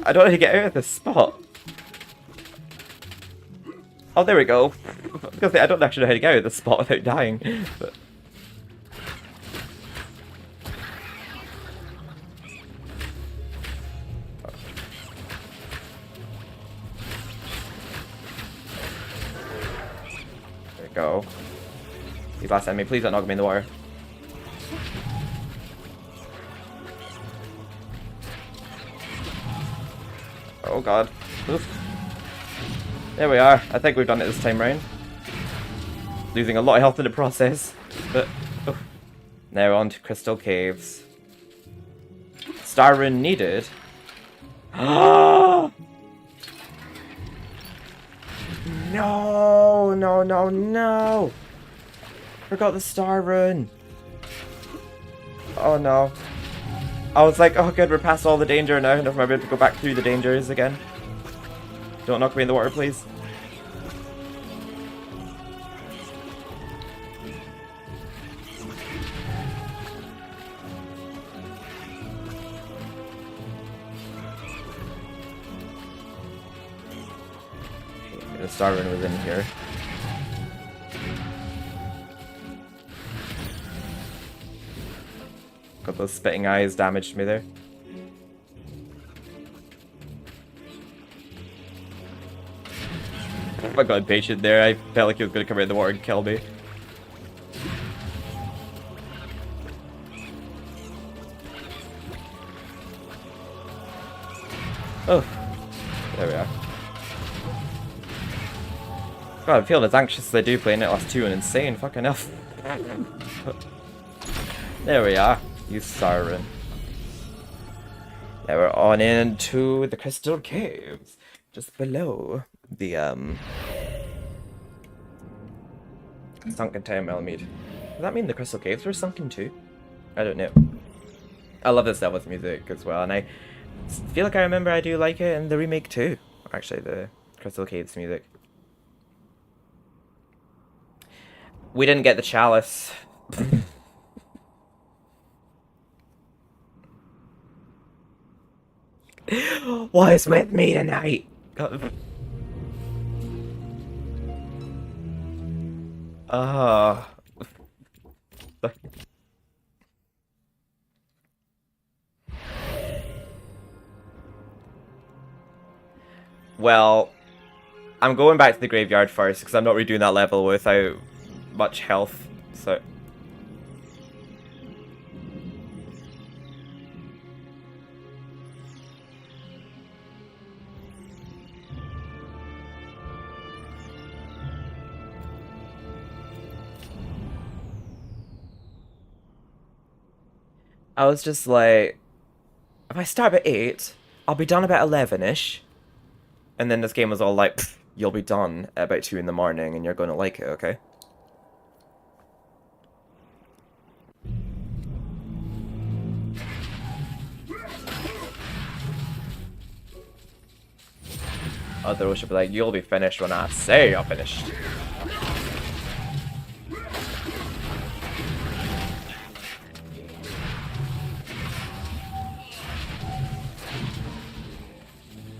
I don't know how to get out of this spot. Oh, there we go. Because I don't actually know how to get out of this spot without dying. But... There we go. You last enemy, please don't knock me in the water. Oh god. Oof. There we are. I think we've done it this time round. Losing a lot of health in the process. But oh. Now on to Crystal Caves. Star rune needed. No, no, no, no. Forgot the star rune. Oh no. I was like, oh good, we're past all the danger now, and if I'm able to go back through the dangers again. Don't knock me in the water, please. Okay, the star rune was in here. Got those spitting eyes damaged me there. I got impatient there. I felt like he was going to come out of the water and kill me. Oh, there we are. God, I'm feeling as anxious as I do playing it last 2 and insane. Fucking hell. There we are. You siren. Now we're on into the Crystal Caves, just below the sunken town Melamede. Does that mean the Crystal Caves were sunken too? I don't know. I love this Devil's music as well, and I feel like I remember I do like it in the remake too. Actually, the Crystal Caves music. We didn't get the chalice. What is with me tonight? Well, I'm going back to the graveyard first because I'm not redoing that level without much health, so... I was just like, if I start at 8, I'll be done about 11-ish. And then this game was all like, you'll be done at about 2 in the morning and you're going to like it, okay? Other should be like, you'll be finished when I say you're finished.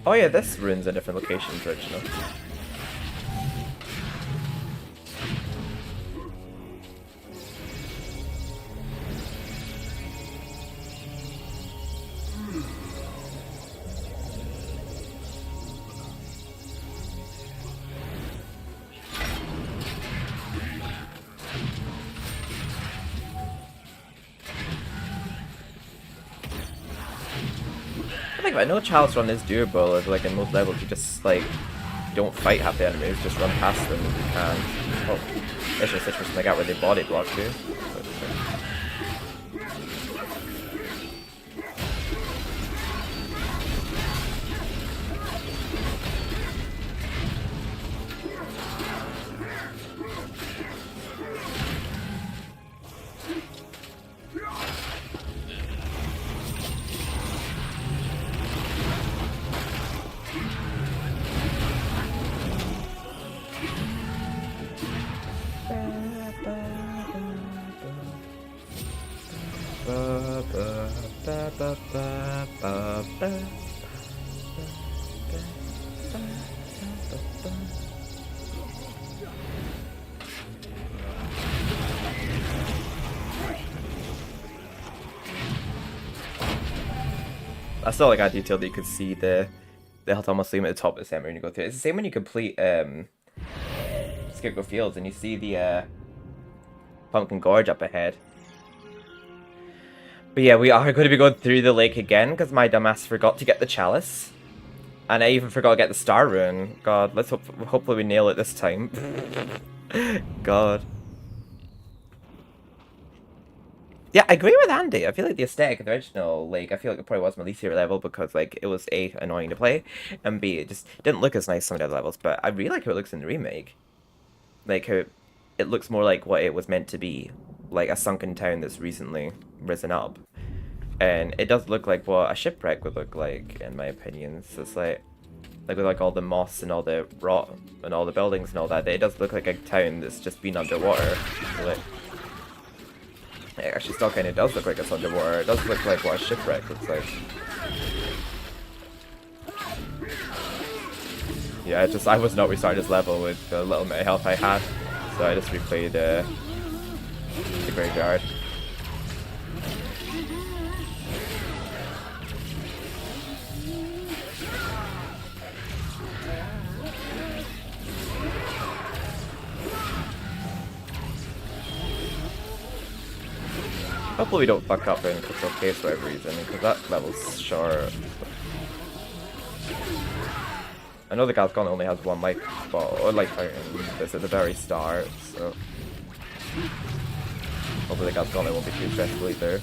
Oh yeah, this rune's in different locations originally. but I know Chalice Run is doable. Like in most levels, you just like don't fight half the enemies, just run past them if you can. Oh, there's just a situation like that where they body block you. I still like that detail that you could see the health almost at the top of the center when you go through it. It's the same when you complete Scarecrow Fields and you see the Pumpkin Gorge up ahead. But yeah, we are going to be going through the lake again because my dumbass forgot to get the chalice. And I even forgot to get the star rune. God, let's hopefully we nail it this time. God. Yeah, I agree with Andy. I feel like the aesthetic of the original, like, I feel like it probably was my least favorite level because, like, it was A, annoying to play, and B, it just didn't look as nice as some of the other levels, but I really like how it looks in the remake. Like, how it looks more like what it was meant to be, like a sunken town that's recently risen up. And it does look like what a shipwreck would look like, in my opinion. So it's like with like all the moss and all the rot and all the buildings and all that, it does look like a town that's just been underwater. So like, it actually still kind of does look like it's underwater. It does look like what a shipwreck looks like. Yeah, I was not restarting this level with the little bit of health I had, so I just replayed the graveyard. Hopefully we don't fuck up in Crystal Case for whatever reason, because that level's short. I know the Gascon only has one life ball, or life fountain, this at the very start, so hopefully the Gascon won't be too stressful either.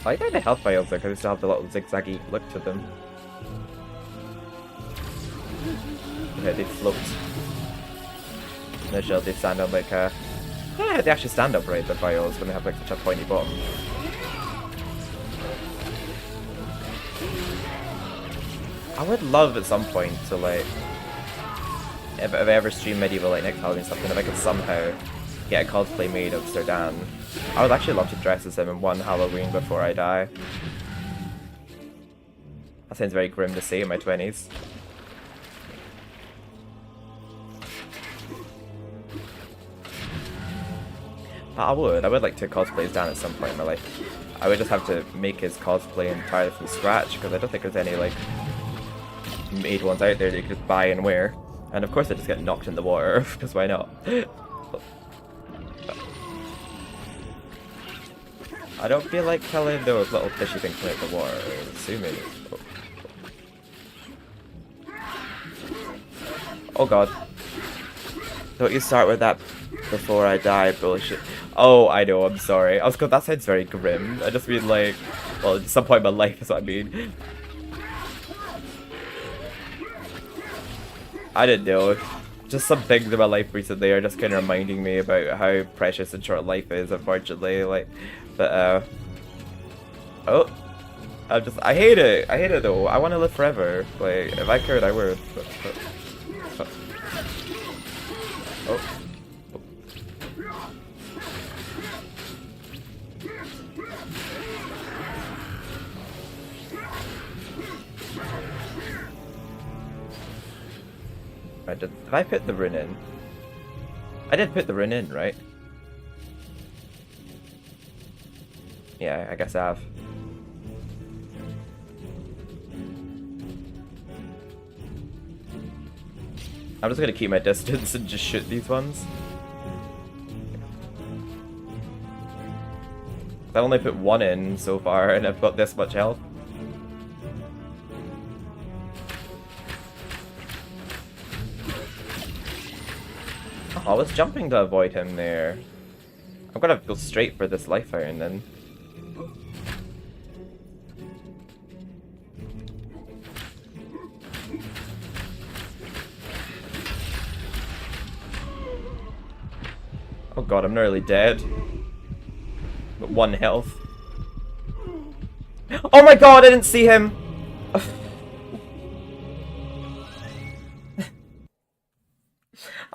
I like how the health biomes though, because they still have the little zigzaggy look to them. Okay, they float. No, they stand up like a... Yeah, they actually stand up right, the bios, when they have like such a pointy bottom. I would love at some point to like... If I ever stream MediEvil like next Halloween something, if I could somehow get a cosplay made of Zerdan. I would actually love to dress as him in one Halloween before I die. That sounds very grim to say in my 20s. But I would like to cosplay Zerdan at some point in my life. I would just have to make his cosplay entirely from scratch, because I don't think there's any like made ones out there that you could just buy and wear. And of course I just get knocked in the water, because why not? I don't feel like killing those little fishy things from out the water, assuming. Oh god. Don't you start with that before I die bullshit. Oh, I know, I'm sorry. I was going, that sounds very grim. I just mean like, well, at some point in my life is what I mean. I didn't know. Just some things in my life recently are just kind of reminding me about how precious and short life is, unfortunately. Like, but oh, I hate it. I hate it though. I want to live forever. Like, if I could, I would. But. Oh. Did I put the rune in? I did put the rune in, right? Yeah, I guess I have. I'm just gonna keep my distance and just shoot these ones. I only put one in so far and I've got this much health. Oh, I was jumping to avoid him there. I'm gonna go straight for this life iron then. Oh god, I'm nearly dead. But 1 health. Oh my god, I didn't see him!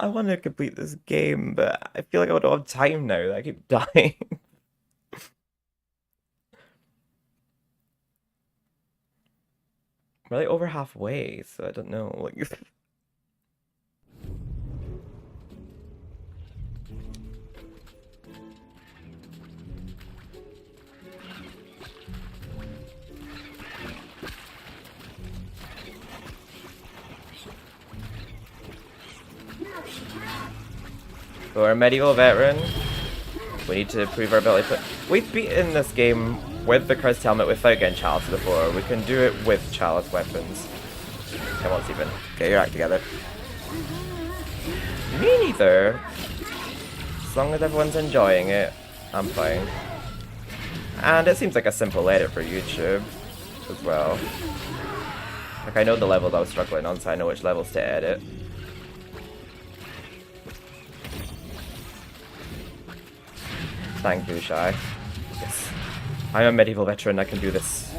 I want to complete this game, but I feel like I don't have time now. I keep dying. We're like over halfway, so I don't know. Like. So we're a medieval veteran. We need to prove our ability. But we've beaten this game with the cursed helmet without getting chalice before. We can do it with chalice weapons. Come on, Steven. Get your act together. Me neither. As long as everyone's enjoying it, I'm fine. And it seems like a simple edit for YouTube as well. Like, I know the levels I was struggling on, so I know which levels to edit. Thank you, Shy. Yes. I'm a medieval veteran, I can do this.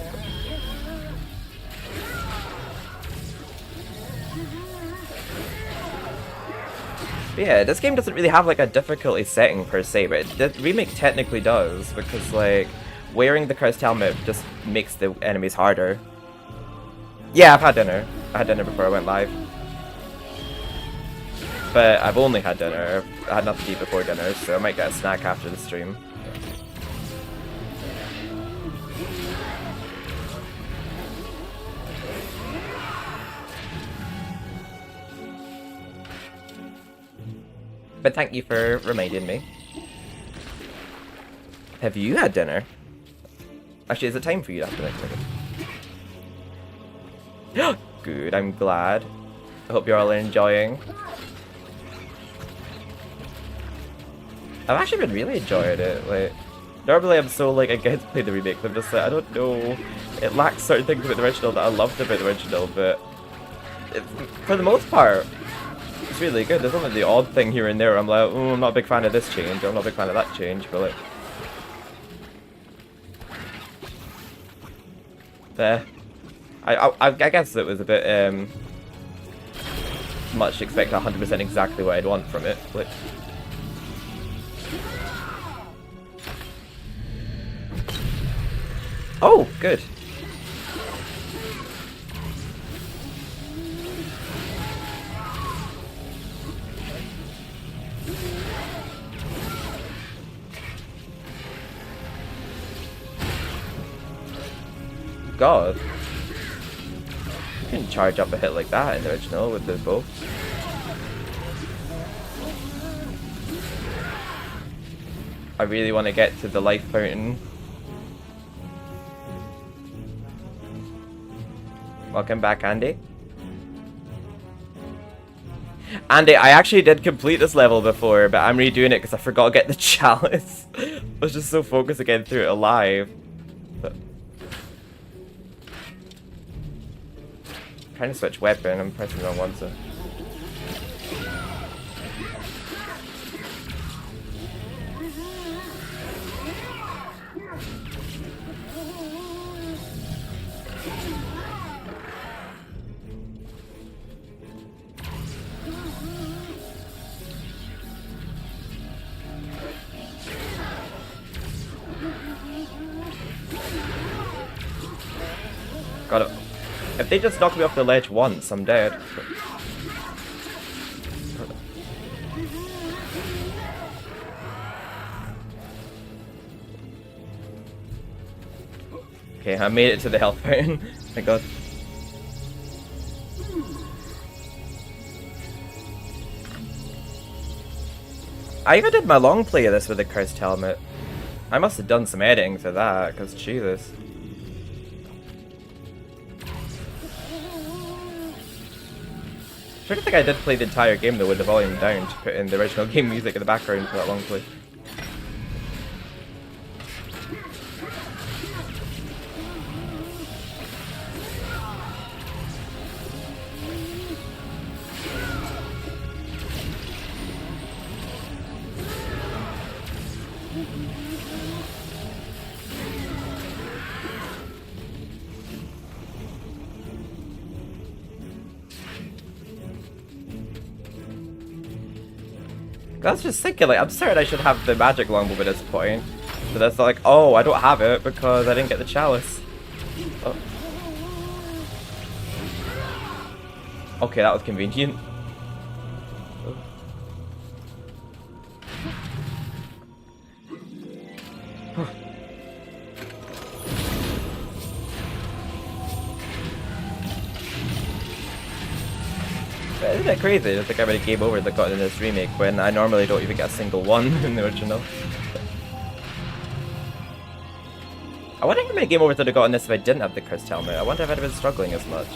But yeah, this game doesn't really have like a difficulty setting per se, but the remake technically does, because like, wearing the cursed helmet just makes the enemies harder. Yeah, I've had dinner. I had dinner before I went live. But I've only had dinner. I had nothing to eat before dinner, so I might get a snack after the stream. But thank you for reminding me. Have you had dinner? Actually, is it time for you to have dinner? Good, I'm glad. I hope you're all enjoying. I've actually been really enjoying it. Like, normally I'm so like against playing the remake, but I'm just like, I don't know. It lacks certain things about the original that I loved about the original, but for the most part, it's really good. There's only the odd thing here and there where I'm like, oh, I'm not a big fan of this change, or I'm not a big fan of that change, but like, I guess it was a bit much to expect 100% exactly what I'd want from it. Like, oh, good. God. You can charge up a hit like that in the original with the bow. I really want to get to the life fountain. Welcome back, Andy. Andy, I actually did complete this level before, but I'm redoing it because I forgot to get the chalice. I was just so focused on getting through it alive. But I'm trying to switch weapon, I'm pressing the wrong one, so. Got it. If they just knock me off the ledge once, I'm dead. Okay, I made it to the health fountain. Thank God. I even did my long play of this with the cursed helmet. I must have done some editing for that, because Jesus. I don't think I did play the entire game though with the volume down to put in the original game music in the background for that long play. I was just thinking, like, I'm certain I should have the magic longbow at this point. But that's like, oh, I don't have it because I didn't get the chalice. Oh. Okay, that was convenient. Oh. Isn't that crazy? I think I made a game over that got in this remake when I normally don't even get a single one in the original. I wonder how many game overs I'd have gotten this if I didn't have the cursed helmet. I wonder if I'd have been struggling as much.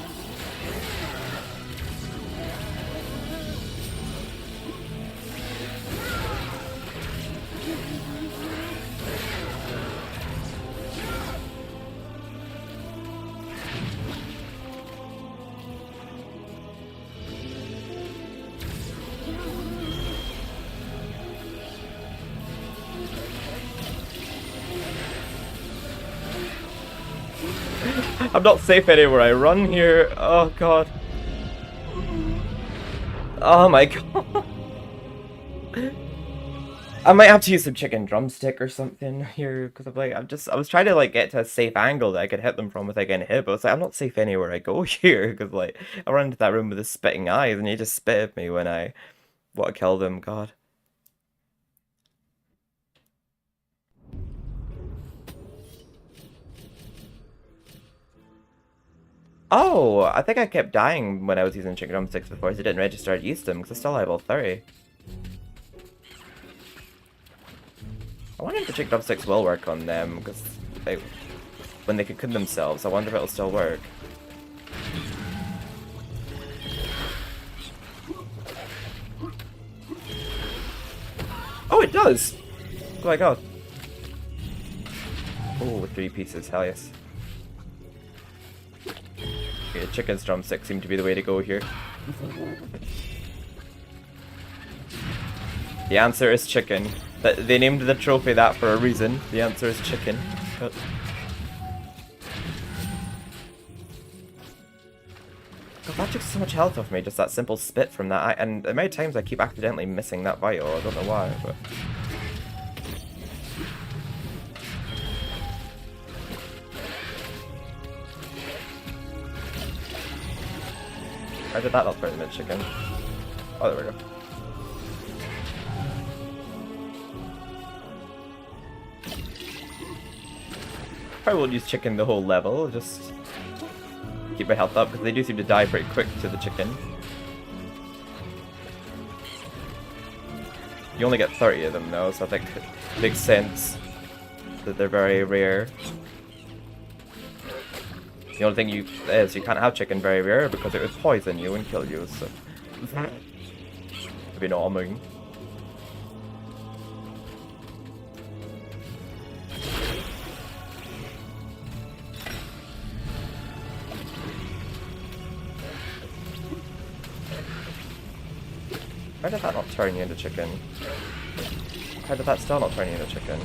I'm not safe anywhere I run here. Oh god. Oh my god. I might have to use some chicken drumstick or something here because I'm like I was trying to like get to a safe angle that I could hit them from without getting hit, but I was like I'm not safe anywhere I go here because like I run into that room with the spitting eyes and he just spit at me when I want to kill them. God. Oh, I think I kept dying when I was using chicken drumsticks before, so I didn't register I'd used them, because I still have level 30. I wonder if the chicken drumsticks will work on them, because when they cocoon themselves, I wonder if it'll still work. Oh, it does! Oh my god. Oh, 3 pieces, hell yes. Okay, chicken's drumstick seem to be the way to go here. The answer is chicken. They named the trophy that for a reason. The answer is chicken. But... God, that took so much health off me, just that simple spit from that. And the amount of times I keep accidentally missing that vital, I don't know why, but... Why did that not turn into chicken? Oh, there we go. Probably won't use chicken the whole level, just keep my health up, because they do seem to die pretty quick to the chicken. You only get 30 of them though, so I think it makes sense that they're very rare. The only thing you can't have chicken very rare because it would poison you and kill you, so... If you know what I mean. Why did that not turn you into chicken? How did that still not turn you into chicken?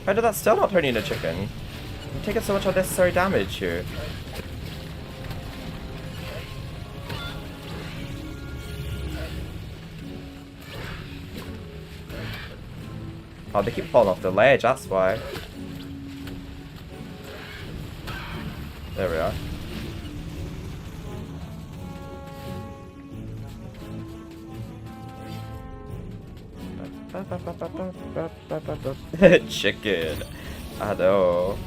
How did that still not turn you into chicken? You're taking so much unnecessary damage here. Oh, they keep falling off the ledge, that's why. There we are. Chicken. I know.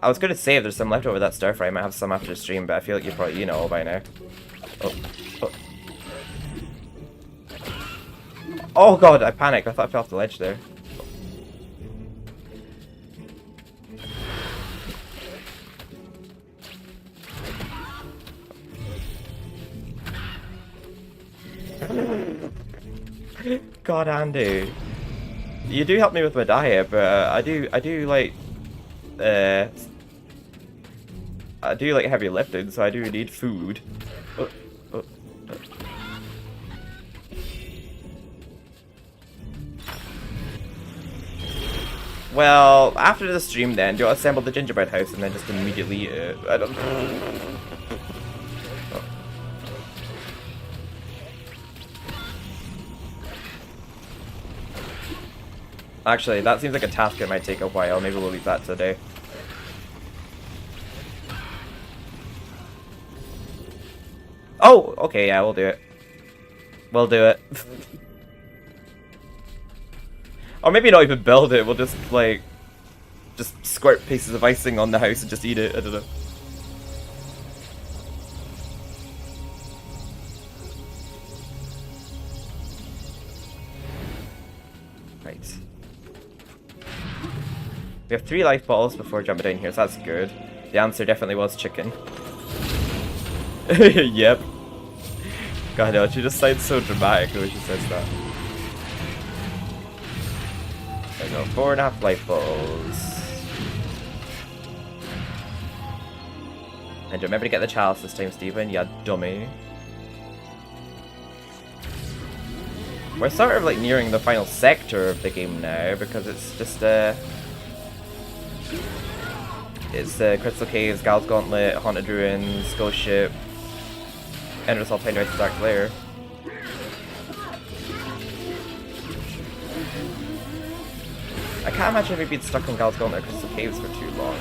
I was gonna say if there's some left over that stir fry, I might have some after the stream, but I feel like you probably know by now. Oh. Oh. Oh god, I panicked. I thought I fell off the ledge there. God, Andy. You do help me with my diet, but I do like heavy lifting, so I do need food. Well, after the stream then, do I assemble the gingerbread house and then just immediately eat it? I don't know. Actually, that seems like a task that might take a while. Maybe we'll leave that today. Oh, okay, yeah, we'll do it. We'll do it. Or maybe not even build it, we'll just, like, just squirt pieces of icing on the house and just eat it, I don't know. Right. We have 3 life balls before jumping down here, so that's good. The answer definitely was chicken. Yep. God, no, she just sounds so dramatic when she says that. There we go, 4.5 life balls. And remember to get the chalice this time, Stephen, you dummy. We're sort of like nearing the final sector of the game now, because it's just it's Crystal Caves, Gal's Gauntlet, Haunted Ruins, Ghost Ship, Endless Alpine North Dark Lair. I can't imagine we've been stuck in Gal's Gauntlet or Crystal Caves for too long.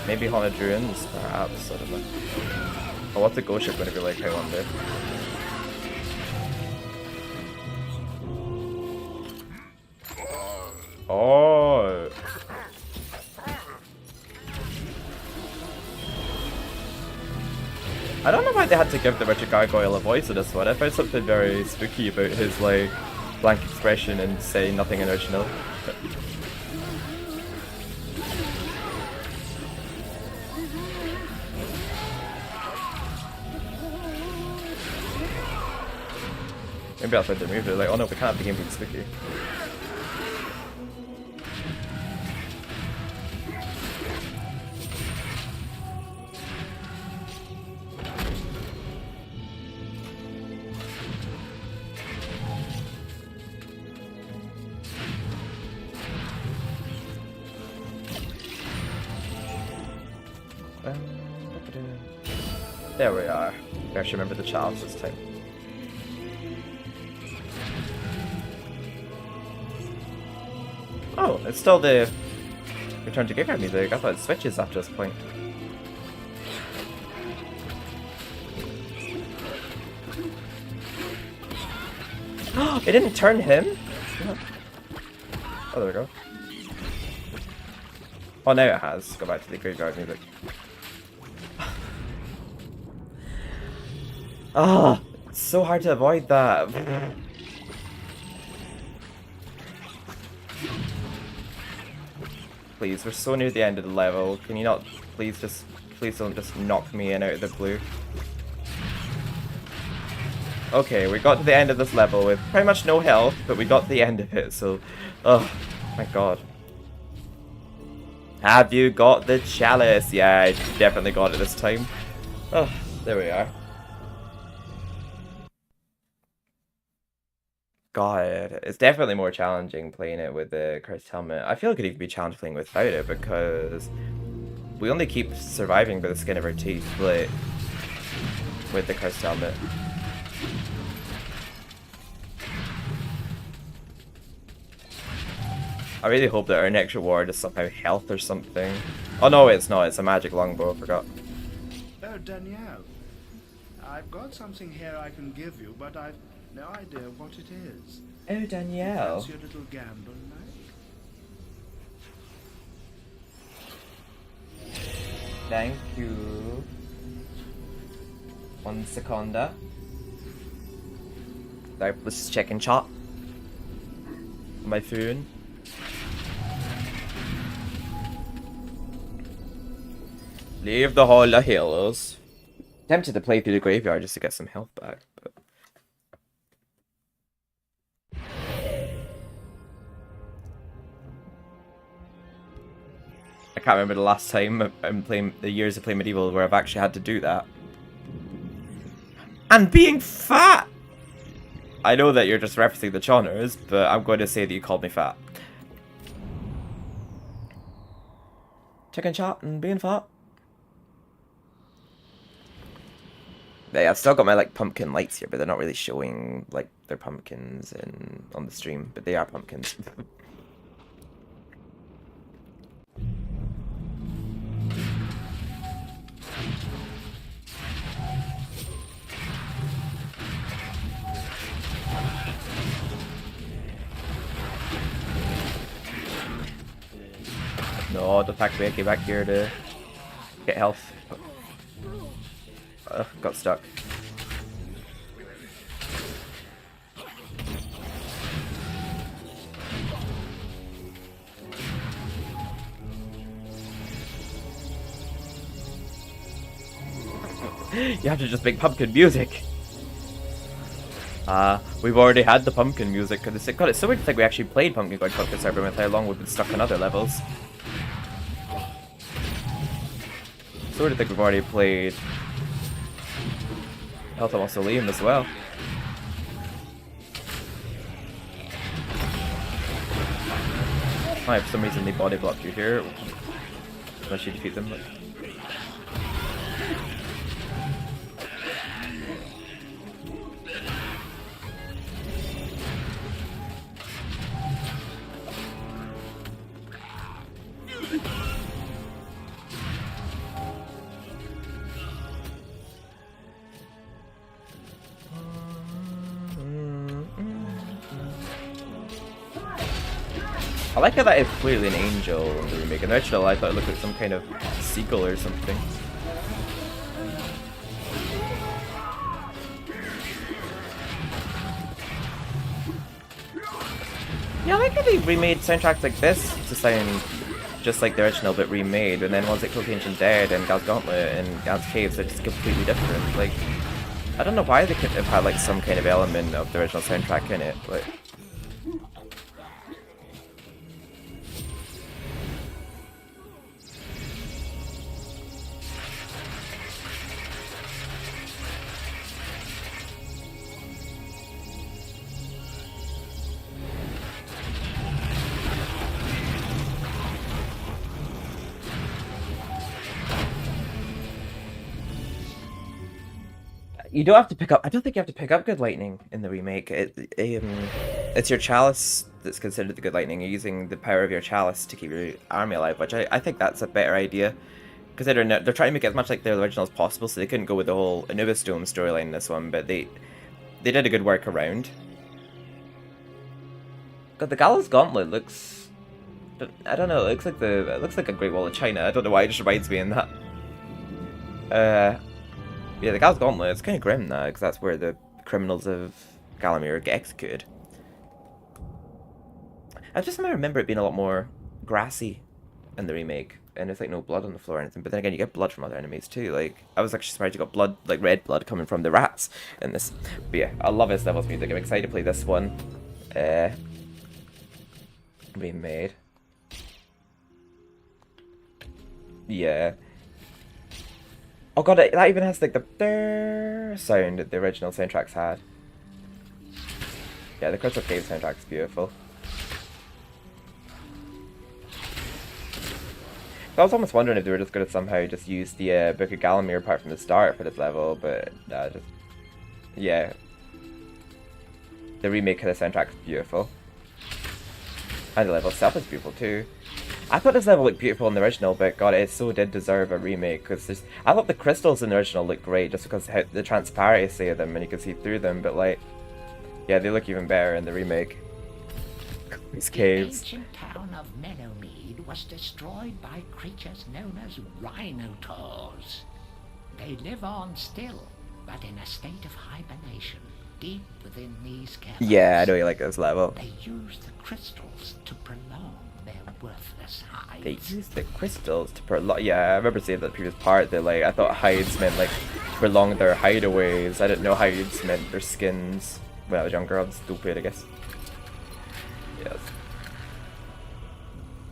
Maybe Haunted Ruins, perhaps, I don't know. Oh, what's the Ghost Ship going to be like, I wonder? Oh! I don't know why they had to give the Richard Gargoyle a voice in this one. I found something very spooky about his, like, blank expression and saying nothing original. Maybe that's why they moved it. Like, oh no, we can't have the game being spooky. There we are. I actually remember the chalice this time. Oh, it's still the Return to Graveyard music. I thought it switches after this point. Oh, it didn't turn him? Oh, there we go. Oh, now it has. Go back to the graveyard music. Ah, oh, it's so hard to avoid that. Please, we're so near the end of the level. Can you not, please don't just knock me in out of the blue. Okay, we got to the end of this level with pretty much no health, but we got to the end of it, so, oh my god. Have you got the chalice? Yeah, I definitely got it this time. Oh, there we are. God, it's definitely more challenging playing it with the cursed helmet. I feel like it could even be challenging playing without it because we only keep surviving by the skin of our teeth, but with the cursed helmet. I really hope that our next reward is somehow health or something. Oh no, it's not. It's a magic longbow. I forgot. Oh, Danielle. I've got something here I can give you, but I've no idea what it is. Oh, Danielle. What's your little gamble like? Thank you. 1 seconda. Right, let's just check in chat. My phone. Leave the Hall of Healers. Tempted to play through the graveyard just to get some health back, but I can't remember the last time I'm playing the years of playing MediEvil where I've actually had to do that. And being fat! I know that you're just referencing the Choners, but I'm going to say that you called me fat. Checking chat and being fat. Yeah, I've still got my like pumpkin lights here, but they're not really showing like they're pumpkins on the stream, but they are pumpkins. No, the fact I came back here to get health. Got stuck. You have to just make pumpkin music. We've already had the pumpkin music. God, it's so weird to think we actually played Pumpkin God Pumpkin Cyber with how long we've been stuck on other levels. So weird to think we've already played Health of Mausoleum as well. For some reason they body block you here. Unless you defeat them. But... I like how that is clearly an angel in the remake. In the original, I thought it looked like some kind of seagull or something. Yeah, I like how they remade soundtracks like this to sound just like the original but remade, and then ones like Tokyo Ancient Dead and Gal's Gauntlet and Gal's Caves are just completely different. Like, I don't know why they couldn't have had like some kind of element of the original soundtrack in it, but... You don't have to pick up... I don't think you have to pick up Good Lightning in the remake. It's your chalice that's considered the Good Lightning. You're using the power of your chalice to keep your army alive, which I think that's a better idea. Considering they're trying to make it as much like the original as possible, so they couldn't go with the whole Anubis Dome storyline in this one, but they did a good work around. God, the Gallows Gauntlet looks... I don't know, it looks like a Great Wall of China. I don't know why, it just reminds me in that. Yeah, the Gal's Gauntlet, it's kind of grim now, because that's where the criminals of Galamir get executed. I just remember it being a lot more grassy in the remake, and there's like no blood on the floor or anything, but then again, you get blood from other enemies too. Like, I was actually surprised you got blood, like red blood, coming from the rats in this. But yeah, I love this level's music. I'm excited to play this one. Remade. Yeah. Oh god, that even has like the sound that the original soundtracks had. Yeah, the Crystal Cave soundtrack's beautiful. I was almost wondering if they were just going to somehow just use the Book of Galamir part from the start for this level, but just... Yeah. The remake of the soundtrack's beautiful. And the level itself is beautiful too. I thought this level looked beautiful in the original, but god, it so did deserve a remake, because I thought the crystals in the original looked great, just because how the transparency of them, and you can see through them, but like, yeah, they look even better in the remake. These caves. The ancient town of Meadowmead was destroyed by creatures known as rhinotaurs. They live on still, but in a state of hibernation. deep within these caverns. Yeah, I know you like this level. They use the crystals to prolong their worthless hides. They use the crystals to prolong. Yeah, I remember seeing that in the previous part. That like I thought hides meant like prolong their hideaways. I didn't know hides meant their skins. When I was younger, I'm stupid, I guess. Yes.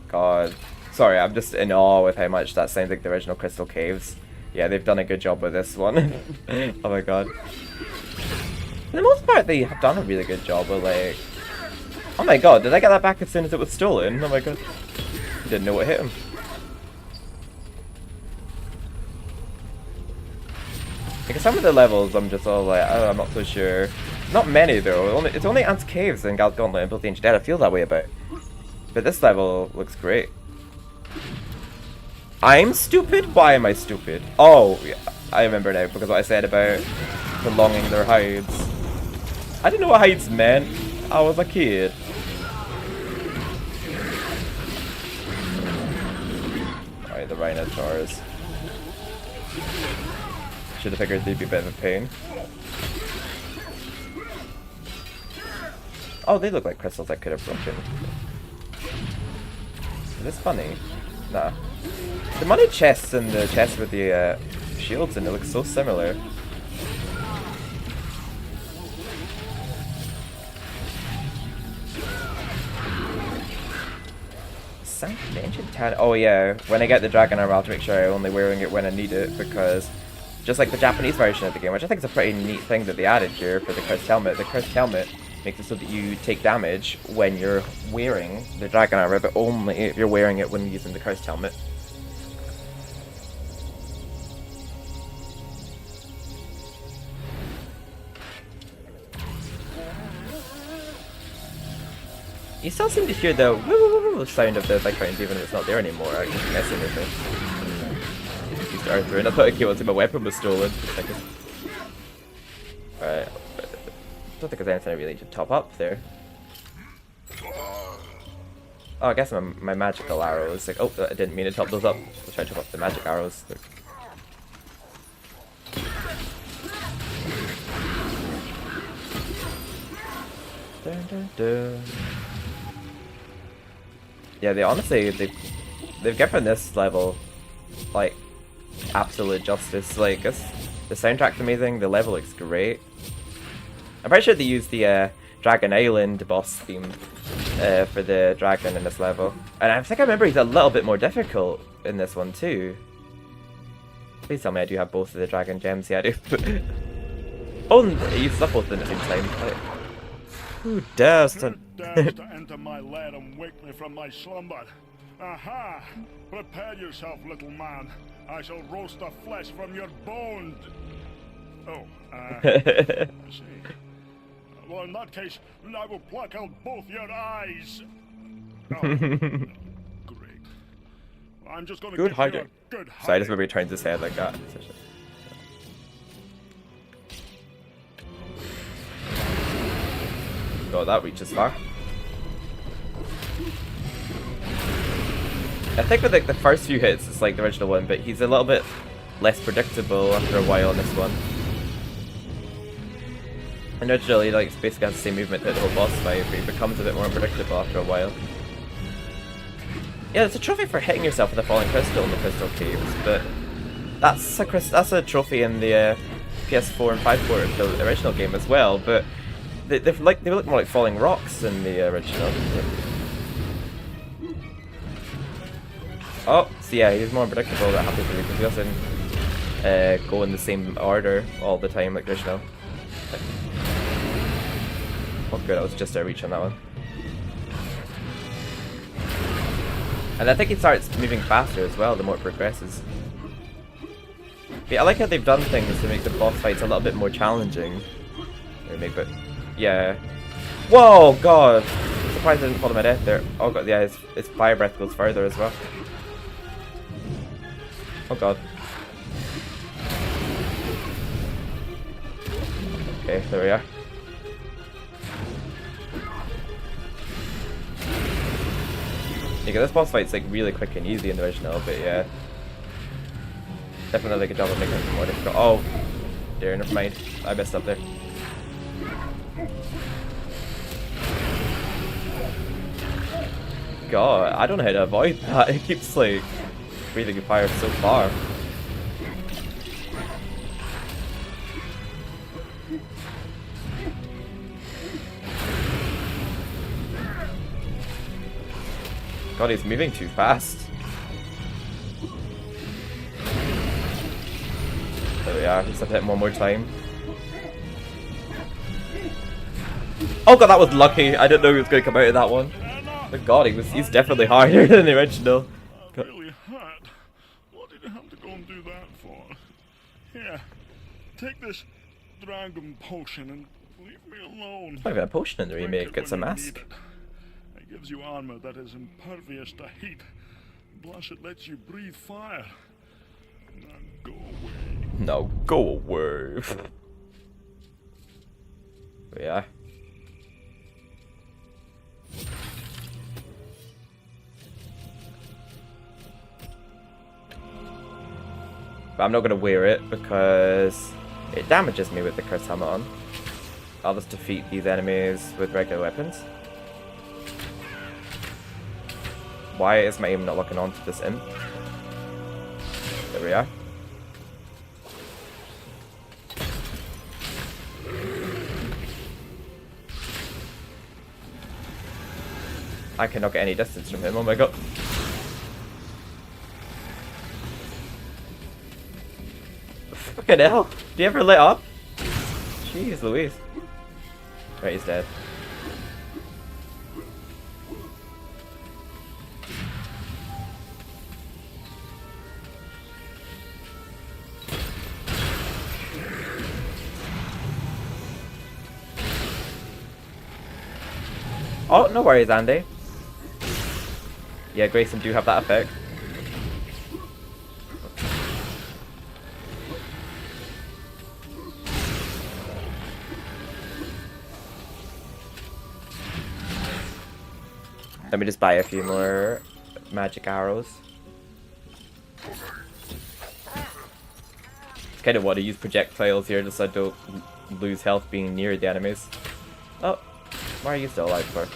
God, sorry, I'm just in awe with how much that sounds like the original Crystal Caves. Yeah, they've done a good job with this one. Oh my god. For the most part, they have done a really good job with like. Oh my god, did I get that back as soon as it was stolen? Oh my god. Didn't know what hit him. Because some of the levels I'm just all like, oh, I'm not so sure. Not many though, it's only Ant's Caves and Gal's Gauntlet and Built the Ancient Dead I feel that way about. But this level looks great. I'm stupid? Why am I stupid? Oh, yeah, I remember now because what I said about prolonging their hides. I didn't know what hides meant. I was a kid. Alright, the Rhinotaurs. Should have figured they'd be a bit of a pain. Oh, they look like crystals I could have broken. Is this funny? Nah. The money chests and the chests with the shields in it look so similar. The ancient town. Oh yeah, when I get the dragon armor, I'll have to make sure I'm only wearing it when I need it, because just like the Japanese version of the game, which I think is a pretty neat thing that they added here for the cursed helmet. The cursed helmet makes it so that you take damage when you're wearing the dragon armor, but only if you're wearing it when using the cursed helmet. You still seem to hear the woo sound of the background even if it's not there anymore. I'm just messing with it. Used Arthur, and I thought it came onto my weapon was stolen for a second. Alright. I don't think there's anything I really need to top up there. Oh, I guess my magical arrows. Like, oh, I didn't mean to top those up. Let's try to top up the magic arrows. Dun, dun, dun. Yeah, they honestly they've given this level like absolute justice. Like the soundtrack's amazing, the level looks great. I'm pretty sure they used the Dragon Island boss theme for the dragon in this level, and I think I remember he's a little bit more difficult in this one too. Please tell me I do have both of the dragon gems. Yeah, I do. Oh, you stuff both at the same time. Who dares to enter my lair and wake me from my slumber? Aha! Prepare yourself, little man. I shall roast the flesh from your bones. Oh, I see. Well, in that case, I will pluck out both your eyes. Oh, great. I'm just gonna good give hiding. You a good hiding. So I just remember he turns his head like that. Oh, that reaches far. I think with like the first few hits, it's like the original one, but he's a little bit less predictable after a while in this one. And originally, like, it's basically has the same movement that the whole boss fight, but he becomes a bit more unpredictable after a while. Yeah, it's a trophy for hitting yourself with a falling crystal in the Crystal Caves, but that's a trophy in the PS4 and 5 port of the original game as well, but they look more like falling rocks in the original. Oh, so yeah, he's more unpredictable. That happens to me because he doesn't go in the same order all the time like the original. Oh good, I was just out of reach on that one. And I think it starts moving faster as well the more it progresses. But yeah, I like how they've done things to make the boss fights a little bit more challenging. But yeah. Whoa, god! I'm surprised I didn't fall to my death there. Oh god, yeah, his fire breath goes further as well. Oh god. Okay, there we are. Yeah, this boss fight's like really quick and easy in the original, but yeah. Definitely like a job of making it more difficult. Oh, dear, never mind. I messed up there. God, I don't know how to avoid that. It keeps like breathing fire so far. God, he's moving too fast. There we are, just have to hit him one more time. Oh god, that was lucky. I didn't know he was going to come out of that one. But god, he's definitely harder than the original. I'm really hurt. What did you have to go and do that for? Here, take this dragon potion and leave me alone. It's not even a potion in the remake, it's a mask. It gives you armor that is impervious to heat. Plus it lets you breathe fire. Now go away. No, go away. Yeah. But I'm not going to wear it because it damages me with the cursed helmet on. I'll just defeat these enemies with regular weapons. Why is my aim not locking onto this imp? There we are. I cannot get any distance from him, oh my god. Fucking hell, do you ever lit up? Jeez Louise. Right, he's dead. Oh, no worries, Andy. Yeah, Grayson do have that effect. Let me just buy a few more magic arrows. I kind of want to use projectiles here just so I don't lose health being near the enemies. Oh, why are you still alive for?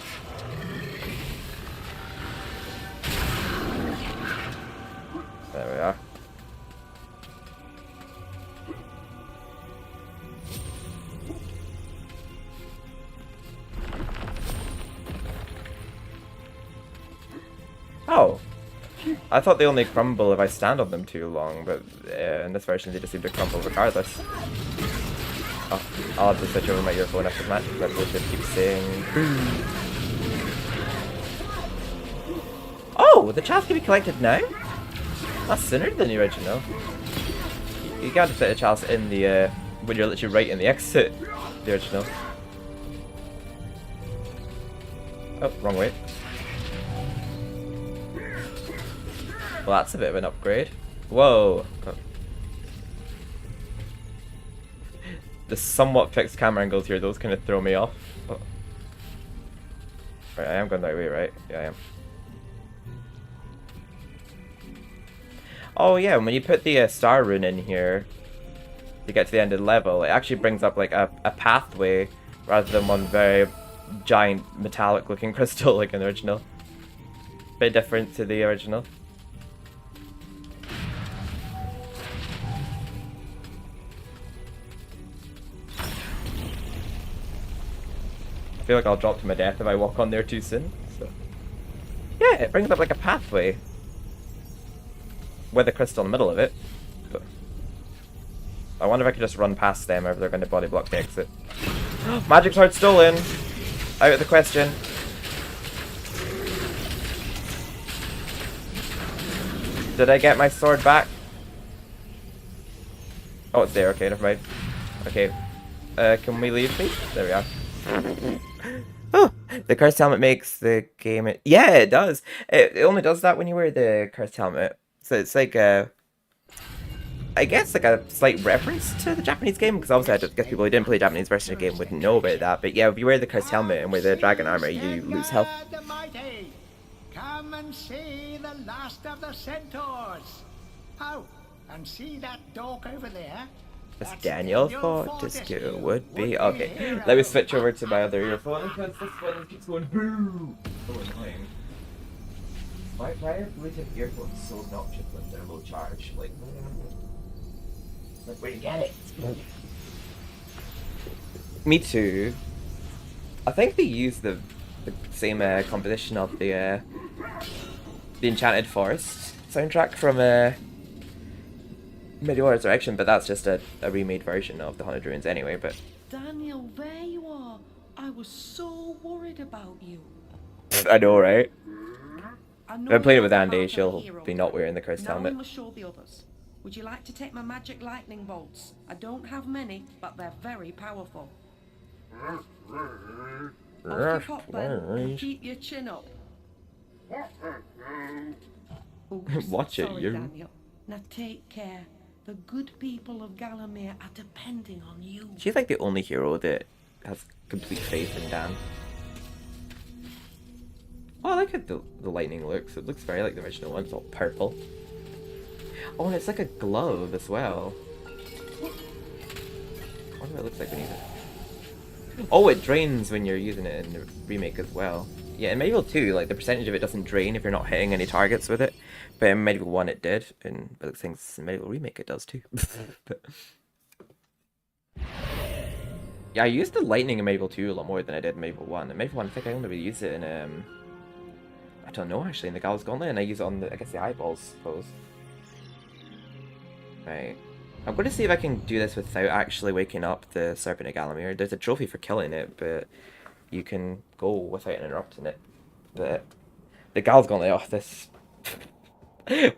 There we are. Oh, I thought they only crumble if I stand on them too long, but in this version they just seem to crumble regardless. Oh, I'll have to switch over my earphone after the match because I just keep saying oh, the chalice can be collected now? That's sooner than the original. You gotta put a chalice in the when you're literally right in the exit, the original. Oh, wrong way. Well, that's a bit of an upgrade. Whoa. Oh. The somewhat fixed camera angles here, those kind of throw me off. Oh. Right, I am going that way, right? Yeah, I am. Oh yeah, when you put the star rune in here to get to the end of the level, it actually brings up like a pathway rather than one very giant metallic looking crystal like in the original. Bit different to the original. I feel like I'll drop to my death if I walk on there too soon. So. Yeah, it brings up like a pathway with a crystal in the middle of it. But I wonder if I could just run past them if they're going to body block the exit. Magic sword stolen! Out of the question. Did I get my sword back? Oh, it's there. Okay, never mind. Okay. Can we leave, please? There we are. Oh, the cursed helmet makes the game... Yeah, it does. It only does that when you wear the cursed helmet. So it's like a... I guess like a slight reference to the Japanese game, because obviously I guess people who didn't play the Japanese version of the game wouldn't know about that. But yeah, if you wear the cursed helmet and wear the dragon armor, you lose health. Come and see the last of the centaurs. Oh, and see that dork over there? As Daniel Fortescue would be. Okay, let me switch over to my other earphone because this one keeps going boo. So annoying. Why are Bluetooth earphones so obnoxious when they're low charge? Like where do you get it? Me too. I think they use the same composition of the Enchanted Forest soundtrack from Medieval Resurrection, but that's just a remade version of the Haunted Ruins anyway. But Daniel, there you are. I was so worried about you. I know, right? I If I played it with you're Andy, part of she'll the hero. be not wearing the cursed Now helmet. I must show the others. Would you like to take my magic lightning bolts? I don't have many, but they're very powerful. Off you pop then, and keep your chin up. Oops, Watch it, sorry, you. Daniel. Now take care. The good people of Gallowmere are depending on you. She's like the only hero that has complete faith in Dan. Oh, I like how the lightning looks. It looks very like the original one. It's all purple. Oh, and it's like a glove as well. I wonder what it looks like when you use it. Oh, it drains when you're using it in the remake as well. Yeah, in Medieval 2, like the percentage of it doesn't drain if you're not hitting any targets with it. But in Medieval 1 it did, and by the things in Medieval Remake it does too. But yeah, I used the lightning in Medieval 2 a lot more than I did in Medieval 1. In Medieval 1 I think I only really used it in I don't know actually, in the Gal's Gauntlet, and I use it on the, I guess, the eyeballs, suppose. Right. I'm going to see if I can do this without actually waking up the Serpent of Gallowmere. There's a trophy for killing it, but you can go without interrupting it. But the Gal's Gauntlet, oh, this...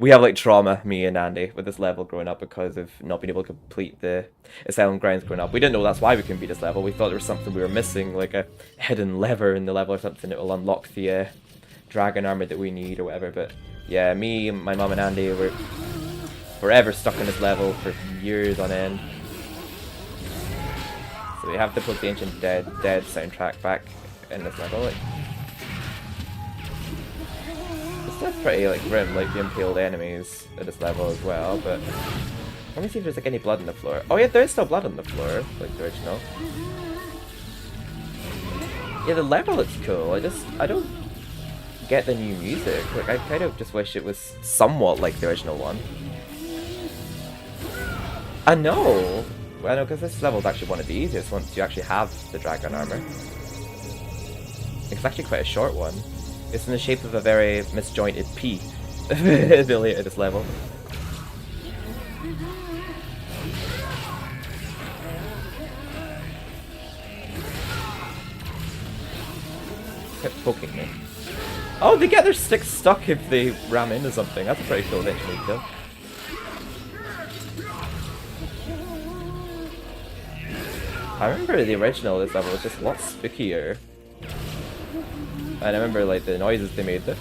We have like trauma, me and Andy, with this level growing up because of not being able to complete the Asylum Grounds growing up. We didn't know that's why we couldn't beat this level. We thought there was something we were missing, like a hidden lever in the level or something that will unlock the dragon armor that we need or whatever. But yeah, me, my mum and Andy were forever stuck in this level for years on end. So we have to put the Ancient Dead soundtrack back in this level. Like, it's still pretty like grim, like the impaled enemies at this level as well. But let me see if there's like any blood on the floor. Oh yeah, there is still blood on the floor, like the original. Yeah, the level looks cool. I don't get the new music. Like I kind of just wish it was somewhat like the original one. I know, because this level is actually one of the easiest once you actually have the dragon armor. It's actually quite a short one. It's in the shape of a very misjointed P. The later this level. Kept poking me. Oh, they get their sticks stuck if they ram into something. That's a pretty cool eventually kill. I remember the original this level was just a lot spookier. And I remember like the noises they made, the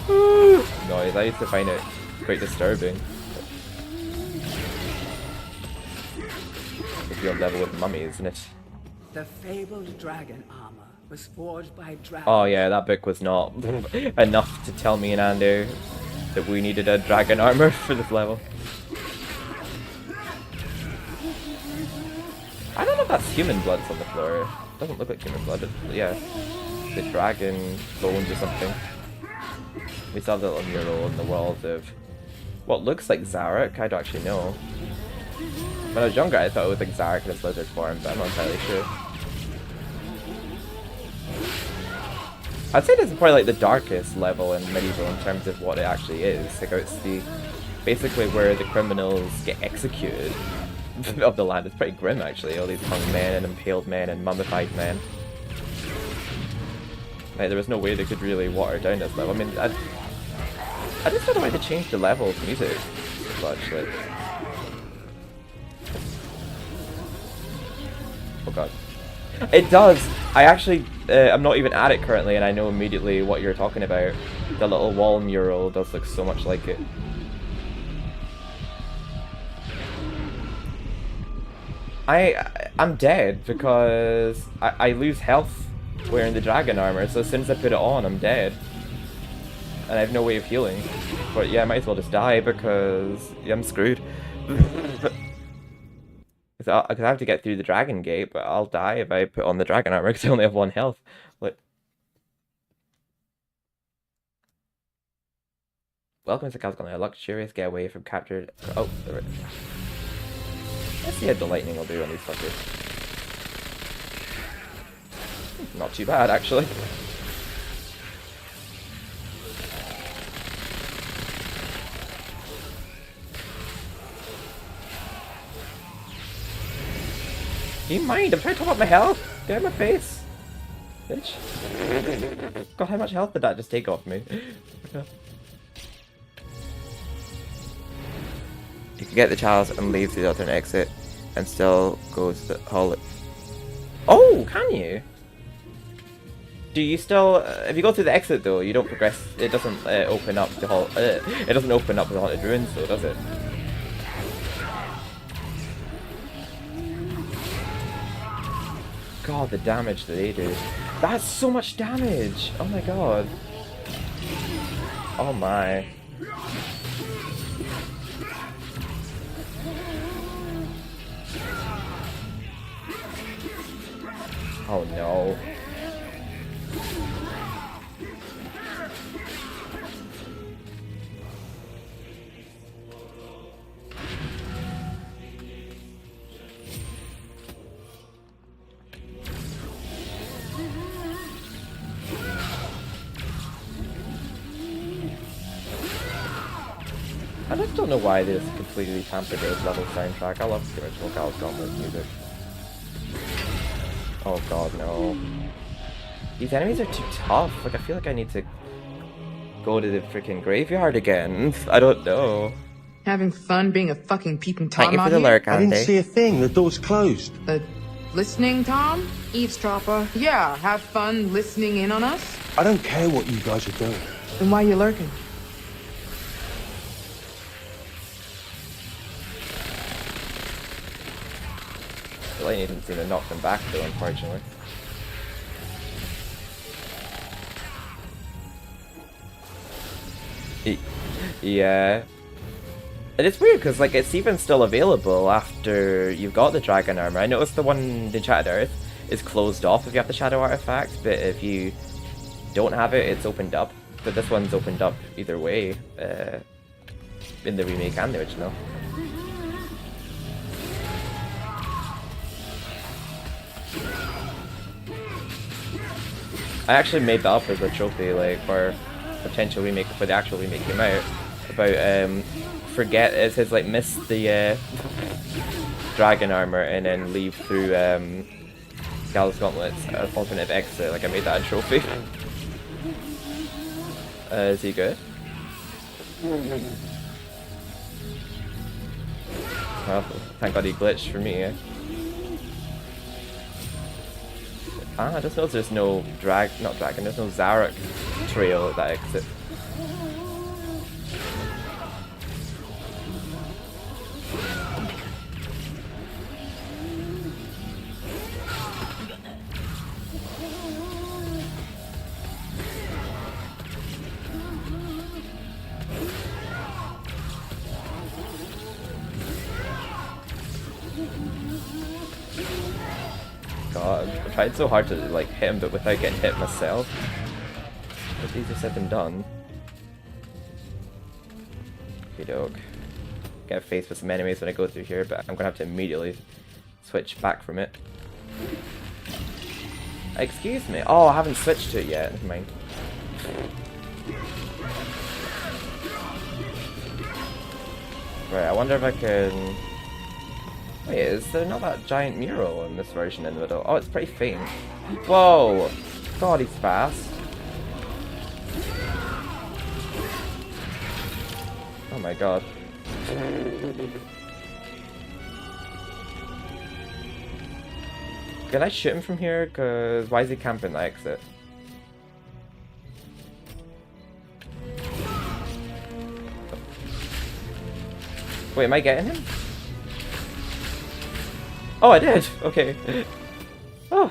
noise, I used to find it quite disturbing. It's the old level with mummies, isn't it? The fabled dragon armor was forged by dragons. Oh yeah, that book was not enough to tell me and Andy that we needed a dragon armor for this level. I don't know if that's human blood on the floor. It doesn't look like human blood. Yeah, the dragon bones or something. We saw the little mural on the walls of what looks like Zarek. I don't actually know. When I was younger, I thought it was like Zarek in his lizard form, but I'm not entirely sure. I'd say this is probably like the darkest level in Medieval in terms of what it actually is. Like it's the basically where the criminals get executed of the land. It's pretty grim actually. All these hung men and impaled men and mummified men. Like there was no way they could really water down this level. I mean, I just don't know why they changed the level of music so much. Like, oh god. It does! I actually, I'm not even at it currently and I know immediately what you're talking about. The little wall mural does look so much like it. I'm dead because I lose health wearing the dragon armor, so as soon as I put it on, I'm dead. And I have no way of healing. But yeah, I might as well just die because yeah, I'm screwed. Because I have to get through the dragon gate, but I'll die if I put on the dragon armor because I only have 1 health. Like, Welcome to Castle. A luxurious getaway from captured. Oh, there it is. Let's see how the lightning will do on these fuckers. Not too bad, actually. Do you mind? I'm trying to top up my health. Get out of my face. Bitch. God, how much health did that just take off me? You can get the chalice and leave through the alternate exit and still go to the hall. Oh, can you? Do you still... if you go through the exit though, you don't progress... It doesn't open up the hall... it doesn't open up the haunted ruins though, does it? God, the damage that they do. That's so much damage! Oh my god. Oh my. Oh no. I just don't know why they just completely tampered with this level soundtrack. I love the original Gallus Gauntlet music. Oh god, no. These enemies are too tough. Like, I feel like I need to go to the freaking graveyard again. I don't know. Having fun being a fucking peeping Tom. Thank you for the lurk, Andy. I didn't see a thing. The door's closed. Listening, Tom? Eavesdropper. Yeah, have fun listening in on us? I don't care what you guys are doing. Then why are you lurking? The lightning didn't seem to knock them back though, unfortunately. Yeah. And it's weird because like it's even still available after you've got the dragon armor. I noticed the one in Enchanted Earth is closed off if you have the shadow artifact, but if you don't have it, it's opened up. But this one's opened up either way, in the remake and the original. I actually made that up as a trophy, like, for potential remake, before the actual remake came out, about, it says, like, miss the, dragon armor and then leave through, Gallus Gauntlet's alternative exit. Like, I made that a trophy. Is he good? Well, thank god he glitched for me, eh? I just noticed there's no there's no Zarok trail at that exit. God, I tried so hard to like hit him, but without getting hit myself. It's easier said than done. Okay, doke. Get faced with some enemies when I go through here, but I'm gonna have to immediately switch back from it. Excuse me. Oh, I haven't switched to it yet. Never mind. Right, I wonder if I can. Wait, is there not that giant mural in this version in the middle? Oh, it's pretty faint. Whoa! God, he's fast. Oh my god. Can I shoot him from here? Cause why is he camping the exit? Wait, am I getting him? Oh, I did! Okay. Oh.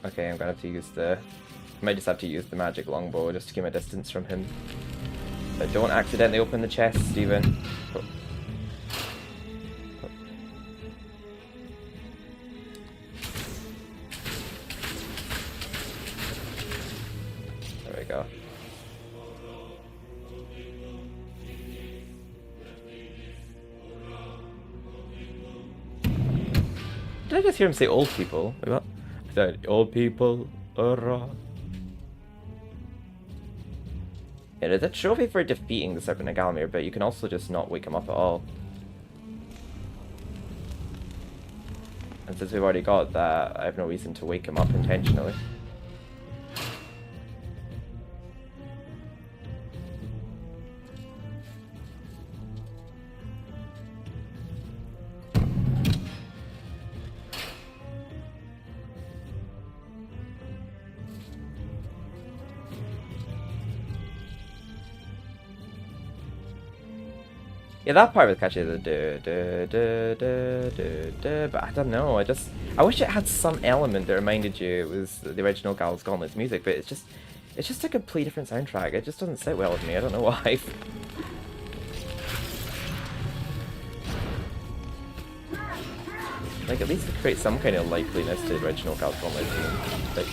Okay, I'm gonna have to use the... I might just have to use the magic longbow just to keep my distance from him. But don't accidentally open the chest, Steven. Oh. There we go. Did I just hear him say old people? Wait, what? I said old people. It is a trophy for defeating the Serpent of Galamir, but you can also just not wake him up at all. And since we've already got that, I have no reason to wake him up intentionally. Yeah, that part was catchy, the but I don't know, I wish it had some element that reminded you it was the original Gal's Gauntlet's music, but it's just a completely different soundtrack. It just doesn't sit well with me, I don't know why. Like, at least to create some kind of likeliness to the original Gal's Gauntlet theme. Like,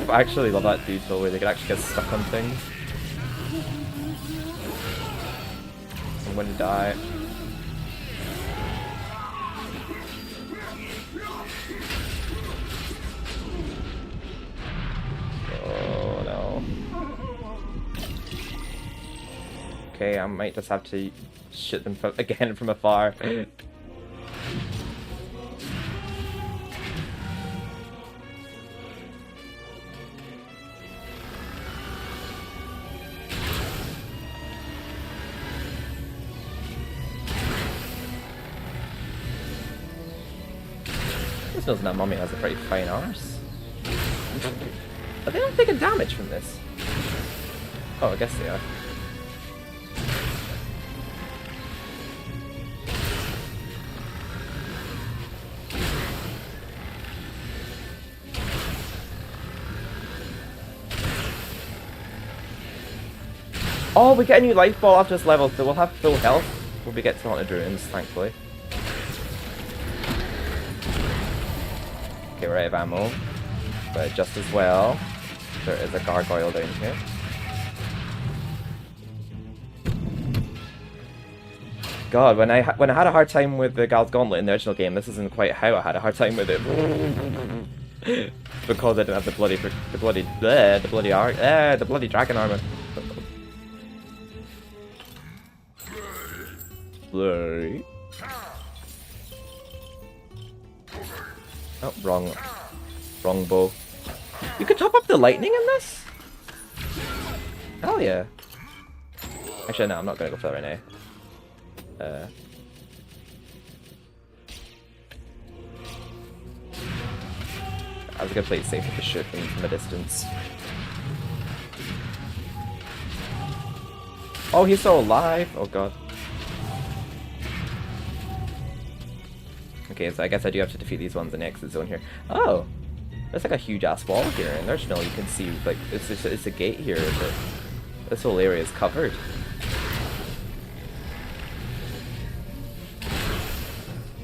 I actually love that detail where they can actually get stuck on things. And when to die. Oh no. Okay, I might just have to shoot them again from afar. This knows that mummy has a pretty fine arse. Are they not taking damage from this? Oh, I guess they are. Oh, we get a new life ball after this level, so we'll have full health when we get to Haunted Ruins, thankfully. Okay, we're out of ammo, but just as well, there is a gargoyle down here. God, when I had a hard time with the Gal's Gauntlet in the original game, this isn't quite how I had a hard time with it. Because I didn't have the bloody dragon armor. Blurry. Oh, wrong bow. You could top up the lightning in this? Hell yeah. Actually, no, I'm not gonna go for that right now. I was gonna play it safe with the ship from a distance. Oh, he's still alive! Oh god. Okay, so I guess I do have to defeat these ones in the exit zone here. Oh! There's like a huge ass wall here, and there's no, you can see, like, it's a gate here, but this whole area is covered.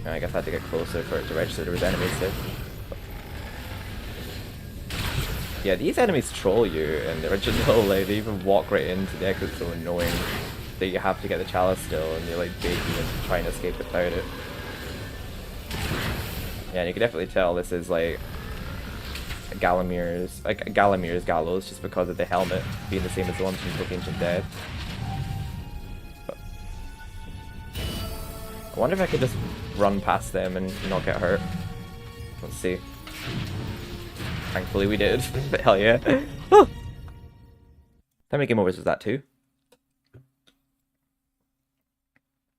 I guess I had to get closer for it to register there was enemies there. Yeah, these enemies troll you in the original, like, they even walk right into the exit zone knowing that you have to get the chalice still, and they're like bait you into trying to escape without it. Yeah, and you can definitely tell this is like Galamir's gallows just because of the helmet being the same as the ones from Book Ancient Dead. But I wonder if I could just run past them and not get hurt. Let's see. Thankfully we did. But hell yeah. Oh! How many game overs was that too?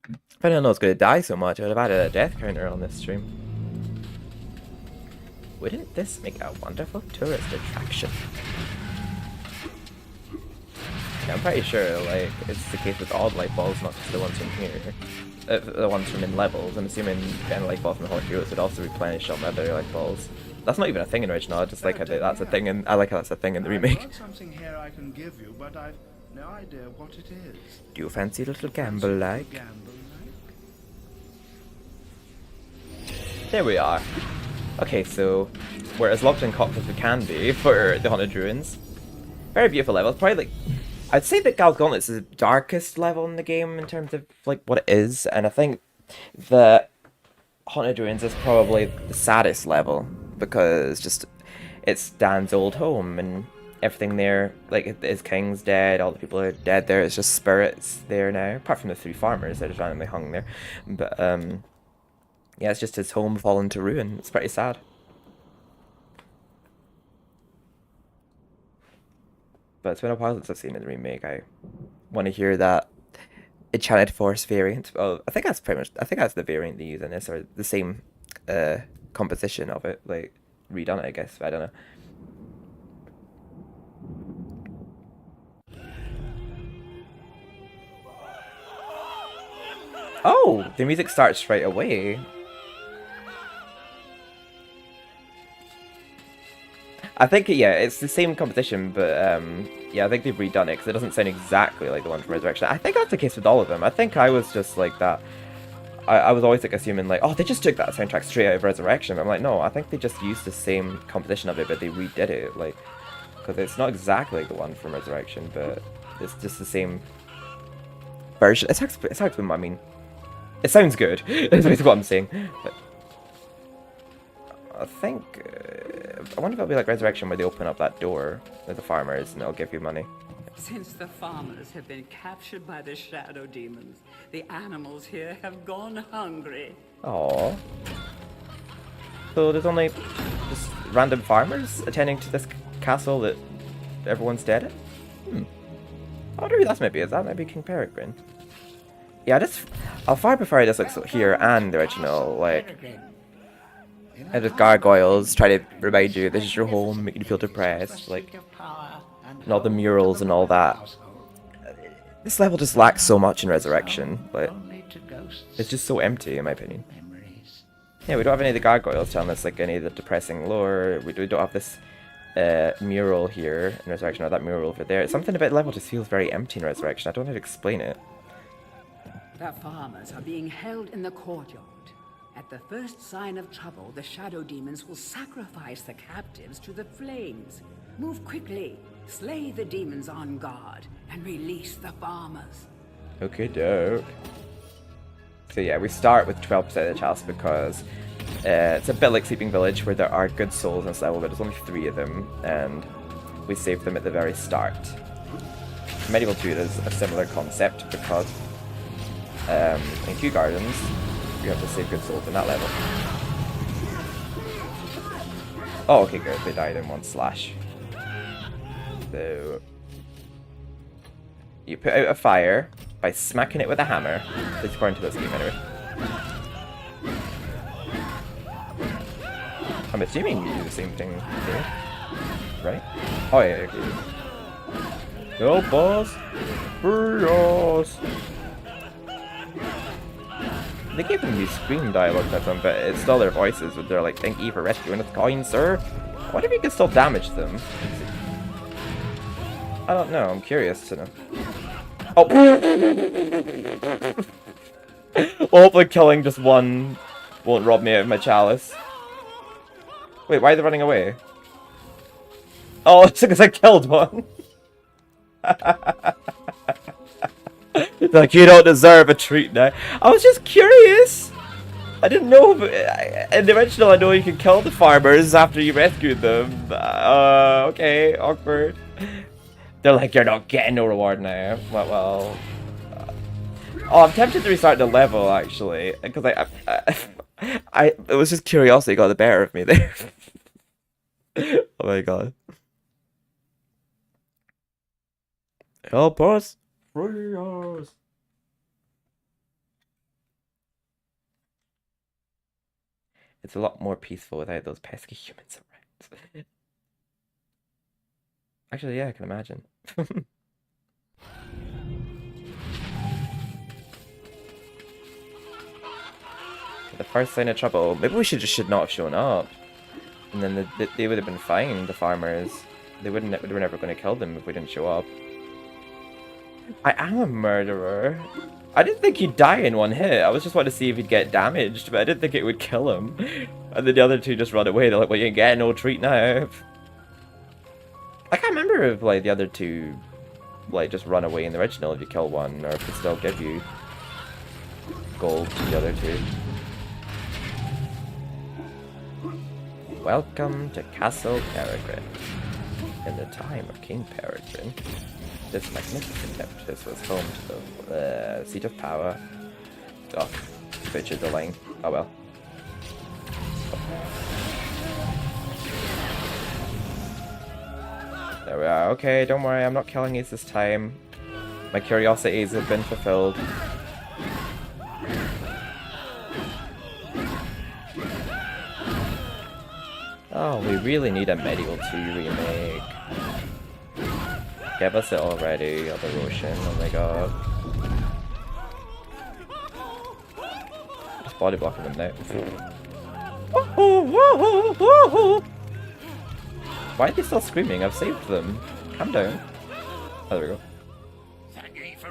If I didn't know I was going to die so much, I would have added a death counter on this stream. Wouldn't this make a wonderful tourist attraction? Yeah, I'm pretty sure, like, it's the case with all the light balls, not just the ones from here. The ones from in levels. I'm assuming getting a light ball from the Hall of Heroes would also replenish all my other light balls. That's not even a thing in original, I just like how that's a thing, and I like how that's a thing in the remake. I've got something here I can give you, but I've no idea what it is. Do you fancy a little gamble, like? There we are. Okay, so we're as locked in cocked as we can be for the Haunted Ruins. Very beautiful level. It's probably like, I'd say that Gal's Gauntlet is the darkest level in the game in terms of like what it is, and I think that Haunted Ruins is probably the saddest level because just it's Dan's old home and everything there, like his king's dead, all the people are dead there. It's just spirits there now, apart from the 3 farmers that are just randomly hung there. But yeah, it's just his home fallen to ruin. It's pretty sad. But it's been a while since I've seen it in the remake. I want to hear that Enchanted Forest variant. Well, I think that's pretty much. I think that's the variant they use in this, or the same composition of it, like redone it. I guess I don't know. Oh, the music starts right away. I think, yeah, it's the same composition, but yeah, I think they've redone it because it doesn't sound exactly like the one from Resurrection. I think that's the case with all of them. I think I was just like that. I was always like assuming like, oh, they just took that soundtrack straight out of Resurrection. But I'm like, no, I think they just used the same composition of it, but they redid it, like, because it's not exactly like the one from Resurrection, but it's just the same version. It's actually, I mean, it sounds good. That's basically what I'm saying. But I think, I wonder if it'll be like Resurrection where they open up that door with the farmers and they'll give you money. Since the farmers have been captured by the shadow demons, the animals here have gone hungry. Aww. So there's only just random farmers attending to this castle that everyone's dead at? I wonder who that maybe is. That might be King Peregrine. Yeah, I'll far prefer this looks here and the original, like, and just gargoyles try to remind you this is your home, making you feel depressed, like, and all the murals and all that. This level just lacks so much in Resurrection, like, it's just so empty in my opinion. Yeah, we don't have any of the gargoyles telling us like any of the depressing lore. We don't have this mural here in Resurrection, or that mural over there. Something about the level just feels very empty in Resurrection. I don't know how to explain it. The farmers are being held in the courtyard. At the first sign of trouble, the shadow demons will sacrifice the captives to the flames. Move quickly, slay the demons on guard, and release the farmers. Okay, dope. So yeah, we start with 12% of the chalice because it's a bit like Sleeping Village where there are good souls in this level, but there's only 3 of them, and we save them at the very start. MediEvil 2 is a similar concept because in Kew Gardens, you have to save good souls in that level. Oh, okay, good. They died in 1 slash. So you put out a fire by smacking it with a hammer. It's according to this game, anyway. I'm assuming you do the same thing here, right? Oh yeah, okay. Help us! Free us! They gave them these scream dialogue type them, but it's still their voices, but they're like, "Thank you for rescuing us, kind sir." I wonder if you can still damage them. I don't know, I'm curious to know. Oh! Well, hopefully killing just one won't rob me out of my chalice. Wait, why are they running away? Oh, it's because I killed one! Like, you don't deserve a treat now. I was just curious! I didn't know, in the original I know you can kill the farmers after you rescued them. Okay, awkward. They're like, you're not getting no reward now. Well, oh, I'm tempted to restart the level, actually. Because it was just curiosity got the better of me there. Oh my god. Help us! Free us! It's a lot more peaceful without those pesky humans around. Actually, yeah, I can imagine. The first sign of trouble. Maybe we should not have shown up. And then they would have been fine, the farmers. They were never going to kill them if we didn't show up. I am a murderer. I didn't think he'd die in one hit. I was just wanting to see if he'd get damaged, but I didn't think it would kill him. And then the other two just run away. They're like, well, you ain't getting no treat now. I can't remember if, like, the other two, like, just run away in the original if you kill one, or if it still give you gold to the other two. Welcome to Castle Peregrine. In the time of King Peregrine, this magnificent edifice was home to the seat of power. Oh, butchered the line. Oh well. There we are. Okay, don't worry, I'm not killing you this time. My curiosities have been fulfilled. Oh, we really need a MediEvil 2 remake. Give us it already, other Roshan, oh my god. Just body blocking them now. Why are they still screaming? I've saved them. Calm down. Oh, there we go.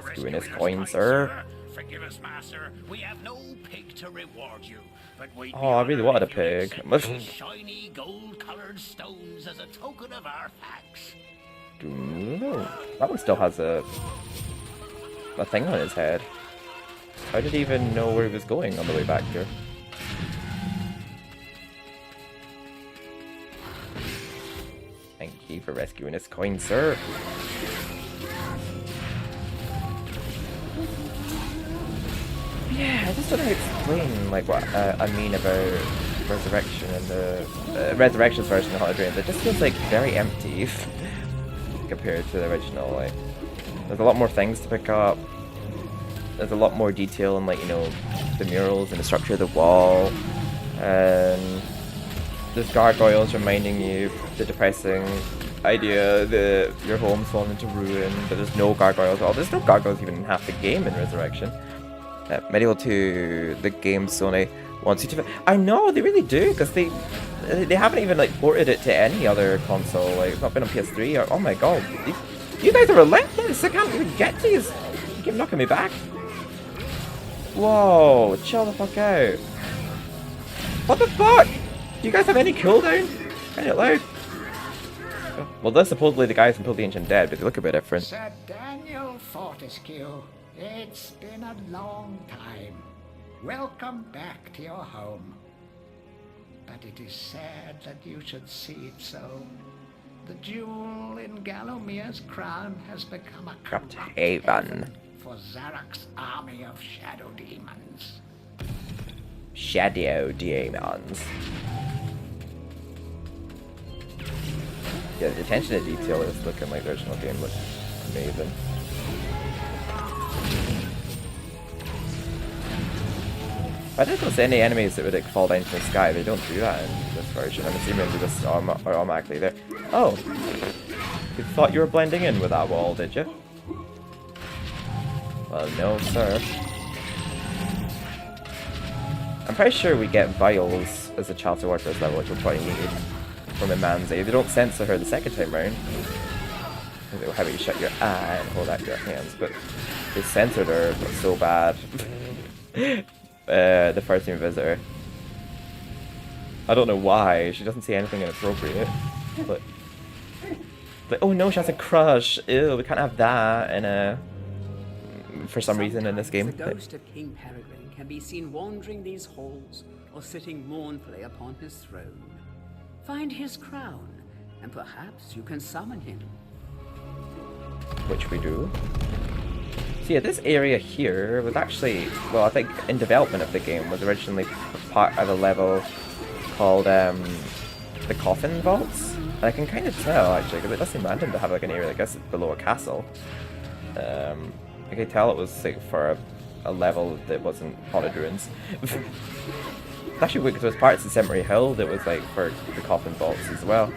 Rescuing his coin, sir. Forgive us, master. We have no pig to reward you, but we Oh, I really wanted a pig. shiny gold-colored stones as a token of our thanks. That one still has a thing on his head. How did he even know where he was going on the way back here? Thank you for rescuing his coin, sir. Yeah, I just don't know how to explain like what I mean about Resurrection and the Resurrection's version of Haunted Rains. It just feels like very empty compared to the original. Like, there's a lot more things to pick up. There's a lot more detail in, like, you know, the murals and the structure of the wall, and there's gargoyles reminding you the depressing idea that your home's fallen into ruin, but there's no gargoyles at all. There's no gargoyles even in half the game in Resurrection. MediEvil 2, the game Sony wants you to... I know, they really do, because they haven't even, like, ported it to any other console. Like, it's not been on PS3 or... Oh my god, you guys are relentless! I can't even get these! You keep knocking me back. Whoa, chill the fuck out. What the fuck? Do you guys have any cooldown? Kind of loud. Well, they're supposedly the guys from Pull the Ancient Dead, but they look a bit different. Sir Daniel Fortescue, it's been a long time. Welcome back to your home. But it is sad that you should see it so. The jewel in Galomir's crown has become a corrupt haven for Zarok's army of shadow demons. Shadow demons. Yeah, the attention to detail is looking like the original game looks amazing. I don't see any enemies that would like fall down from the sky. They don't do that in this version. I'm assuming they just are automatically there. Oh, you thought you were blending in with that wall, did you? Well, no, sir. I'm pretty sure we get vials as a child to work for this level, which we'll probably need from Imanzi. They don't censor her the second time round. They'll have you shut your eye and hold out your hands, but they censored her so bad. The first time we visit her. I don't know why. She doesn't say anything inappropriate. But like, oh no, she has a crush. Ew, we can't have that. And for some reason in this game. The ghost of King Peregrine can be seen wandering these halls or sitting mournfully upon his throne. Find his crown, and perhaps you can summon him. Which we do. So yeah, this area here was actually, well, I think in development of the game was originally part of a level called the Coffin Vaults. And I can kind of tell actually, because it does seem random to have like an area, I guess, below a castle. I can tell it was like for a level that wasn't Haunted Ruins. Actually, because there was parts of Cemetery Hill that was like for the coffin bolts as well.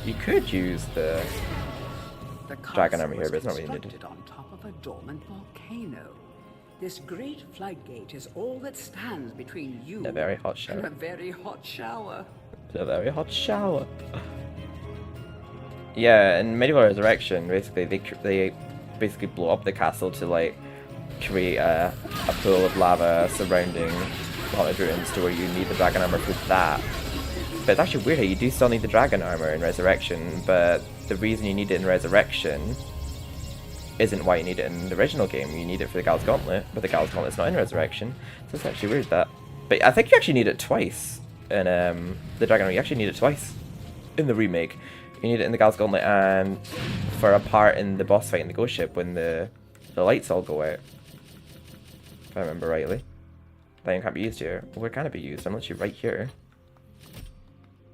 You could use the dragon armor here, but it's not really needed. On top of a dormant volcano. This great floodgate is all that stands between you A very hot and a shower. very hot shower. A very hot shower. Yeah, in MediEvil Resurrection, basically they basically blow up the castle to like create a pool of lava surrounding haunted ruins to where you need the dragon armor for that. But it's actually weird how you do still need the dragon armor in Resurrection, but the reason you need it in Resurrection isn't why you need it in the original game. You need it for the Gal's Gauntlet, but the Gal's Gauntlet's not in Resurrection, so it's actually weird that. But I think you actually need it twice in the dragon armor. You actually need it twice in the remake. You need it in the Gal's Gauntlet and for a part in the boss fight in the ghost ship when the lights all go out. If I remember rightly. That thing can't be used here. Well, where can it be used? I'm literally right here.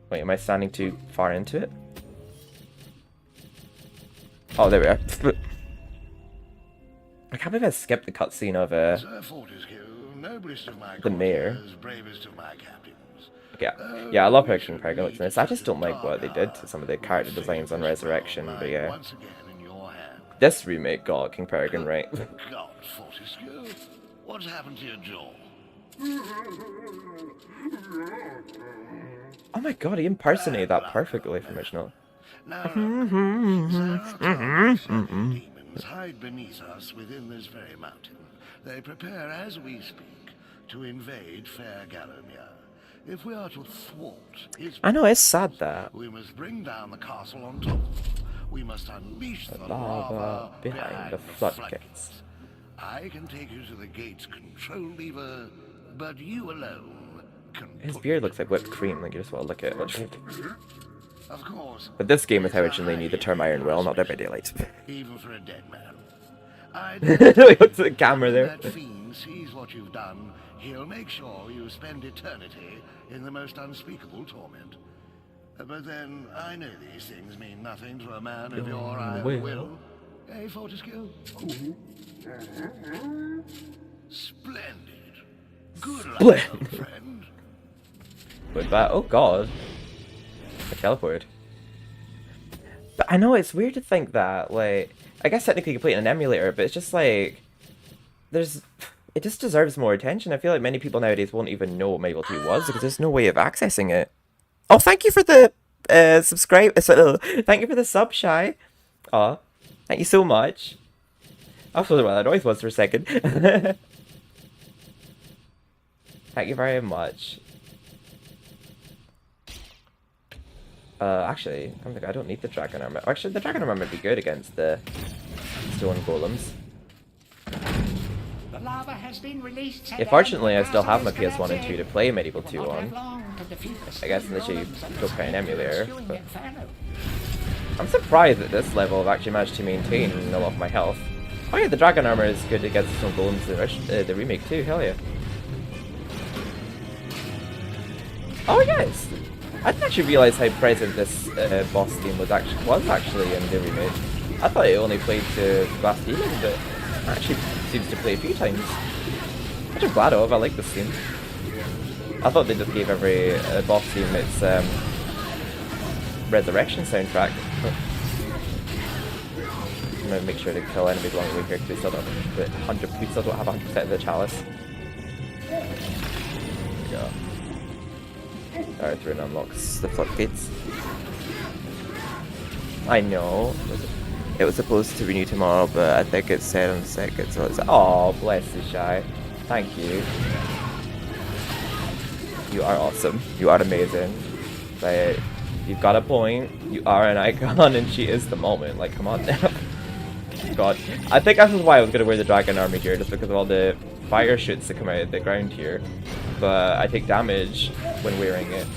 Wait, am I standing too far into it? Oh, there we are. I can't believe I skipped the cutscene of the mayor. Yeah, I love how King Paragon looks in this. I just don't like what they did to some of the character designs on Resurrection, but yeah. This remake got King Paragon right. God, Fortescue, what's happened to your jaw? Oh my god, he impersonated that perfectly from original. Demons hide beneath us within this very mountain. They prepare as we speak to invade fair Galomir. If we are to thwart his I know, it's sad that. we must bring down the castle on top. We must unleash the Lava behind the floodgates. I can take you to the gate's control lever, but you alone can. His beard looks like whipped cream, like you just want to look at it. Of course. But this game is how originally knew the term Iron Will, not Dead by Daylight. Even for a dead man. I He looks at the camera there. That fiend sees what you've done. He'll make sure you spend eternity in the most unspeakable torment. But then, I know these things mean nothing to a man of your iron will. Eh, Fortescue? Splendid. Good luck, old friend. With that, oh god. I teleported. But I know it's weird to think that, like, I guess technically you can play it in an emulator, but it's just like, it just deserves more attention. I feel like many people nowadays won't even know what MediEvil 2 was because there's no way of accessing it. Oh, thank you for the thank you for the sub, Shy. Aw, thank you so much. I was wondering what that noise was for a second. Thank you very much. Actually, I don't need the dragon armor. Actually, the dragon armor might be good against the stone golems. The lava has been released. Yeah, fortunately, I still have my PS1 and 2 to play MediEvil 2 on. I guess unless you go play an emulator. But I'm surprised at this level I've actually managed to maintain a lot of my health. Oh yeah, the dragon armor is good against stone golems in the remake too. Hell yeah. Oh yes. I didn't actually realise how present this boss theme was actually in the remake. I thought it only played to Glass Demon, but it actually seems to play a few times. Which I'm glad of, I like this theme. I thought they just gave every boss theme its Resurrection soundtrack. I'm gonna make sure to kill enemies along the way here because we still don't have 100% of the chalice. There we go. Alright, Rune unlocks the floodgates. I know. It was supposed to renew tomorrow, but I think it's set on the second, so it's... Oh, bless you, Shy. Thank you. You are awesome. You are amazing. Like, you've got a point. You are an icon, and she is the moment. Like, come on now. God. I think that's why I was going to wear the dragon armor here, just because of all the fire shoots that come out of the ground here. But I take damage when wearing it.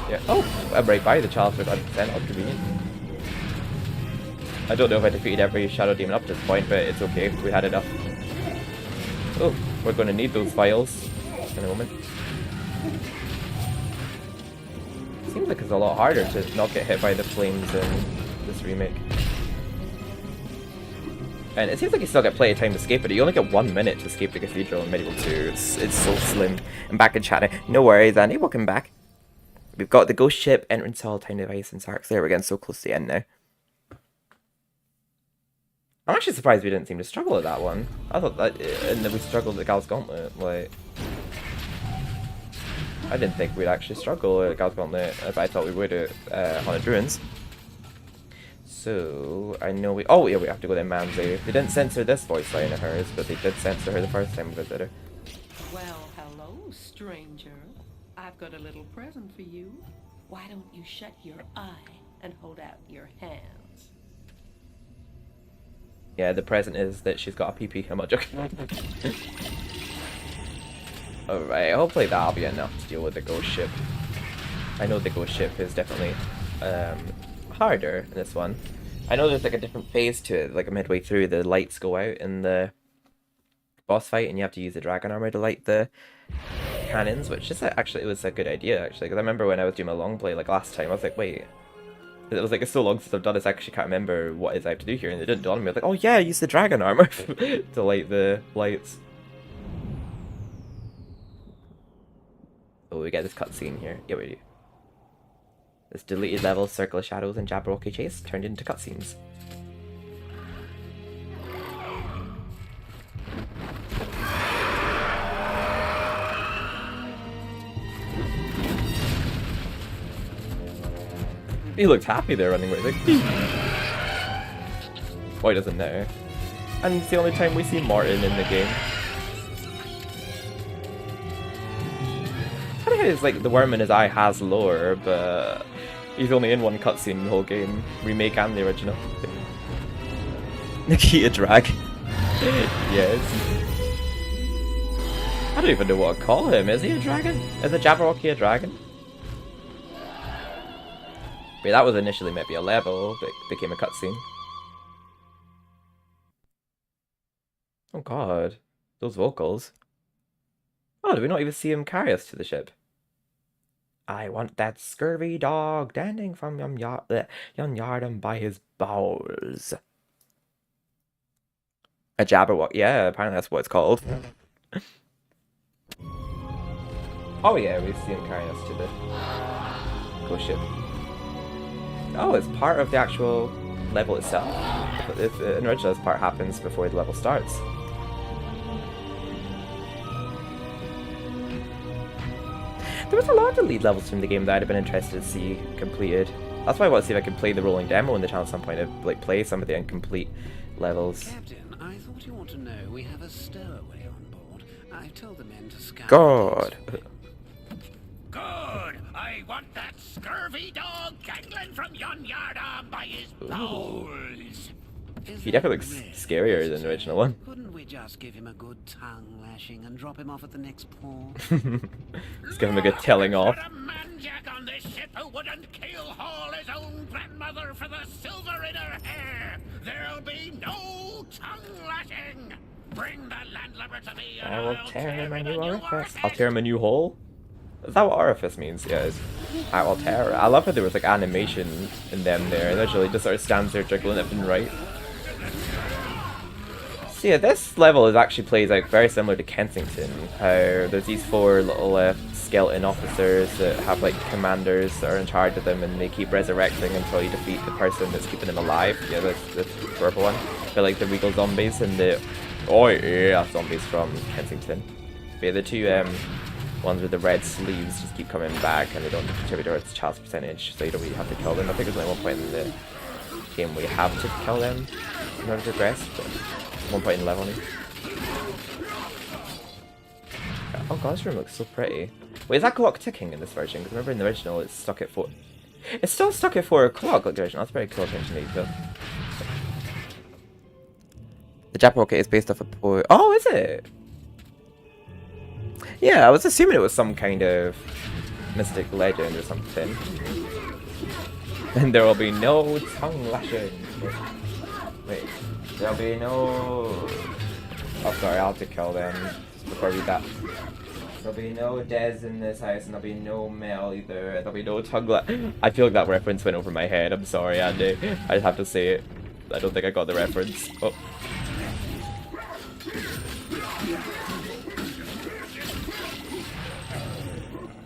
Yeah. Oh, I'm right by the chalice for 100%. How convenient. I don't know if I defeated every shadow demon up to this point, but it's okay. We had enough. Oh, we're going to need those vials in a moment. Seems like it's a lot harder to not get hit by the flames in this remake. And it seems like you still get plenty of time to escape it. You only get 1 minute to escape the cathedral in MediEvil 2. It's so slim. I'm back in chat now. No worries, Andy. Welcome back. We've got the ghost ship, entrance hall, time device, and Sarks. There, we're getting so close to the end now. I'm actually surprised we didn't seem to struggle at that one. I thought that, and then we struggled at Gal's Gauntlet. Like, I didn't think we'd actually struggle at Gal's Gauntlet, but I thought we would at Haunted Ruins. So, I know we... Oh, yeah, we have to go to Manzi. They didn't censor this voice line of hers, but they did censor her the first time we visited her. Well, hello, stranger. I've got a little present for you. Why don't you shut your eye and hold out your hands? Yeah, the present is that she's got a pee-pee. I'm not joking. Alright, hopefully that'll be enough to deal with the ghost ship. I know the ghost ship is definitely harder in this one. I know there's like a different phase to it, like midway through the lights go out in the boss fight and you have to use the dragon armor to light the cannons, which is actually, it was a good idea actually, because I remember when I was doing my long play like last time, I was like, wait, it was like, it's so long since I've done this, I actually can't remember what it is I have to do here, and it didn't dawn on me. I was like, oh yeah, use the dragon armor to light the lights. Oh, we get this cutscene here. Yeah, we do. This deleted level, Circle of Shadows, and Jabberwocky Chase turned into cutscenes. He looked happy there running away. Like, oh, he doesn't know. And it's the only time we see Martin in the game. I think it's like the worm in his eye has lore, but he's only in one cutscene in the whole game. Remake and the original. Nikita Drag. Yes. I don't even know what to call him. Is he a dragon? Is the Jabberwocky a dragon? But that was initially maybe a level, but became a cutscene. Oh god. Those vocals. Oh, do we not even see him carry us to the ship? I want that scurvy dog standing from yon yard by his bowels. A Jabberwocky. Yeah, apparently that's what it's called. Oh yeah, we see him carry us to the ghost ship. Oh, it's part of the actual level itself. In original, this part happens before the level starts. There was a lot of lead levels from the game that I'd have been interested to see completed. That's why I want to see if I can play the rolling demo in the channel at some point, to like play some of the incomplete levels. Captain, I thought you want to know we have a stowaway on board. I've told the men to scout. God. Good! I want that scurvy dog gangling from yon yard arm by his bowels! He definitely looks scarier than the original one. Couldn't we just give him a good tongue lashing and drop him off at the next port? Let's give him a good telling off. A man-jack on this ship who wouldn't keel-haul his own grandmother for the silver in her hair! There'll be no tongue lashing! Bring the landlubber to me and I will tear him a new orifice. I'll tear him a new hole? Is that what orifice means? Yeah, it's, I will tear. I love how there was like animation in them there. And literally just sort of stands there jiggling left and right. So yeah, this level is actually plays like very similar to Kensington. How there's these four little skeleton officers that have like commanders that are in charge of them, and they keep resurrecting until you defeat the person that's keeping them alive. Yeah, this purple one. They're like the regal zombies and the zombies from Kensington. But yeah, the two ones with the red sleeves just keep coming back, and they don't contribute towards chance percentage, so you don't really have to kill them. I think there's only one point in the game where you have to kill them in order to progress, but one point in the level only. Oh god, this room looks so pretty. Wait, is that clock ticking in this version? Because remember in the original it's stuck at 4... It's still stuck at 4 o'clock like the original. That's very cool attention to detail. The Jabberwocky is based off a poem. Oh, is it? Yeah, I was assuming it was some kind of mystic legend or something. And there will be no tongue lashing. Wait. There'll be no... Oh, sorry, I'll have to kill them before I read that. There'll be no Des in this house, and there'll be no Mel either. There'll be no tongue I feel like that reference went over my head. I'm sorry, Andy. I just have to say it. I don't think I got the reference. Oh.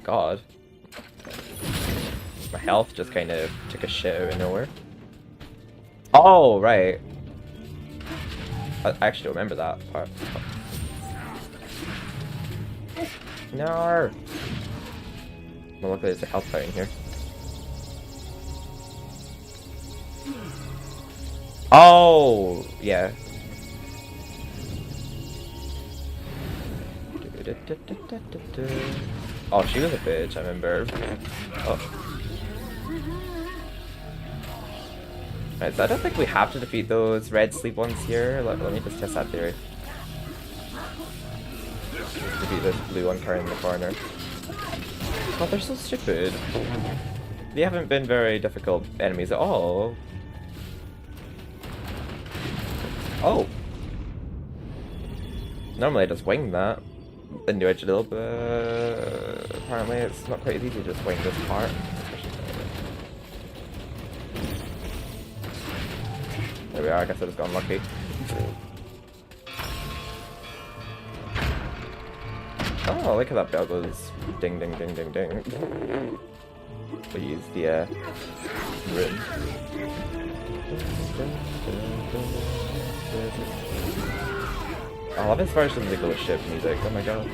God. My health just kind of took a shit out of nowhere. Oh, right. I actually don't remember that part. No! Well, luckily there's a health fight in here. Oh! Yeah. Oh, she was a bitch, I remember. Oh. Right, so I don't think we have to defeat those red sleep ones here. Let me just test that theory. Defeat this blue one carrying in the corner. God, they're so stupid. They haven't been very difficult enemies at all. Oh! Normally I just wing that. Then do edge a little bit. Apparently it's not quite as easy to just wing this part. There we are, I guess I just got unlucky. Oh, look how that bell goes ding ding ding ding ding. We use the room. I love this version of the ghost ship music, oh my god.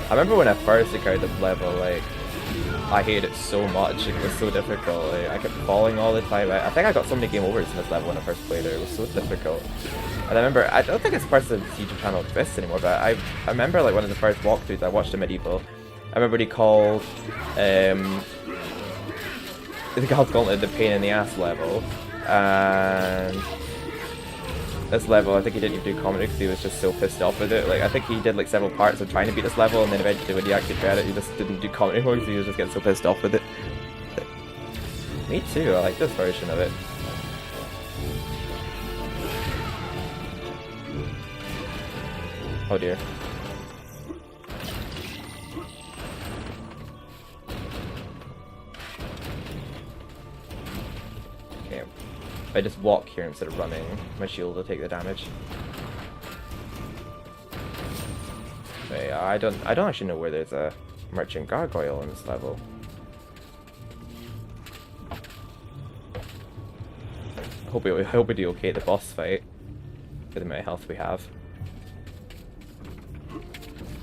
I remember when I first encountered this level, like, I hated it so much, it was so difficult, like, I kept falling all the time. I think I got so many game overs in this level when I first played it, it was so difficult. And I remember, I don't think this part of the YouTube channel exists anymore, but I remember like one of the first walkthroughs I watched of MediEvil. I remember he called, the God's Gauntlet the pain in the ass level, and this level I think he didn't even do comedy because he was just so pissed off with it. Like, I think he did like several parts of trying to beat this level, and then eventually when he actually tried it he just didn't do comedy anymore because he was just getting so pissed off with it. Me too, I like this version of it. Oh dear. Okay, if I just walk here instead of running, my shield will take the damage. But yeah, I don't actually know where there's a merchant gargoyle in this level. I hope we do okay at the boss fight with the amount of health we have.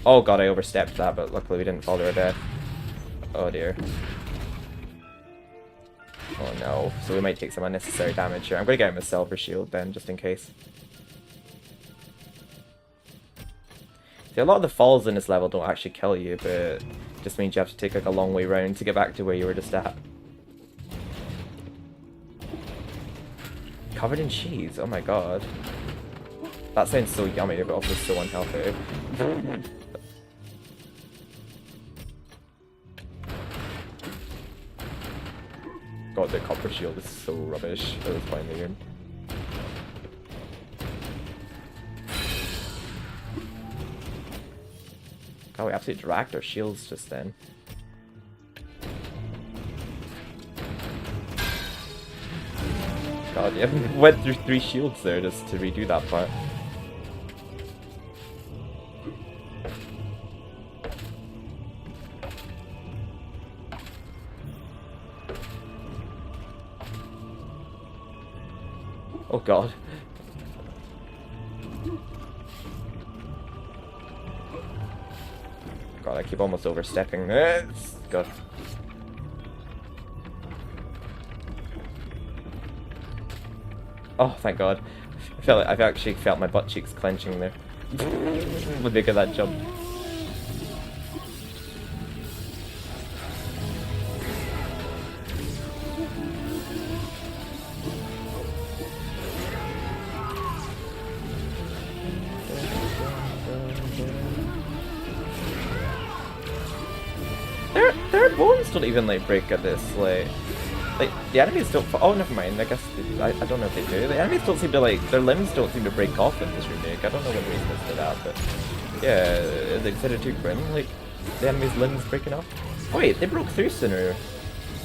Oh god, I overstepped that, but luckily we didn't fall to our death. Oh dear. Oh no, so we might take some unnecessary damage here. I'm gonna get him a silver shield then, just in case. See, a lot of the falls in this level don't actually kill you, but it just means you have to take like a long way round to get back to where you were just at. Covered in cheese, oh my god. That sounds so yummy, but also so unhealthy. God, the copper shield is so rubbish at this point in the game. God, we absolutely dragged our shields just then. God, yeah, we went through 3 shields there just to redo that part. Oh god. God, I keep almost overstepping this. God. Oh, thank god. I've actually felt my butt cheeks clenching there. With the that jump. Their bones don't even like break at this, like the enemies don't. Oh, never mind. I guess I don't know if they do. The enemies don't seem to like their limbs don't seem to break off in this remake. I don't know what the reason is for that, but yeah, they consider too grim. Like the enemies' limbs breaking off. Oh wait, they broke through sooner.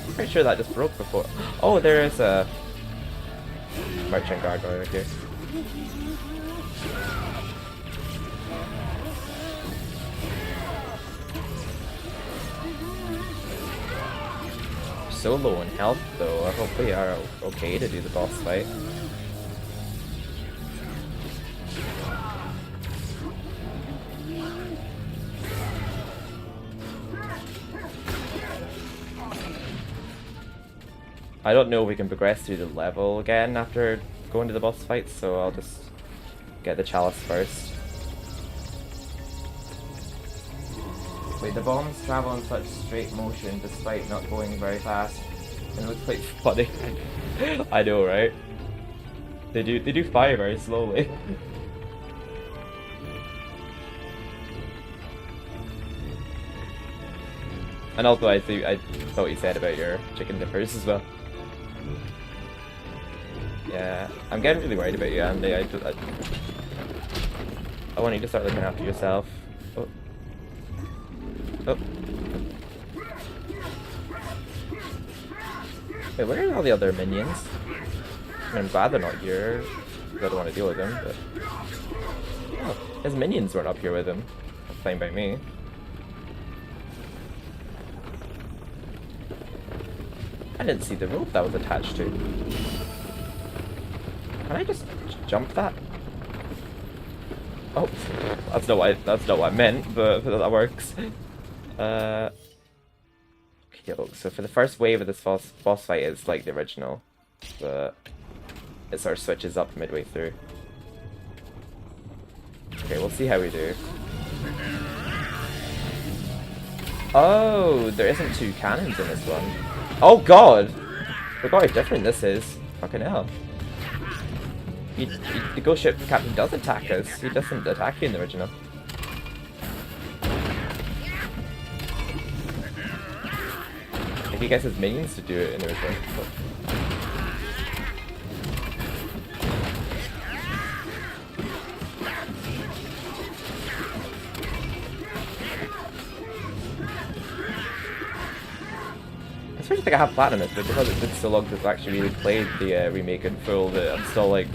I'm pretty sure that just broke before. Oh, there is a merchant gargoyle right here. So low in health though, I hope we are okay to do the boss fight. I don't know if we can progress through the level again after going to the boss fight, so I'll just get the chalice first. Wait, the bombs travel in such straight motion despite not going very fast. It looks like funny. I know, right? They do fire very slowly. And also I thought you said about your chicken dippers as well. Yeah, I'm getting really worried about you, Andy. I want you to start looking after yourself. Oh. Oh. Wait, where are all the other minions? I mean, I'm glad they're not here. I don't want to deal with them, but... Oh, his minions weren't up here with him. That's fine by me. I didn't see the rope that was attached to. Can I just jump that? Oh, that's not what I meant, but that works. Okay, so for the first wave of this boss fight, it's like the original, but it sort of switches up midway through. Okay, we'll see how we do. Oh, there isn't two cannons in this one. Oh god! Look how different this is. Fucking hell. The ghost ship captain does attack us. He doesn't attack you in the original. I think he gets his minions to do it in the original. I sort of think I have platinum it, but because it's been so long since I've actually really played the remake in full, that I'm still like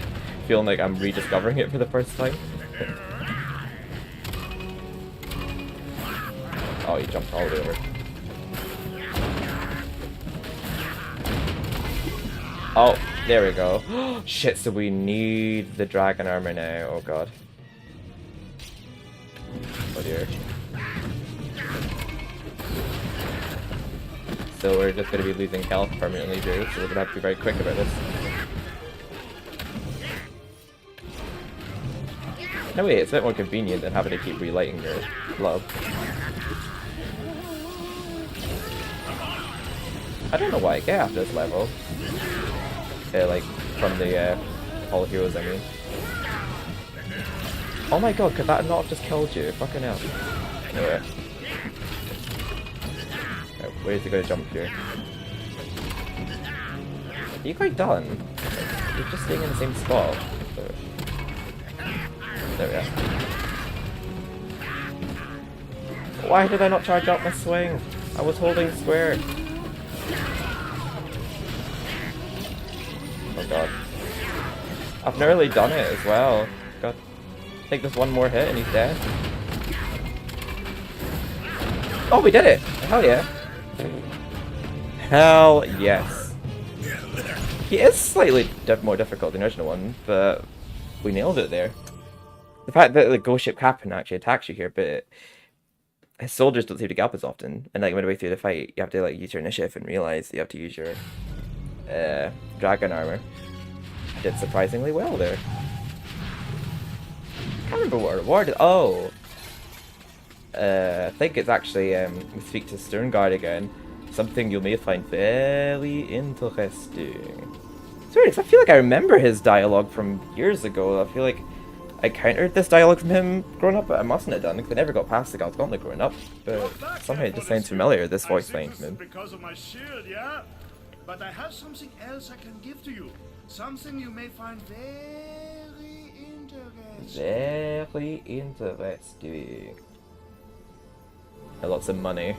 feeling like I'm rediscovering it for the first time. Oh, he jumped all the way over. Oh, there we go. Shit, so we need the dragon armor now. Oh god. Oh dear. So we're just going to be losing health permanently here, so we're going to have to be very quick about this. No way, it's a bit more convenient than having to keep relighting your glove. I don't know what I get after this level. Like, from the Hall of Heroes, I mean. Oh my god, could that not have just killed you? Fucking hell. Anyway. Where is he going to jump here? Are you quite done? You're just staying in the same spot. So. There we are. Why did I not charge up my swing? I was holding square. Oh god. I've nearly done it as well. God. Take this one more hit and he's dead. Oh, we did it! Hell yeah. Hell yes. He is slightly more difficult than the original one, but we nailed it there. The fact that the ghost ship captain actually attacks you here, but his soldiers don't seem to get up as often, and like midway through the fight, you have to like use your initiative and realize you have to use your dragon armor. I did surprisingly well there. I can't remember what our reward is. Oh, I think it's actually we speak to Sterngard again. Something you may find very interesting. Sorry, I feel like I remember his dialogue from years ago. I feel like I countered this dialogue from him growing up, but I mustn't have done because I never got past the God's Gauntlet growing up. But somehow it just sounds familiar, this voice line from him. Because of my shield, yeah? But I have something else I can give to you. Something you may find very interesting. Very interesting. And lots of money.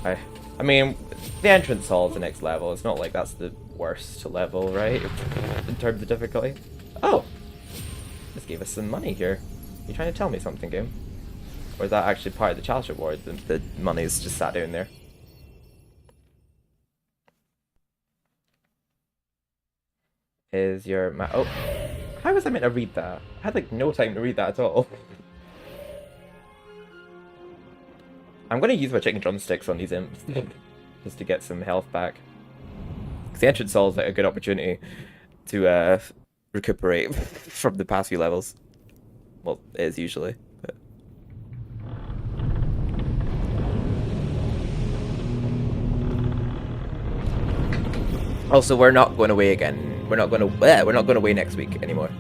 I mean, the entrance hall is the next level. It's not like that's the worst level, right? In terms of difficulty. Oh! Just gave us some money here. You trying to tell me something, game? Or is that actually part of the challenge reward? The money's just sat down there. Is your oh, how was I meant to read that? I had like no time to read that at all. I'm gonna use my chicken drumsticks on these imps just to get some health back. Because the entrance hall is like a good opportunity to recuperate from the past few levels. Well, it is usually. But... Also, we're not going away again. We're not going away next week anymore.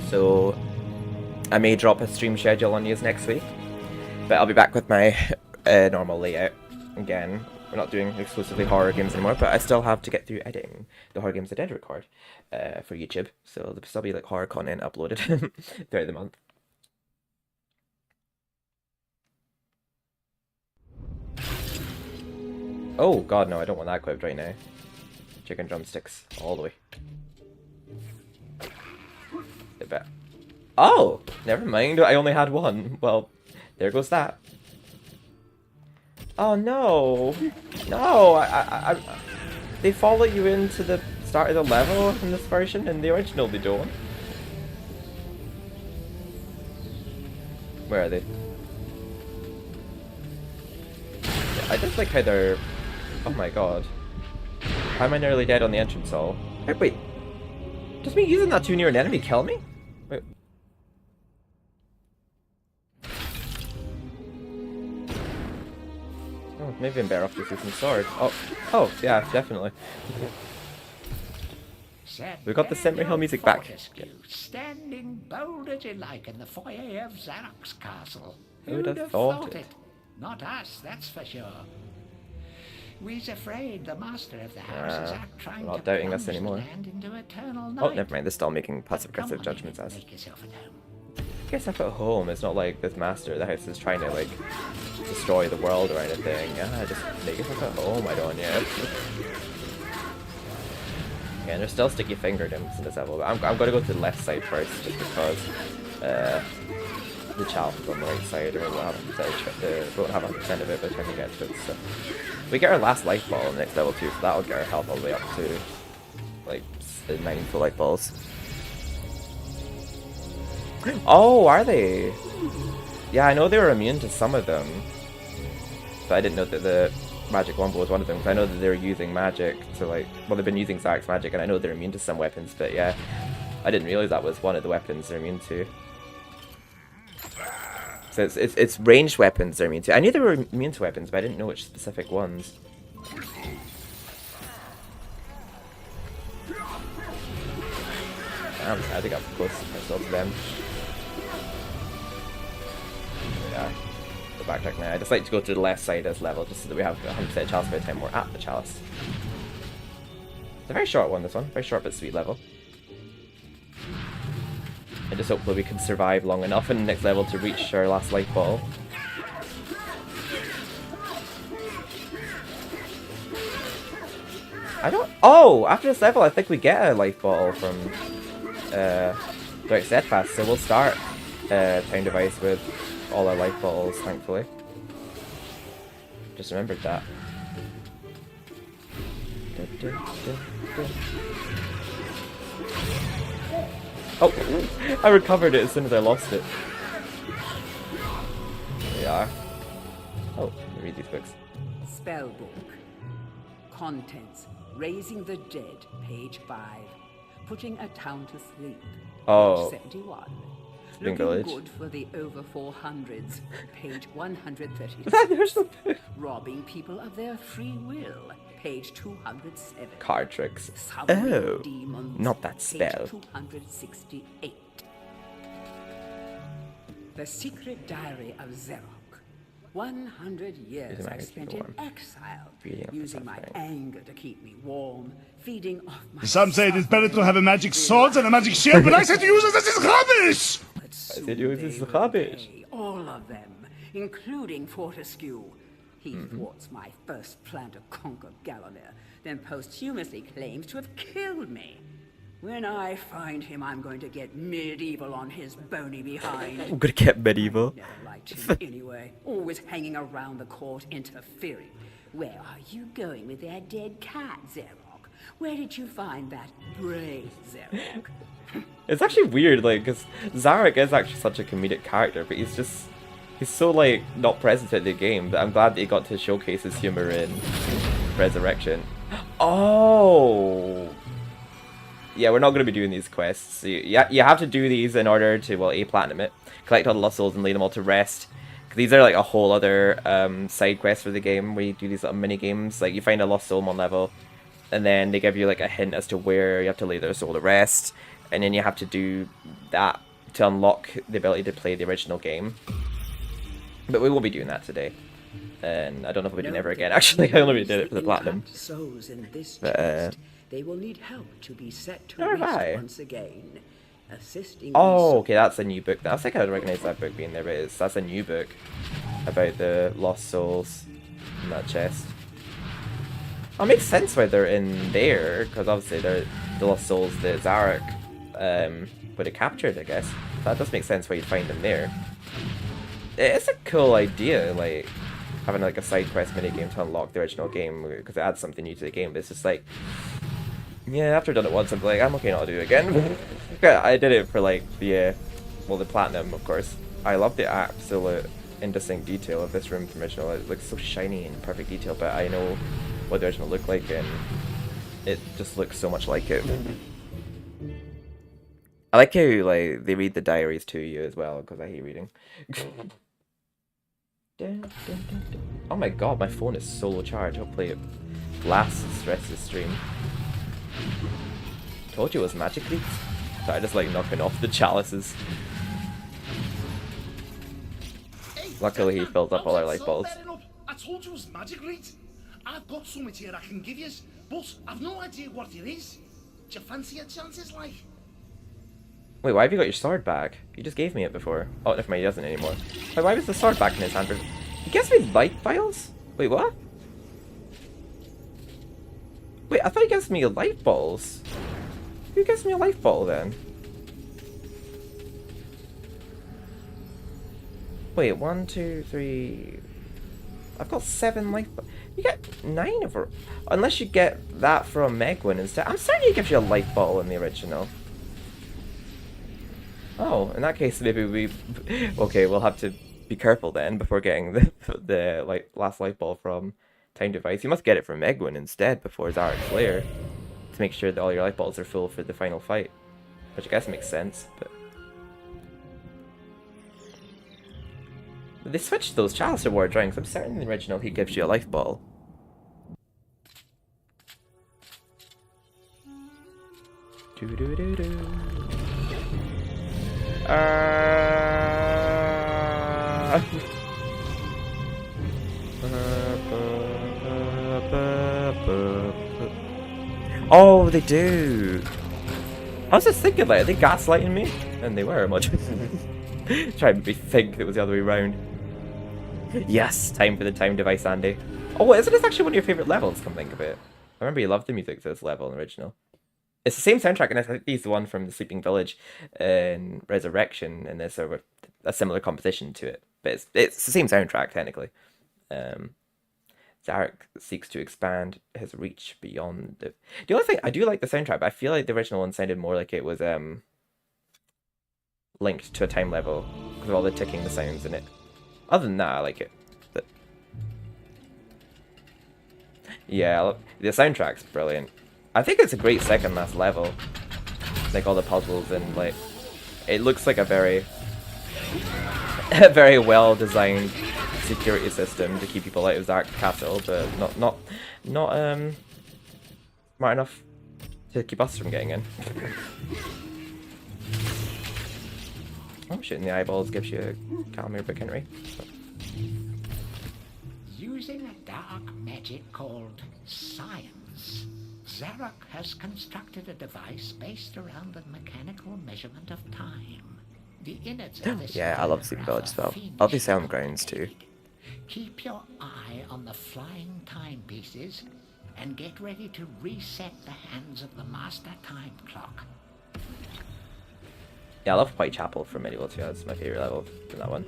So I may drop a stream schedule on you next week, but I'll be back with my normal layout again. We're not doing exclusively horror games anymore, but I still have to get through editing the Horror Games I Did record for YouTube. So there'll still be like horror content uploaded throughout the month. Oh god, no, I don't want that equipped right now. Chicken drumsticks all the way. I bet. Oh, never mind. I only had one. Well, there goes that. Oh no, no! They follow you into the start of the level in this version. In the original, they don't. Where are they? Yeah, I just like how they're. Oh my god. Why am I nearly dead on the entrance hall? Wait. Does me using that too near an enemy kill me? Wait. Oh, maybe I'm better off just using sword. Oh, yeah, definitely. We got the Sentry Hill music back. Yeah. Standing bold as you like in the foyer of Zarok's castle. Who'd have thought it? Not us, that's for sure. We's afraid the master of the house is trying not to doubting us plunge the anymore. land into eternal night. Oh, never mind. They're still making passive-aggressive judgments as. Guess up at home. It's not like this master of the house is trying to like destroy the world or anything. Yeah, just make yourself at home. I don't yet. Yeah, and there's still sticky fingered imps in this level. But I'm gonna go to the left side first, just because the chalice is on the right side, or we won't have 100% of it by the time we get to it. So we get our last life ball in the next level too, so that'll get our health all the way up to like 9 full life balls. Oh, are they? Yeah, I know they were immune to some of them, but I didn't know that the magic wombo was one of them, because I know that they were using magic to like, well, they've been using Zarok's magic, and I know they're immune to some weapons, but yeah, I didn't realize that was one of the weapons they're immune to. So it's ranged weapons they're immune to. I knew they were immune to weapons, but I didn't know which specific ones. Damn, I think I'm close myself to them. Yeah, go backtrack now. I just like to go to the left side of this level, just so that we have 100% chalice by the time we're at the chalice. It's a very short one, this one. Very short but sweet level. I just hope that we can survive long enough in the next level to reach our last life ball. I don't... Oh! After this level, I think we get a life ball from Direct Steadfast, so we'll start Time Device with all our life balls, thankfully. Just remembered that. Oh, I recovered it as soon as I lost it. There we are. Oh, let me read these books. Spellbook. Contents. Raising the Dead, page 5. Putting a Town to Sleep, Oh. page 71. Spring Looking Village. good for the over 400s, page 136. Robbing people of their free will, page 207. Card tricks. Summoning Oh, demons, not that spell. page 268. The Secret Diary of Zarok. 100 years I spent in exile, using my anger to keep me warm, feeding off my... Some say it is better to have a magic sword than a magic shield, but I said to use it, this is rubbish! I said you this is rubbish. All of them, including Fortescue. He thwarts my first plan to conquer Gallowmere, then posthumously claims to have killed me. When I find him, I'm going to get MediEvil on his bony behind. I'm gonna get MediEvil. Never liked him anyway. Always hanging around the court, interfering. Where are you going with that dead cat, Zarok? Where did you find that brave Zarok? It's actually weird, like, because Zarok is actually such a comedic character, but he's so, like, not present in the game, that I'm glad that he got to showcase his humor in Resurrection. Oh! Yeah, we're not going to be doing these quests. So you have to do these in order to, well, A, platinum it, collect all the lost souls and lay them all to rest. These are like a whole other side quest for the game, where you do these little mini games. Like, you find a lost soul in one level, and then they give you like a hint as to where you have to lay their soul to rest, and then you have to do that to unlock the ability to play the original game. But we won't be doing that today, and I don't know if we'll be doing it ever again. Actually, I only did it for the platinum. Souls in this But chest, they will need help to be set to rest once again. Assisting oh, okay, that's a new book. I think I'd recognize that book being there, but that's a new book about the lost souls in that chest. Oh, it makes sense why they're in there, because obviously they're the lost souls that Zarok would have captured, I guess. That does make sense why you'd find them there. It's a cool idea, like, having like a side quest minigame to unlock the original game, because it adds something new to the game, but it's just like, yeah, after I've done it once, I'm like, I'm okay not to do it again. I did it for like the platinum, of course. I love the absolute indistinct detail of this room from original. It looks so shiny and perfect detail, but I know what the original looked like, and it just looks so much like it. I like how like they read the diaries to you as well, because I hate reading. Oh my god, my phone is so low charge. Hopefully it lasts the rest of the stream. Told you it was magic leaks. So I just like knocking off the chalices. Luckily he filled up all our light balls. I told you it was magic leaks. I've got something here I can give you, but I've no idea what it is. Do you fancy your chances, like? Wait, why have you got your sword back? You just gave me it before. Oh, never mind, he doesn't anymore. Wait, why was the sword back in his hand? He gives me light vials? Wait, what? Wait, I thought he gives me light balls. Who gives me a light ball then? Wait, 1, 2, 3... I've got 7 light balls. You get 9 of her. Unless you get that from Megwin instead. I'm certain he gives you a light ball in the original. Oh, in that case, maybe we... Okay, we'll have to be careful then before getting the like last light ball from Time Device. You must get it from Megwin instead before Zarok's Lair to make sure that all your light balls are full for the final fight. Which I guess makes sense, but... They switched those Chalice Reward drawings. I'm certain in the original he gives you a life ball. Oh, they do. I was just thinking, like, are they gaslighting me? And they were much. Try to make me think it was the other way around. Yes, time for the Time Device, Andy. Oh, isn't this actually one of your favourite levels, come think of it? I remember you loved the music to this level in the original. It's the same soundtrack, and I think he's the one from the Sleeping Village in Resurrection, and there's sort of a similar composition to it. But it's the same soundtrack, technically. Zarok seeks to expand his reach beyond the... The only thing, I do like the soundtrack, but I feel like the original one sounded more like it was linked to a time level, because of all the ticking the sounds in it. Other than that, I like it. But... yeah, the soundtrack's brilliant. I think it's a great second last level. Like all the puzzles and like, it looks like a very well designed security system to keep people out of Zarok Castle, but not smart enough to keep us from getting in. Oh, shooting the eyeballs gives you a Calamir Book Henry. Using a dark magic called science, Zarok has constructed a device based around the mechanical measurement of time. The innards of this yeah, I love Sleeping Village as well. I love the sound grounds too. Keep your eye on the flying timepieces and get ready to reset the hands of the master time clock. Yeah, I love Whitechapel from MediEvil 2. That's my favorite level in that one.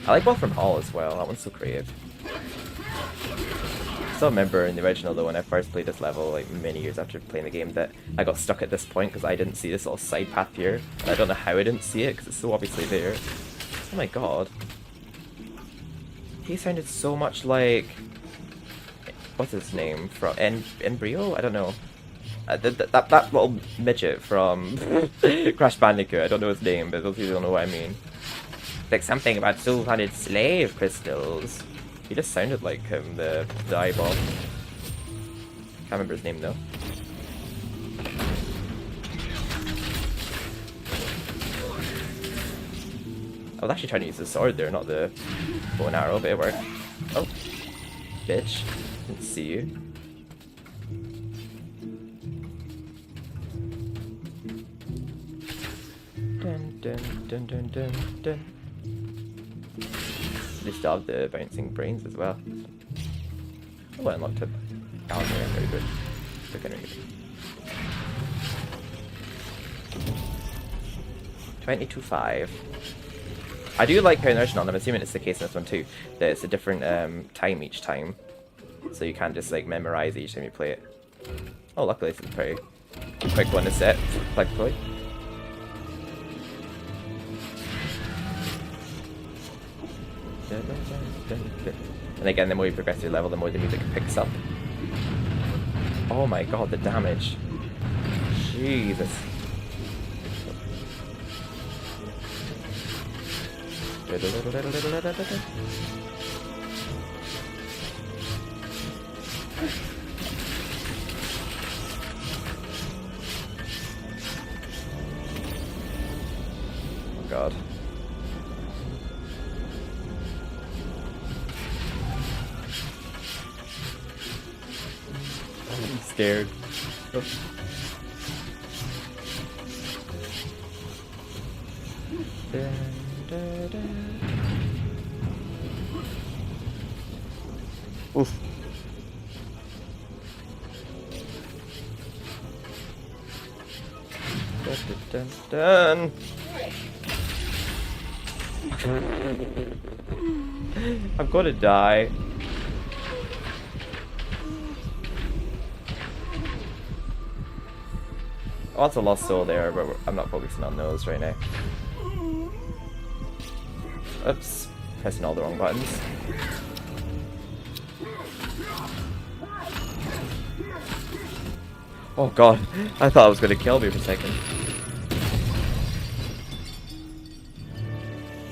I like Wolfram Hall as well. That one's so creative. I still remember in the original though, when I first played this level, like many years after playing the game, that I got stuck at this point because I didn't see this little side path here. And I don't know how I didn't see it because it's so obviously there. Oh my god. He sounded so much like... What's his name? From Embryo? I don't know. That little midget from Crash Bandicoot. I don't know his name, but those people don't know what I mean. Like something about soul-hunted slave crystals. He just sounded like him, the eyeball. Can't remember his name though. I was actually trying to use the sword there, not the bow and arrow, but it worked. Oh, bitch. Didn't see you. Dun dun dun dun dun dun. They still have the bouncing brains as well. Oh, I unlocked it. Calendar, very good. Looking really good. 22.5. I do like how in the original, and I'm assuming it's the case in this one too, that it's a different time each time. So you can't just like memorize each time you play it. Oh, luckily it's a pretty quick one to set, thankfully. And again, the more you progress through the level, the more the music picks up. Oh my god, the damage. Jesus. Oh god. I'm scared. Oh. Oof. Dun, dun, dun. I'm gonna die. Lots of lost soul there, but I'm not focusing on those right now. Oops, pressing all the wrong buttons. Oh god, I thought it was gonna kill me for a second.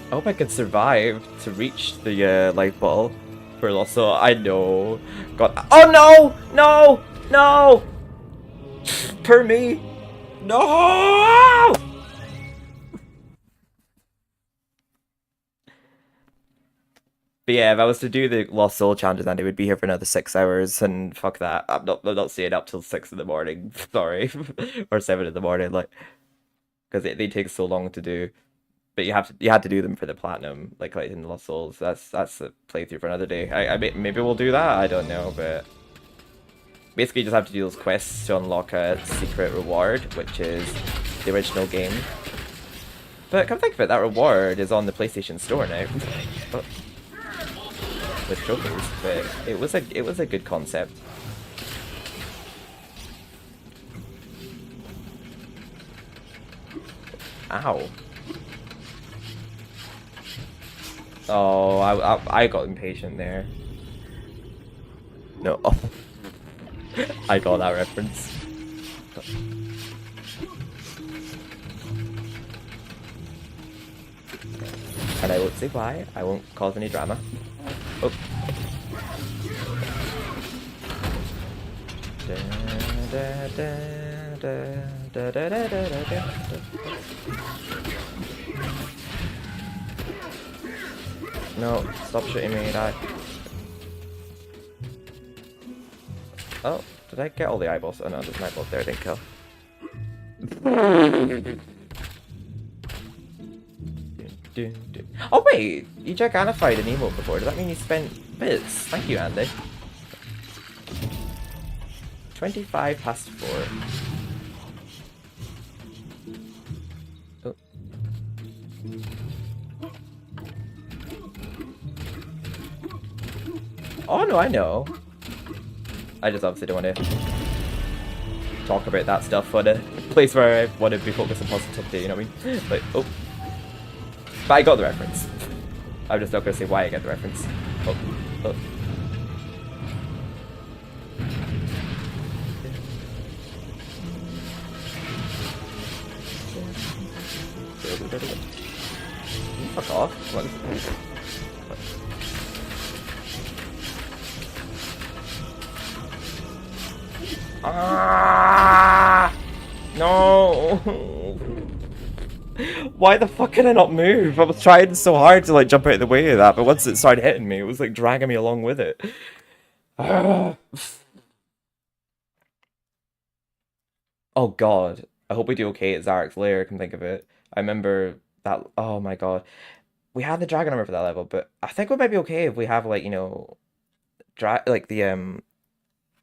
I hope I can survive to reach the light ball for lost soul. I know. God. Oh no! No! No! Per me! No! But yeah, if I was to do the Lost Soul challenges, then it would be here for another 6 hours, and fuck that. I'm not staying up till 6 in the morning. Sorry, or 7 in the morning, like, because they take so long to do. But you had to do them for the platinum, like in Lost Souls. That's a playthrough for another day. I maybe we'll do that. I don't know, but basically you just have to do those quests to unlock a secret reward, which is the original game. But come think of it, that reward is on the PlayStation Store now. With trophies, but it was a good concept. Ow. Oh, I got impatient there. No. Oh. I got that reference. And I won't say why. I won't cause any drama. Oh. No, stop shooting me, die. Oh, did I get all the eyeballs? Oh no, there's an eyeball there I didn't kill. Oh wait, you gigantified an emote before. Does that mean you spent bits? Thank you, Andy. 25 past 4. Oh. Oh no, I know. I just obviously don't want to talk about that stuff on a place where I want to be focused on positivity, you know what I mean? But, oh. But I got the reference. I'm just not going to say why I get the reference. Oh, oh. Fuck off. What? Ah! No! Why the fuck can I not move? I was trying so hard to like jump out of the way of that, but once it started hitting me, it was like dragging me along with it. Oh god. I hope we do okay at Zarek's lair, I can think of it. I remember that, oh my god. We had the dragon armor for that level, but I think we might be okay if we have like, you know, like the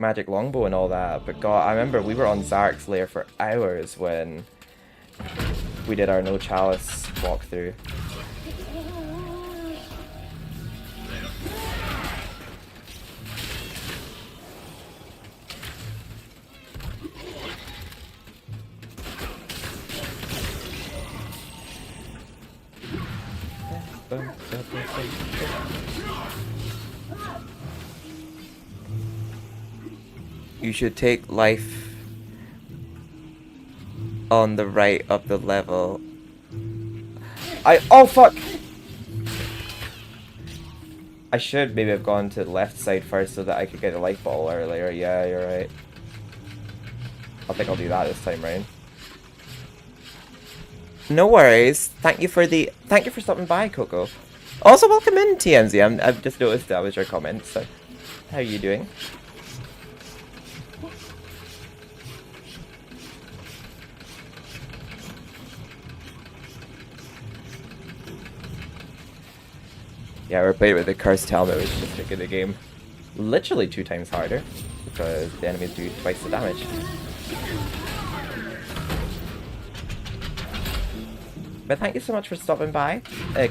magic longbow and all that. But god, I remember we were on Zarek's lair for hours when we did our No Chalice walkthrough. You should take life on the right of the level. Oh fuck! I should maybe have gone to the left side first so that I could get a life ball earlier. Yeah, you're right. I think I'll do that this time round. No worries. Thank you for stopping by, Coco. Also, welcome in, TMZ. I've just noticed that was your comment. So, how are you doing? Yeah, we're playing with the cursed helmet, which is just making the game literally 2 times harder because the enemies do twice the damage. But thank you so much for stopping by,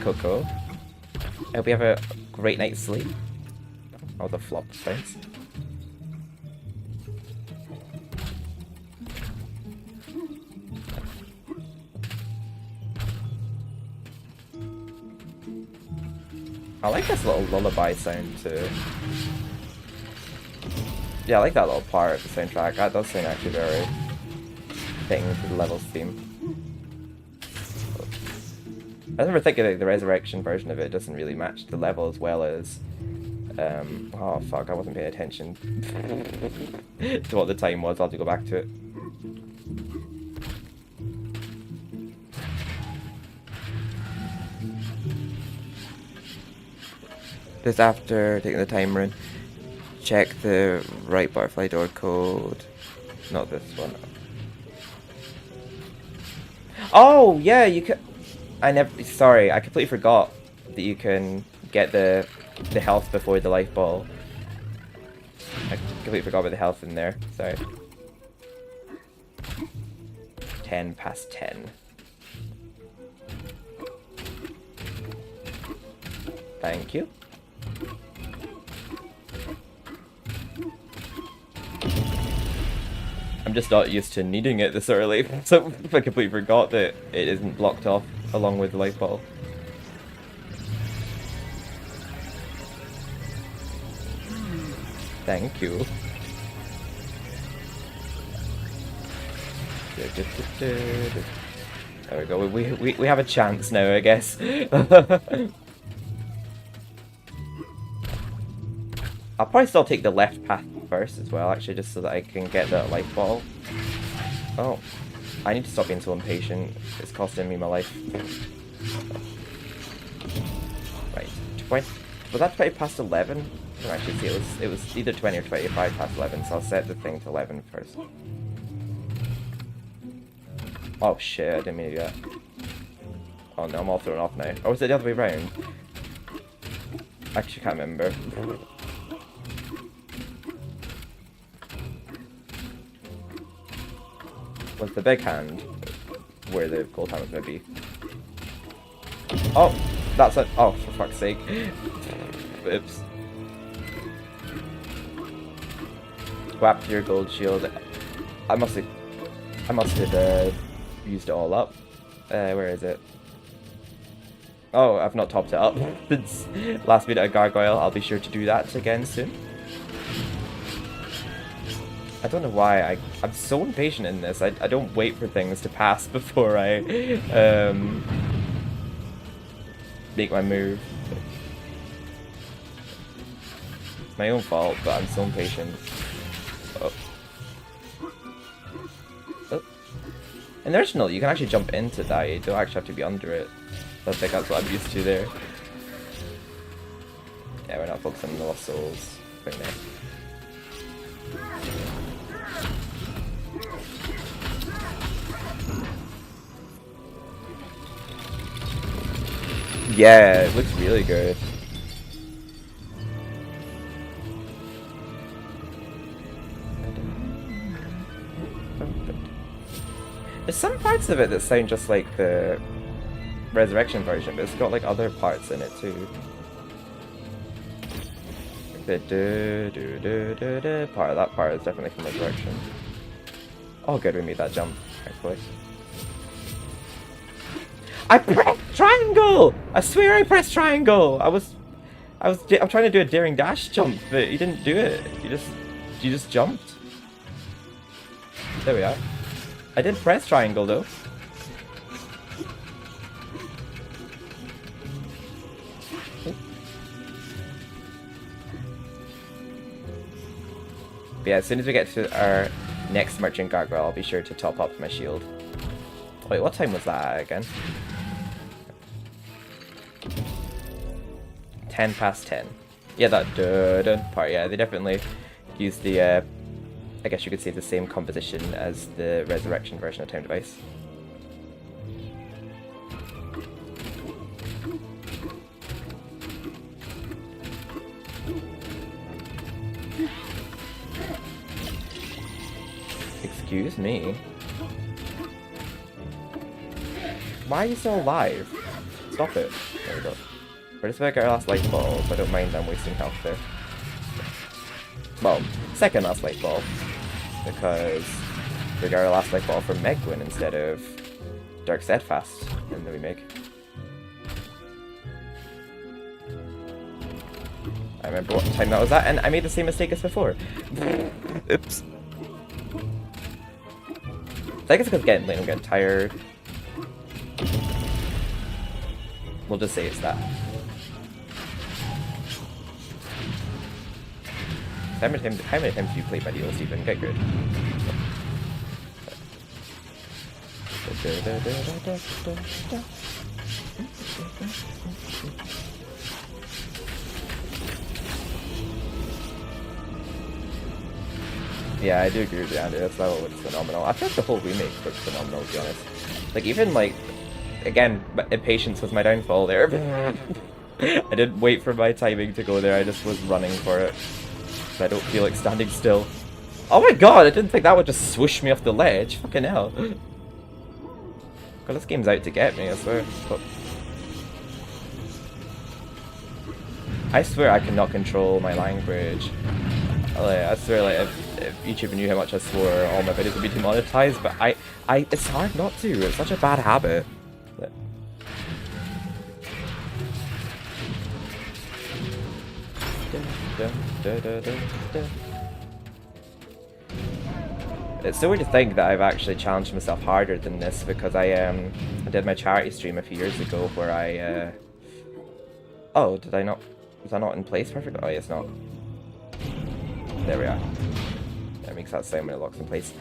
Coco. I hope you have a great night's sleep. Oh, the flop bounce. I like this little lullaby sound too. Yeah, I like that little part of the soundtrack. That does sound actually very fitting to the levels theme. I remember thinking that the resurrection version of it doesn't really match the level as well as oh fuck, I wasn't paying attention to what the time was. I'll have to go back to it. Just after taking the time run, check the right butterfly door code. Not this one. Oh yeah, you can. Sorry, I completely forgot that you can get the health before the life ball. I completely forgot about the health in there. Sorry. 10 past 10. Thank you. I'm just not used to needing it this early, so I completely forgot that it isn't blocked off along with the light ball. Thank you. There we go. We have a chance now, I guess. I'll probably still take the left path first as well, actually, just so that I can get that life ball. Oh, I need to stop being so impatient. It's costing me my life. Right, was that 20 past 11? I don't actually see. It was either 20 or 25 past 11, so I'll set the thing to 11 first. Oh shit, I didn't mean to do that. Oh no, I'm all thrown off now. Or was it the other way around? I actually can't remember. Was the big hand where the gold hand was going to be? Oh, that's it. Oh, for fuck's sake. Oops. Go after your gold shield. I must have used it all up. Where is it? Oh, I've not topped it up since last minute of Gargoyle. I'll be sure to do that again soon. I don't know why I'm so impatient in this. I don't wait for things to pass before I make my move. It's my own fault, but I'm so impatient. Oh. Oh. In the original, you can actually jump into that. You don't actually have to be under it. I think that's what I'm used to there. Yeah, we're not focusing on the Lost Souls right now. Yeah, it looks really good. There's some parts of it that sound just like the Resurrection version, but it's got like other parts in it too. The part of that part is definitely from Resurrection. Oh good, we made that jump, actually. I pressed triangle! I swear I pressed triangle! I'm trying to do a daring dash jump, but you didn't do it. You just jumped. There we are. I did press triangle though. But yeah, as soon as we get to our next Merchant Gargoyle, I'll be sure to top up my shield. Wait, what time was that again? 10 past 10. Yeah, that dun part, yeah, they definitely use the, I guess you could say the same composition as the Resurrection version of Time Device. Excuse me. Why are you still alive? Stop it. There we go. We're just about to get our last life ball, so I don't mind them wasting health there. Well, second last life ball. Because we got our last life ball from Megwin instead of Dark Steadfast in the remake. I remember what time that was at, and I made the same mistake as before. Oops. I guess it's because I'm getting tired. We'll just say it's that. How many times do you play MediEvil, Stephen? Get good. Yeah, I do agree with you, Andy. That's level looks phenomenal. I feel like the whole remake looks phenomenal, to be honest. Like, even, like, again, impatience was my downfall there. I didn't wait for my timing to go there, I just was running for it. I don't feel like standing still. Oh my god, I didn't think that would just swoosh me off the ledge. Fucking hell. God, this game's out to get me, I swear. But I swear I cannot control my language. I swear, like, if YouTube knew how much I swore, all my videos would be demonetized, but it's hard not to. It's such a bad habit. But it's so weird to think that I've actually challenged myself harder than this, because I did my charity stream a few years ago where I oh, did I not? Was that not in place perfectly? Oh, yeah, it's not. There we are. That makes that sound when it locks in place.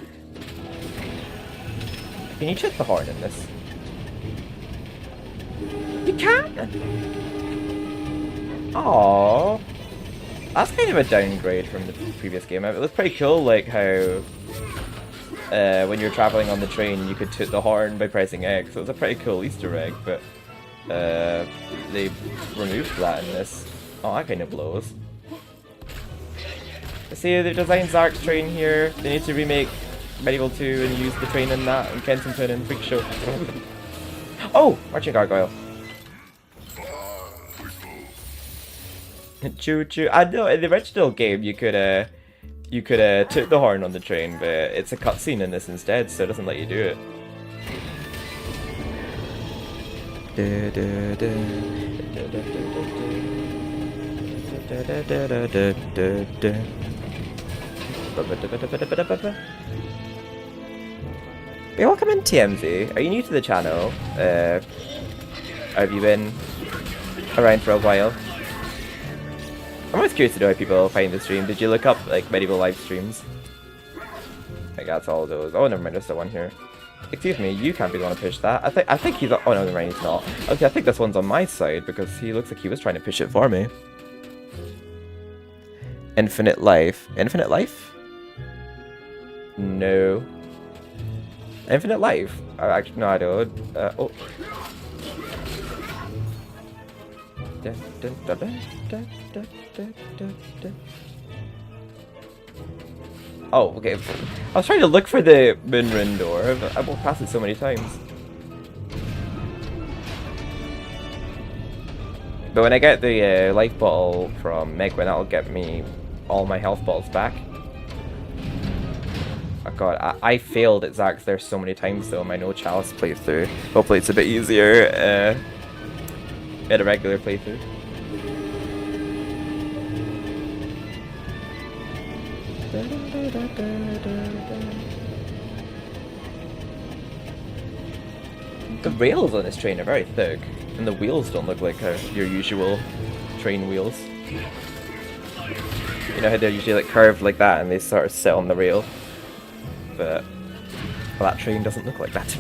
Can you check the horn in this? You can! Aww. That's kind of a downgrade from the previous game. It was pretty cool, like how when you were traveling on the train you could toot the horn by pressing X. So it was a pretty cool Easter egg, but they removed that in this. Oh, that kind of blows. See, they've designed Zark's train here. They need to remake MediEvil 2 and use the train in that, and Kensington and Freak Show. Oh! Marching Gargoyle. Choo choo. I know, in the original game you could toot the horn on the train, but it's a cutscene in this instead, so it doesn't let you do it. Hey, welcome in, TMZ. Are you new to the channel? Have you been around for a while? I'm always curious to know how people find the stream. Did you look up like MediEvil live streams? Like that's all those. Oh, never mind. There's the one here. Excuse me, you can't be the one to push that. I think he's. Oh no, never mind. He's not. Okay, I think this one's on my side because he looks like he was trying to push it for me. Infinite life. Infinite life? No. Infinite life? Actually, no, I don't. Oh. Oh, okay. I was trying to look for the Moonrun door, but I walked past it so many times. But when I get the life bottle from Megwin, that'll get me all my health bottles back. Oh god, I failed at Zax there so many times though, my no chalice playthrough. Hopefully it's a bit easier at a regular playthrough. The rails on this train are very thick, and the wheels don't look like your usual train wheels. You know how they're usually like curved like that and they sort of sit on the rail? But well, that train doesn't look like that.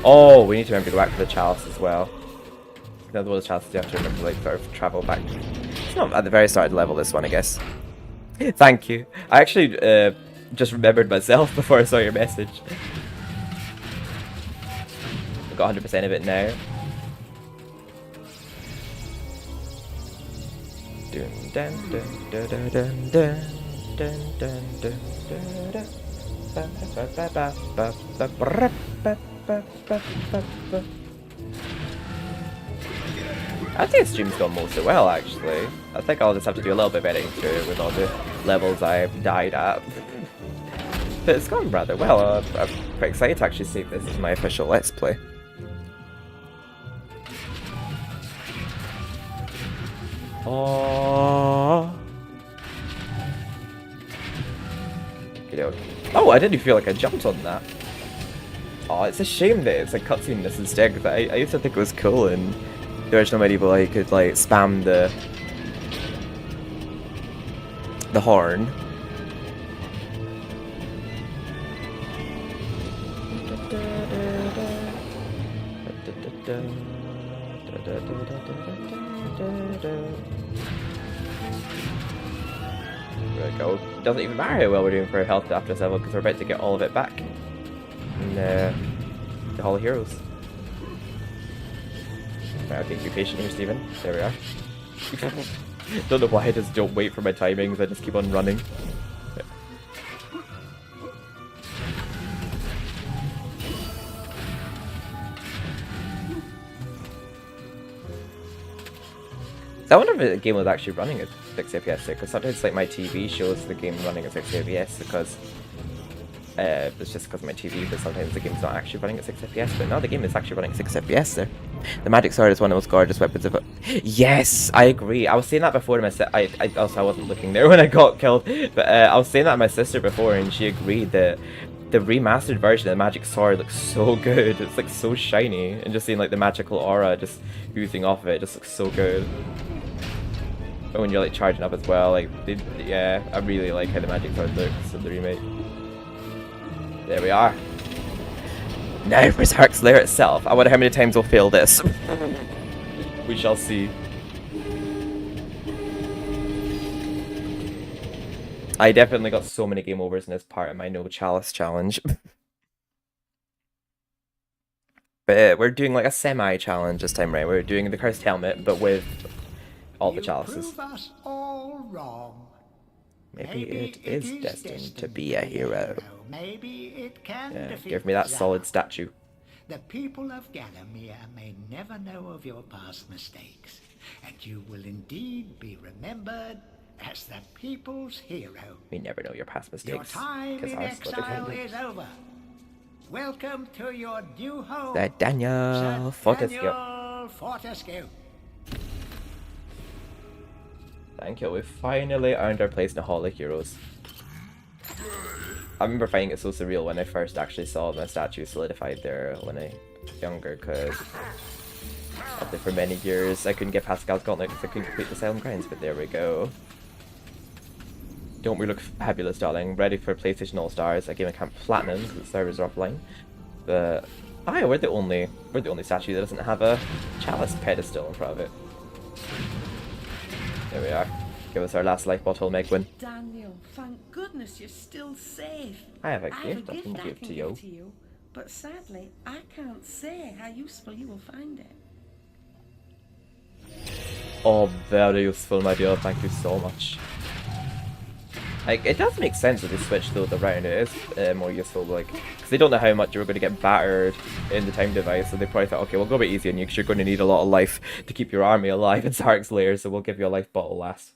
Oh, we need to remember to go back for the chalice as well. Another one of the chalices you have to remember to like sort of travel back. It's not at the very start of the level, this one, I guess. Thank you. I actually just remembered myself before I saw your message. I've got 100% of it now. I think the stream's gone mostly well, actually. I think I'll just have to do a little bit of editing to it with all the levels I've died at. But it's gone rather well. I'm quite excited to actually see if this is my official Let's Play. Oh, oh, I didn't feel like I jumped on that. Oh, it's a shame that it's a cutscene in this instead, because I used to think it was cool in the original MediEvil. I could like spam the horn. There we go. Doesn't even matter how well we're doing for health after this level because we're about to get all of it back in the Hall of Heroes. Right, okay, be patient here, Stephen. There we are. Don't know why I just don't wait for my timings, I just keep on running. I wonder if the game was actually running at 6 FPS because sometimes like my TV shows the game running at 6 FPS because it's just because of my TV, but sometimes the game's not actually running at 6 FPS, but no, the game is actually running at 6 FPS there. The magic sword is one of the most gorgeous weapons of it. Yes, I agree. I was saying that before to my sister. I wasn't looking there when I got killed, but I was saying that to my sister before and she agreed that the remastered version of the magic sword looks so good. It's like so shiny, and just seeing like the magical aura just oozing off of it just looks so good. But when you're like charging up as well, like yeah, I really like how the magic sword looks in the remake. There we are. Now for Zark's lair itself. I wonder how many times we'll fail this. We shall see. I definitely got so many game overs in this part of my no chalice challenge. But we're doing like a semi-challenge this time, right? We're doing the cursed helmet, but with all the chalices. Prove us all wrong. Maybe it is destined to be a hero. Maybe it can defeat Give me that Zarok. solid statue. The people of Gallowmere may never know of your past mistakes, and you will indeed be remembered as the people's hero. We never know your past mistakes. Your time in exile is over. Welcome to your new home. The Daniel Fortescue. Daniel Fortescue. Thank you. We finally earned our place in the Hall of Heroes. I remember finding it so surreal when I first actually saw my statue solidified there when I was younger, because for many years I couldn't get Pascal's Gauntlet because I couldn't complete the Silent Grinds, but there we go. Don't we look fabulous, darling? Ready for PlayStation All-Stars, a game I can't platinum because the servers are offline. But we're the only statue that doesn't have a chalice pedestal in front of it. There we are. Give us our last life bottle, Megwin. Daniel, thank goodness you're still safe. I have a gift I can give to you. But sadly, I can't say how useful you will find it. Oh, very useful, my dear. Thank you so much. Like, it does make sense that they switched those around. It is more useful, like, because they don't know how much you're going to get battered in the time device, so they probably thought, okay, we'll go a bit easy on you because you're going to need a lot of life to keep your army alive in Zarok's lair, so we'll give you a life bottle last.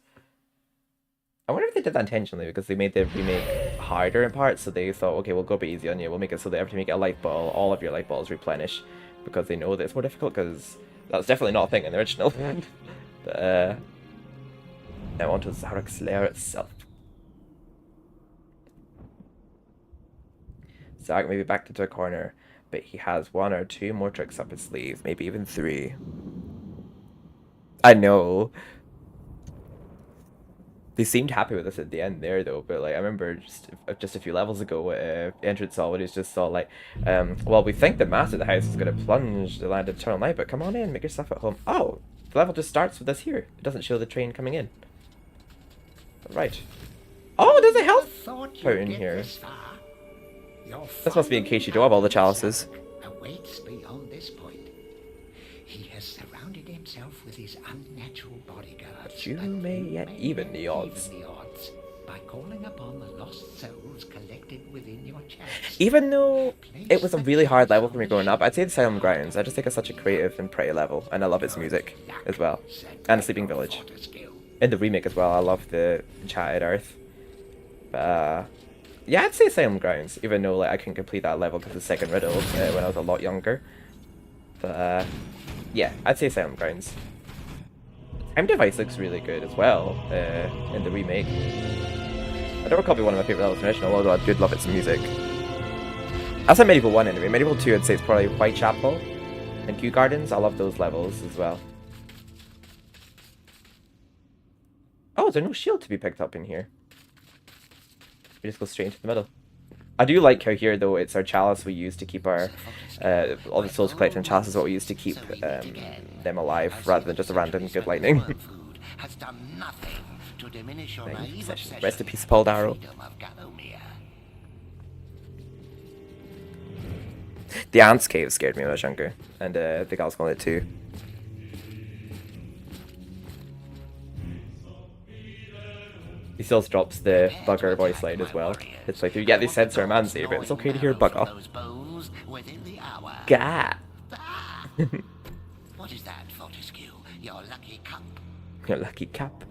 I wonder if they did that intentionally, because they made the remake harder in parts, so they thought, okay, we'll go a bit easy on you, we'll make it so that every time you get a life bottle, all of your life bottles replenish, because they know that it's more difficult, because that's definitely not a thing in the original. But, now onto Zarok's lair itself. Zarok may be backed into a corner, but he has 1 or 2 more tricks up his sleeve, maybe even 3. I know. They seemed happy with us at the end there, though, but like I remember just a few levels ago, entrance always just saw like, well, we think the master of the house is going to plunge the land of eternal night, but come on in, make yourself at home. Oh, the level just starts with us here. It doesn't show the train coming in. Right. Oh, there's a health fountain here. This must be in case you don't have all the chalices. Awaits beyond this point. He has surrounded himself with his unnatural bodyguards. You may yet even the odds. By calling upon the lost souls collected within your chalice. Even though it was a really hard level for me growing up, I'd say the Silent Grounds. I just think it's such a creative and pretty level, and I love its music as well. And the Sleeping Village. In the remake as well, I love the Enchanted Earth. But, yeah, I'd say Silent Grounds, even though like I couldn't complete that level because of the second riddle when I was a lot younger. But, yeah, I'd say Silent Grounds. Time Device looks really good as well in the remake. I don't recall being one of my favourite levels in the original, although I did love its music. That's like MediEvil 1 anyway. MediEvil 2 I'd say it's probably Whitechapel and Kew Gardens. I love those levels as well. Oh, there's no shield to be picked up in here. We just go straight into the middle. I do like how here, though, it's our chalice we use to keep our... all the souls collected in chalice is what we use to keep them alive, rather than just a random good lightning. Rest in peace, Paul Darrow. The Ants Cave scared me when I was younger, and I think I was going to too. He still drops the bugger voice line as well. It's like, yeah, they censor a man's ear, but it's okay to hear bugger. Gah! What is that, Fortescue? Your lucky cup. Your lucky cup.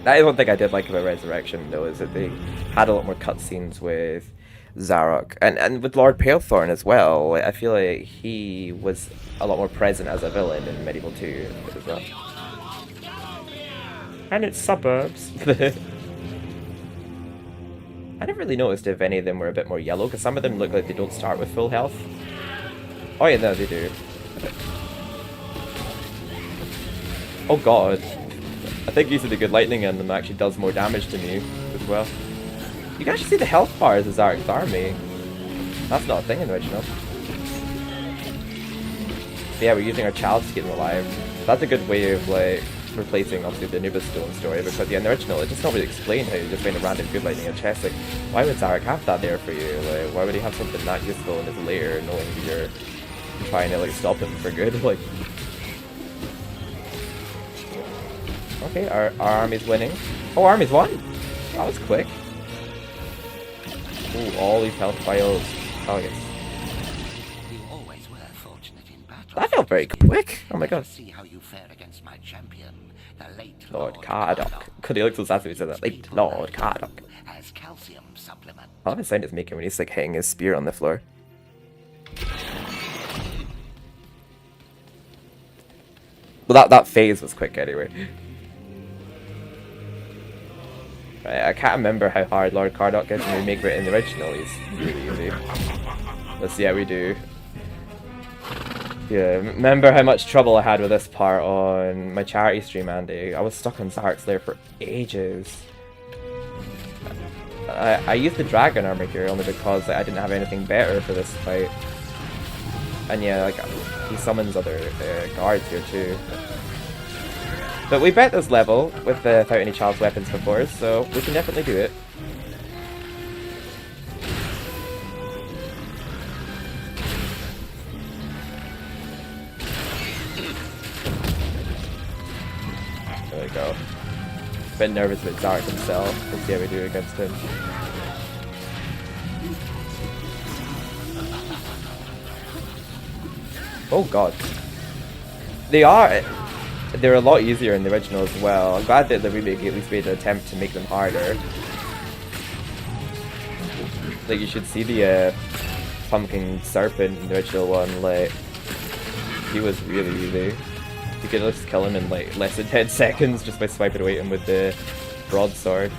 That is one thing I did like about Resurrection, though, is that they had a lot more cutscenes with Zarok. And with Lord Palethorn as well. I feel like he was a lot more present as a villain in MediEvil 2 as well. And its suburbs. I never really noticed if any of them were a bit more yellow, because some of them look like they don't start with full health. Oh yeah, no, they do. Oh god. I think using the good lightning on them actually does more damage to me as well. You can actually see the health bars of Zarok's army. That's not a thing in the original. But yeah, we're using our chalice to keep them alive. That's a good way of like replacing obviously the Anubis Stone story, because yeah, in the original it just not really explained how you just find a random good lightning in a chest. Like, why would Zarok have that there for you? Like, why would he have something that useful in his lair, knowing you're trying to like stop him for good? Like, Okay, our army's winning. Oh, army's won! That was quick. Ooh, all these health vials. Oh, yes. You always were fortunate in battle. That felt very quick. Oh my god. See how you fare against my champion, the late Lord Cardok. Could he look so sassy when he said that? Late Lord Cardok. as calcium supplement. I love the sound it's making when he's like hitting his spear on the floor. Well, that phase was quick anyway. Right, I can't remember how hard Lord Cardok is in Remake, but in the original he's really easy. Let's see how we do. Yeah, remember how much trouble I had with this part on my charity stream, Andy? I was stuck on Zark's Lair for ages. I used the dragon armor here only because I didn't have anything better for this fight. And yeah, like he summons other guards here too. But we bet this level without any child's weapons before, so we can definitely do it. There we go. Bit nervous with Zark himself. Let's see how we do against him. Oh god. They're a lot easier in the original as well. I'm glad that the remake at least made an attempt to make them harder. Like, you should see the pumpkin serpent in the original one, like, he was really easy. You could just kill him in like less than 10 seconds just by swiping away at him with the broadsword.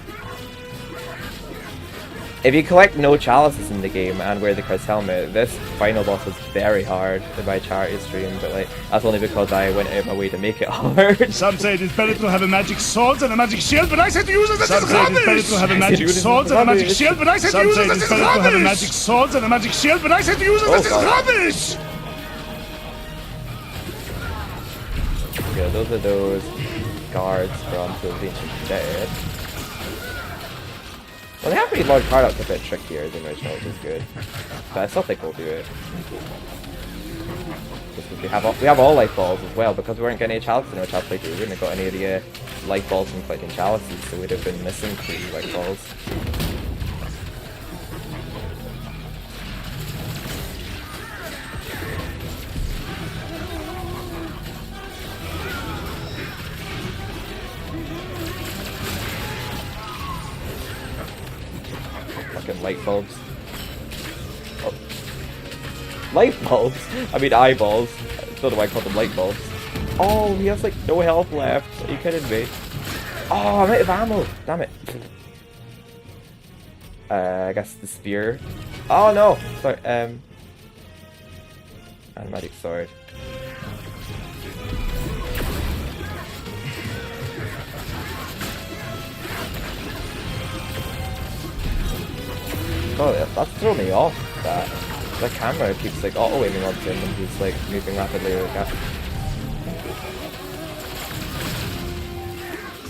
If you collect no chalices in the game and wear the cursed helmet, this final boss was very hard in my charity stream, but like that's only because I went out of my way to make it hard. Some say it is better to have a magic sword than a magic shield, but I said to use it as rubbish! Some say it is better to have a magic sword than a magic shield, but I said to use it as rubbish! Some say it is better to have a magic sword than a magic shield, but I said to use it as rubbish! Yeah, those are those guards from the Ancient Dead. Well, they have made Lord Cardok a bit trickier than the original, which is good. But I still think we'll do it. Just because we have all life balls as well, because we weren't getting any chalices in our child playthrough. We wouldn't have got any of the life balls from collecting chalices, so we'd have been missing 3 life balls. Light bulbs. Oh. Light bulbs? I mean eyeballs. I don't know why I call them light bulbs. Oh, he has like no health left. Are you kidding me? Oh, I'm out of ammo. Damn it. I guess the spear. Oh no! Sorry, and magic sword. Oh, that's throwing me off, that. The camera keeps like auto-aiming onto him and he's like moving rapidly like that.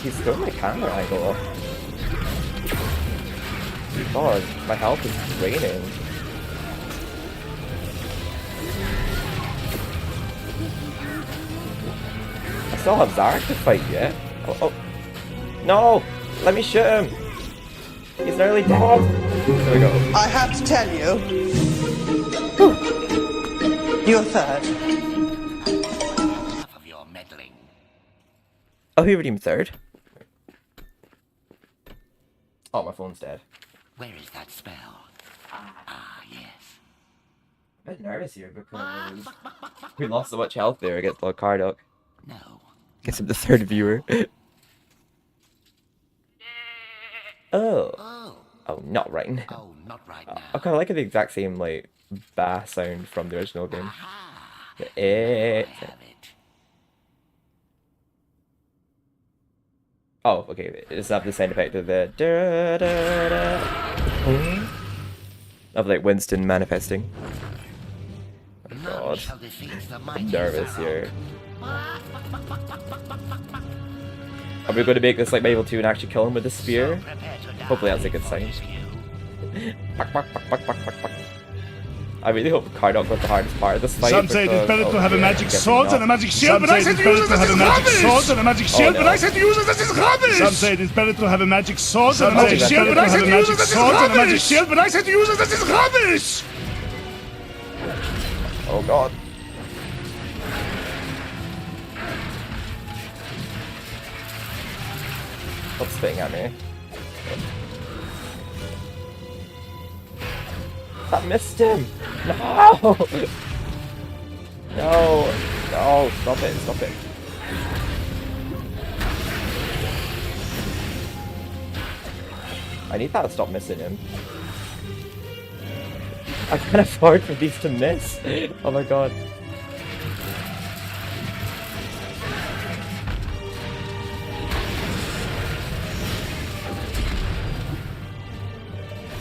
He's throwing my camera angle off. God, my health is draining. I still have Zark to fight yet. Oh. No! Let me shoot him! He's nearly dead. There we go. I have to tell you, you're third. Enough of your meddling. Oh, he already third. Oh, my phone's dead. Where is that spell? Ah, yes. I'm a bit nervous here because we lost so much health there against Lord Cardok. No. Guess I'm the third viewer. Oh, not right now. Oh, not right now. I kind of like the exact same like bass sound from the original game. Oh, okay. It does have the sound effect of the of like Winston manifesting. Oh god, I'm nervous here. Are we going to make this like MediEvil 2 and actually kill him with the spear? Hopefully that's a good sign. I really hope Cardok got the hardest part of this fight. Some say it is better to have a magic sword not. than a magic shield, but I said to use it as a magic sword than a magic shield, but I said to use it as rubbish! Some say it is better to have a magic sword than a magic shield, but I said to use it as a magic shield, but I said to use it as rubbish! Oh god. Stop spitting at me. That missed him! No! No! No! Stop it! Stop it! I need that to stop missing him. I can't afford for these to miss! Oh my god.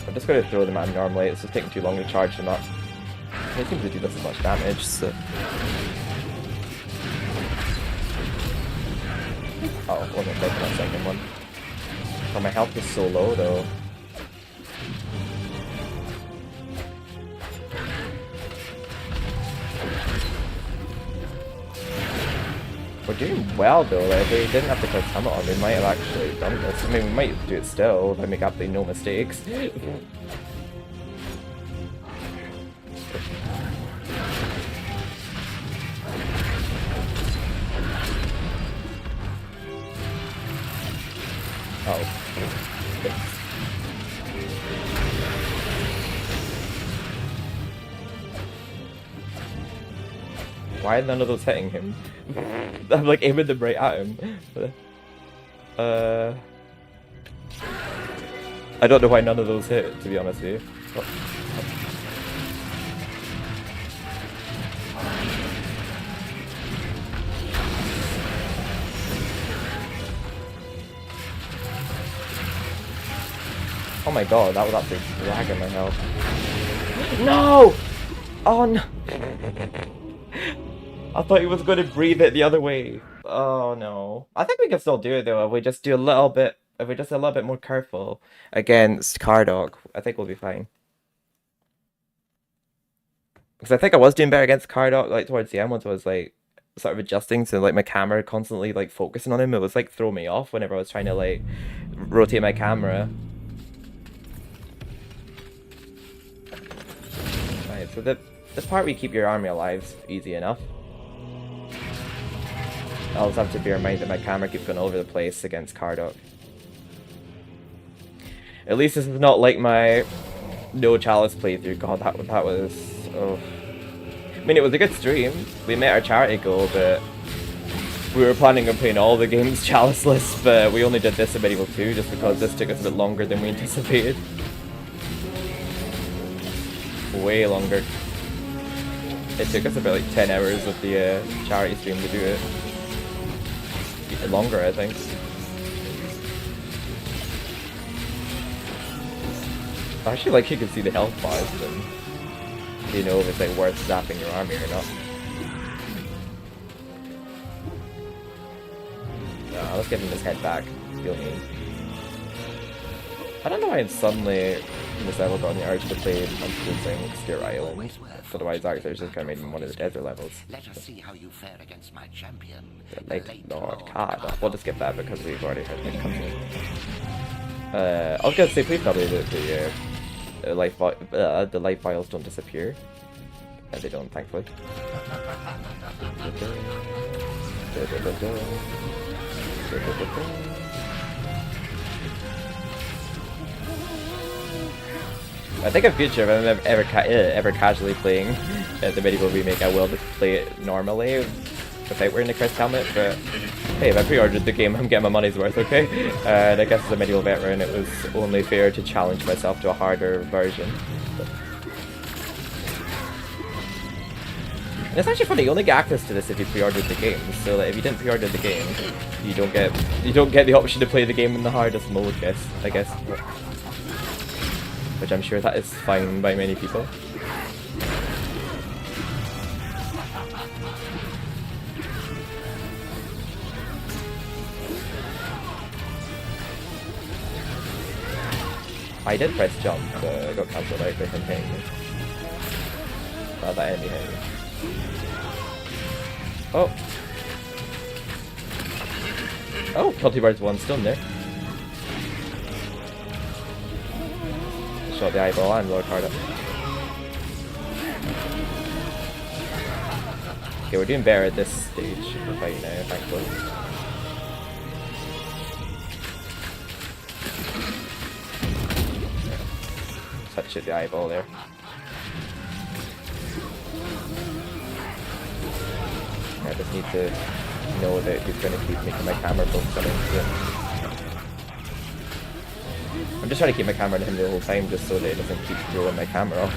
I'm just going to throw them at him normally, it's just taking too long to charge them up. They seem to do this as much damage, so... Oh, wasn't taking that second one. Oh, my health is so low though. We're doing well though, like if we didn't have the first helmet on, we might have actually done this. I mean, we might do it still if I make absolutely no mistakes. Oh. Why are none of those hitting him? I'm like aiming them right at him. I don't know why none of those hit, to be honest with you. Oh. Oh my god, that was actually dragging my health. No! Oh no! I thought he was going to breathe it the other way. Oh no. I think we can still do it though if we just do a little bit, if we're just a little bit more careful against Cardok. I think we'll be fine. Because I think I was doing better against Cardok like towards the end once I was like sort of adjusting to like my camera constantly like focusing on him. It was like throwing me off whenever I was trying to like rotate my camera. Right, so this part where you keep your army alive is easy enough. I also have to bear in mind that my camera keeps going all over the place against Cardok. At least this is not like my no chalice playthrough. God, that was... Oh. I mean, it was a good stream. We met our charity goal, but we were planning on playing all the games chaliceless, but we only did this in MediEvil 2 just because this took us a bit longer than we anticipated. Way longer. It took us about like 10 hours of the charity stream to do it. Even longer, I think. Actually, like you can see the health bars, then you know if it's like worth zapping your army or not. Nah, let's give him his head back. Feel me. I don't know why suddenly this level got on the urge to play Unfrozen Scare Island. Otherwise, actually, it's just kind of made him one of the desert levels. Let us see how you fare against my champion. The late Lord Card. We'll just skip that because we've already heard it come in. I was gonna say, please tell me that the life vials don't disappear. And they don't, thankfully. I think in future, if I'm ever casually playing the MediEvil remake, I will just play it normally without wearing the crest helmet. But hey, if I pre-ordered the game, I'm getting my money's worth, okay? And I guess as a MediEvil veteran, it was only fair to challenge myself to a harder version. And it's actually funny, you only get access to this if you pre-ordered the game. So that if you didn't pre-order the game, you don't get the option to play the game in the hardest mode. I guess. Which I'm sure that is fine by many people. I did press jump, but I got cancelled out for him hitting me. Oh, that enemy hit me. Oh. Oh, kill 2 birds with 1 stone there. Shot the eyeball and lower card up. Okay, we're doing better at this stage of the fight now, thankfully. Touch at the eyeball there. I just need to know that he's going to keep making my camera focus on him. I'm just trying to keep my camera on him the whole time just so that it doesn't keep rolling my camera off.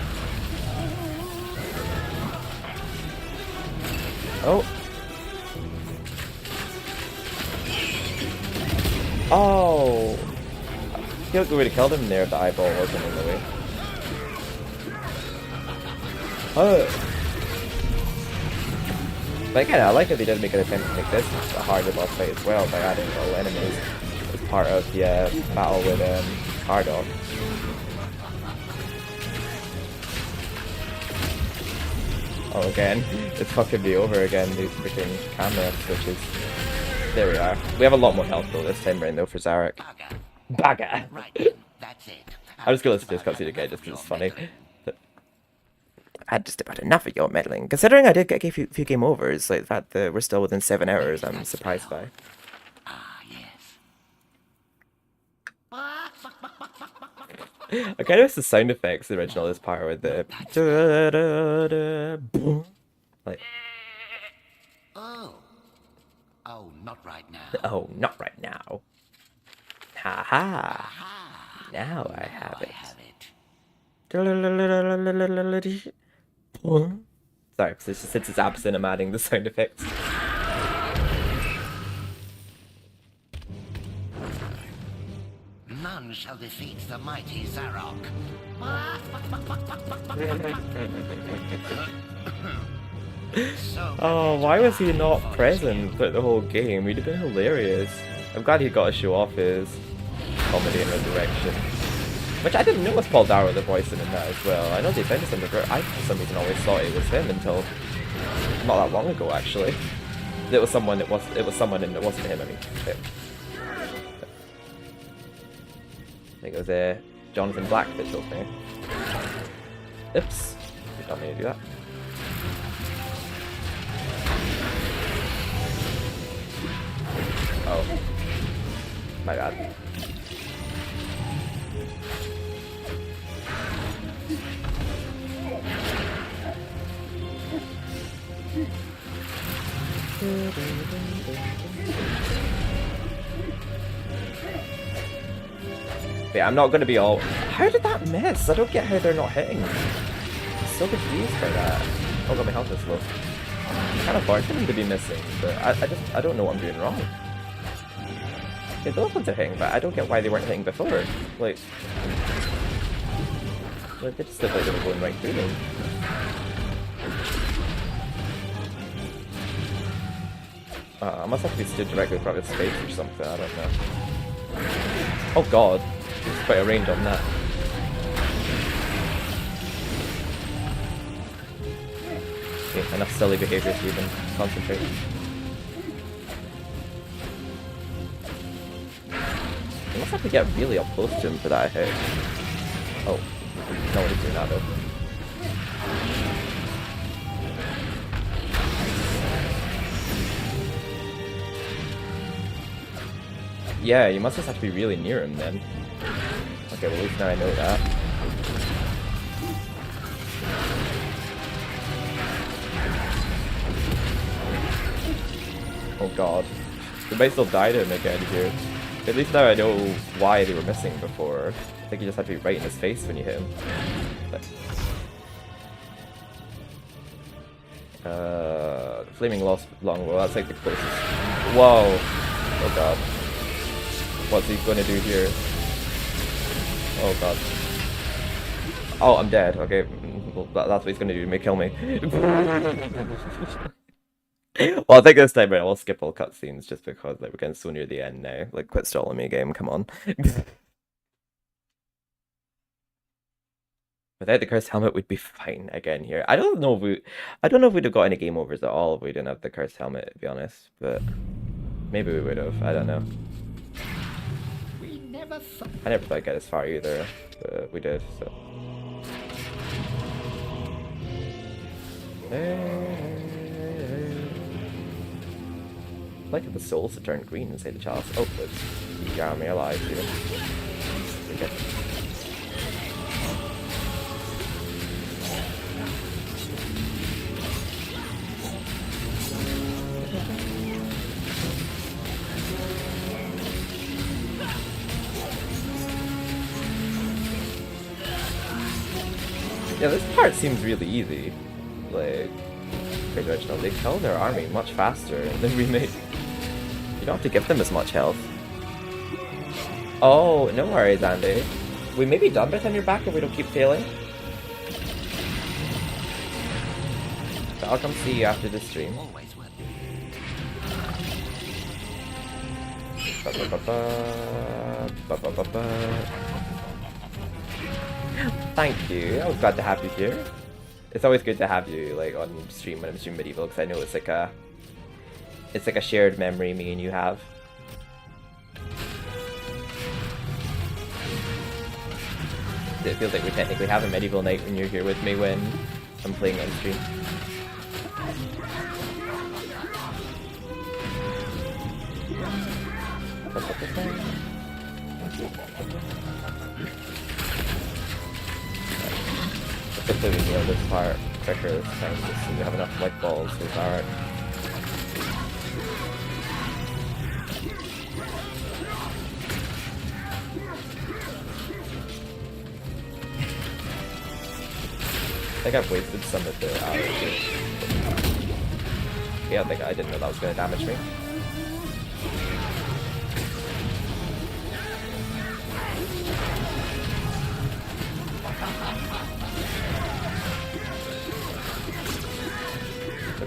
Oh! Oh! I feel like we would have killed him there if the eyeball wasn't in the way. Oh! But again, I like that they did make an attempt to make this a harder boss fight as well by adding all enemies as part of the battle with Cardog. Oh, again, it's fucking me over again, these freaking camera switches. There we are. We have a lot more health though this time around though for Zarek. Bagger! That's it. I'm just gonna listen to this cutscene again just because it's funny. I had just about enough of your meddling. Considering I did get a few game overs, like the fact that we're still within 7 hours, I'm surprised by. I kind of miss the sound effects the original this part with the like Oh, not right now. oh, not right now. Ha ha. Now I have it. Sorry, since it's absent, I'm adding the sound effects. None shall defeat the mighty Zarok. Oh, why was he not present for the whole game? He'd have been hilarious. I'm glad he got to show off his comedy and resurrection. Which I didn't know was Paul Darrow the voice in that as well. I know they found him, I for some reason always thought it was him until not that long ago actually. It was someone and it wasn't him, I mean. I think it was Jonathan Black that told me. Oops. You told me to do that. Oh. My bad. Yeah, I'm not gonna be all. How did that miss? I don't get how they're not hitting. I'm so confused by that. Oh god, my health is low. I kind of hard for them to be missing, but I don't know what I'm doing wrong. Yeah, those ones are hitting, but I don't get why they weren't hitting before. Like they just look like they were going right through them. I must have to be stood directly in front of his face or something, I don't know. Oh god, there's quite a range on that. Okay, enough silly behaviour to even concentrate. You must have to get really up close to him for that hit. Oh, no one's doing that though. Yeah, you must just have to be really near him then. Okay, well at least now I know that. Oh god. We might still die to him again here. At least now I know why they were missing before. I think you just have to be right in his face when you hit him. But, Flaming Lost Longbow, that's like the closest. Whoa! Oh god. What's he gonna do here? Oh god. Oh, I'm dead. Okay, well, that's what he's gonna do, may kill me. Well, I think this time I'll skip all cutscenes just because like, we're getting so near the end now. Like, quit stalling me, game, come on. Without the cursed helmet, we'd be fine again here. I don't know if we'd have got any game overs at all if we didn't have the cursed helmet, to be honest. But maybe we would have. I don't know. I never thought I'd get as far either, but we did. So. Like the souls to turn green and say the chalice. Oh, it's got me alive, even. Okay. Yeah, this part seems really easy. Like, original, they kill their army much faster than Remake. You don't have to give them as much health. Oh, no worries, Andy. We may be done by the time you're back if we don't keep failing. So I'll come see you after this stream. Thank you. I was glad to have you here. It's always good to have you like on stream when I'm streaming MediEvil, because I know it's like a shared memory me and you have. It feels like we technically have a MediEvil night when you're here with me when I'm playing on stream. Hopefully we nail this part quicker this time, just so we have enough light balls for Zarek. I think I've wasted some of the arrows. Yeah, I didn't know that was going to damage me.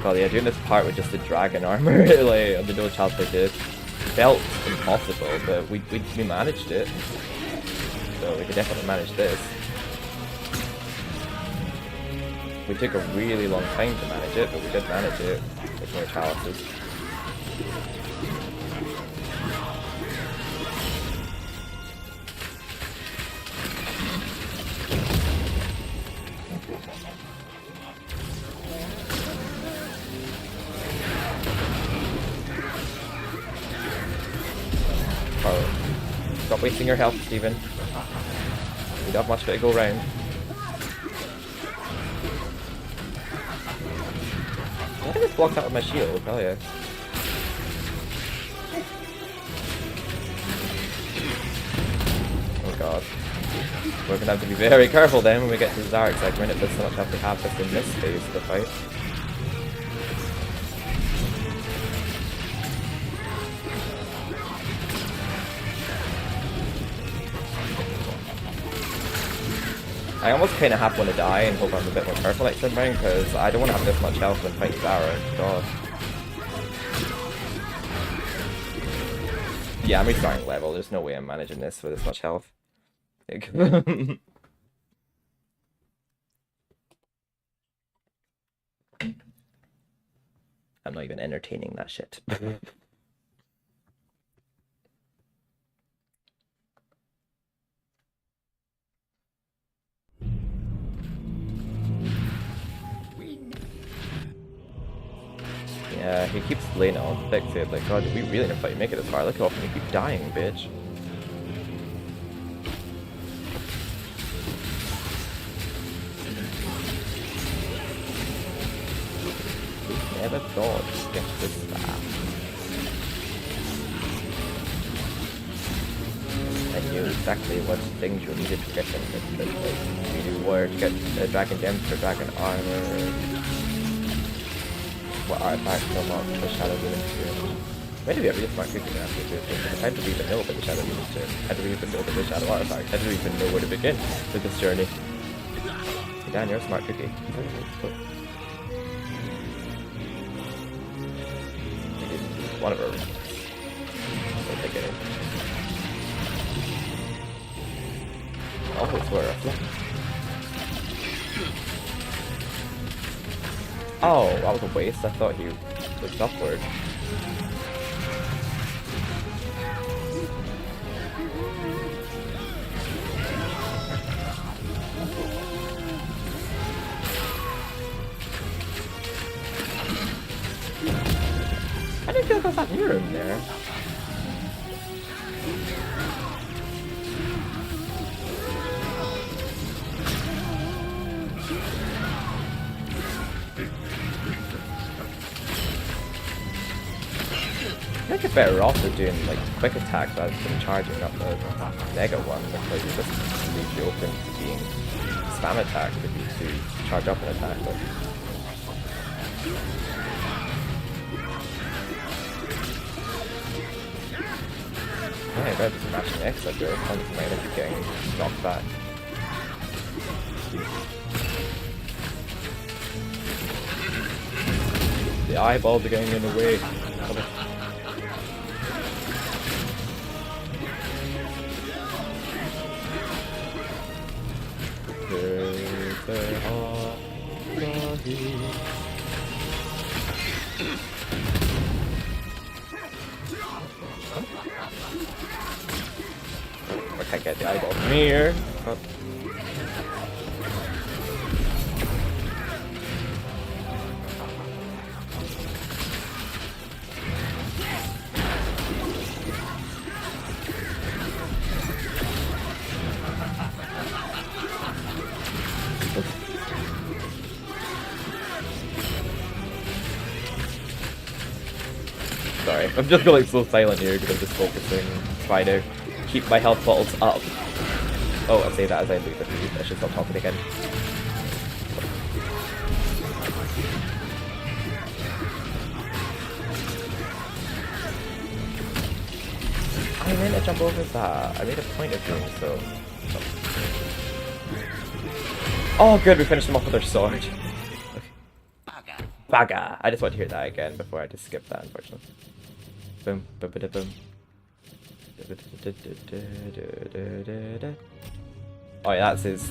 Oh yeah, doing this part with just the dragon armor, like, on the no chance I did, felt impossible, but we managed it. So we could definitely manage this. We took a really long time to manage it, but we did manage it. With more chalices. Stop wasting your health, Steven. We don't have much of it to go round. I think it's blocked out with my shield, hell yeah. Oh god. We're gonna have to be very careful then when we get to the Zarek segment if there's so much health we have just in this phase of the fight. I almost kind of half want to die and hope I'm a bit more careful next time round, because I don't want to have this much health when fighting Zarek. God. Yeah, I'm restarting level. There's no way I'm managing this with this much health. I'm not even entertaining that shit. Yeah, he keeps laying on Belated, like, god, we really never thought you'd make it this far. Look how often you keep dying, bitch. Never thought you'd get this far. I knew exactly what things you needed to get them. Like, you were to get dragon gems for dragon armor. What artifacts no mark for Shadow Demon 2. When did we ever get smart cooking after this? How do we even know about the Shadow Demon 2? How do we even know about the Shadow artifact? How do we even know where to begin with this journey? Hey Dan, you're a smart cookie. One of our rings. We'll take it in. Always wear a flip. Oh, that was a waste. I thought he looked upward. I didn't feel like I was that near him there. I think you're better off with doing like quick attacks rather than charging up the mega one, because it just leaves you open to being spam attacked if you do charge up an attack. But yeah, I bet it's smashing X up there. It might end up getting knocked back. The eyeballs are getting in the way. I can't get the eyeball from here. Oh. Sorry, I'm just going so silent here because I'm just focusing, trying to keep my health bottles up. Oh, I say that as I lose the food. I should stop talking again. I meant to jump over that. I made a point of doing so. Oh good, we finished them off with our sword. Okay. Baga! I just want to hear that again before I just skip that, unfortunately. Boom, boom, boom, boom. Oh yeah, that's his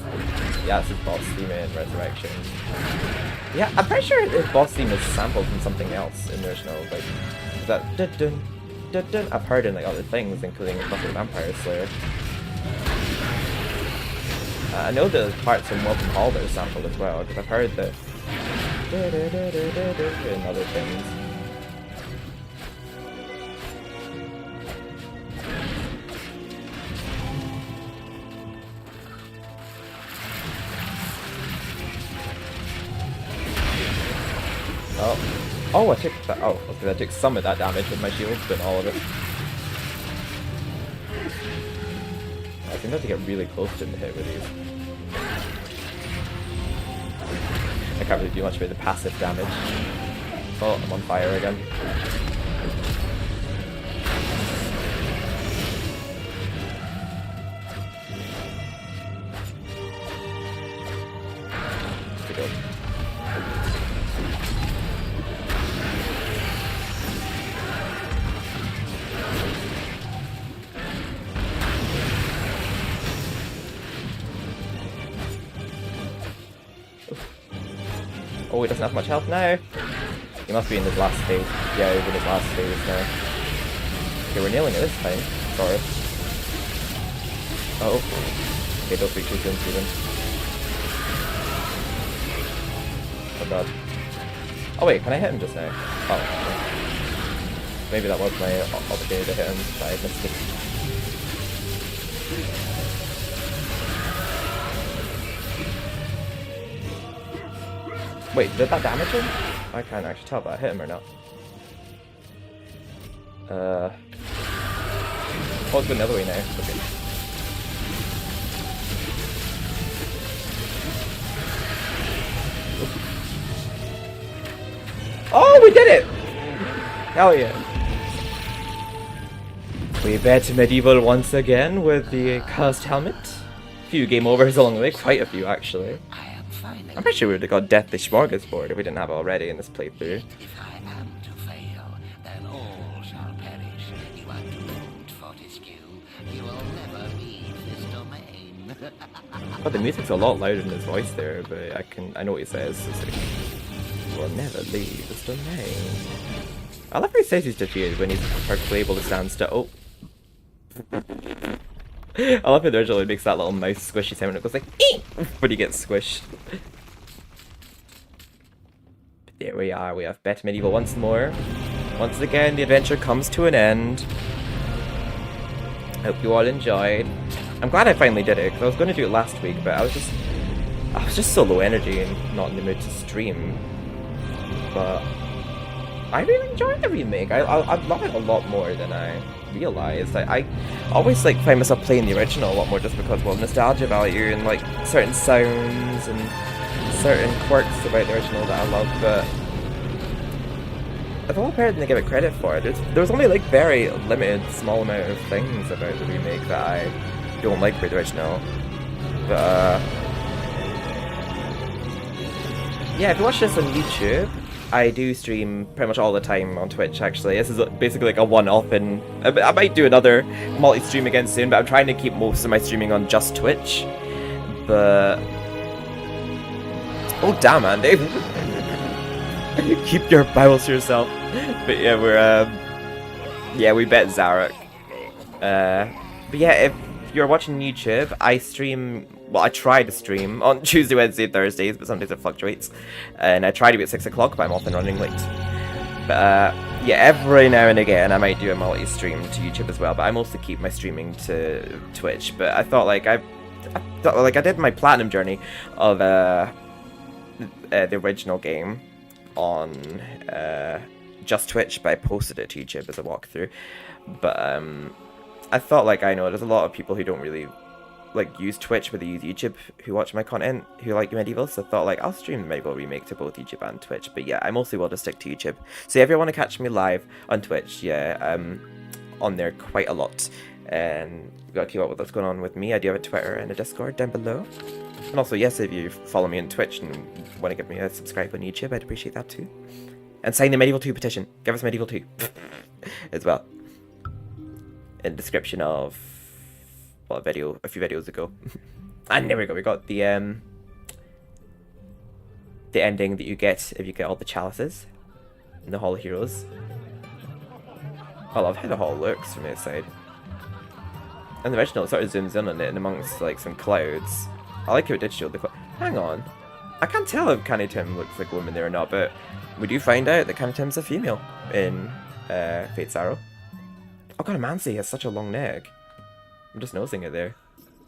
boss theme in Resurrection. Yeah, I'm pretty sure his boss theme is sampled from something else in the original. Like, is that dun dun dun dun? I've heard in like other things, including Buffy the Vampire Slayer. I know the parts from Welcome Hall that are sampled as well, because I've heard that in other things. Oh, I took that. Oh, okay, I took some of that damage with my shield, but not all of it. I think I have to get really close to the hit with these. I can't really do much with the passive damage. Oh, I'm on fire again. Pretty good. Oh, he doesn't have much health now. He must be in his last phase. Yeah, he's in his last phase now. Okay, we're nailing it this time. Sorry. Oh. Okay, don't speak too soon, Steven. Oh god. Oh wait, can I hit him just now? Oh. Maybe that was my opportunity to hit him, but I missed it. Wait, did that damage him? I can't actually tell if I hit him or not. Oh, it's going the other way now. Okay. Oh, we did it! Hell yeah. We bet to MediEvil once again with the cursed helmet. A few game overs along the way, quite a few actually. I'm pretty sure we would have got Deathly Smorgasbord if we didn't have it already in this playthrough. If I am to fail, then all shall perish. You are doomed, Fortescue. You will never leave this domain. But the music's a lot louder than his voice there, but I know what he says. It's like, will never leave this domain. I love how he says he's defeated when he's perfectly able to stand still. Oh. I love how the original makes that little mouse squishy sound when it goes like eek when he gets squished. But there we are, we have Bet MediEvil once more. Once again, the adventure comes to an end. Hope you all enjoyed. I'm glad I finally did it, because I was going to do it last week, but I was just so low energy and not in the mood to stream. But I really enjoyed the remake. I love it a lot more than I realized. I always like find myself playing the original a lot more just because, well, nostalgia value and like certain sounds and certain quirks about the original that I love, but it's a lot better than they give it credit for. There's only like very limited, small amount of things about the remake that I don't like about the original. But yeah, if you watch this on YouTube, I do stream pretty much all the time on Twitch, actually. This is basically like a one-off, and I might do another multi-stream again soon, but I'm trying to keep most of my streaming on just Twitch. But oh damn, Andy. Keep your bowels to yourself. But yeah, we bet Zarek. But yeah, if you're watching YouTube, I stream, well, I try to stream on Tuesday, Wednesday, Thursdays, but sometimes it fluctuates. And I try to be at 6 o'clock, but I'm often running late. But yeah, every now and again I might do a multi-stream to YouTube as well, but I mostly keep my streaming to Twitch. But I thought like I did my platinum journey of the original game on just Twitch, but I posted it to YouTube as a walkthrough. But I thought like, I know there's a lot of people who don't really like use Twitch, but they use YouTube, who watch my content, who like MediEvil, so I thought like I'll stream the MediEvil remake to both YouTube and Twitch. But yeah, I mostly will just stick to YouTube. So if you want to catch me live on Twitch, yeah, on there quite a lot, and you gotta keep up with what's going on with me. I do have a Twitter and a Discord down below. And also, yes, if you follow me on Twitch and want to give me a subscribe on YouTube, I'd appreciate that too. And sign the MediEvil 2 petition. Give us MediEvil 2 as well. In the description of, well, a few videos ago. And there we go. We got the ending that you get if you get all the chalices in the Hall of Heroes. I love how the hall looks from the outside. And the original sort of zooms in on it and amongst like some clouds. I like how it did show the hang on. I can't tell if Canny Tim looks like a woman there or not, but we do find out that Canny Tim's a female in Fate's Arrow. Oh god, Mancy has such a long neck. I'm just noticing it there.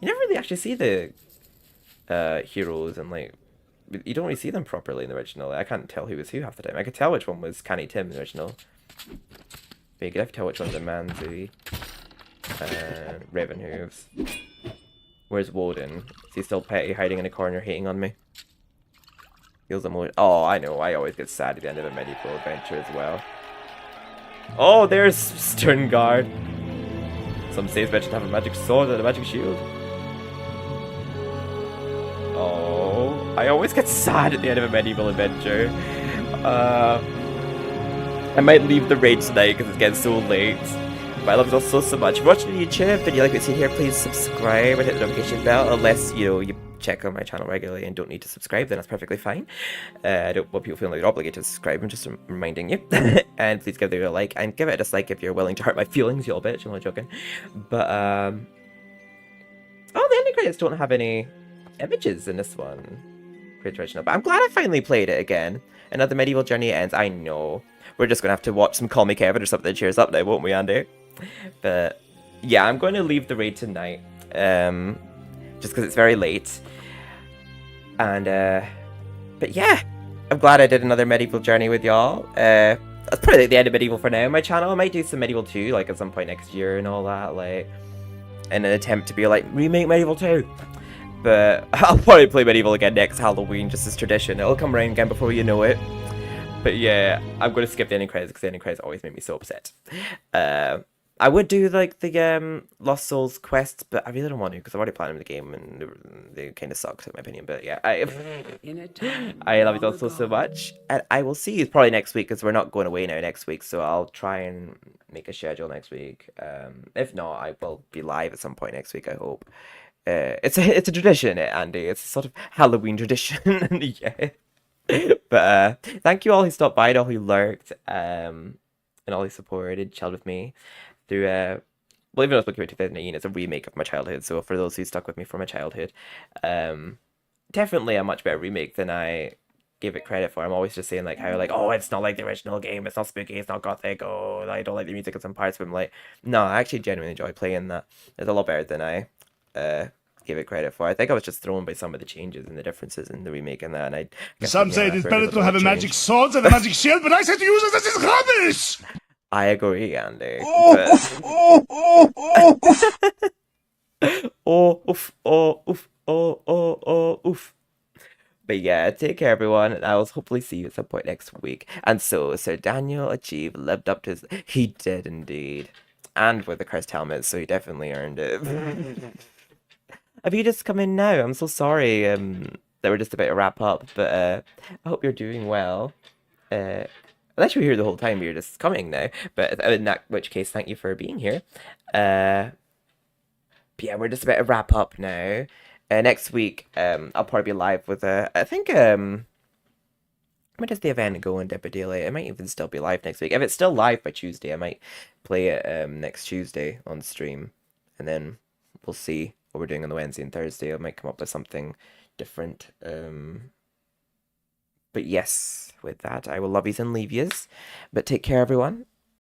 You never really actually see the heroes, and like, you don't really see them properly in the original. I can't tell who was who half the time. I could tell which one was Canny Tim in the original. But you could have to tell which one's a Mancy. Ravenhooves. Where's Woden? Is he still petty, hiding in a corner, hating on me? Feels emotion. Oh, I know. I always get sad at the end of a MediEvil adventure as well. Oh, there's Sterngard. Some saves mentioned have a magic sword and a magic shield. Oh, I always get sad at the end of a MediEvil adventure. I might leave the raid tonight because it's getting so late. But I love you all so much. If you're watching YouTube and you like what you see here, please subscribe and hit the notification bell. Unless, you know, you check on my channel regularly and don't need to subscribe, then that's perfectly fine. I don't want people feeling like they're obligated to subscribe. I'm just reminding you. And please give the video a like and give it a dislike if you're willing to hurt my feelings, you little bitch. I'm only joking. But, oh, the ending credits don't have any images in this one. Great original. But I'm glad I finally played it again. Another MediEvil journey ends. I know. We're just going to have to watch some Call Me Kevin or something to cheer us up now, won't we, Andy? But yeah, I'm going to leave the raid tonight, just because it's very late. And but yeah, I'm glad I did another MediEvil journey with y'all. That's probably like the end of MediEvil for now on my channel. I might do some MediEvil 2 like at some point next year and all that, like in an attempt to be like remake MediEvil 2. But I'll probably play MediEvil again next Halloween, just as tradition. It'll come around again before you know it. But yeah, I'm going to skip the ending credits because the ending credits always make me so upset. I would do like the Lost Souls quests, but I really don't want to because I've already played them in the game and they kind of suck in my opinion. But yeah, I love you all so much, and I will see you probably next week because we're not going away now next week. So I'll try and make a schedule next week. If not, I will be live at some point next week. I hope. It's a tradition, Andy. It's a sort of Halloween tradition. Yeah. But thank you all who stopped by and all who lurked, and all who supported, chilled with me through well, even though it's Spooktober 2018, it's a remake of my childhood. So for those who stuck with me from my childhood, definitely a much better remake than I give it credit for. I'm always just saying like how like, oh, it's not like the original game, it's not spooky, it's not gothic, oh, I don't like the music in some parts, but I'm like, no, I actually genuinely enjoy playing that. It's a lot better than I give it credit for. I think I was just thrown by some of the changes and the differences in the remake and that, and I guess Some say it is better to have a magic sword than a magic shield, but I say to use it, this is rubbish! I agree, Andy. Oh, oof, oh, oof, oh, oof. But yeah, take care, everyone, and I will hopefully see you at some point next week. And so, Sir Daniel Achieve lived up to his... He did indeed. And with the cursed helmet, so he definitely earned it. Have you just come in now? I'm so sorry that we're just about to wrap up, but I hope you're doing well. Unless you were here the whole time, you're just coming now. But in that which case, thank you for being here. But yeah, we're just about to wrap up now. Next week, I'll probably be live with I think when does the event go in Daily? It might even still be live next week. If it's still live by Tuesday, I might play it next Tuesday on stream, and then we'll see what we're doing on the Wednesday and Thursday. I might come up with something different. But yes, with that, I will love yous and leave yous. But take care, everyone,